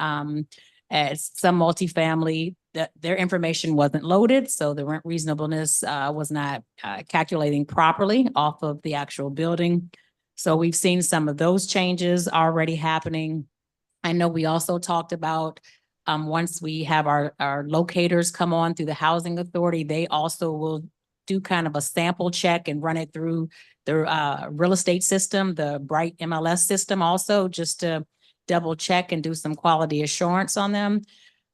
as some multifamily that their information wasn't loaded, so the rent reasonableness was not calculating properly off of the actual building. So we've seen some of those changes already happening. I know we also talked about once we have our locators come on through the housing authority, they also will do kind of a sample check and run it through the real estate system, the Bright MLS system also, just to double check and do some quality assurance on them.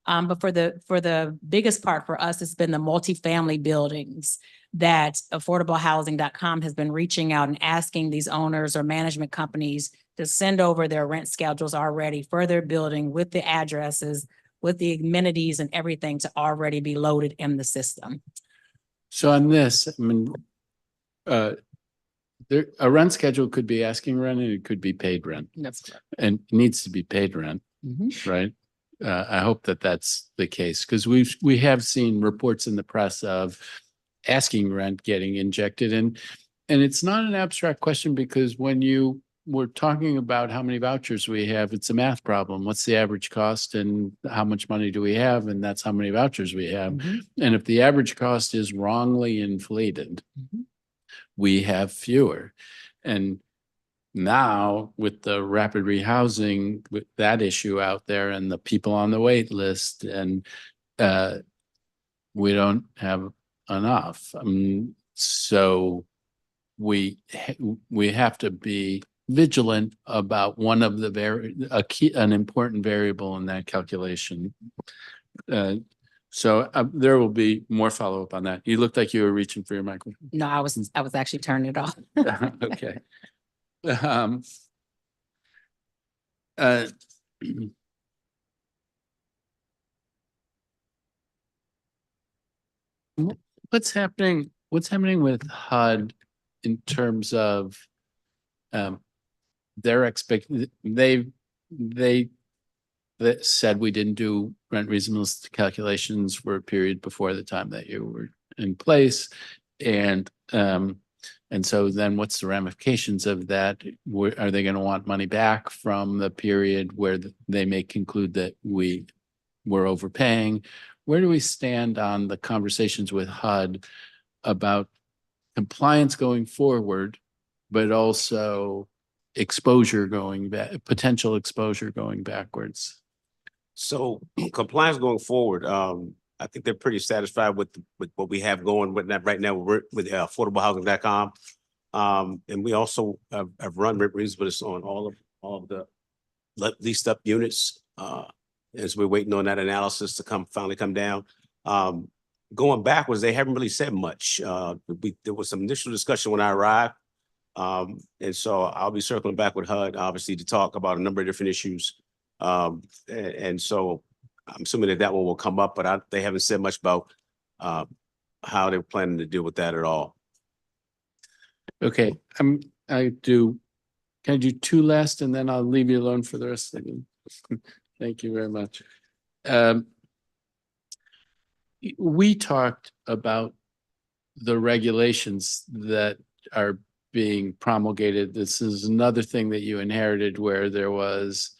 But for the biggest part for us, it's been the multifamily buildings that affordablehousing.com has been reaching out and asking these owners or management companies to send over their rent schedules already for their building with the addresses, with the amenities and everything to already be loaded in the system. So on this, I mean, a rent schedule could be asking rent and it could be paid rent. That's correct. And it needs to be paid rent, right? I hope that that's the case because we have seen reports in the press of asking rent getting injected and it's not an abstract question because when we're talking about how many vouchers we have, it's a math problem. What's the average cost and how much money do we have? And that's how many vouchers we have. And if the average cost is wrongly inflated, we have fewer. And now with the rapid rehousing, with that issue out there and the people on the wait list, and we don't have enough. So we have to be vigilant about one of the an important variable in that calculation. So there will be more follow-up on that. You looked like you were reaching for your microphone. No, I was actually turning it off. Okay. What's happening with HUD in terms of their they said we didn't do rent reasonableness calculations for a period before the time that you were in place. And so then what's the ramifications of that? Are they going to want money back from the period where they may conclude that we were overpaying? Where do we stand on the conversations with HUD about compliance going forward, but also exposure going back, potential exposure going backwards? So compliance going forward, I think they're pretty satisfied with what we have going with that right now with affordablehousing.com. And we also have run rent reasonableness on all of the leased up units as we're waiting on that analysis to finally come down. Going backwards, they haven't really said much. There was some initial discussion when I arrived And so I'll be circling back with HUD, obviously, to talk about a number of different issues. And so I'm assuming that one will come up, but they haven't said much about how they're planning to deal with that at all. Okay, can I do 2 last and then I'll leave you alone for the rest of them? Thank you very much. We talked about the regulations that are being promulgated. This is another thing that you inherited where there was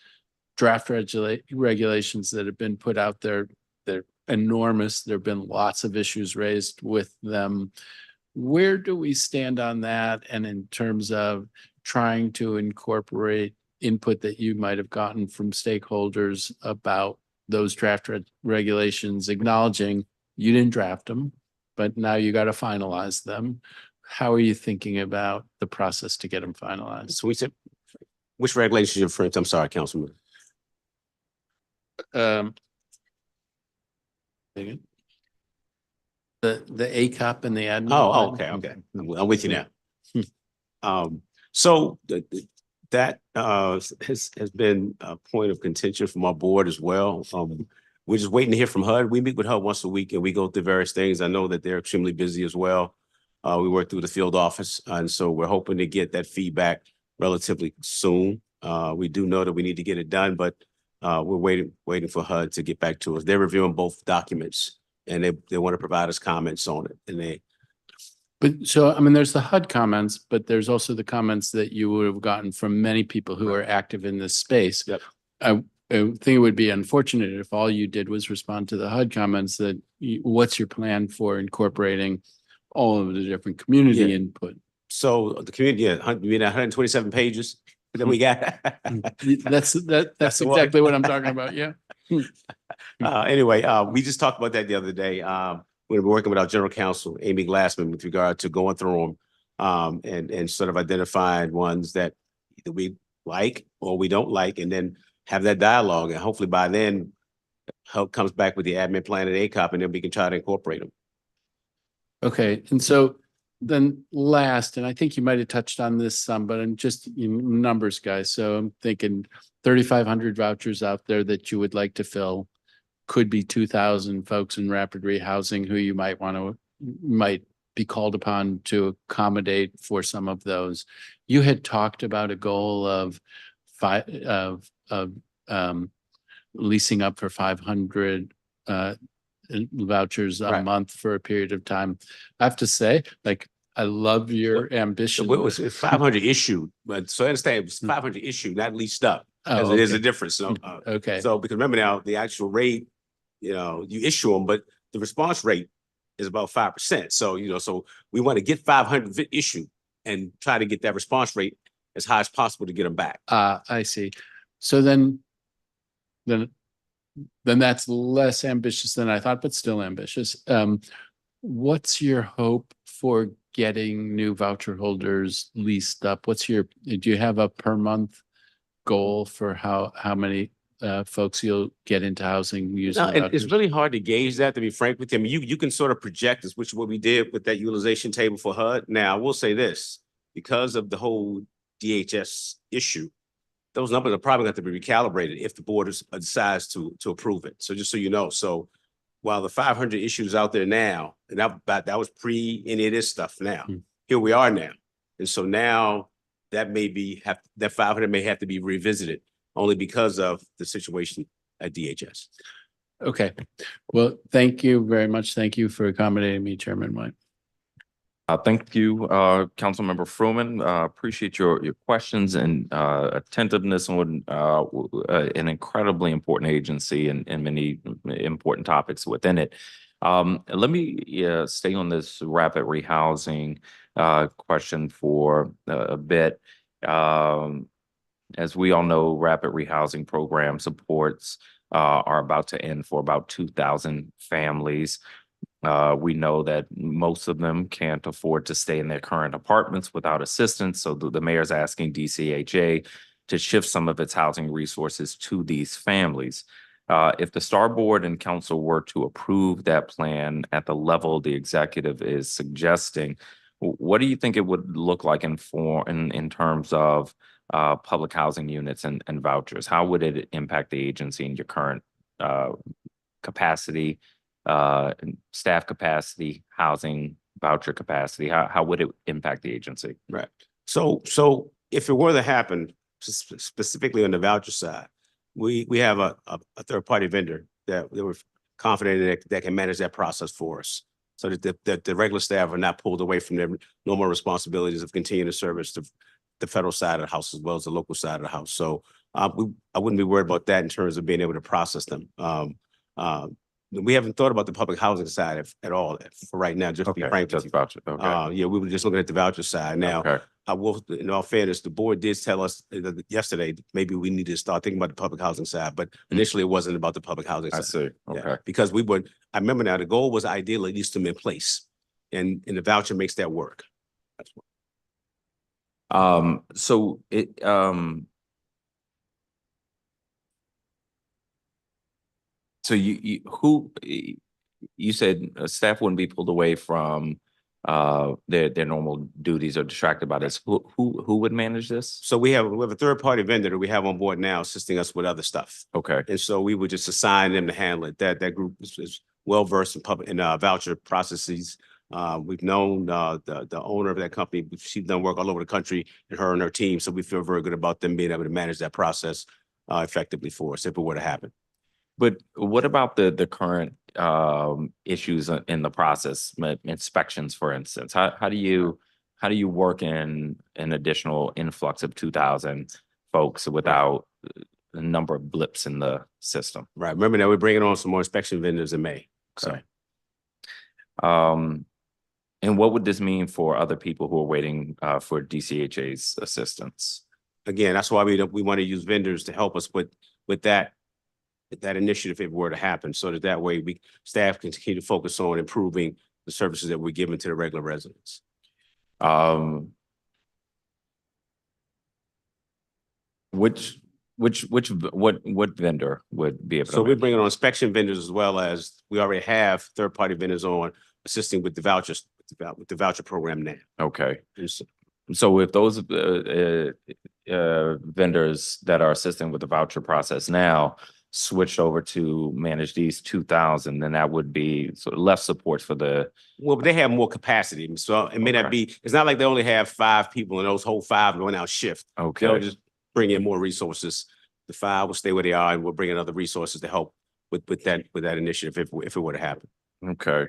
draft regulations that have been put out there. They're enormous. There have been lots of issues raised with them. Where do we stand on that? And in terms of trying to incorporate input that you might have gotten from stakeholders about those draft regulations, acknowledging you didn't draft them, but now you got to finalize them. How are you thinking about the process to get them finalized? So we said, which regulations you're referring to? I'm sorry, Councilman. The ACOP and the admin. Oh, okay. I'm with you now. So that has been a point of contention from our board as well. We're just waiting to hear from HUD. We meet with HUD once a week and we go through various things. I know that they're extremely busy as well. We work through the field office, and so we're hoping to get that feedback relatively soon. We do know that we need to get it done, but we're waiting for HUD to get back to us. They're reviewing both documents and they want to provide us comments on it. And there's the HUD comments, but there's also the comments that you would have gotten from many people who are active in this space. Yep. I think it would be unfortunate if all you did was respond to the HUD comments. That what's your plan for incorporating all of the different community input? So the community, you mean 127 pages that we got? That's exactly what I'm talking about. Yeah. Anyway, we just talked about that the other day. We were working with our general counsel, Amy Glassman, with regard to going through them and sort of identifying ones that either we like or we don't like, and then have that dialogue. And hopefully by then, HUD comes back with the admin plan and ACOP, and then we can try to incorporate them. Okay, and so then last, and I think you might have touched on this some, but I'm just numbers guys. So I'm thinking 3,500 vouchers out there that you would like to fill. Could be 2,000 folks in rapid rehousing who you might be called upon to accommodate for some of those. You had talked about a goal of leasing up for 500 vouchers a month for a period of time. I have to say, I love your ambition. It was 500 issued, but so I understand it was 500 issued, not leased up. There's a difference. So, okay. So because remember now, the actual rate, you issue them, but the response rate is about 5%. So, so we want to get 500 issued and try to get that response rate as high as possible to get them back. I see. So then that's less ambitious than I thought, but still ambitious. What's your hope for getting new voucher holders leased up? Do you have a per month goal for how many folks you'll get into housing using vouchers? It's really hard to gauge that, to be frank with you. I mean, you can sort of project this, which is what we did with that utilization table for HUD. Now, I will say this, because of the whole DHS issue, those numbers are probably going to have to be recalibrated if the board decides to approve it. So just so you know, so while the 500 issues out there now, and that was pre any of this stuff now, here we are now. And so now that that 500 may have to be revisited only because of the situation at DHS. Okay. Well, thank you very much. Thank you for accommodating me, Chairman White. Thank you, Councilmember Fruman. Appreciate your questions and attentiveness on an incredibly important agency and many important topics within it. Let me stay on this rapid rehousing question for a bit. As we all know, rapid rehousing program supports are about to end for about 2,000 families. We know that most of them can't afford to stay in their current apartments without assistance. So the mayor's asking DCHA to shift some of its housing resources to these families. If the STAR Board and Council were to approve that plan at the level the executive is suggesting, What do you think it would look like in terms of public housing units and vouchers? How would it impact the agency in your current capacity, staff capacity, housing voucher capacity? How would it impact the agency? Right. So if it were to happen, specifically on the voucher side, we have a third-party vendor that we're confident that can manage that process for us, so that the regular staff are not pulled away from their normal responsibilities of continuing to service the federal side of the house as well as the local side of the house. So I wouldn't be worried about that in terms of being able to process them. We haven't thought about the public housing side at all for right now, just to be frank. Just voucher. Okay. Yeah, we were just looking at the voucher side. Now, Okay. I will, in all fairness, the board did tell us yesterday, maybe we need to start thinking about the public housing side, but initially it wasn't about the public housing side. I see. Okay. Yeah, because I remember now, the goal was ideally at least them in place, and the voucher makes that work. That's what. So so you said staff wouldn't be pulled away from their normal duties or distracted by this. Who would manage this? So we have a third-party vendor that we have on board now assisting us with other stuff. Okay. And so we would just assign them to handle it. That group is well-versed in voucher processes. We've known the owner of that company. She's done work all over the country, and her team. So we feel very good about them being able to manage that process effectively for us if it were to happen. But what about the current issues in the process, inspections, for instance? How do you work in an additional influx of 2,000 folks without a number of blips in the system? Right. Remember that we're bringing on some more inspection vendors in May. Okay. And what would this mean for other people who are waiting for DCHA's assistance? Again, that's why we want to use vendors to help us with that initiative if it were to happen, so that way staff can continue to focus on improving the services that we're giving to the regular residents. What vendor would be able to? So we're bringing on inspection vendors as well as we already have third-party vendors on assisting with the vouchers, with the voucher program now. Okay. So if those vendors that are assisting with the voucher process now switched over to manage these 2,000, then that would be sort of less support for the. Well, but they have more capacity. So it may not be, it's not like they only have 5 people and those whole 5 going out shift. Okay. They'll just bring in more resources. The 5 will stay where they are, and we'll bring in other resources to help with that initiative if it were to happen. Okay.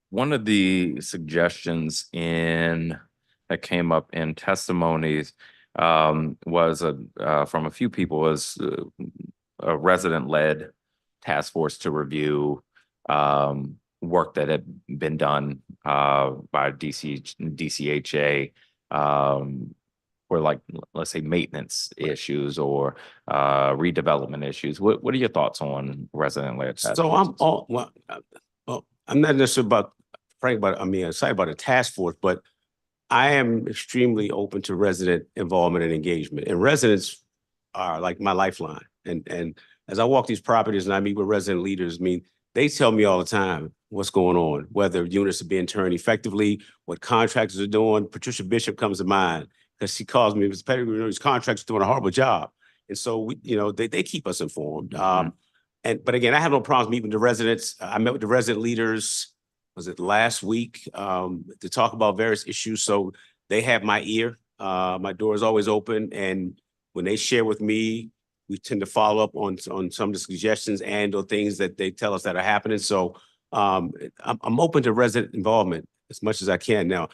One of the suggestions that came up in testimonies was from a few people was a resident-led task force to review work that had been done by DCHA for, like, let's say, maintenance issues or redevelopment issues. What are your thoughts on resident-led task forces? I'm not necessarily excited about a task force, but I am extremely open to resident involvement and engagement. And residents are like my lifeline. And as I walk these properties and I meet with resident leaders, they tell me all the time what's going on, whether units are being turned effectively, what contractors are doing. Patricia Bishop comes to mind because she calls me, Mr. Pettigrew, these contractors are doing a horrible job. And so they keep us informed. But again, I have no problems meeting with the residents. I met with the resident leaders, was it last week, to talk about various issues. So they have my ear. My door is always open. And when they share with me, we tend to follow up on some of the suggestions and or things that they tell us that are happening. So I'm open to resident involvement as much as I can. Now,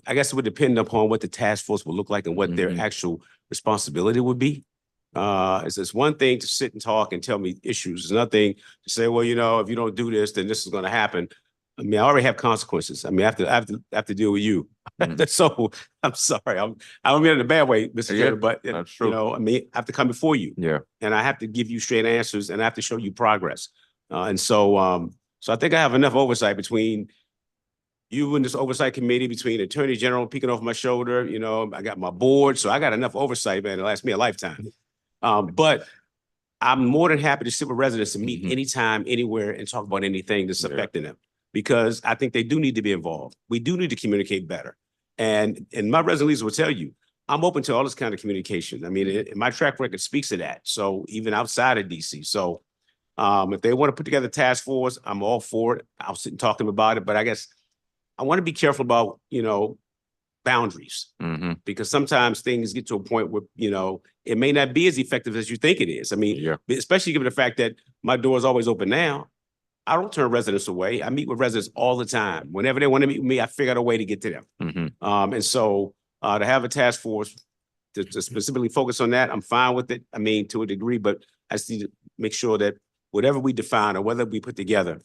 I guess it would depend upon what the task force will look like and what their actual responsibility would be. It's one thing to sit and talk and tell me issues. It's another thing to say, well, if you don't do this, then this is going to happen. I already have consequences. I have to deal with you. So I'm sorry. I don't mean it in a bad way, Mr. Chair, but that's true. I have to come before you. Yeah. And I have to give you straight answers, and I have to show you progress. So I think I have enough oversight between you and this oversight committee, between Attorney General peeking over my shoulder. I got my board, so I got enough oversight, man, to last me a lifetime. But I'm more than happy to sit with residents and meet anytime, anywhere, and talk about anything that's affecting them. Because I think they do need to be involved. We do need to communicate better. And my resident leaders will tell you, I'm open to all this kind of communication. I mean, my track record speaks to that. So even outside of DC. So if they want to put together a task force, I'm all for it. I'll sit and talk to them about it. But I guess I want to be careful about, boundaries. Because sometimes things get to a point where, it may not be as effective as you think it is. I mean, especially given the fact that my door is always open now. I don't turn residents away. I meet with residents all the time. Whenever they want to meet with me, I figure out a way to get to them. And so to have a task force to specifically focus on that, I'm fine with it. I mean, to a degree, but I just need to make sure that whatever we define or whether we put together,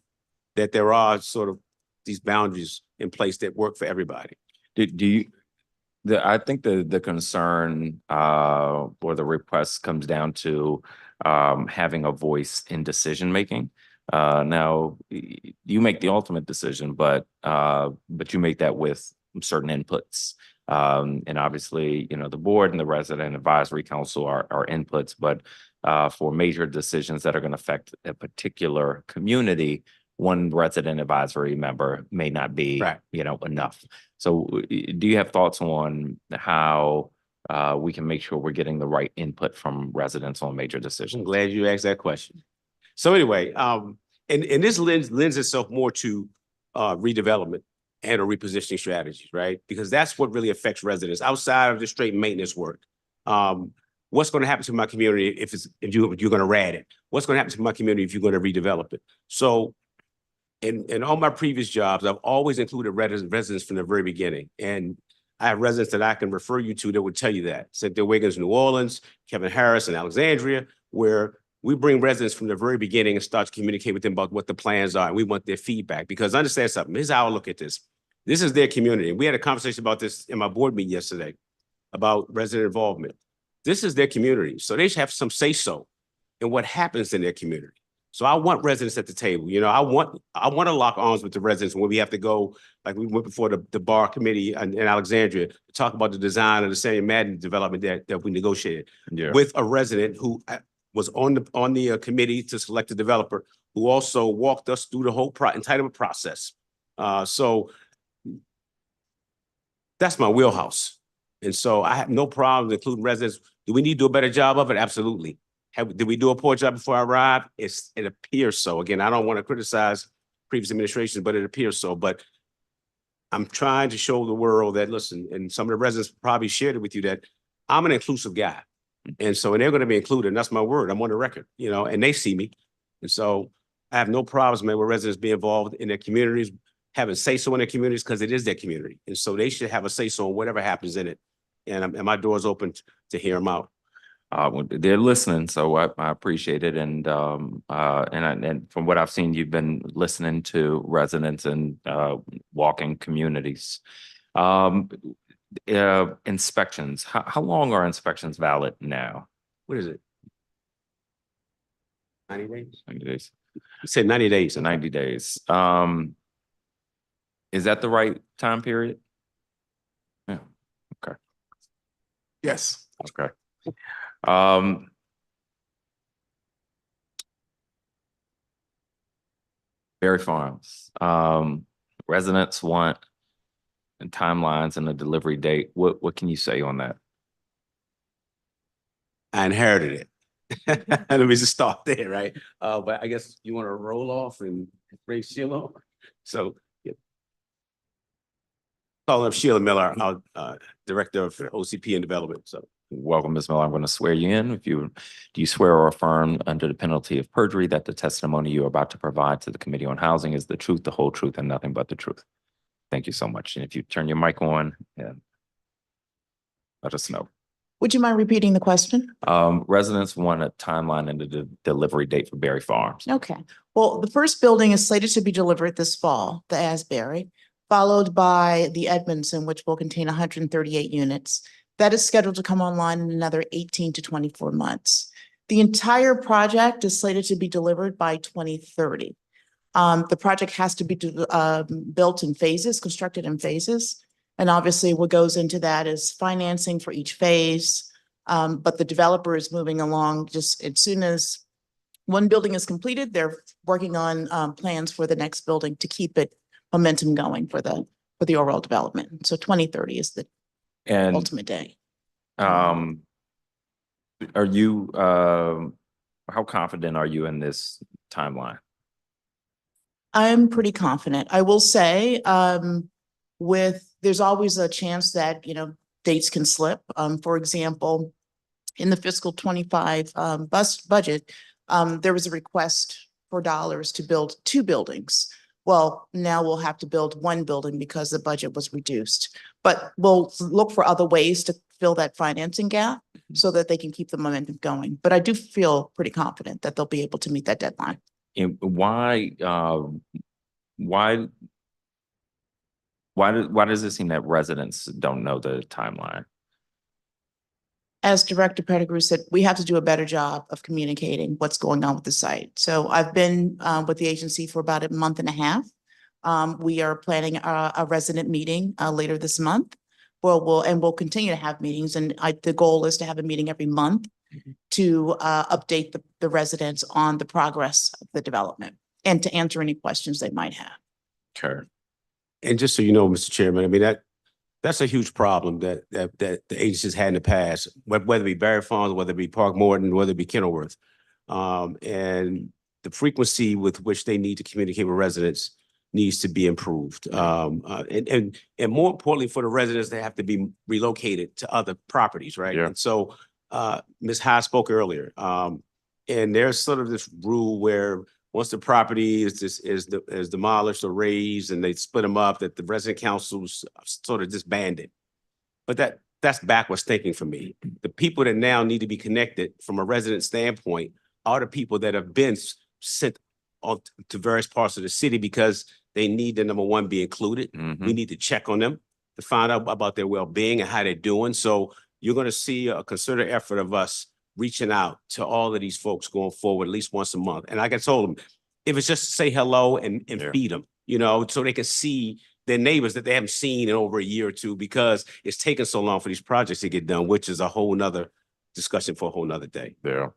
that there are sort of these boundaries in place that work for everybody. I think the concern or the request comes down to having a voice in decision making. Now you make the ultimate decision, but you make that with certain inputs. And obviously, the board and the resident advisory council are inputs, but for major decisions that are going to affect a particular community, one resident advisory member may not be, enough. So do you have thoughts on how we can make sure we're getting the right input from residents on major decisions? I'm glad you asked that question. So anyway, and this lends itself more to redevelopment and or repositioning strategies, right? Because that's what really affects residents outside of the straight maintenance work. What's going to happen to my community if you're going to RAD it? What's going to happen to my community if you're going to redevelop it? So in all my previous jobs, I've always included residents from the very beginning. And I have residents that I can refer you to that would tell you that. Cynthia Wiggins, New Orleans, Kevin Harris in Alexandria, where we bring residents from the very beginning and start to communicate with them about what the plans are. And we want their feedback because understand something. Here's how I look at this. This is their community. We had a conversation about this in my board meeting yesterday about resident involvement. This is their community. So they should have some say-so in what happens in their community. So I want residents at the table. I want to lock arms with the residents when we have to go, like we went before the bar committee in Alexandria to talk about the design of the Sandy Madden development that we negotiated with a resident who was on the committee to select the developer, who also walked us through the whole entitlement process. So that's my wheelhouse. And so I have no problem including residents. Do we need to do a better job of it? Absolutely. Did we do a poor job before I arrived? It appears so. Again, I don't want to criticize previous administrations, but it appears so. But I'm trying to show the world that, listen, and some of the residents probably shared it with you, that I'm an inclusive guy. And so, and they're going to be included. And that's my word. I'm on the record, and they see me. And so I have no problems, man, with residents being involved in their communities, having say-so in their communities, because it is their community. And so they should have a say-so on whatever happens in it. And my door is open to hear them out. They're listening, so I appreciate it. And from what I've seen, you've been listening to residents and walking communities. Inspections. How long are inspections valid now? What is it? 90 days? 90 days. You said 90 days. 90 days. Is that the right time period? Yeah. Okay. Yes. Okay. Berry Farms. Residents want timelines and a delivery date. What can you say on that? I inherited it. Let me just start there, right? But I guess you want to roll off and bring Sheila on. So calling up Sheila Miller, our Director of OCP and Development. So welcome, Ms. Miller. I'm going to swear you in. Do you swear or affirm under the penalty of perjury that the testimony you are about to provide to the Committee on Housing is the truth, the whole truth, and nothing but the truth? Thank you so much. And if you turn your mic on, let us know. Would you mind repeating the question? Residents want a timeline and the delivery date for Berry Farms. Okay. Well, the first building is slated to be delivered this fall, the Asbury, followed by the Edmondson, which will contain 138 units. That is scheduled to come online in another 18 to 24 months. The entire project is slated to be delivered by 2030. The project has to be built in phases, constructed in phases. And obviously what goes into that is financing for each phase, But the developer is moving along just as soon as one building is completed, they're working on plans for the next building to keep it momentum going for the overall development. So 2030 is the And ultimate day. are you, how confident are you in this timeline? I'm pretty confident. I will say, there's always a chance that, dates can slip. For example, in the fiscal 25 budget, there was a request for dollars to build 2 buildings. Well, now we'll have to build 1 building because the budget was reduced. But we'll look for other ways to fill that financing gap so that they can keep the momentum going. But I do feel pretty confident that they'll be able to meet that deadline. And why does it seem that residents don't know the timeline? As Director Pettigrew said, we have to do a better job of communicating what's going on with the site. So I've been with the agency for about a month and a half. We are planning a resident meeting later this month. We'll continue to have meetings, and the goal is to have a meeting every month to update the residents on the progress of the development and to answer any questions they might have. Okay. And just so you know, Mr. Chairman, I mean, that's a huge problem that the agencies had in the past, whether it be Barry Farms, whether it be Park Morton, whether it be Kenilworth. And the frequency with which they need to communicate with residents needs to be improved. And more importantly, for the residents, they have to be relocated to other properties, right? Yeah. And so Ms. High spoke earlier, and there's sort of this rule where once the property is demolished or raised and they split them up, that the resident councils sort of disbanded. But that's backwards thinking for me. The people that now need to be connected from a resident standpoint are the people that have been sent on to various parts of the city because they need to, number one, be included. We need to check on them to find out about their well-being and how they're doing. So you're going to see a concerted effort of us reaching out to all of these folks going forward at least once a month. And like I told them, if it's just to say hello and feed them, so they can see their neighbors that they haven't seen in over a year or two, because it's taken so long for these projects to get done, which is a whole nother discussion for a whole nother day. Yeah.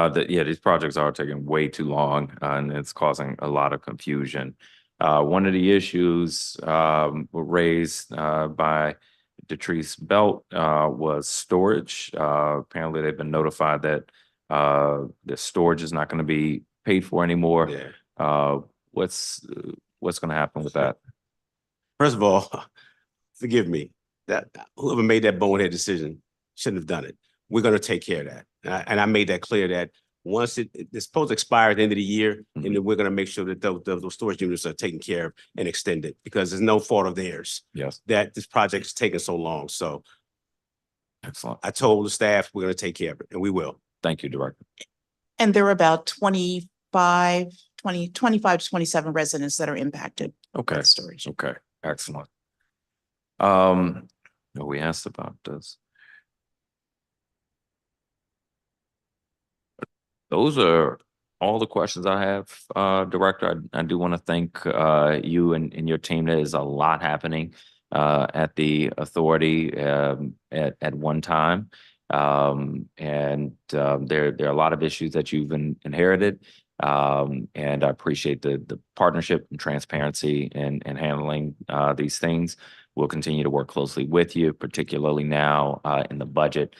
These projects are taking way too long, and it's causing a lot of confusion. One of the issues were raised by Detrice Belt was storage. Apparently, they've been notified that the storage is not going to be paid for anymore. What's going to happen with that? First of all, forgive me, that whoever made that bonehead decision shouldn't have done it. We're going to take care of that. And I made that clear that once it's supposed to expire at the end of the year, and then we're going to make sure that those storage units are taken care of and extended, because there's no fault of theirs. Yes. That this project is taking so long. So excellent. I told the staff we're going to take care of it, and we will. Thank you, Director. And there are about 25 to 27 residents that are impacted. Okay. By the storage. Okay. Excellent. We asked about this. Those are all the questions I have, Director. I do want to thank you and your team. There is a lot happening at the authority at one time. And there are a lot of issues that you've inherited. And I appreciate the partnership and transparency in handling these things. We'll continue to work closely with you, particularly now in the budget.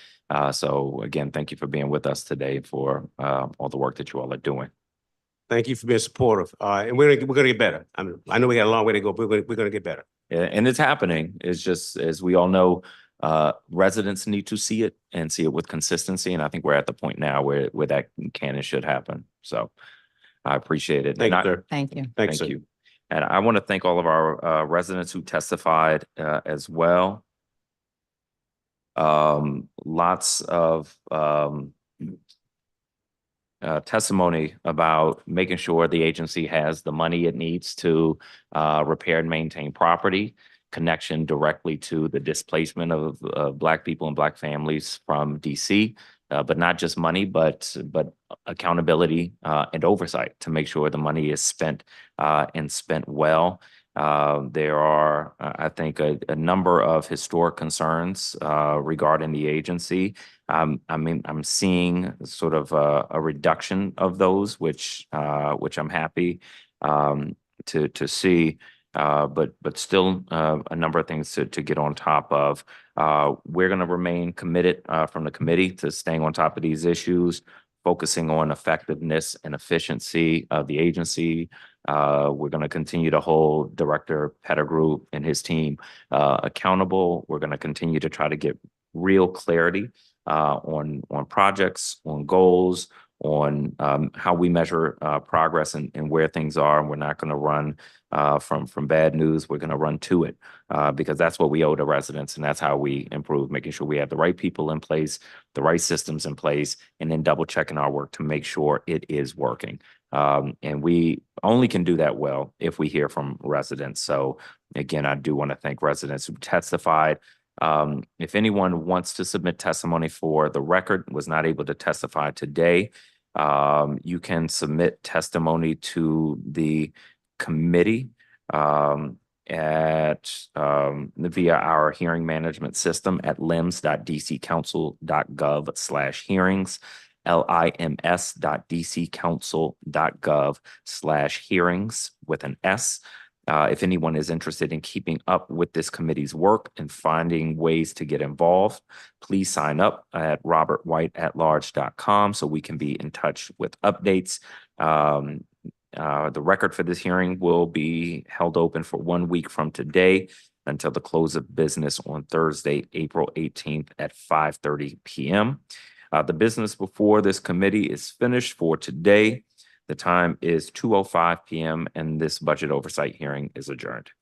So again, thank you for being with us today, for all the work that you all are doing. Thank you for being supportive. And we're gonna get better. I know we got a long way to go, but we're gonna get better. And it's happening. It's just, as we all know, residents need to see it and see it with consistency. And I think we're at the point now where that can and should happen. So I appreciate it. Thank you, sir. Thank you. Thank you. And I want to thank all of our residents who testified as well. Lots of testimony about making sure the agency has the money it needs to repair and maintain property, connection directly to the displacement of Black people and Black families from DC, but not just money, but accountability and oversight to make sure the money is spent and spent well. There are, I think, a number of historic concerns regarding the agency. I mean, I'm seeing sort of a reduction of those, which I'm happy to see. But still a number of things to get on top of. We're going to remain committed from the committee to staying on top of these issues, focusing on effectiveness and efficiency of the agency. We're going to continue to hold Director Pettigrew and his team accountable. We're going to continue to try to get real clarity on projects, on goals, on how we measure progress and where things are. And we're not going to run from bad news. We're going to run to it because that's what we owe to residents, and that's how we improve, making sure we have the right people in place, the right systems in place, and then double checking our work to make sure it is working. And we only can do that well if we hear from residents. So again, I do want to thank residents who testified. If anyone wants to submit testimony for the record, was not able to testify today, you can submit testimony to the committee via our hearing management system at lims.dccouncil.gov/hearings, lims.dccouncil.gov/hearings with an S. If anyone is interested in keeping up with this committee's work and finding ways to get involved, please sign up at robertwhiteatlarge.com so we can be in touch with updates. The record for this hearing will be held open for 1 week from today until the close of business on Thursday, April 18th at 5:30 p.m. The business before this committee is finished for today. The time is 2:05 p.m. and this budget oversight hearing is adjourned.